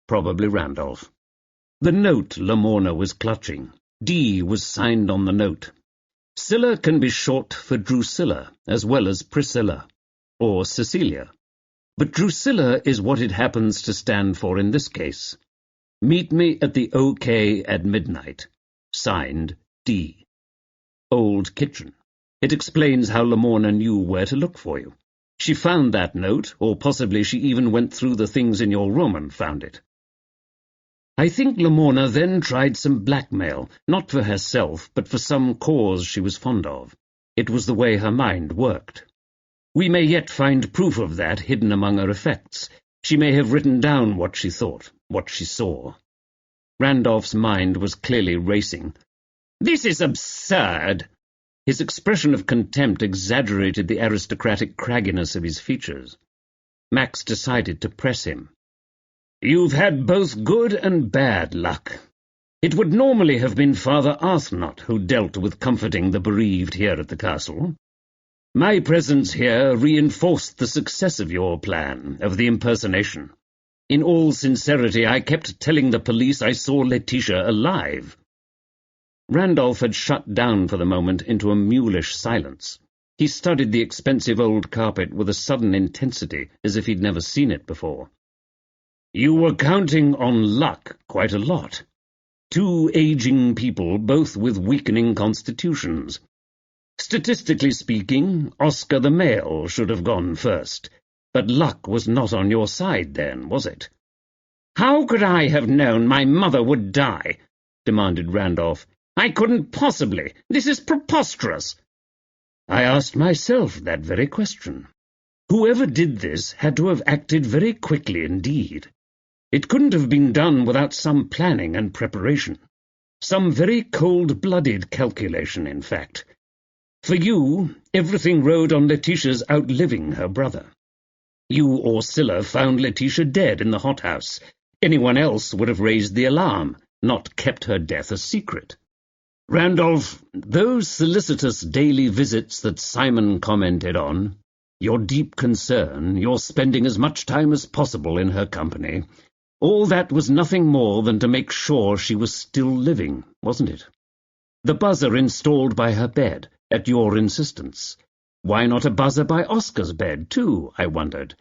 Probably Randolph. The note Lamorna was clutching. D was signed on the note. Scylla can be short for Drusilla, as well as Priscilla, or Cecilia. But Drusilla is what it happens to stand for in this case. Meet me at the OK at midnight. Signed, D. Old Kitchen. It explains how Lamorna knew where to look for you. She found that note, or possibly she even went through the things in your room and found it. I think Lamorna then tried some blackmail, not for herself, but for some cause she was fond of. It was the way her mind worked. We may yet find proof of that hidden among her effects. She may have written down what she thought, what she saw. Randolph's mind was clearly racing. "This is absurd!" His expression of contempt exaggerated the aristocratic cragginess of his features. Max decided to press him. "You've had both good and bad luck. It would normally have been Father Arthnot who dealt with comforting the bereaved here at the castle. My presence here reinforced the success of your plan, of the impersonation. In all sincerity, I kept telling the police I saw Letitia alive." Randolph had shut down for the moment into a mulish silence. He studied the expensive old carpet with a sudden intensity, as if he'd never seen it before. "You were counting on luck quite a lot. Two aging people, both with weakening constitutions. Statistically speaking, Oscar the male should have gone first, but luck was not on your side then, was it?" "How could I have known my mother would die?" demanded Randolph. "I couldn't possibly. This is preposterous." "I asked myself that very question. Whoever did this had to have acted very quickly indeed. It couldn't have been done without some planning and preparation. Some very cold-blooded calculation, in fact. For you, everything rode on Letitia's outliving her brother. You or Scylla found Letitia dead in the hothouse. Anyone else would have raised the alarm, not kept her death a secret. Randolph, those solicitous daily visits that Simon commented on, your deep concern, your spending as much time as possible in her company, all that was nothing more than to make sure she was still living, wasn't it? The buzzer installed by her bed, at your insistence. Why not a buzzer by Oscar's bed, too, I wondered.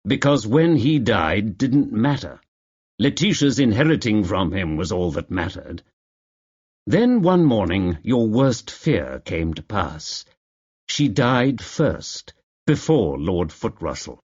because when he died didn't matter. Letitia's inheriting from him was all that mattered. Then one morning your worst fear came to pass. She died first, before Lord Footrussell.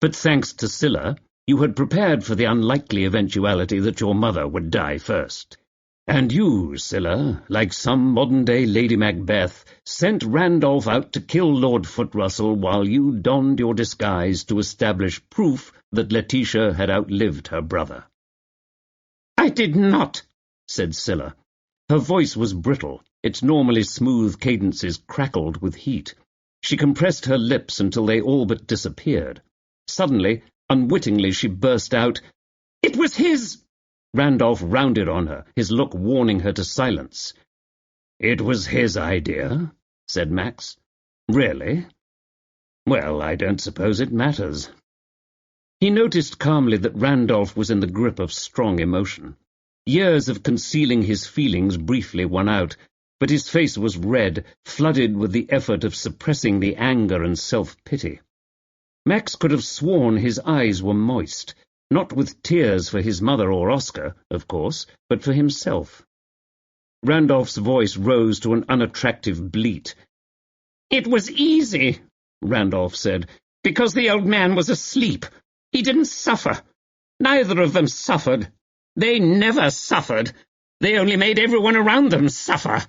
But thanks to Scylla, you had prepared for the unlikely eventuality that your mother would die first. And you, Scylla, like some modern-day Lady Macbeth, sent Randolph out to kill Lord Footrussell while you donned your disguise to establish proof that Letitia had outlived her brother. "I did not," said Scylla. Her voice was brittle, its normally smooth cadences crackled with heat. She compressed her lips until they all but disappeared. Suddenly, unwittingly, she burst out, "It was his!" Randolph rounded on her, his look warning her to silence. "It was his idea," said Max. "Really? Well, I don't suppose it matters." He noticed calmly that Randolph was in the grip of strong emotion. Years of concealing his feelings briefly won out, but his face was red, flooded with the effort of suppressing the anger and self-pity. Max could have sworn his eyes were moist, not with tears for his mother or Oscar, of course, but for himself. Randolph's voice rose to an unattractive bleat. "It was easy," Randolph said, "because the old man was asleep. He didn't suffer. Neither of them suffered. They never suffered. They only made everyone around them suffer."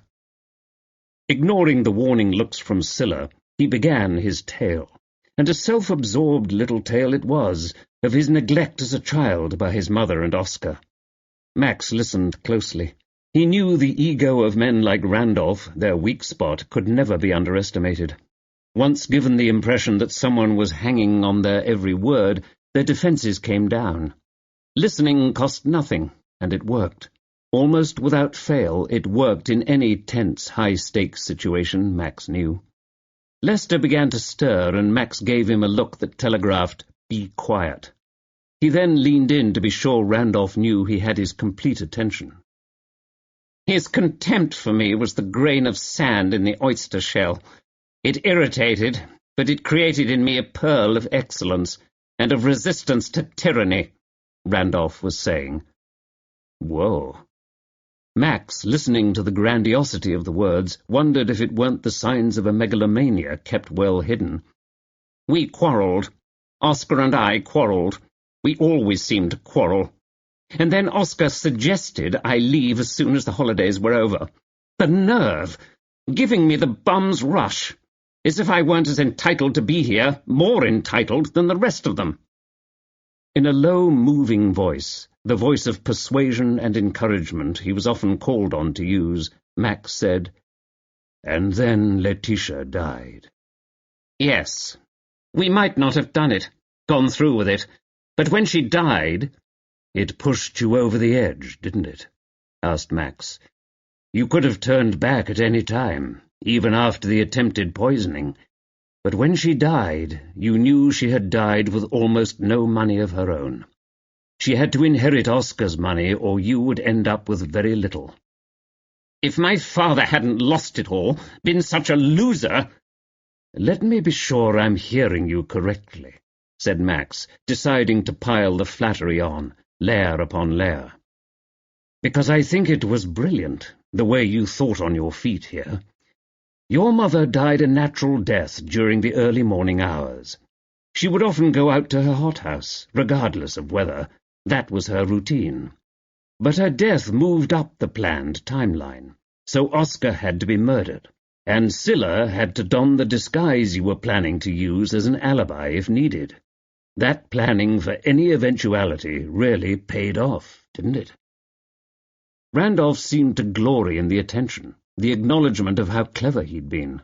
Ignoring the warning looks from Scylla, he began his tale, and a self-absorbed little tale it was, of his neglect as a child by his mother and Oscar. Max listened closely. He knew the ego of men like Randolph, their weak spot, could never be underestimated. Once given the impression that someone was hanging on their every word, their defenses came down. Listening cost nothing, and it worked. Almost without fail, it worked in any tense, high-stakes situation, Max knew. Lester began to stir, and Max gave him a look that telegraphed, "Be quiet." He then leaned in to be sure Randolph knew he had his complete attention. "His contempt for me was the grain of sand in the oyster shell. It irritated, but it created in me a pearl of excellence and of resistance to tyranny," Randolph was saying. Whoa. Max, listening to the grandiosity of the words, wondered if it weren't the signs of a megalomania kept well hidden. "We quarrelled. Oscar and I quarrelled. We always seemed to quarrel. And then Oscar suggested I leave as soon as the holidays were over. The nerve! Giving me the bum's rush. As if I weren't as entitled to be here, more entitled than the rest of them." In a low, moving voice, the voice of persuasion and encouragement he was often called on to use, Max said, "And then Letitia died." "Yes. We might not have done it, gone through with it. But when she died—" "It pushed you over the edge, didn't it?" asked Max. "You could have turned back at any time, even after the attempted poisoning. But when she died, you knew she had died with almost no money of her own. She had to inherit Oscar's money, or you would end up with very little." "If my father hadn't lost it all, been such a loser—" "Let me be sure I'm hearing you correctly," said Max, deciding to pile the flattery on, layer upon layer. "Because I think it was brilliant, the way you thought on your feet here. Your mother died a natural death during the early morning hours. She would often go out to her hothouse, regardless of weather. That was her routine. But her death moved up the planned timeline, so Oscar had to be murdered, and Scylla had to don the disguise you were planning to use as an alibi if needed. That planning for any eventuality really paid off, didn't it?" Randolph seemed to glory in the attention, the acknowledgement of how clever he'd been.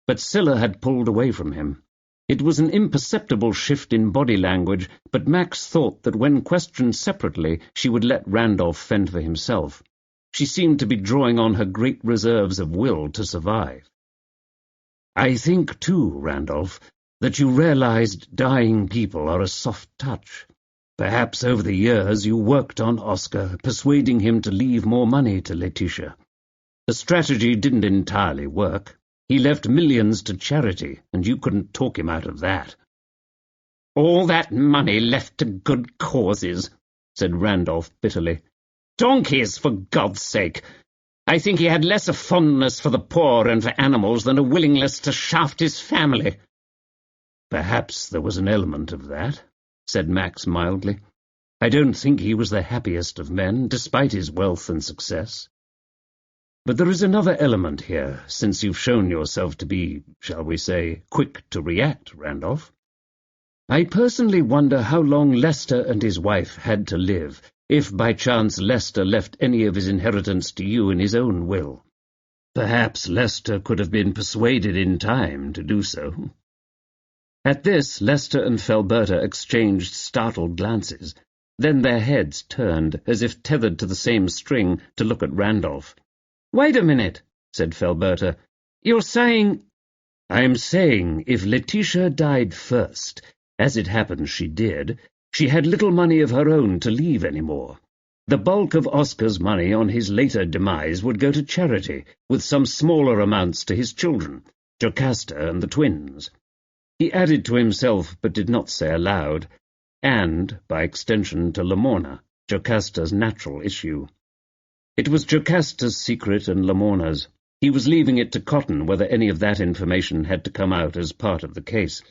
But Scylla had pulled away from him. It was an imperceptible shift in body language, but Max thought that when questioned separately, she would let Randolph fend for himself. She seemed to be drawing on her great reserves of will to survive. "I think, too, Randolph, that you realized dying people are a soft touch. Perhaps over the years you worked on Oscar, persuading him to leave more money to Letitia. The strategy didn't entirely work. He left millions to charity, and you couldn't talk him out of that." All that money left to good causes, said Randolph bitterly. Donkeys, for God's sake! I think he had less a fondness for the poor and for animals than a willingness to shaft his family. Perhaps there was an element of that, said Max mildly. I don't think he was the happiest of men, despite his wealth and success. But there is another element here, since you've shown yourself to be, shall we say, quick to react, Randolph. I personally wonder how long Lester and his wife had to live, if by chance Lester left any of his inheritance to you in his own will. Perhaps Lester could have been persuaded in time to do so. At this, Lester and Felberta exchanged startled glances. Then their heads turned, as if tethered to the same string, to look at Randolph. "Wait a minute," said Felberta. "You're saying—" "I'm saying if Letitia died first, as it happens she did, she had little money of her own to leave any more. The bulk of Oscar's money on his later demise would go to charity, with some smaller amounts to his children, Jocasta and the twins." He added to himself, but did not say aloud, and, by extension, to Lamorna, Jocasta's natural issue. It was Jocasta's secret and Lamorna's. He was leaving it to Cotton whether any of that information had to come out as part of the case.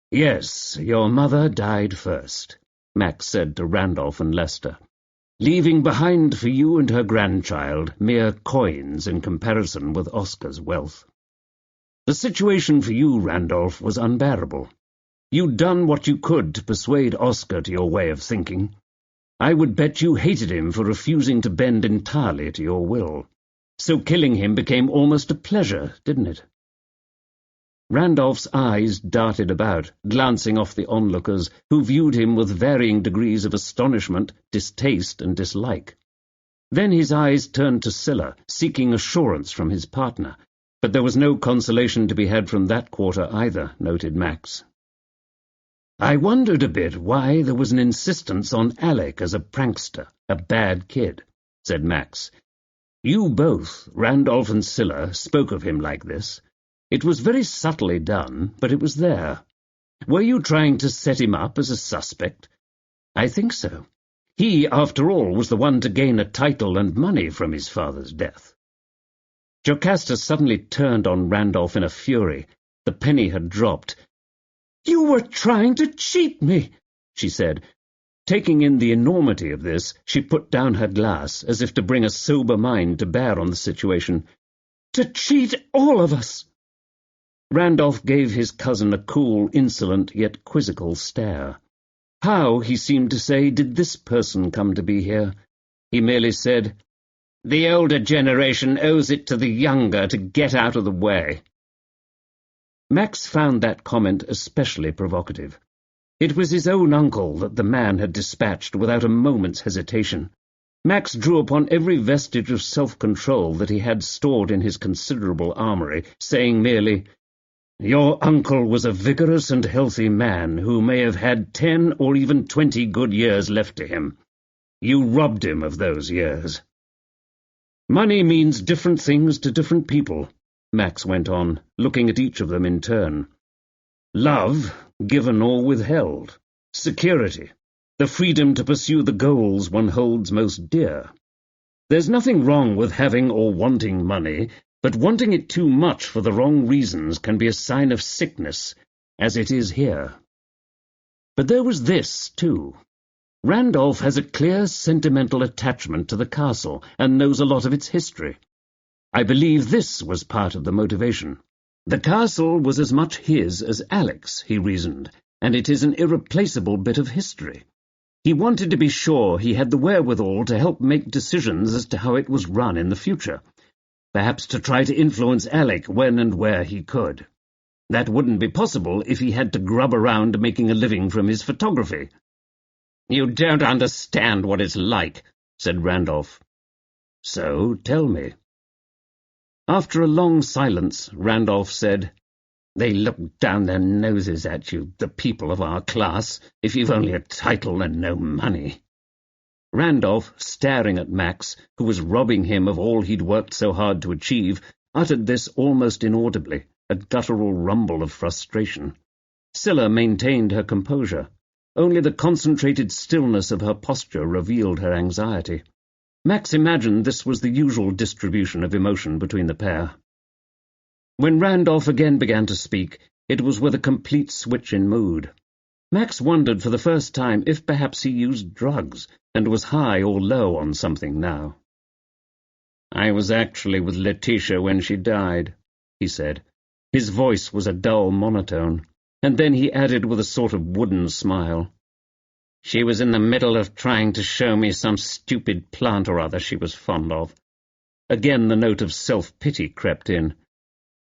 "Yes, your mother died first," Max said to Randolph and Lester, "leaving behind for you and her grandchild mere coins in comparison with Oscar's wealth. The situation for you, Randolph, was unbearable. You'd done what you could to persuade Oscar to your way of thinking. I would bet you hated him for refusing to bend entirely to your will. So killing him became almost a pleasure, didn't it?" Randolph's eyes darted about, glancing off the onlookers, who viewed him with varying degrees of astonishment, distaste, and dislike. Then his eyes turned to Scylla, seeking assurance from his partner, but there was no consolation to be had from that quarter either, noted Max. "I wondered a bit why there was an insistence on Alec as a prankster, a bad kid," said Max. "You both, Randolph and Scylla, spoke of him like this. It was very subtly done, but it was there. Were you trying to set him up as a suspect?" "I think so. He, after all, was the one to gain a title and money from his father's death." Jocasta suddenly turned on Randolph in a fury. The penny had dropped. "You were trying to cheat me," she said. Taking in the enormity of this, she put down her glass, as if to bring a sober mind to bear on the situation. "To cheat all of us!" Randolph gave his cousin a cool, insolent, yet quizzical stare. How, he seemed to say, did this person come to be here? He merely said, "The older generation owes it to the younger to get out of the way." Max found that comment especially provocative. It was his own uncle that the man had dispatched without a moment's hesitation. Max drew upon every vestige of self-control that he had stored in his considerable armory, saying merely, "Your uncle was a vigorous and healthy man who may have had 10 or even 20 good years left to him. You robbed him of those years." "Money means different things to different people," Max went on, looking at each of them in turn. "Love, given or withheld. Security, the freedom to pursue the goals one holds most dear. There's nothing wrong with having or wanting money, but wanting it too much for the wrong reasons can be a sign of sickness, as it is here. But there was this, too. Randolph has a clear sentimental attachment to the castle and knows a lot of its history. I believe this was part of the motivation. The castle was as much his as Alec's, he reasoned, and it is an irreplaceable bit of history. He wanted to be sure he had the wherewithal to help make decisions as to how it was run in the future, perhaps to try to influence Alec when and where he could. That wouldn't be possible if he had to grub around making a living from his photography. "You don't understand what it's like," said Randolph. "So tell me." After a long silence, Randolph said, "They look down their noses at you, the people of our class, if you've only a title and no money." Randolph, staring at Max, who was robbing him of all he'd worked so hard to achieve, uttered this almost inaudibly, a guttural rumble of frustration. Scylla maintained her composure. Only the concentrated stillness of her posture revealed her anxiety. Max imagined this was the usual distribution of emotion between the pair. When Randolph again began to speak, it was with a complete switch in mood. Max wondered for the first time if perhaps he used drugs and was high or low on something now. "I was actually with Letitia when she died," he said. His voice was a dull monotone, and then he added with a sort of wooden smile, "She was in the middle of trying to show me some stupid plant or other she was fond of." Again the note of self-pity crept in.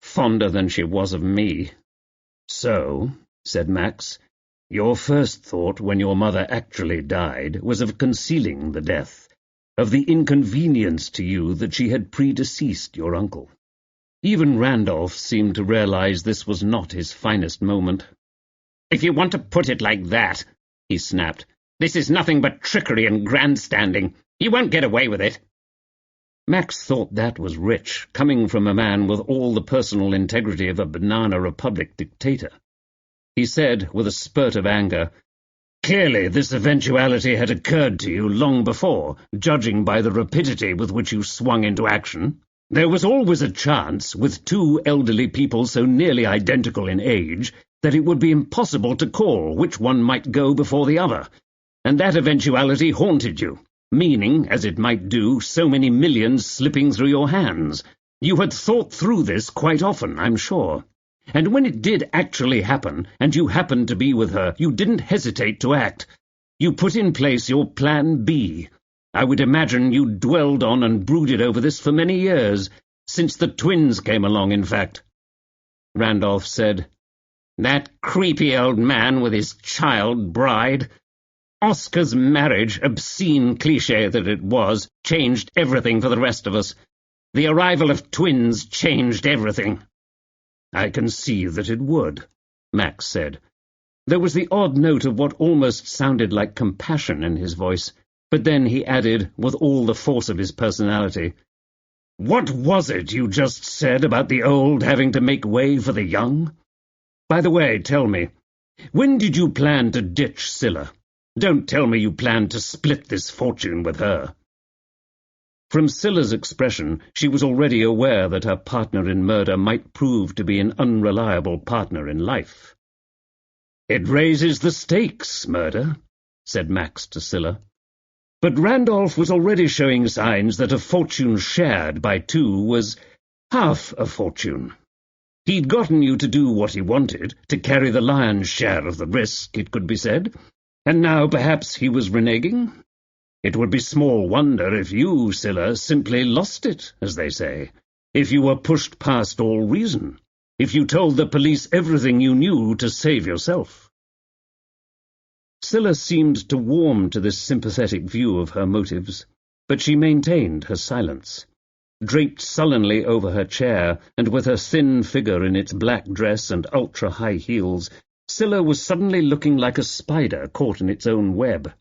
"Fonder than she was of me." "So," said Max, "your first thought when your mother actually died was of concealing the death, of the inconvenience to you that she had predeceased your uncle." Even Randolph seemed to realize this was not his finest moment. "If you want to put it like that," he snapped, "this is nothing but trickery and grandstanding. You won't get away with it." Max thought that was rich, coming from a man with all the personal integrity of a Banana Republic dictator. He said, with a spurt of anger, "Clearly this eventuality had occurred to you long before, judging by the rapidity with which you swung into action. There was always a chance, with two elderly people so nearly identical in age, that it would be impossible to call which one might go before the other, and that eventuality haunted you, meaning, as it might do, so many millions slipping through your hands. You had thought through this quite often, I'm sure. And when it did actually happen, and you happened to be with her, you didn't hesitate to act. You put in place your Plan B. I would imagine you dwelled on and brooded over this for many years, since the twins came along, in fact." Randolph said, "That creepy old man with his child bride. Oscar's marriage, obscene cliché that it was, changed everything for the rest of us. The arrival of twins changed everything." "I can see that it would," Max said. There was the odd note of what almost sounded like compassion in his voice, but then he added, with all the force of his personality, "What was it you just said about the old having to make way for the young? By the way, tell me, when did you plan to ditch Scylla? Don't tell me you planned to split this fortune with her." From Scylla's expression, she was already aware that her partner in murder might prove to be an unreliable partner in life. "It raises the stakes, murder," said Max to Scylla. But Randolph was already showing signs that a fortune shared by two was half a fortune. He'd gotten you to do what he wanted, to carry the lion's share of the risk, it could be said, and now perhaps he was reneging. It would be small wonder if you, Scylla, simply lost it, as they say, if you were pushed past all reason, if you told the police everything you knew to save yourself. Scylla seemed to warm to this sympathetic view of her motives, but she maintained her silence. Draped sullenly over her chair, and with her thin figure in its black dress and ultra-high heels, Scylla was suddenly looking like a spider caught in its own web.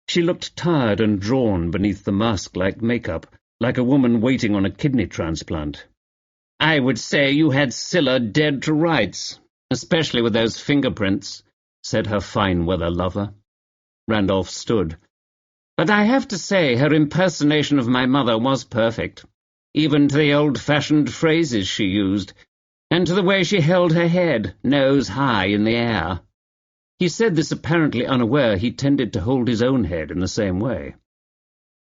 She looked tired and drawn beneath the mask-like makeup, like a woman waiting on a kidney transplant. "I would say you had Scylla dead to rights, especially with those fingerprints," said her fine-weather lover. Randolph stood. "But I have to say her impersonation of my mother was perfect, even to the old-fashioned phrases she used, and to the way she held her head, nose high in the air." He said this apparently unaware he tended to hold his own head in the same way.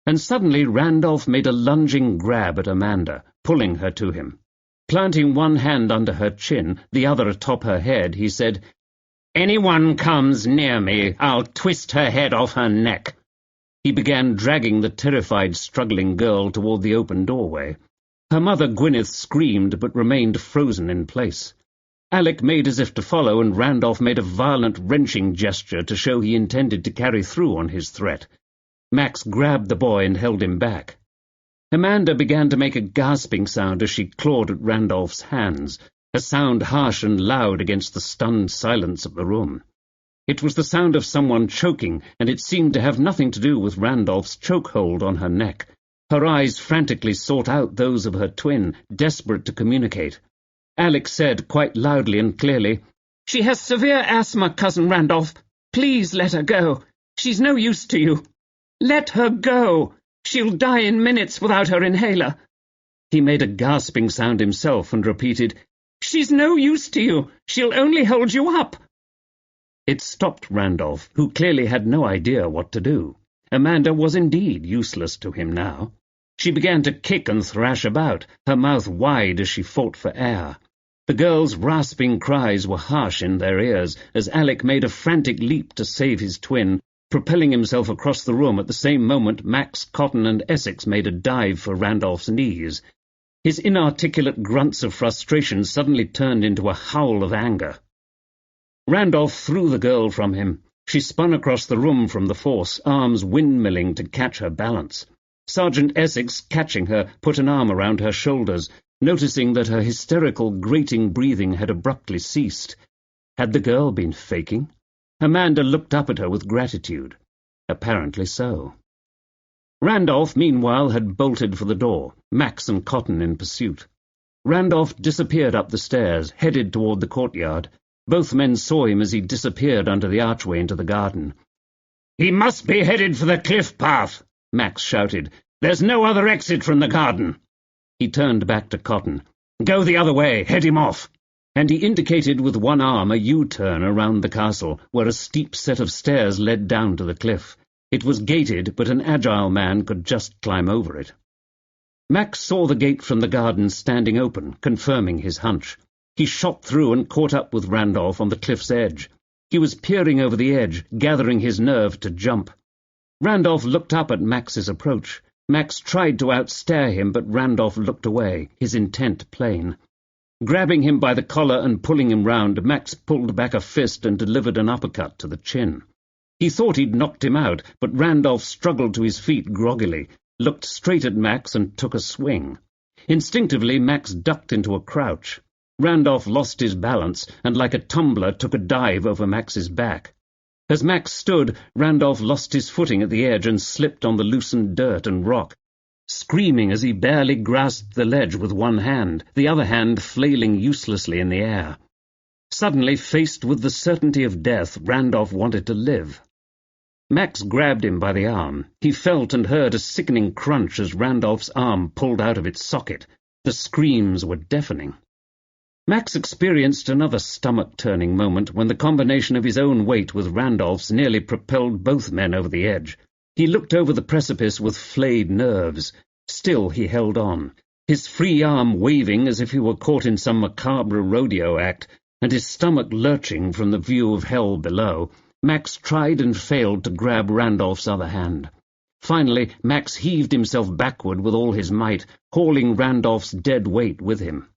And suddenly Randolph made a lunging grab at Amanda, pulling her to him. Planting one hand under her chin, the other atop her head, he said, "Anyone comes near me, I'll twist her head off her neck." He began dragging the terrified, struggling girl toward the open doorway. Her mother Gwyneth screamed but remained frozen in place. Alec made as if to follow, and Randolph made a violent, wrenching gesture to show he intended to carry through on his threat. Max grabbed the boy and held him back. Amanda began to make a gasping sound as she clawed at Randolph's hands, a sound harsh and loud against the stunned silence of the room. It was the sound of someone choking, and it seemed to have nothing to do with Randolph's chokehold on her neck. Her eyes frantically sought out those of her twin, desperate to communicate. Alec said, quite loudly and clearly, She has severe asthma, Cousin Randolph. Please let her go. She's no use to you. Let her go. She'll die in minutes without her inhaler." He made a gasping sound himself and repeated, "She's no use to you. She'll only hold you up." It stopped Randolph, who clearly had no idea what to do. Amanda was indeed useless to him now. She began to kick and thrash about, her mouth wide as she fought for air. The girl's rasping cries were harsh in their ears as Alec made a frantic leap to save his twin, propelling himself across the room at the same moment Max, Cotton, and Essex made a dive for Randolph's knees. His inarticulate grunts of frustration suddenly turned into a howl of anger. Randolph threw the girl from him. She spun across the room from the force, arms windmilling to catch her balance. Sergeant Essex, catching her, put an arm around her shoulders, noticing that her hysterical, grating breathing had abruptly ceased. Had the girl been faking? Amanda looked up at her with gratitude. Apparently so. Randolph, meanwhile, had bolted for the door, Max and Cotton in pursuit. Randolph disappeared up the stairs, headed toward the courtyard. Both men saw him as he disappeared under the archway into the garden. "He must be headed for the cliff path," Max shouted. "There's no other exit from the garden." He turned back to Cotton. "Go the other way, head him off." And he indicated with one arm a U-turn around the castle, where a steep set of stairs led down to the cliff. It was gated, but an agile man could just climb over it. Max saw the gate from the garden standing open, confirming his hunch. He shot through and caught up with Randolph on the cliff's edge. He was peering over the edge, gathering his nerve to jump. Randolph looked up at Max's approach. Max tried to outstare him, but Randolph looked away, his intent plain. Grabbing him by the collar and pulling him round, Max pulled back a fist and delivered an uppercut to the chin. He thought he'd knocked him out, but Randolph struggled to his feet groggily, looked straight at Max and took a swing. Instinctively, Max ducked into a crouch. Randolph lost his balance and, like a tumbler, took a dive over Max's back. As Max stood, Randolph lost his footing at the edge and slipped on the loosened dirt and rock, screaming as he barely grasped the ledge with one hand, the other hand flailing uselessly in the air. Suddenly, faced with the certainty of death, Randolph wanted to live. Max grabbed him by the arm. He felt and heard a sickening crunch as Randolph's arm pulled out of its socket. The screams were deafening. Max experienced another stomach-turning moment when the combination of his own weight with Randolph's nearly propelled both men over the edge. He looked over the precipice with flayed nerves. Still he held on, his free arm waving as if he were caught in some macabre rodeo act, and his stomach lurching from the view of hell below. Max tried and failed to grab Randolph's other hand. Finally, Max heaved himself backward with all his might, hauling Randolph's dead weight with him.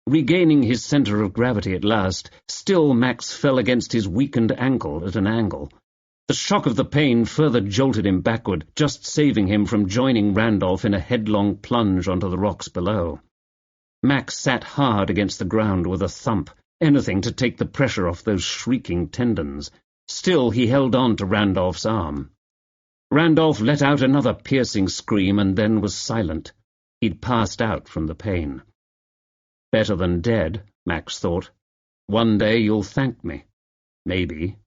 Regaining his center of gravity at last, still Max fell against his weakened ankle at an angle. The shock of the pain further jolted him backward, just saving him from joining Randolph in a headlong plunge onto the rocks below. Max sat hard against the ground with a thump, anything to take the pressure off those shrieking tendons. Still he held on to Randolph's arm. Randolph let out another piercing scream and then was silent. He'd passed out from the pain. Better than dead, Max thought. One day you'll thank me. Maybe.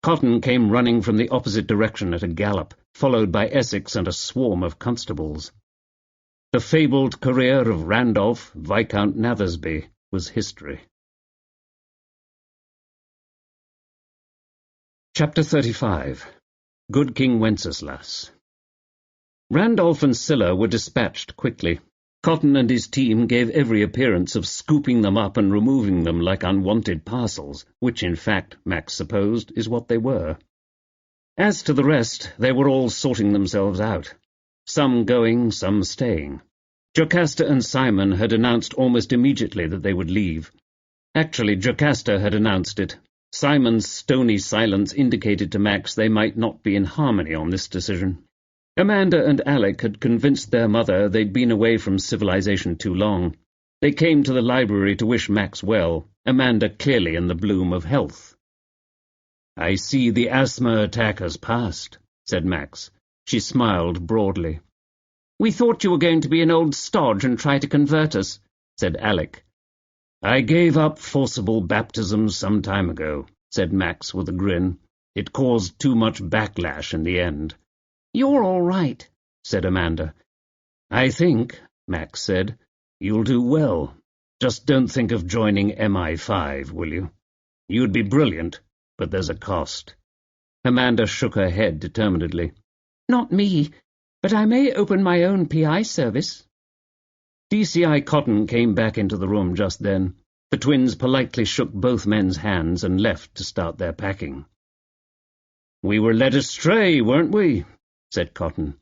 Cotton came running from the opposite direction at a gallop, followed by Essex and a swarm of constables. The fabled career of Randolph, Viscount Nathersby, was history. Chapter 35. Good King Wenceslas. Randolph and Scylla were dispatched quickly. Cotton and his team gave every appearance of scooping them up and removing them like unwanted parcels, which, in fact, Max supposed, is what they were. As to the rest, they were all sorting themselves out. Some going, some staying. Jocasta and Simon had announced almost immediately that they would leave. Actually, Jocasta had announced it. Simon's stony silence indicated to Max they might not be in harmony on this decision. Amanda and Alec had convinced their mother they'd been away from civilization too long. They came to the library to wish Max well, Amanda clearly in the bloom of health. "I see the asthma attack has passed," said Max. She smiled broadly. "We thought you were going to be an old stodge and try to convert us," said Alec. "I gave up forcible baptisms some time ago," said Max with a grin. "It caused too much backlash in the end." "You're all right," said Amanda. "I think," Max said, "you'll do well. Just don't think of joining MI5, will you? You'd be brilliant, but there's a cost." Amanda shook her head determinedly. "Not me, but I may open my own PI service." DCI Cotton came back into the room just then. The twins politely shook both men's hands and left to start their packing. "We were led astray, weren't we?" said Cotton.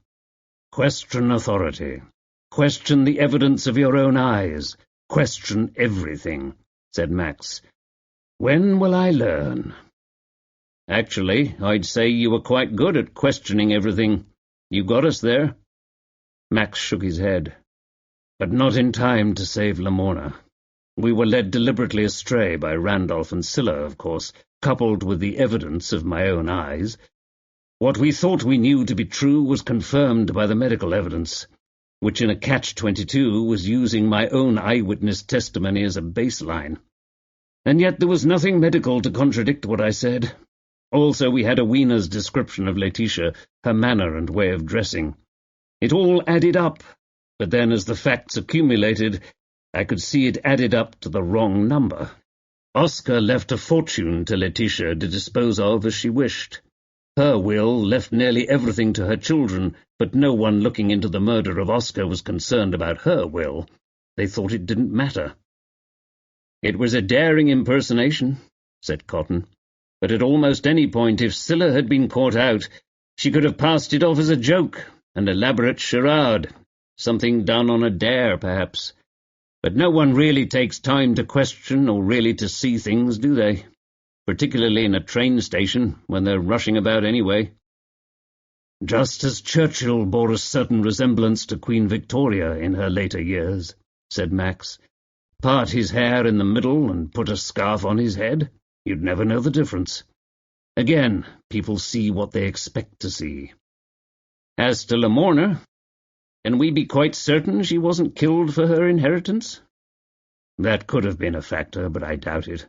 "Question authority. Question the evidence of your own eyes. Question everything," said Max. "When will I learn?" "Actually, I'd say you were quite good at questioning everything. You got us there." Max shook his head. "But not in time to save Lamorna. We were led deliberately astray by Randolph and Scylla, of course, coupled with the evidence of my own eyes. What we thought we knew to be true was confirmed by the medical evidence, which in a catch-22 was using my own eyewitness testimony as a baseline. And yet there was nothing medical to contradict what I said. Also, we had Awena's description of Laetitia, her manner and way of dressing. It all added up, but then as the facts accumulated, I could see it added up to the wrong number. Oscar left a fortune to Laetitia to dispose of as she wished. Her will left nearly everything to her children, but no one looking into the murder of Oscar was concerned about her will. They thought it didn't matter." "It was a daring impersonation," said Cotton. "But at almost any point, if Scylla had been caught out, she could have passed it off as a joke, an elaborate charade, something done on a dare, perhaps. But no one really takes time to question or really to see things, do they? Particularly in a train station, when they're rushing about anyway." "Just as Churchill bore a certain resemblance to Queen Victoria in her later years," said Max. "Part his hair in the middle and put a scarf on his head. You'd never know the difference. Again, people see what they expect to see." "As to Lamorna, can we be quite certain she wasn't killed for her inheritance?" "That could have been a factor, but I doubt it.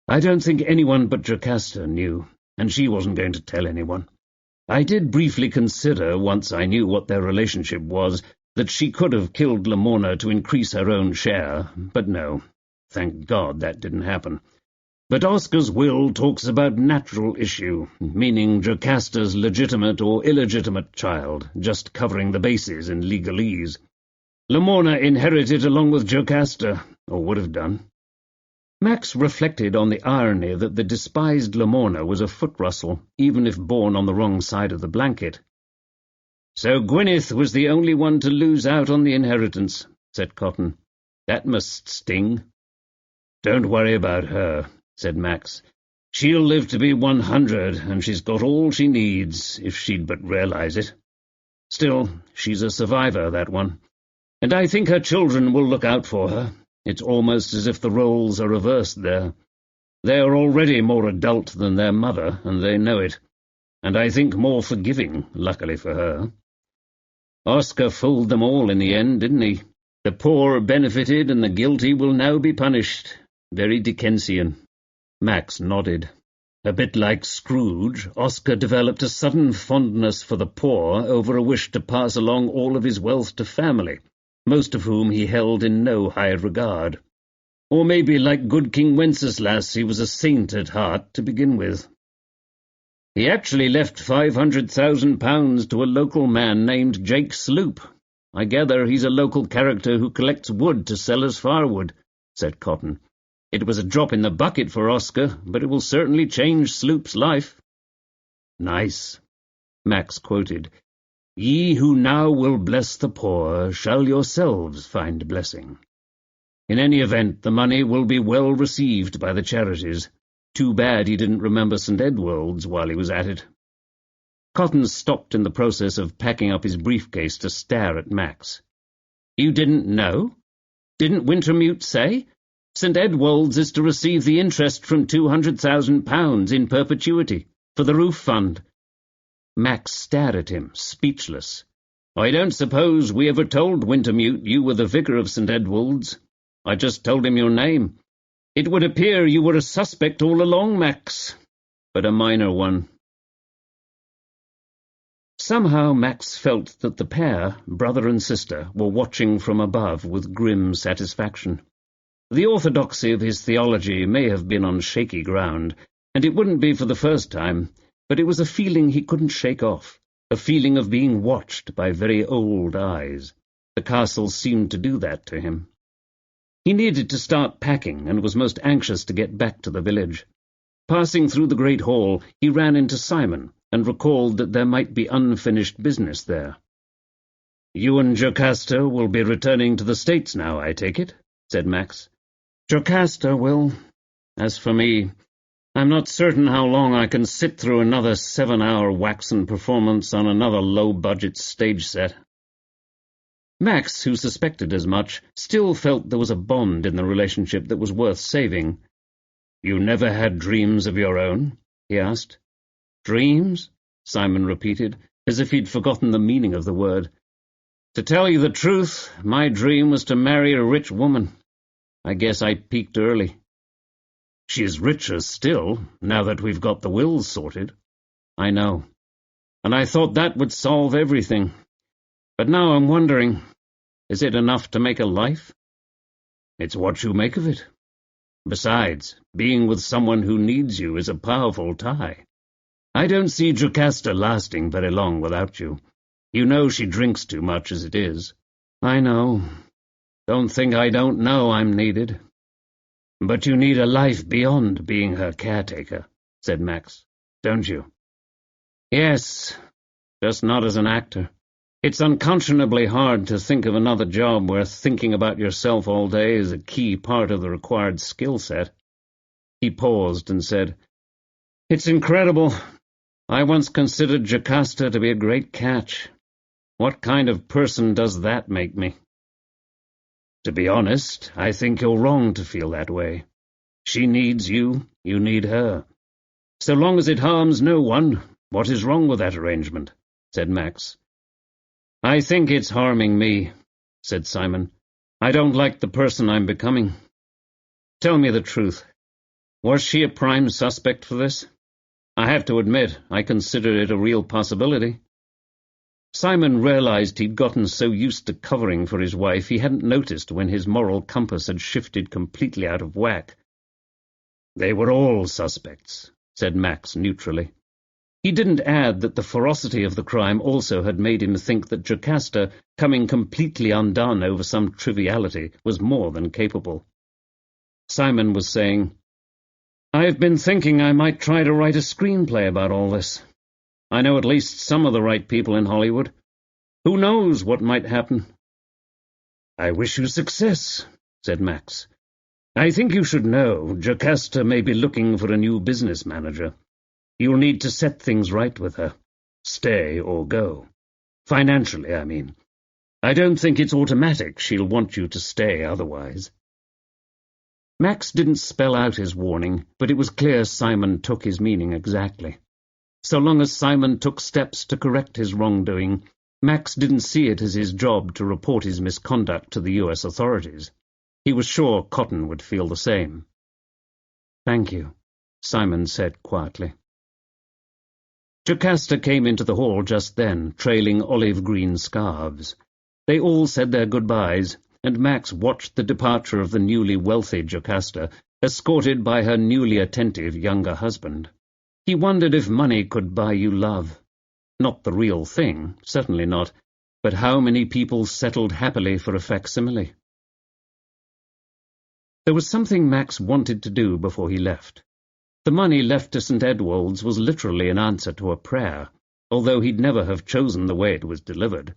I don't think anyone but Jocasta knew, and she wasn't going to tell anyone. I did briefly consider, once I knew what their relationship was, that she could have killed Lamorna to increase her own share, but no. Thank God that didn't happen. But Oscar's will talks about natural issue, meaning Jocasta's legitimate or illegitimate child, just covering the bases in legalese. Lamorna inherited along with Jocasta, or would have done." Max reflected on the irony that the despised Lamorna was a foot rustle, even if born on the wrong side of the blanket. "So Gwyneth was the only one to lose out on the inheritance," said Cotton. "That must sting." "Don't worry about her," said Max. "She'll live to be 100, and she's got all she needs, if she'd but realize it. Still, she's a survivor, that one. And I think her children will look out for her. It's almost as if the roles are reversed there. They are already more adult than their mother, and they know it. And I think more forgiving, luckily for her. Oscar fooled them all in the end, didn't he? The poor benefited, and the guilty will now be punished. Very Dickensian." Max nodded. A bit like Scrooge, Oscar developed a sudden fondness for the poor over a wish to pass along all of his wealth to family, most of whom he held in no high regard. Or maybe, like good King Wenceslas, he was a saint at heart to begin with. "He actually left £500,000 to a local man named Jake Sloop. I gather he's a local character who collects wood to sell as firewood," said Cotton. "It was a drop in the bucket for Oscar, but it will certainly change Sloop's life." "Nice," Max quoted. "Ye who now will bless the poor shall yourselves find blessing." In any event, the money will be well received by the charities. Too bad he didn't remember St. Edward's while he was at it. Cotton stopped in the process of packing up his briefcase to stare at Max. "You didn't know? Didn't Wintermute say? St. Edward's is to receive the interest from £200,000 in perpetuity, for the roof fund." Max stared at him, speechless. "I don't suppose we ever told Wintermute you were the vicar of St. Edward's." I just told him your name. It would appear you were a suspect all along, Max, but a minor one." Somehow Max felt that the pair, brother and sister, were watching from above with grim satisfaction. The orthodoxy of his theology may have been on shaky ground, and it wouldn't be for the first time, but it was a feeling he couldn't shake off, a feeling of being watched by very old eyes. The castle seemed to do that to him. He needed to start packing and was most anxious to get back to the village. Passing through the great hall, he ran into Simon and recalled that there might be unfinished business there. "You and Jocasta will be returning to the States now, I take it?" said Max. "Jocasta will. As for me, I'm not certain how long I can sit through another 7-hour waxen performance on another low-budget stage set." Max, who suspected as much, still felt there was a bond in the relationship that was worth saving. "You never had dreams of your own?" he asked. "Dreams?" Simon repeated, as if he'd forgotten the meaning of the word. "To tell you the truth, my dream was to marry a rich woman. I guess I peaked early." "She's richer still, now that we've got the wills sorted." "I know. And I thought that would solve everything. But now I'm wondering, is it enough to make a life?" "It's what you make of it. Besides, being with someone who needs you is a powerful tie. I don't see Jocasta lasting very long without you. You know she drinks too much as it is." "I know. Don't think I don't know I'm needed." "But you need a life beyond being her caretaker," said Max, "don't you?" "Yes, just not as an actor. It's unconscionably hard to think of another job where thinking about yourself all day is a key part of the required skill set." He paused and said, "It's incredible. I once considered Jocasta to be a great catch. What kind of person does that make me?" "To be honest, I think you're wrong to feel that way. She needs you, you need her. So long as it harms no one, what is wrong with that arrangement?" said Max. "I think it's harming me," said Simon. "I don't like the person I'm becoming. Tell me the truth. Was she a prime suspect for this? I have to admit, I consider it a real possibility." Simon realized he'd gotten so used to covering for his wife he hadn't noticed when his moral compass had shifted completely out of whack. "They were all suspects," said Max neutrally. He didn't add that the ferocity of the crime also had made him think that Jocasta, coming completely undone over some triviality, was more than capable. Simon was saying, "I've been thinking I might try to write a screenplay about all this. I know at least some of the right people in Hollywood. Who knows what might happen?" "I wish you success," said Max. "I think you should know Jocasta may be looking for a new business manager. You'll need to set things right with her. Stay or go. Financially, I mean. I don't think it's automatic she'll want you to stay otherwise." Max didn't spell out his warning, but it was clear Simon took his meaning exactly. So long as Simon took steps to correct his wrongdoing, Max didn't see it as his job to report his misconduct to the U.S. authorities. He was sure Cotton would feel the same. "Thank you," Simon said quietly. Jocasta came into the hall just then, trailing olive-green scarves. They all said their goodbyes, and Max watched the departure of the newly wealthy Jocasta, escorted by her newly attentive younger husband. He wondered if money could buy you love. Not the real thing, certainly not, but how many people settled happily for a facsimile? There was something Max wanted to do before he left. The money left to St. Edward's was literally an answer to a prayer, although he'd never have chosen the way it was delivered.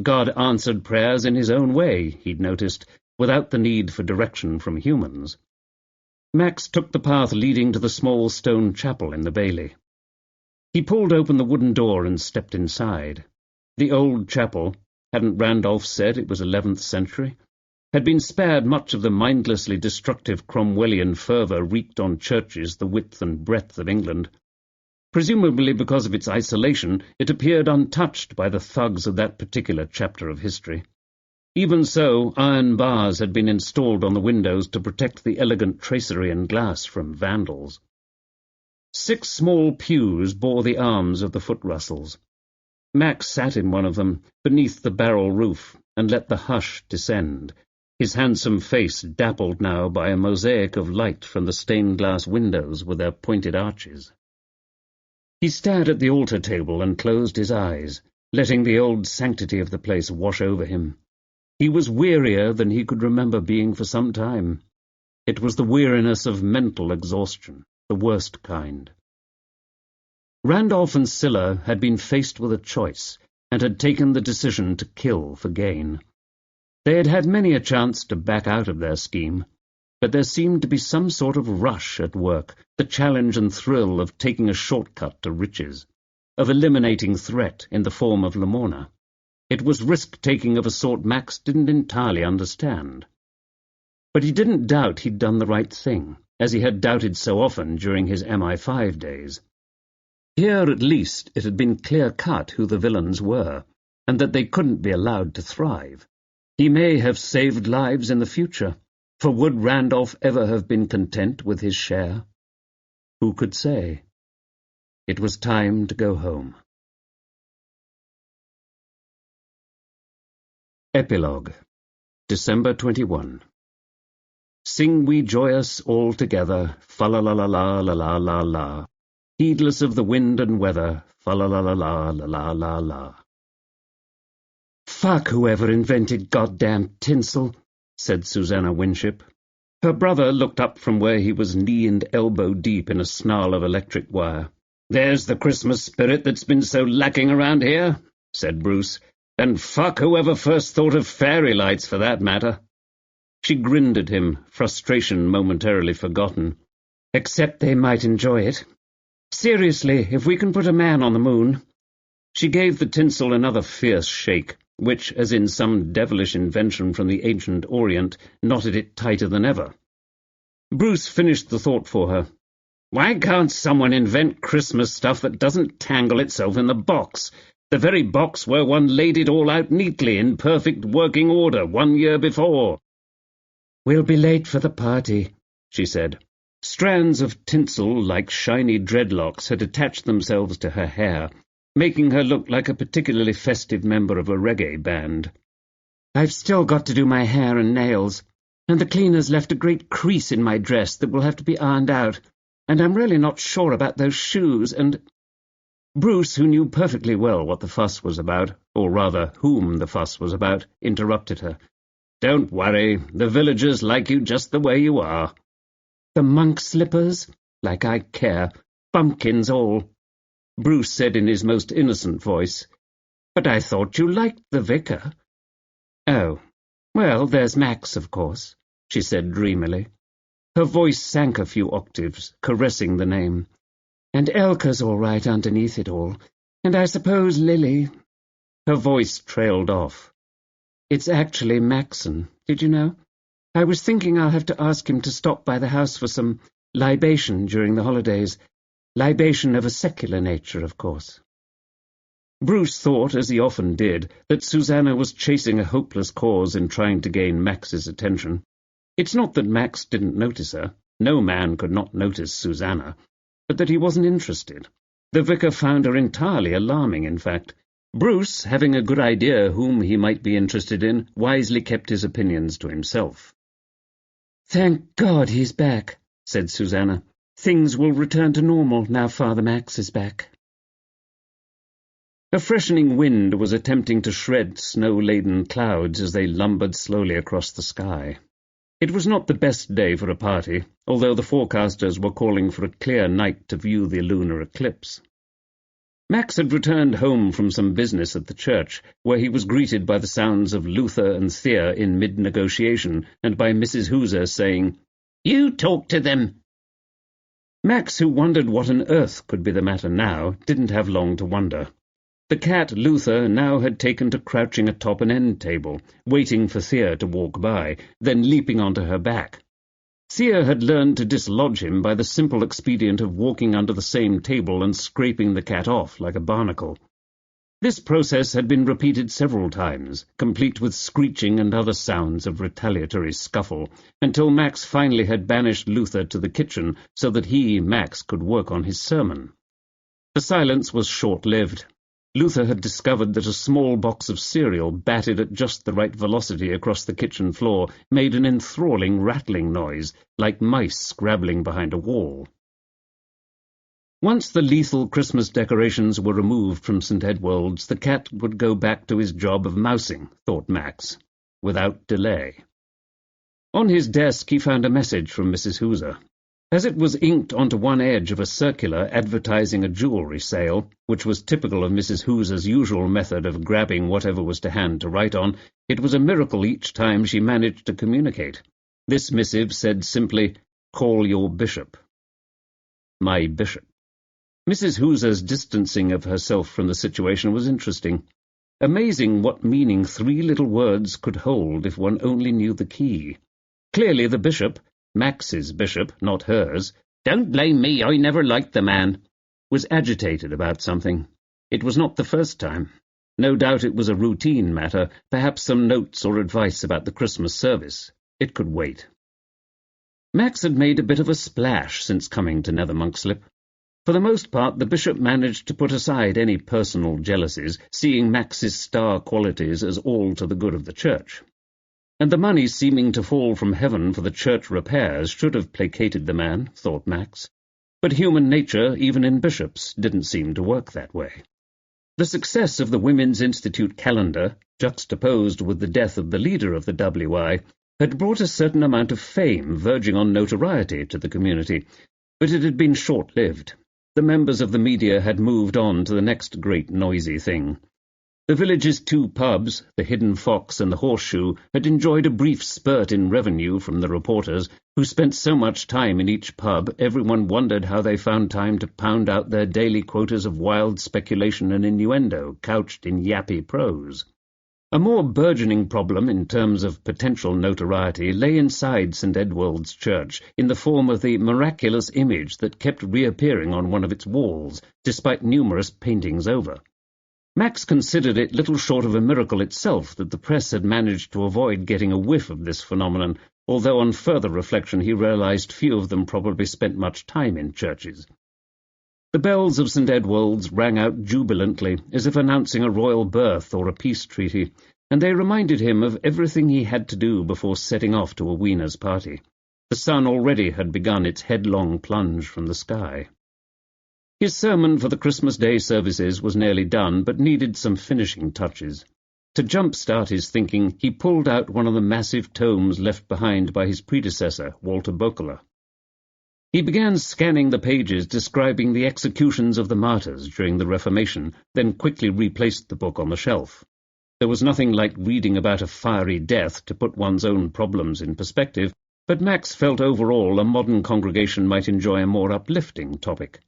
God answered prayers in his own way, he'd noticed, without the need for direction from humans. Max took the path leading to the small stone chapel in the bailey. He pulled open the wooden door and stepped inside. The old chapel, hadn't Randolph said it was 11th century, had been spared much of the mindlessly destructive Cromwellian fervour wreaked on churches the width and breadth of England. Presumably because of its isolation, it appeared untouched by the thugs of that particular chapter of history. Even so, iron bars had been installed on the windows to protect the elegant tracery and glass from vandals. 6 small pews bore the arms of the foot rustles. Max sat in one of them, beneath the barrel roof, and let the hush descend, his handsome face dappled now by a mosaic of light from the stained-glass windows with their pointed arches. He stared at the altar table and closed his eyes, letting the old sanctity of the place wash over him. He was wearier than he could remember being for some time. It was the weariness of mental exhaustion, the worst kind. Randolph and Scylla had been faced with a choice, and had taken the decision to kill for gain. They had had many a chance to back out of their scheme, but there seemed to be some sort of rush at work, the challenge and thrill of taking a shortcut to riches, of eliminating threat in the form of Lamorna. It was risk-taking of a sort Max didn't entirely understand. But he didn't doubt he'd done the right thing, as he had doubted so often during his MI5 days. Here, at least, it had been clear-cut who the villains were, and that they couldn't be allowed to thrive. He may have saved lives in the future, for would Randolph ever have been content with his share? Who could say? It was time to go home. Epilogue, December 21. Sing we joyous all together, fa-la-la-la-la-la-la-la, heedless of the wind and weather, fa-la-la-la-la-la-la-la. "Fuck whoever invented goddamn tinsel," said Susanna Winship. Her brother looked up from where he was knee and elbow deep in a snarl of electric wire. "There's the Christmas spirit that's been so lacking around here," said Bruce. "And fuck whoever first thought of fairy lights, for that matter." She grinned at him, frustration momentarily forgotten. "Except they might enjoy it. Seriously, if we can put a man on the moon—" She gave the tinsel another fierce shake, which, as in some devilish invention from the ancient Orient, knotted it tighter than ever. Bruce finished the thought for her. "Why can't someone invent Christmas stuff that doesn't tangle itself in the box? The very box where one laid it all out neatly in perfect working order 1 year before." "We'll be late for the party," she said. Strands of tinsel, like shiny dreadlocks, had attached themselves to her hair, making her look like a particularly festive member of a reggae band. "I've still got to do my hair and nails, and the cleaner's left a great crease in my dress that will have to be ironed out, and I'm really not sure about those shoes, and—" Bruce, who knew perfectly well what the fuss was about, or rather whom the fuss was about, interrupted her. "Don't worry, the villagers like you just the way you are." "The monk slippers? Like I care. Bumpkins all," Bruce said in his most innocent voice. "But I thought you liked the vicar." "Oh, well, there's Max, of course," she said dreamily. Her voice sank a few octaves, caressing the name. "And Elka's all right underneath it all. And I suppose Lily—" Her voice trailed off. "It's actually Maxon, did you know? I was thinking I'll have to ask him to stop by the house for some libation during the holidays. Libation of a secular nature, of course." Bruce thought, as he often did, that Susanna was chasing a hopeless cause in trying to gain Max's attention. It's not that Max didn't notice her. No man could not notice Susanna. But that he wasn't interested. The vicar found her entirely alarming, in fact. Bruce, having a good idea whom he might be interested in, wisely kept his opinions to himself. "Thank God he's back," said Susanna. "Things will return to normal now Father Max is back." A freshening wind was attempting to shred snow-laden clouds as they lumbered slowly across the sky. It was not the best day for a party, although the forecasters were calling for a clear night to view the lunar eclipse. Max had returned home from some business at the church, where he was greeted by the sounds of Luther and Thea in mid-negotiation, and by Mrs. Hooser saying, "You talk to them." Max, who wondered what on earth could be the matter now, didn't have long to wonder. The cat, Luther, now had taken to crouching atop an end table, waiting for Thea to walk by, then leaping onto her back. Thea had learned to dislodge him by the simple expedient of walking under the same table and scraping the cat off like a barnacle. This process had been repeated several times, complete with screeching and other sounds of retaliatory scuffle, until Max finally had banished Luther to the kitchen so that he, Max, could work on his sermon. The silence was short-lived. Luther had discovered that a small box of cereal, batted at just the right velocity across the kitchen floor, made an enthralling rattling noise, like mice scrabbling behind a wall. Once the lethal Christmas decorations were removed from St. Edward's, the cat would go back to his job of mousing, thought Max, without delay. On his desk he found a message from Mrs. Hooser. As it was inked onto one edge of a circular advertising a jewellery sale, which was typical of Mrs. Hooser's usual method of grabbing whatever was to hand to write on, it was a miracle each time she managed to communicate. This missive said simply, "Call your bishop." My bishop. Mrs. Hooser's distancing of herself from the situation was interesting. Amazing what meaning 3 little words could hold if one only knew the key. Clearly the bishop, Max's bishop, not hers, "Don't blame me, I never liked the man," was agitated about something. It was not the first time. No doubt it was a routine matter, perhaps some notes or advice about the Christmas service. It could wait. Max had made a bit of a splash since coming to Nether Monkslip. For the most part, the bishop managed to put aside any personal jealousies, seeing Max's star qualities as all to the good of the church. And the money seeming to fall from heaven for the church repairs should have placated the man, thought Max. But human nature, even in bishops, didn't seem to work that way. The success of the Women's Institute calendar, juxtaposed with the death of the leader of the WI, had brought a certain amount of fame verging on notoriety to the community, but it had been short-lived. The members of the media had moved on to the next great noisy thing. The village's 2 pubs, the Hidden Fox and the Horseshoe, had enjoyed a brief spurt in revenue from the reporters, who spent so much time in each pub everyone wondered how they found time to pound out their daily quotas of wild speculation and innuendo, couched in yappy prose. A more burgeoning problem in terms of potential notoriety lay inside St. Edward's Church, in the form of the miraculous image that kept reappearing on one of its walls, despite numerous paintings over. Max considered it little short of a miracle itself that the press had managed to avoid getting a whiff of this phenomenon, although on further reflection he realized few of them probably spent much time in churches. The bells of St. Edward's rang out jubilantly, as if announcing a royal birth or a peace treaty, and they reminded him of everything he had to do before setting off to a Wiener's party. The sun already had begun its headlong plunge from the sky. His sermon for the Christmas Day services was nearly done, but needed some finishing touches. To jump-start his thinking, he pulled out one of the massive tomes left behind by his predecessor, Walter Bokeler. He began scanning the pages describing the executions of the martyrs during the Reformation, then quickly replaced the book on the shelf. There was nothing like reading about a fiery death to put one's own problems in perspective, but Max felt overall a modern congregation might enjoy a more uplifting topic.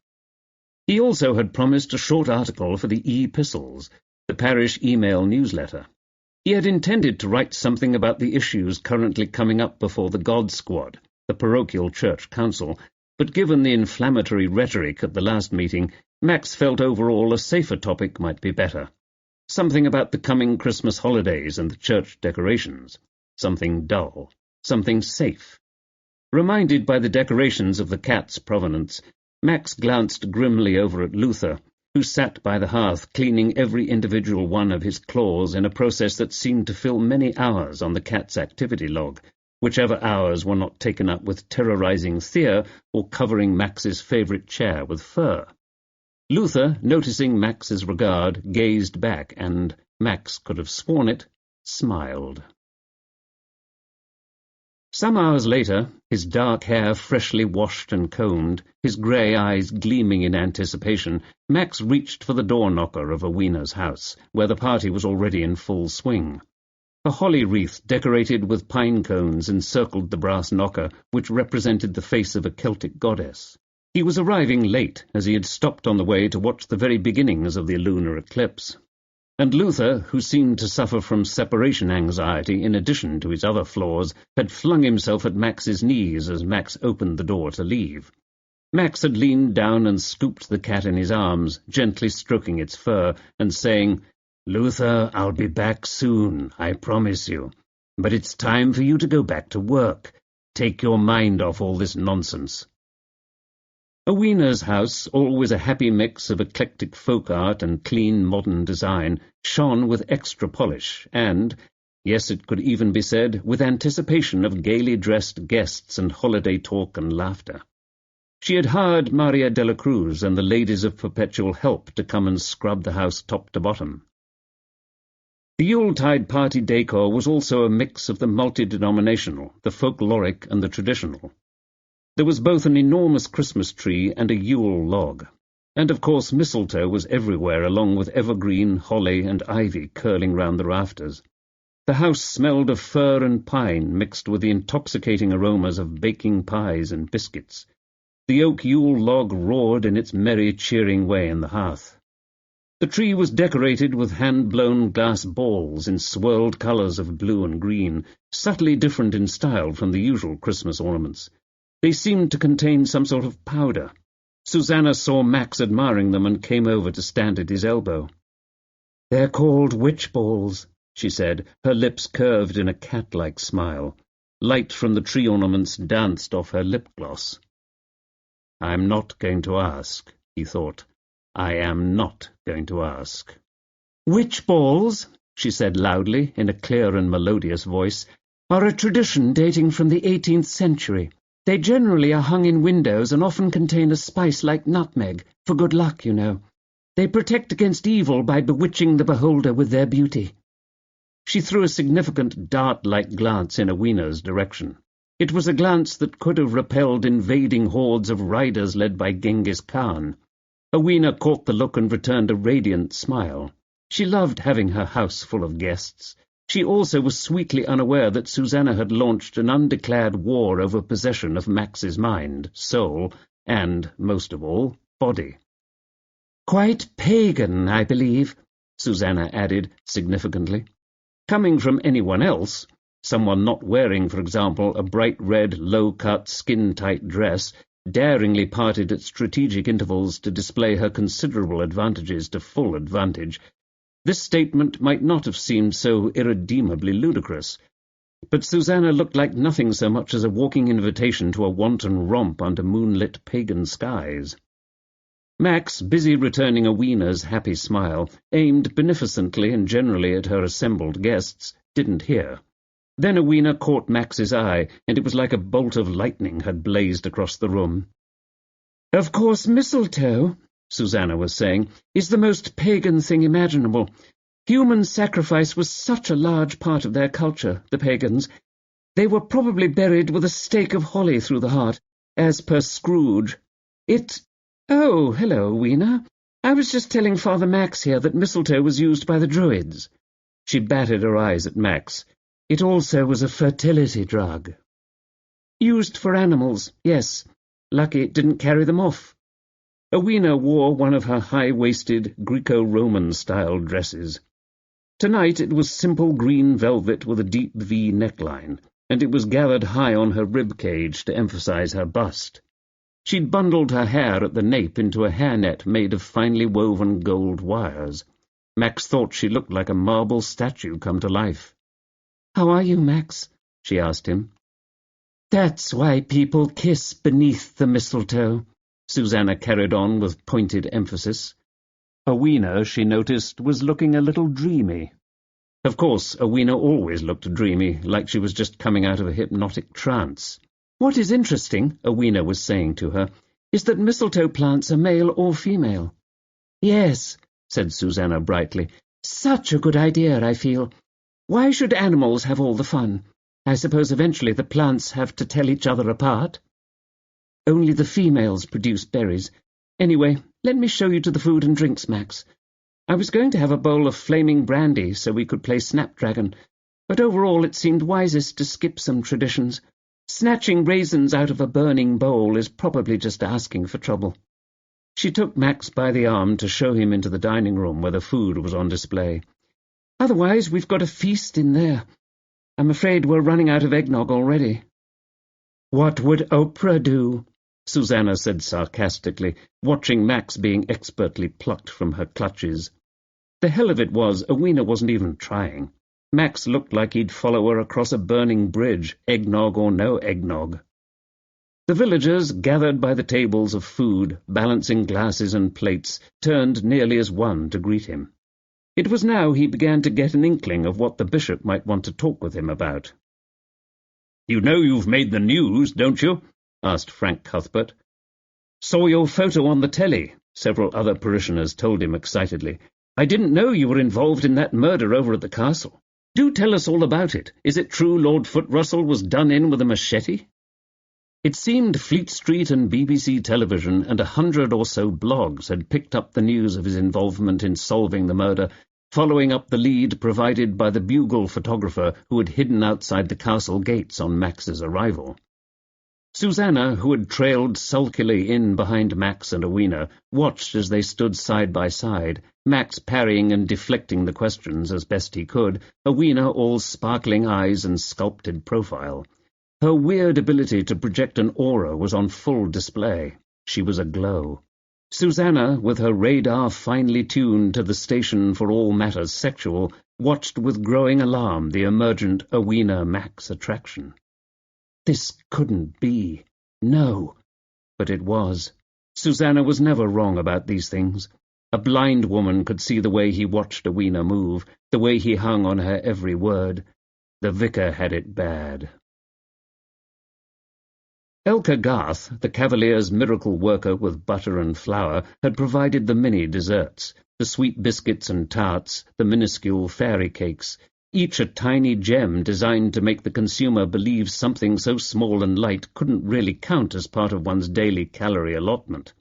He also had promised a short article for the e-Epistles, the parish email newsletter. He had intended to write something about the issues currently coming up before the God Squad, the parochial church council, but given the inflammatory rhetoric at the last meeting, Max felt overall a safer topic might be better. Something about the coming Christmas holidays and the church decorations. Something dull. Something safe. Reminded by the decorations of the cat's provenance, Max glanced grimly over at Luther, who sat by the hearth cleaning every individual one of his claws in a process that seemed to fill many hours on the cat's activity log, whichever hours were not taken up with terrorizing Thea or covering Max's favourite chair with fur. Luther, noticing Max's regard, gazed back and, Max could have sworn it, smiled. Some hours later, his dark hair freshly washed and combed, his grey eyes gleaming in anticipation, Max reached for the door-knocker of a Wiener's house, where the party was already in full swing. A holly wreath decorated with pine cones encircled the brass knocker, which represented the face of a Celtic goddess. He was arriving late, as he had stopped on the way to watch the very beginnings of the lunar eclipse. And Luther, who seemed to suffer from separation anxiety in addition to his other flaws, had flung himself at Max's knees as Max opened the door to leave. Max had leaned down and scooped the cat in his arms, gently stroking its fur, and saying, "Luther, I'll be back soon, I promise you. But it's time for you to go back to work. Take your mind off all this nonsense." Owena's house, always a happy mix of eclectic folk art and clean modern design, shone with extra polish and, yes, it could even be said, with anticipation of gaily dressed guests and holiday talk and laughter. She had hired Maria de la Cruz and the ladies of Perpetual Help to come and scrub the house top to bottom. The Yuletide party decor was also a mix of the multi-denominational, the folkloric and the traditional. There was both an enormous Christmas tree and a Yule log, and of course mistletoe was everywhere along with evergreen, holly and ivy curling round the rafters. The house smelled of fir and pine mixed with the intoxicating aromas of baking pies and biscuits. The oak Yule log roared in its merry, cheering way in the hearth. The tree was decorated with hand-blown glass balls in swirled colours of blue and green, subtly different in style from the usual Christmas ornaments. They seemed to contain some sort of powder. Susanna saw Max admiring them and came over to stand at his elbow. "They're called witch balls," she said, her lips curved in a cat-like smile. Light from the tree ornaments danced off her lip gloss. "I'm not going to ask," he thought. "I am not going to ask." "Witch balls," she said loudly, in a clear and melodious voice, "are a tradition dating from the 18th century. They generally are hung in windows and often contain a spice like nutmeg, for good luck, you know. They protect against evil by bewitching the beholder with their beauty." She threw a significant dart-like glance in Owena's direction. It was a glance that could have repelled invading hordes of riders led by Genghis Khan. Owena caught the look and returned a radiant smile. She loved having her house full of guests. She also was sweetly unaware that Susanna had launched an undeclared war over possession of Max's mind, soul, and, most of all, body. "Quite pagan, I believe," Susanna added significantly. Coming from anyone else, someone not wearing, for example, a bright red, low-cut, skin-tight dress, daringly parted at strategic intervals to display her considerable advantages to full advantage, this statement might not have seemed so irredeemably ludicrous. But Susanna looked like nothing so much as a walking invitation to a wanton romp under moonlit pagan skies. Max, busy returning Owena's happy smile, aimed beneficently and generally at her assembled guests, didn't hear. Then Owena caught Max's eye, and it was like a bolt of lightning had blazed across the room. "Of course, mistletoe," Susanna was saying, "is the most pagan thing imaginable. Human sacrifice was such a large part of their culture, the pagans. They were probably buried with a stake of holly through the heart, as per Scrooge. Oh, hello, Owena. I was just telling Father Max here that mistletoe was used by the Druids." She batted her eyes at Max. "It also was a fertility drug." "Used for animals, yes. Lucky it didn't carry them off." Owena wore one of her high-waisted, Greco-Roman-style dresses. Tonight it was simple green velvet with a deep V neckline, and it was gathered high on her rib-cage to emphasize her bust. She'd bundled her hair at the nape into a hairnet made of finely woven gold wires. Max thought she looked like a marble statue come to life. "How are you, Max?" she asked him. "That's why people kiss beneath the mistletoe," Susanna carried on with pointed emphasis. Owena, she noticed, was looking a little dreamy. Of course, Owena always looked dreamy, like she was just coming out of a hypnotic trance. "What is interesting," Owena was saying to her, "is that mistletoe plants are male or female." "Yes," said Susanna brightly. "Such a good idea, I feel. Why should animals have all the fun? I suppose eventually the plants have to tell each other apart. Only the females produce berries. Anyway, let me show you to the food and drinks, Max. I was going to have a bowl of flaming brandy so we could play Snapdragon, but overall it seemed wisest to skip some traditions. Snatching raisins out of a burning bowl is probably just asking for trouble." She took Max by the arm to show him into the dining room where the food was on display. "Otherwise, we've got a feast in there. I'm afraid we're running out of eggnog already." "What would Oprah do?" Susanna said sarcastically, watching Max being expertly plucked from her clutches. The hell of it was, Owena wasn't even trying. Max looked like he'd follow her across a burning bridge, eggnog or no eggnog. The villagers, gathered by the tables of food, balancing glasses and plates, turned nearly as one to greet him. It was now he began to get an inkling of what the bishop might want to talk with him about. "You know you've made the news, don't you?" asked Frank Cuthbert. "Saw your photo on the telly," several other parishioners told him excitedly. "I didn't know you were involved in that murder over at the castle. Do tell us all about it. Is it true Lord Footrussell was done in with a machete?" It seemed Fleet Street and BBC television and 100 or so blogs had picked up the news of his involvement in solving the murder, following up the lead provided by the bugle photographer who had hidden outside the castle gates on Max's arrival. Susanna, who had trailed sulkily in behind Max and Owena, watched as they stood side by side, Max parrying and deflecting the questions as best he could, Owena all sparkling eyes and sculpted profile. Her weird ability to project an aura was on full display. She was aglow. Susanna, with her radar finely tuned to the station for all matters sexual, watched with growing alarm the emergent Owena-Max attraction. This couldn't be. No. But it was. Susanna was never wrong about these things. A blind woman could see the way he watched Owena move, the way he hung on her every word. The vicar had it bad. Elka Garth, the Cavalier's miracle worker with butter and flour, had provided the mini desserts, the sweet biscuits and tarts, the minuscule fairy cakes, each a tiny gem designed to make the consumer believe something so small and light couldn't really count as part of one's daily calorie allotment.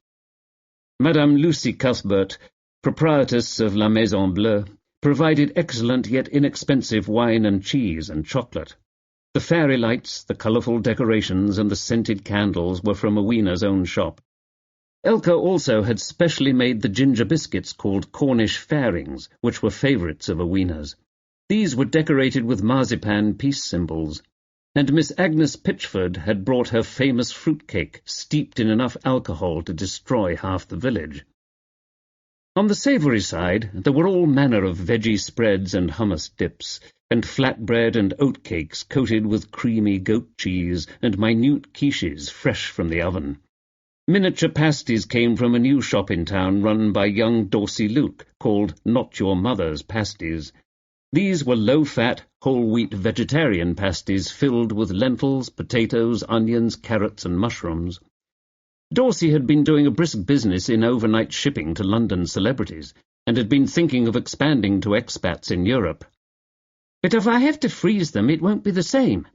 Madame Lucy Cuthbert, proprietress of La Maison Bleue, provided excellent yet inexpensive wine and cheese and chocolate. The fairy lights, the colourful decorations, and the scented candles were from Owena's own shop. Elka also had specially made the ginger biscuits called Cornish fairings, which were favourites of Owena's. These were decorated with marzipan peace symbols, and Miss Agnes Pitchford had brought her famous fruitcake, steeped in enough alcohol to destroy half the village. On the savoury side, there were all manner of veggie spreads and hummus dips, and flatbread and oatcakes coated with creamy goat cheese, and minute quiches fresh from the oven. Miniature pasties came from a new shop in town run by young Dorsey Luke, called Not Your Mother's Pasties. These were low-fat, whole-wheat vegetarian pasties filled with lentils, potatoes, onions, carrots, and mushrooms. Dorsey had been doing a brisk business in overnight shipping to London celebrities, and had been thinking of expanding to expats in Europe. "But if I have to freeze them, it won't be the same,"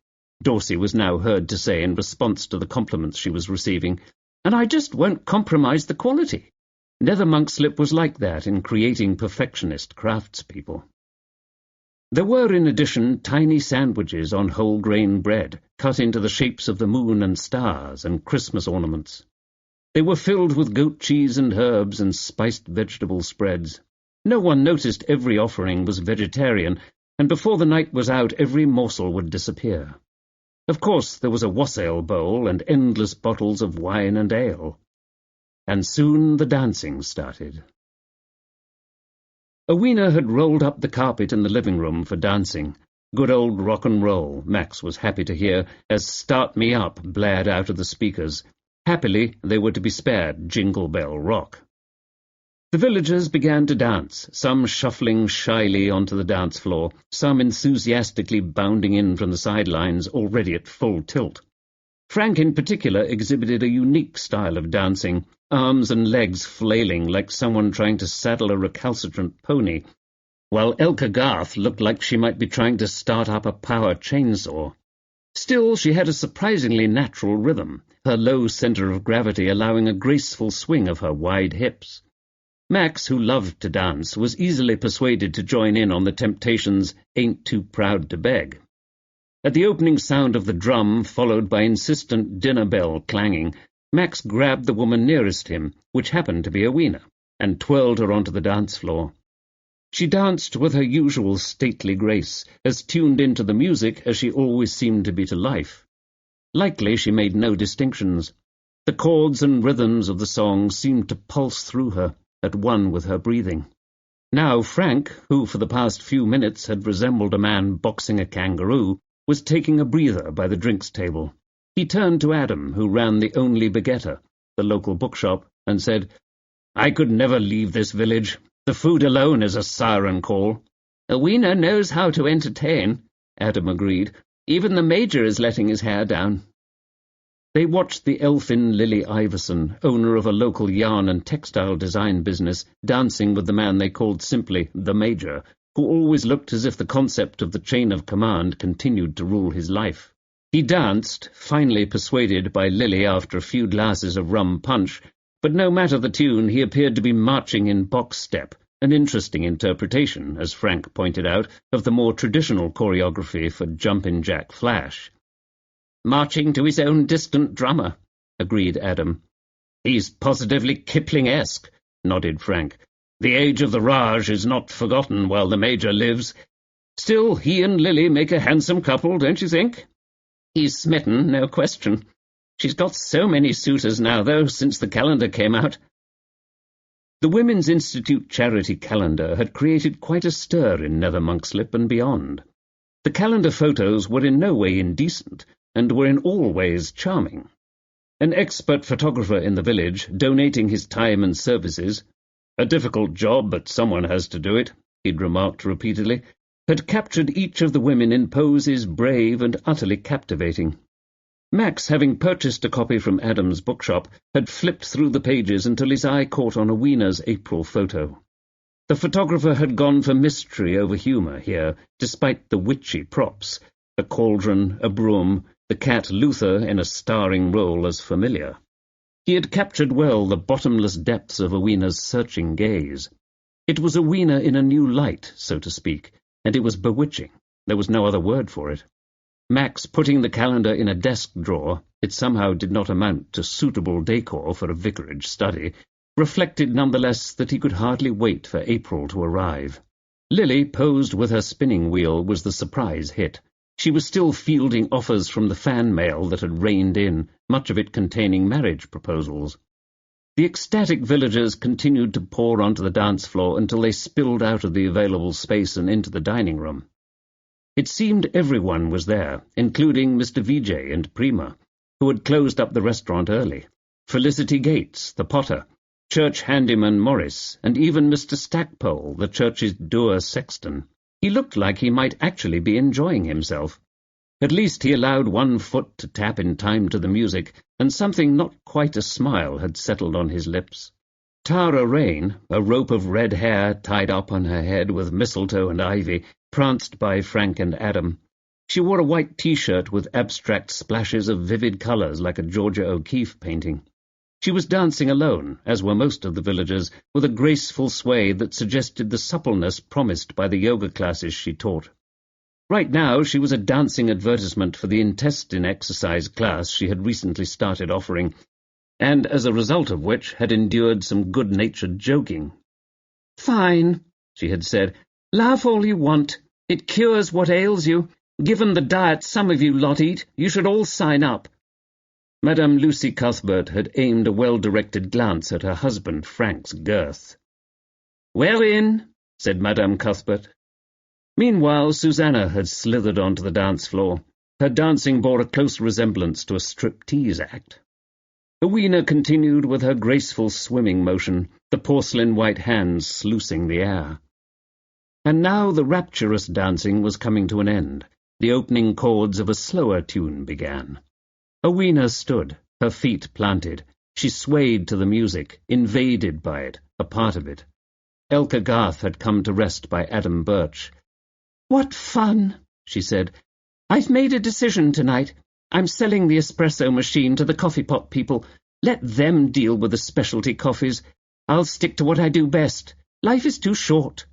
Dorsey was now heard to say in response to the compliments she was receiving, "and I just won't compromise the quality." Nethermonkslip was like that in creating perfectionist craftspeople. There were, in addition, tiny sandwiches on whole-grain bread, cut into the shapes of the moon and stars and Christmas ornaments. They were filled with goat cheese and herbs and spiced vegetable spreads. No one noticed every offering was vegetarian, and before the night was out every morsel would disappear. Of course, there was a wassail bowl and endless bottles of wine and ale. And soon the dancing started. Owena had rolled up the carpet in the living room for dancing. Good old rock and roll, Max was happy to hear, as Start Me Up blared out of the speakers. Happily, they were to be spared Jingle Bell Rock. The villagers began to dance, some shuffling shyly onto the dance floor, some enthusiastically bounding in from the sidelines, already at full tilt. Frank in particular exhibited a unique style of dancing, arms and legs flailing like someone trying to saddle a recalcitrant pony, while Elka Garth looked like she might be trying to start up a power chainsaw. Still, she had a surprisingly natural rhythm, her low centre of gravity allowing a graceful swing of her wide hips. Max, who loved to dance, was easily persuaded to join in on the Temptations' Ain't Too Proud to Beg. At the opening sound of the drum, followed by insistent dinner bell clanging, Max grabbed the woman nearest him, which happened to be Owena, and twirled her onto the dance floor. She danced with her usual stately grace, as tuned into the music as she always seemed to be to life. Likely she made no distinctions. The chords and rhythms of the song seemed to pulse through her, at one with her breathing. Now Frank, who for the past few minutes had resembled a man boxing a kangaroo, was taking a breather by the drinks table. He turned to Adam, who ran the Only Begetter, the local bookshop, and said, "I could never leave this village. The food alone is a siren call." "A Wiener knows how to entertain," Adam agreed. "Even the Major is letting his hair down." They watched the elfin Lily Iverson, owner of a local yarn and textile design business, dancing with the man they called simply the Major, who always looked as if the concept of the chain of command continued to rule his life. He danced, finally persuaded by Lily after a few glasses of rum punch, but no matter the tune, he appeared to be marching in box step, an interesting interpretation, as Frank pointed out, of the more traditional choreography for Jumpin' Jack Flash. "Marching to his own distant drummer," agreed Adam. "He's positively Kipling-esque," nodded Frank. "The age of the Raj is not forgotten while the Major lives. Still, he and Lily make a handsome couple, don't you think?" "He's smitten, no question. She's got so many suitors now, though, since the calendar came out." The Women's Institute charity calendar had created quite a stir in Nether Monkslip and beyond. The calendar photos were in no way indecent, and were in all ways charming. An expert photographer in the village, donating his time and services, "A difficult job, but someone has to do it," he'd remarked repeatedly, had captured each of the women in poses brave and utterly captivating. Max, having purchased a copy from Adam's bookshop, had flipped through the pages until his eye caught on a Wiener's April photo. The photographer had gone for mystery over humour here, despite the witchy props, a cauldron, a broom, the cat Luther in a starring role as familiar. He had captured well the bottomless depths of a Wiener's searching gaze. It was a Wiener in a new light, so to speak, and it was bewitching. There was no other word for it. Max, putting the calendar in a desk drawer, it somehow did not amount to suitable decor for a vicarage study, reflected nonetheless that he could hardly wait for April to arrive. Lily, posed with her spinning wheel, was the surprise hit. She was still fielding offers from the fan mail that had rained in, much of it containing marriage proposals. The ecstatic villagers continued to pour onto the dance floor until they spilled out of the available space and into the dining room. It seemed everyone was there, including Mr. Vijay and Prima, who had closed up the restaurant early, Felicity Gates, the potter, church handyman Morris, and even Mr. Stackpole, the church's dour sexton. He looked like he might actually be enjoying himself. At least he allowed one foot to tap in time to the music, and something not quite a smile had settled on his lips. Tara Rain, a rope of red hair tied up on her head with mistletoe and ivy, pranced by Frank and Adam. She wore a white T-shirt with abstract splashes of vivid colours like a Georgia O'Keeffe painting. She was dancing alone, as were most of the villagers, with a graceful sway that suggested the suppleness promised by the yoga classes she taught. Right now she was a dancing advertisement for the intestine exercise class she had recently started offering, and as a result of which had endured some good-natured joking. "Fine," she had said. "Laugh all you want. It cures what ails you. Given the diet some of you lot eat, you should all sign up." Madame Lucy Cuthbert had aimed a well-directed glance at her husband Frank's girth. "We're in," said Madame Cuthbert. Meanwhile, Susanna had slithered onto the dance floor. Her dancing bore a close resemblance to a striptease act. The Wiener continued with her graceful swimming motion, the porcelain-white hands sluicing the air. And now the rapturous dancing was coming to an end. The opening chords of a slower tune began. A Wiener stood, her feet planted. She swayed to the music, invaded by it, a part of it. Elka Garth had come to rest by Adam Birch. "What fun," she said. "I've made a decision tonight. I'm selling the espresso machine to the coffee pot people. Let them deal with the specialty coffees. I'll stick to what I do best. Life is too short."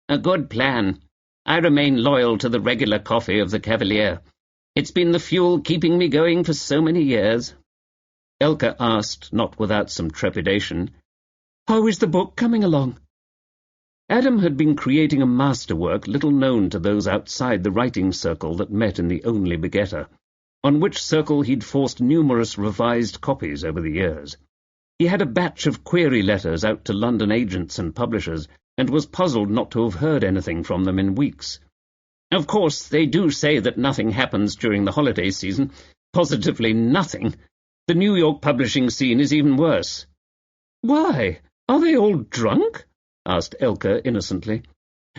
"A good plan. I remain loyal to the regular coffee of the Cavalier. It's been the fuel keeping me going for so many years." Elka asked, not without some trepidation, "How is the book coming along?" Adam had been creating a masterwork little known to those outside the writing circle that met in the Only Begetter. on which circle he'd forced numerous revised copies over the years. He had a batch of query letters out to London agents and publishers, and was puzzled not to have heard anything from them in weeks. "Of course, they do say that nothing happens during the holiday season. Positively nothing. The New York publishing scene is even worse." "Why? Are they all drunk?" asked Elka innocently.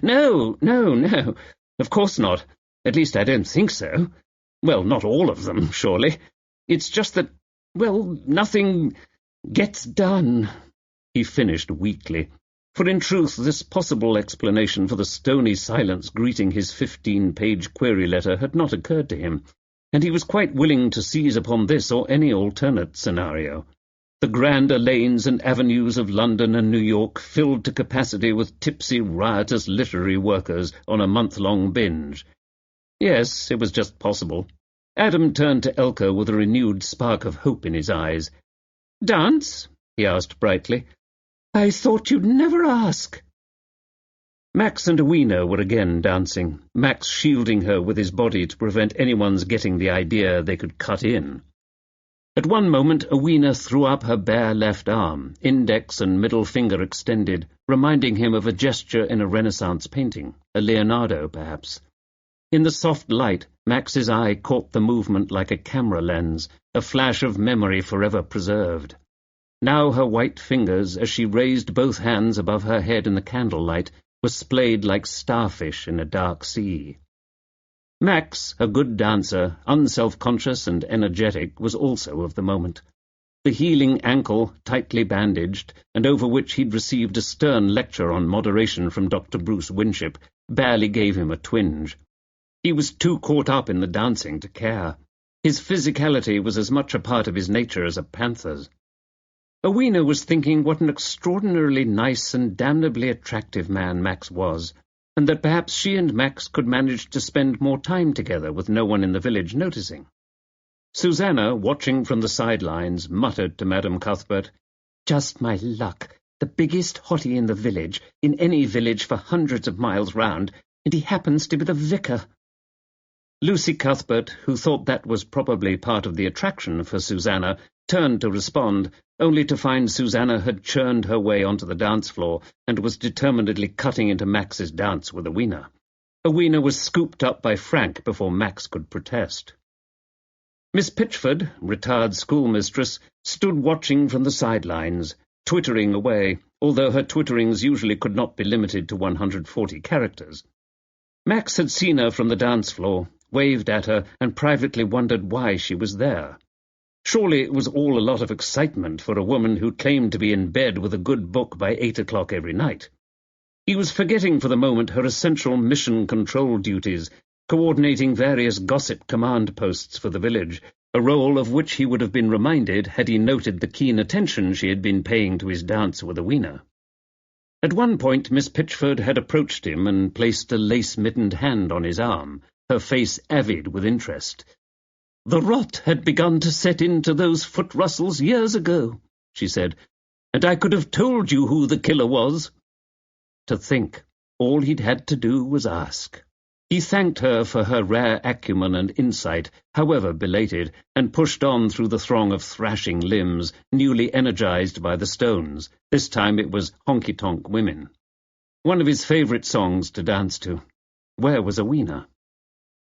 No. Of course not. At least I don't think so. Well, not all of them, surely. It's just that, well, nothing gets done," he finished weakly. For in truth this possible explanation for the stony silence greeting his 15-page query letter had not occurred to him, and he was quite willing to seize upon this or any alternate scenario. The grander lanes and avenues of London and New York filled to capacity with tipsy, riotous literary workers on a month-long binge. Yes, it was just possible. Adam turned to Elka with a renewed spark of hope in his eyes. "Dance?" he asked brightly. "I thought you'd never ask." Max and Awina were again dancing, Max shielding her with his body to prevent anyone's getting the idea they could cut in. At one moment Awina threw up her bare left arm, index and middle finger extended, reminding him of a gesture in a Renaissance painting, a Leonardo perhaps. In the soft light, Max's eye caught the movement like a camera lens, a flash of memory forever preserved. Now her white fingers, as she raised both hands above her head in the candlelight, were splayed like starfish in a dark sea. Max, a good dancer, unself-conscious and energetic, was also of the moment. The healing ankle, tightly bandaged, and over which he'd received a stern lecture on moderation from Dr. Bruce Winship, barely gave him a twinge. He was too caught up in the dancing to care. His physicality was as much a part of his nature as a panther's. Awina was thinking what an extraordinarily nice and damnably attractive man Max was, and that perhaps she and Max could manage to spend more time together with no one in the village noticing. Susanna, watching from the sidelines, muttered to Madame Cuthbert, "Just my luck. The biggest hottie in the village, in any village for hundreds of miles round, and he happens to be the vicar." Lucy Cuthbert, who thought that was probably part of the attraction for Susanna, turned to respond, only to find Susanna had churned her way onto the dance floor and was determinedly cutting into Max's dance with Awina. Awina was scooped up by Frank before Max could protest. Miss Pitchford, retired schoolmistress, stood watching from the sidelines, twittering away, although her twitterings usually could not be limited to 140 characters. Max had seen her from the dance floor, waved at her, and privately wondered why she was there. Surely it was all a lot of excitement for a woman who claimed to be in bed with a good book by 8 o'clock every night. He was forgetting for the moment her essential mission control duties, coordinating various gossip command posts for the village, a role of which he would have been reminded had he noted the keen attention she had been paying to his dance with Awina. At one point Miss Pitchford had approached him and placed a lace-mittened hand on his arm, her face avid with interest. "The rot had begun to set into those foot rustles years ago," she said, "and I could have told you who the killer was." To think, all he'd had to do was ask. He thanked her for her rare acumen and insight, however belated, and pushed on through the throng of thrashing limbs, newly energized by the Stones. This time it was honky-tonk women. One of his favourite songs to dance to. Where was Awina?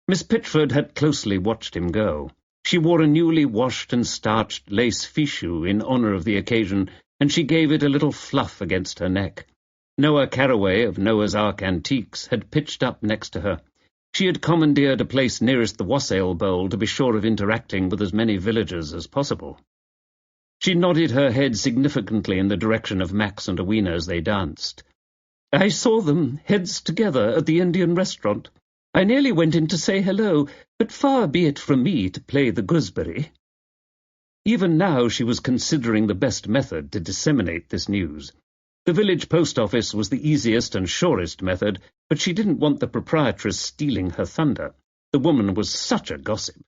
Miss Pitchford had closely watched him go. She wore a newly washed and starched lace fichu in honour of the occasion, and she gave it a little fluff against her neck. Noah Carraway of Noah's Ark Antiques had pitched up next to her. She had commandeered a place nearest the wassail bowl to be sure of interacting with as many villagers as possible. She nodded her head significantly in the direction of Max and Awina as they danced. "I saw them, heads together, at the Indian restaurant. I nearly went in to say hello, but far be it from me to play the gooseberry." Even now she was considering the best method to disseminate this news. The village post office was the easiest and surest method, but she didn't want the proprietress stealing her thunder. The woman was such a gossip.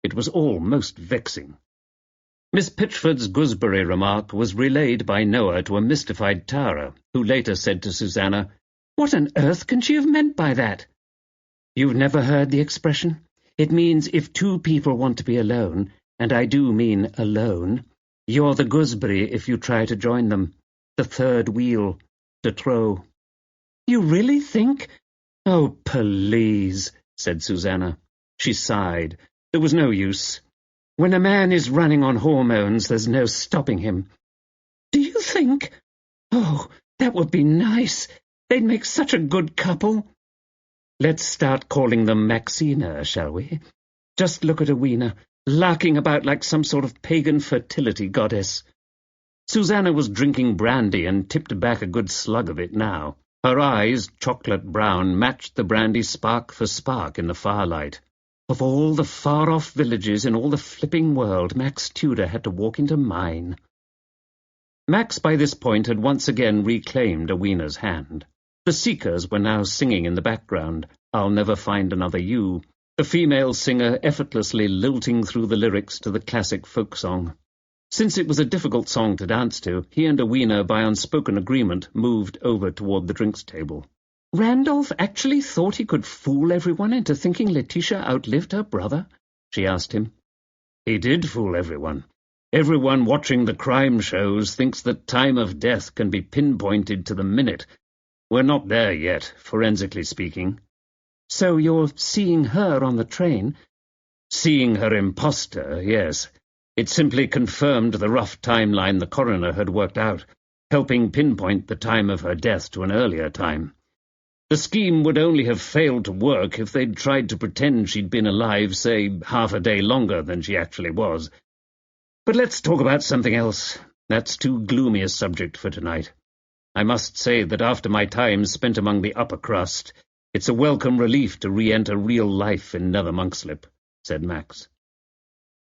It was all most vexing. Miss Pitchford's gooseberry remark was relayed by Noah to a mystified Tara, who later said to Susanna, "What on earth can she have meant by that?" "You've never heard the expression? It means if two people want to be alone, and I do mean alone, you're the gooseberry if you try to join them. The third wheel. De trop. You really think? Oh, please, said Susanna. She sighed. There was no use. When a man is running on hormones, there's no stopping him. Do you think? Oh, that would be nice. They'd make such a good couple. Let's start calling them Maxina, shall we? Just look at Awena, larking about like some sort of pagan fertility goddess. Susanna was drinking brandy and tipped back a good slug of it now. Her eyes, chocolate brown, matched the brandy spark for spark in the firelight. Of all the far-off villages in all the flipping world, Max Tudor had to walk into mine. Max by this point had once again reclaimed Awena's hand. The Seekers were now singing in the background, I'll Never Find Another You, the female singer effortlessly lilting through the lyrics to the classic folk song. Since it was a difficult song to dance to, he and Awena, by unspoken agreement, moved over toward the drinks table. Randolph actually thought he could fool everyone into thinking Letitia outlived her brother? She asked him. He did fool everyone. Everyone watching the crime shows thinks that time of death can be pinpointed to the minute. We're not there yet, forensically speaking. So you're seeing her on the train? Seeing her imposter, yes. It simply confirmed the rough timeline the coroner had worked out, helping pinpoint the time of her death to an earlier time. The scheme would only have failed to work if they'd tried to pretend she'd been alive, say, half a day longer than she actually was. But let's talk about something else. That's too gloomy a subject for tonight. I must say that after my time spent among the upper crust, it's a welcome relief to re-enter real life in Nether Monkslip, said Max.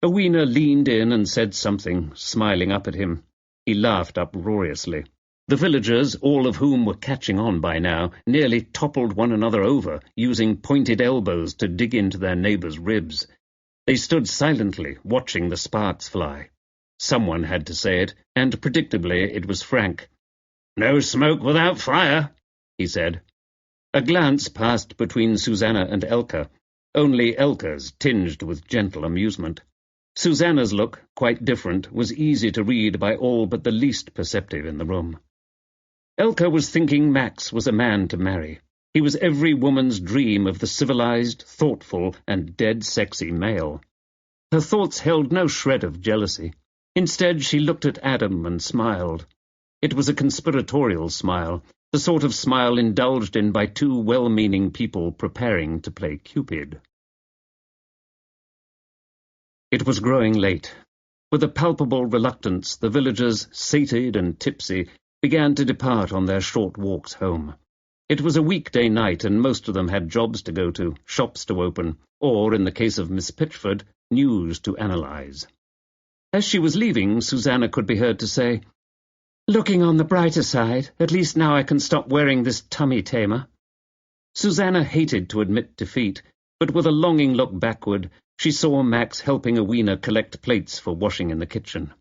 Awena leaned in and said something, smiling up at him. He laughed uproariously. The villagers, all of whom were catching on by now, nearly toppled one another over, using pointed elbows to dig into their neighbours' ribs. They stood silently, watching the sparks fly. Someone had to say it, and predictably it was Frank. "No smoke without fire," he said. A glance passed between Susanna and Elka, only Elka's tinged with gentle amusement. Susanna's look, quite different, was easy to read by all but the least perceptive in the room. Elka was thinking Max was a man to marry. He was every woman's dream of the civilized, thoughtful, and dead sexy male. Her thoughts held no shred of jealousy. Instead, she looked at Adam and smiled. It was a conspiratorial smile, the sort of smile indulged in by two well-meaning people preparing to play Cupid. It was growing late. With a palpable reluctance, the villagers, sated and tipsy, began to depart on their short walks home. It was a weekday night, and most of them had jobs to go to, shops to open, or, in the case of Miss Pitchford, news to analyse. As she was leaving, Susanna could be heard to say, "Looking on the brighter side, at least now I can stop wearing this tummy-tamer." Susanna hated to admit defeat, but with a longing look backward, she saw Max helping Awena collect plates for washing in the kitchen.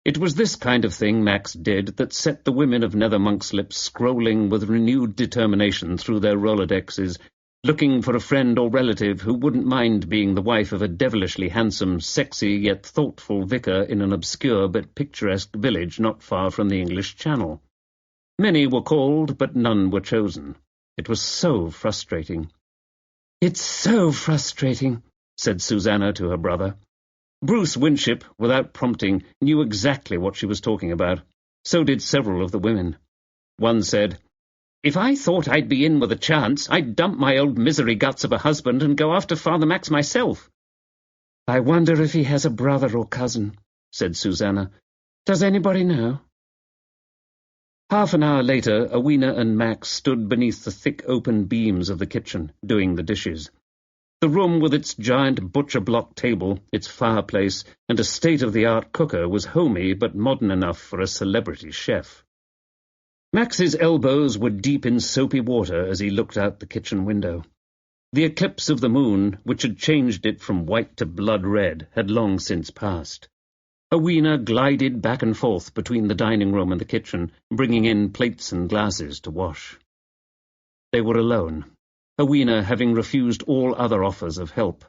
It was this kind of thing Max did that set the women of Nether Monkslip scrolling with renewed determination through their Rolodexes, looking for a friend or relative who wouldn't mind being the wife of a devilishly handsome, sexy yet thoughtful vicar in an obscure but picturesque village not far from the English Channel. Many were called, but none were chosen. It was so frustrating. "It's so frustrating," said Susanna to her brother. Bruce Winship, without prompting, knew exactly what she was talking about. So did several of the women. One said, "If I thought I'd be in with a chance, I'd dump my old misery guts of a husband and go after Father Max myself." "I wonder if he has a brother or cousin," said Susanna. "Does anybody know?" Half an hour later, Awena and Max stood beneath the thick open beams of the kitchen, doing the dishes. The room with its giant butcher-block table, its fireplace, and a state-of-the-art cooker was homey but modern enough for a celebrity chef. Max's elbows were deep in soapy water as he looked out the kitchen window. The eclipse of the moon, which had changed it from white to blood-red, had long since passed. Awena glided back and forth between the dining-room and the kitchen, bringing in plates and glasses to wash. They were alone, Awena having refused all other offers of help.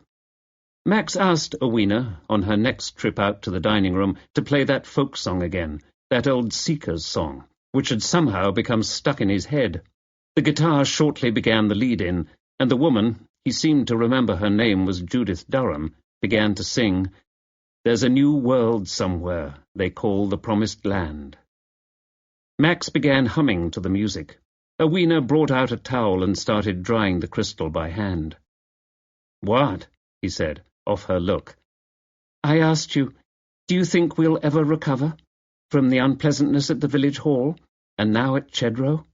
Max asked Rowena, on her next trip out to the dining room, to play that folk song again, that old Seeker's song, which had somehow become stuck in his head. The guitar shortly began the lead-in, and the woman, he seemed to remember her name was Judith Durham, began to sing, "There's a new world somewhere they call the Promised Land." Max began humming to the music. Rowena brought out a towel and started drying the crystal by hand. "What?" he said, off her look. "I asked you, do you think we'll ever recover from the unpleasantness at the village hall, and now at Chedrow?"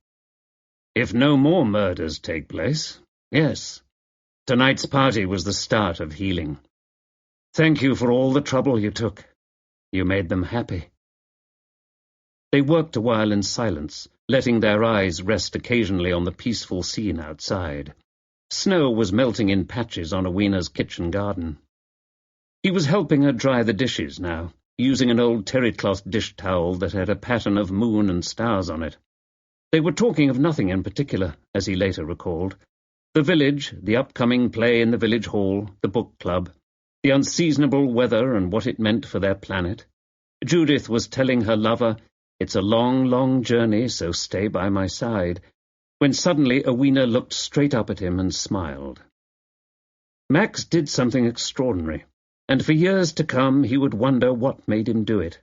"If no more murders take place, yes. Tonight's party was the start of healing. Thank you for all the trouble you took. You made them happy." They worked a while in silence, letting their eyes rest occasionally on the peaceful scene outside. Snow was melting in patches on Rowena's kitchen garden. He was helping her dry the dishes now, using an old terry-cloth dish towel that had a pattern of moon and stars on it. They were talking of nothing in particular, as he later recalled. The village, the upcoming play in the village hall, the book club, the unseasonable weather and what it meant for their planet. Judith was telling her lover, "It's a long, long journey, so stay by my side," when suddenly Rowena looked straight up at him and smiled. Max did something extraordinary, and for years to come he would wonder what made him do it.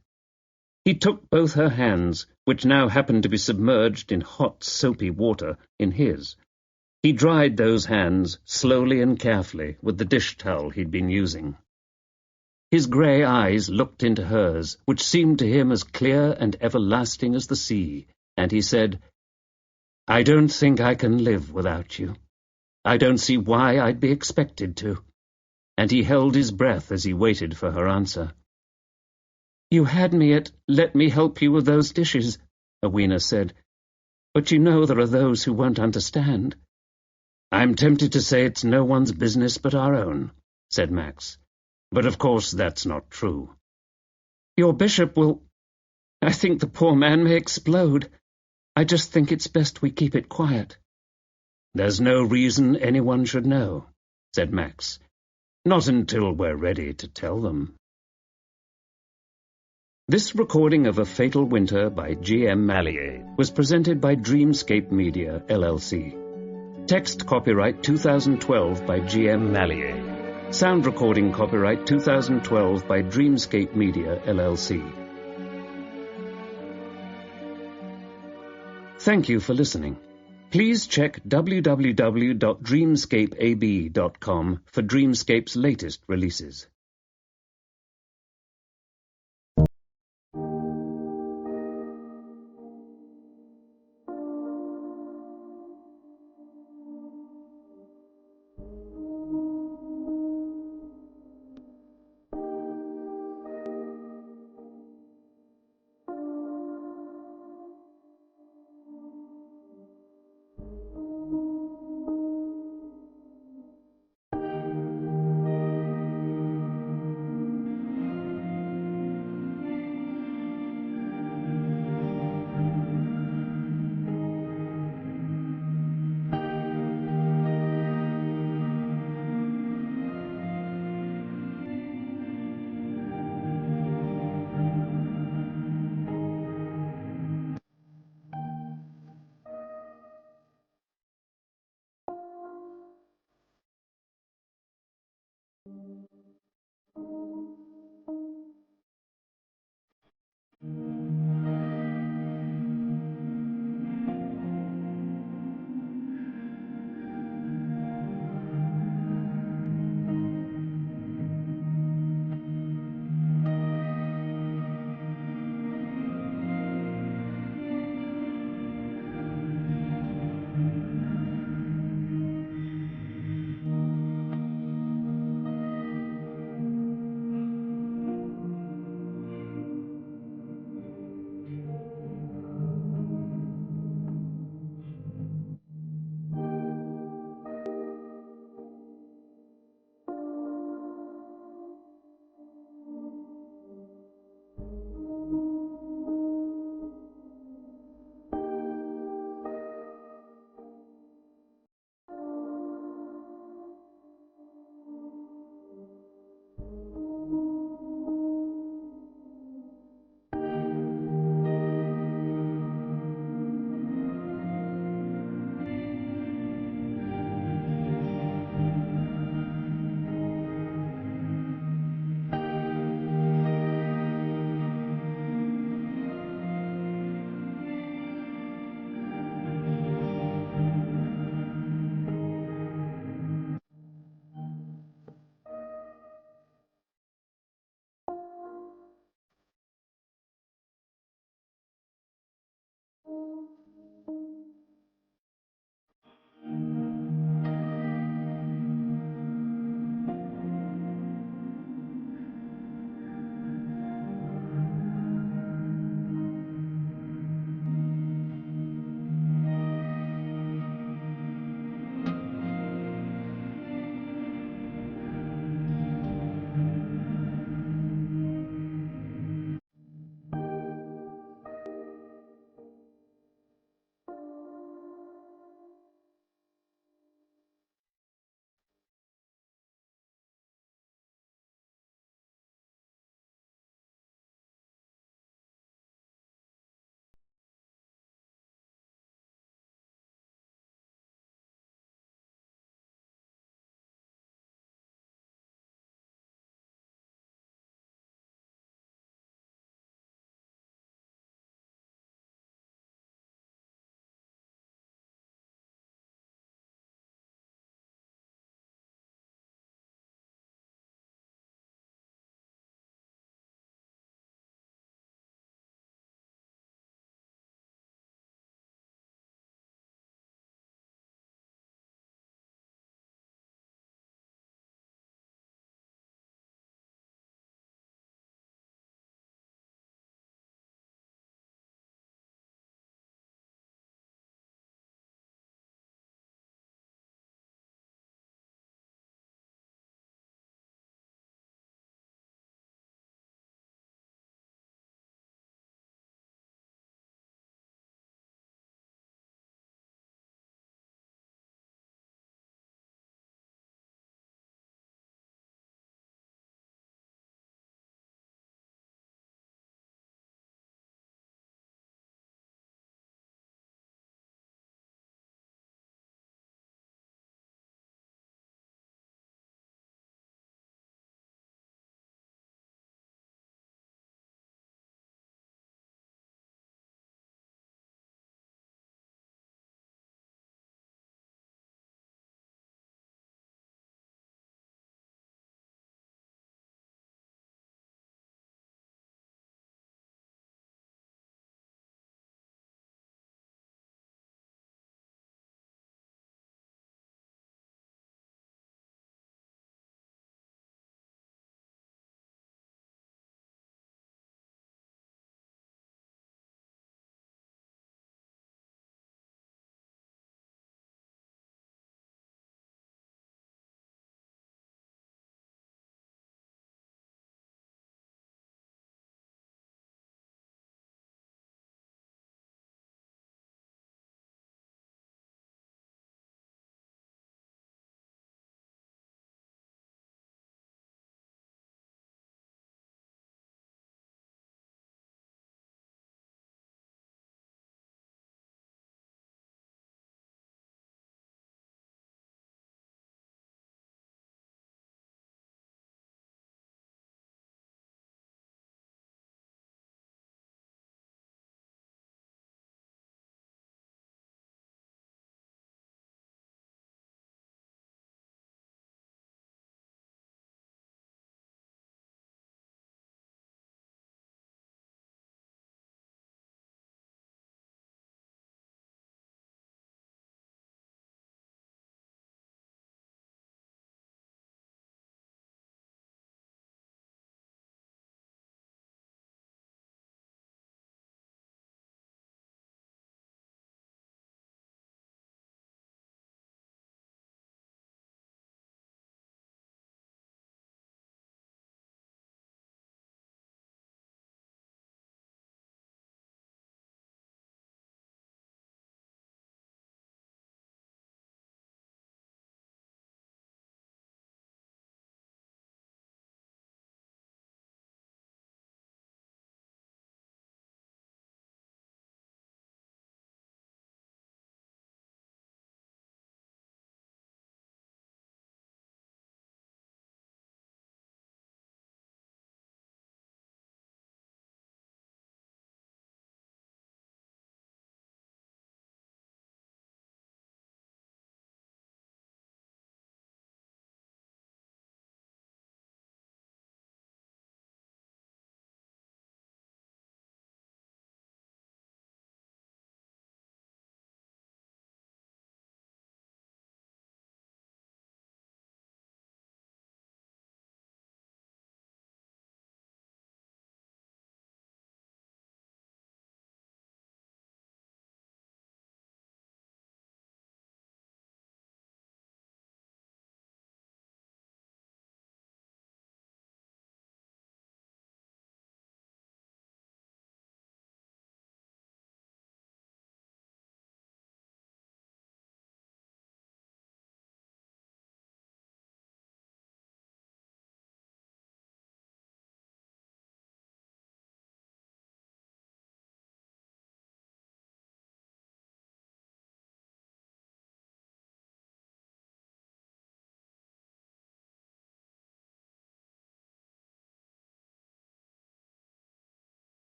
He took both her hands, which now happened to be submerged in hot, soapy water, in his. He dried those hands, slowly and carefully, with the dish towel he'd been using. His grey eyes looked into hers, which seemed to him as clear and everlasting as the sea, and he said, "I don't think I can live without you. I don't see why I'd be expected to." And he held his breath as he waited for her answer. "You had me at, 'Let me help you with those dishes,'" Rowena said. "But you know there are those who won't understand." "I'm tempted to say it's no one's business but our own," said Max. "But of course that's not true." "Your bishop will... I think the poor man may explode. I just think it's best we keep it quiet." "There's no reason anyone should know," said Max. "Not until we're ready to tell them." This recording of A Fatal Winter by G.M. Mallier was presented by Dreamscape Media, LLC. Text copyright 2012 by G.M. Mallier. Sound recording copyright 2012 by Dreamscape Media, LLC. Thank you for listening. Please check www.dreamscapeab.com for Dreamscape's latest releases.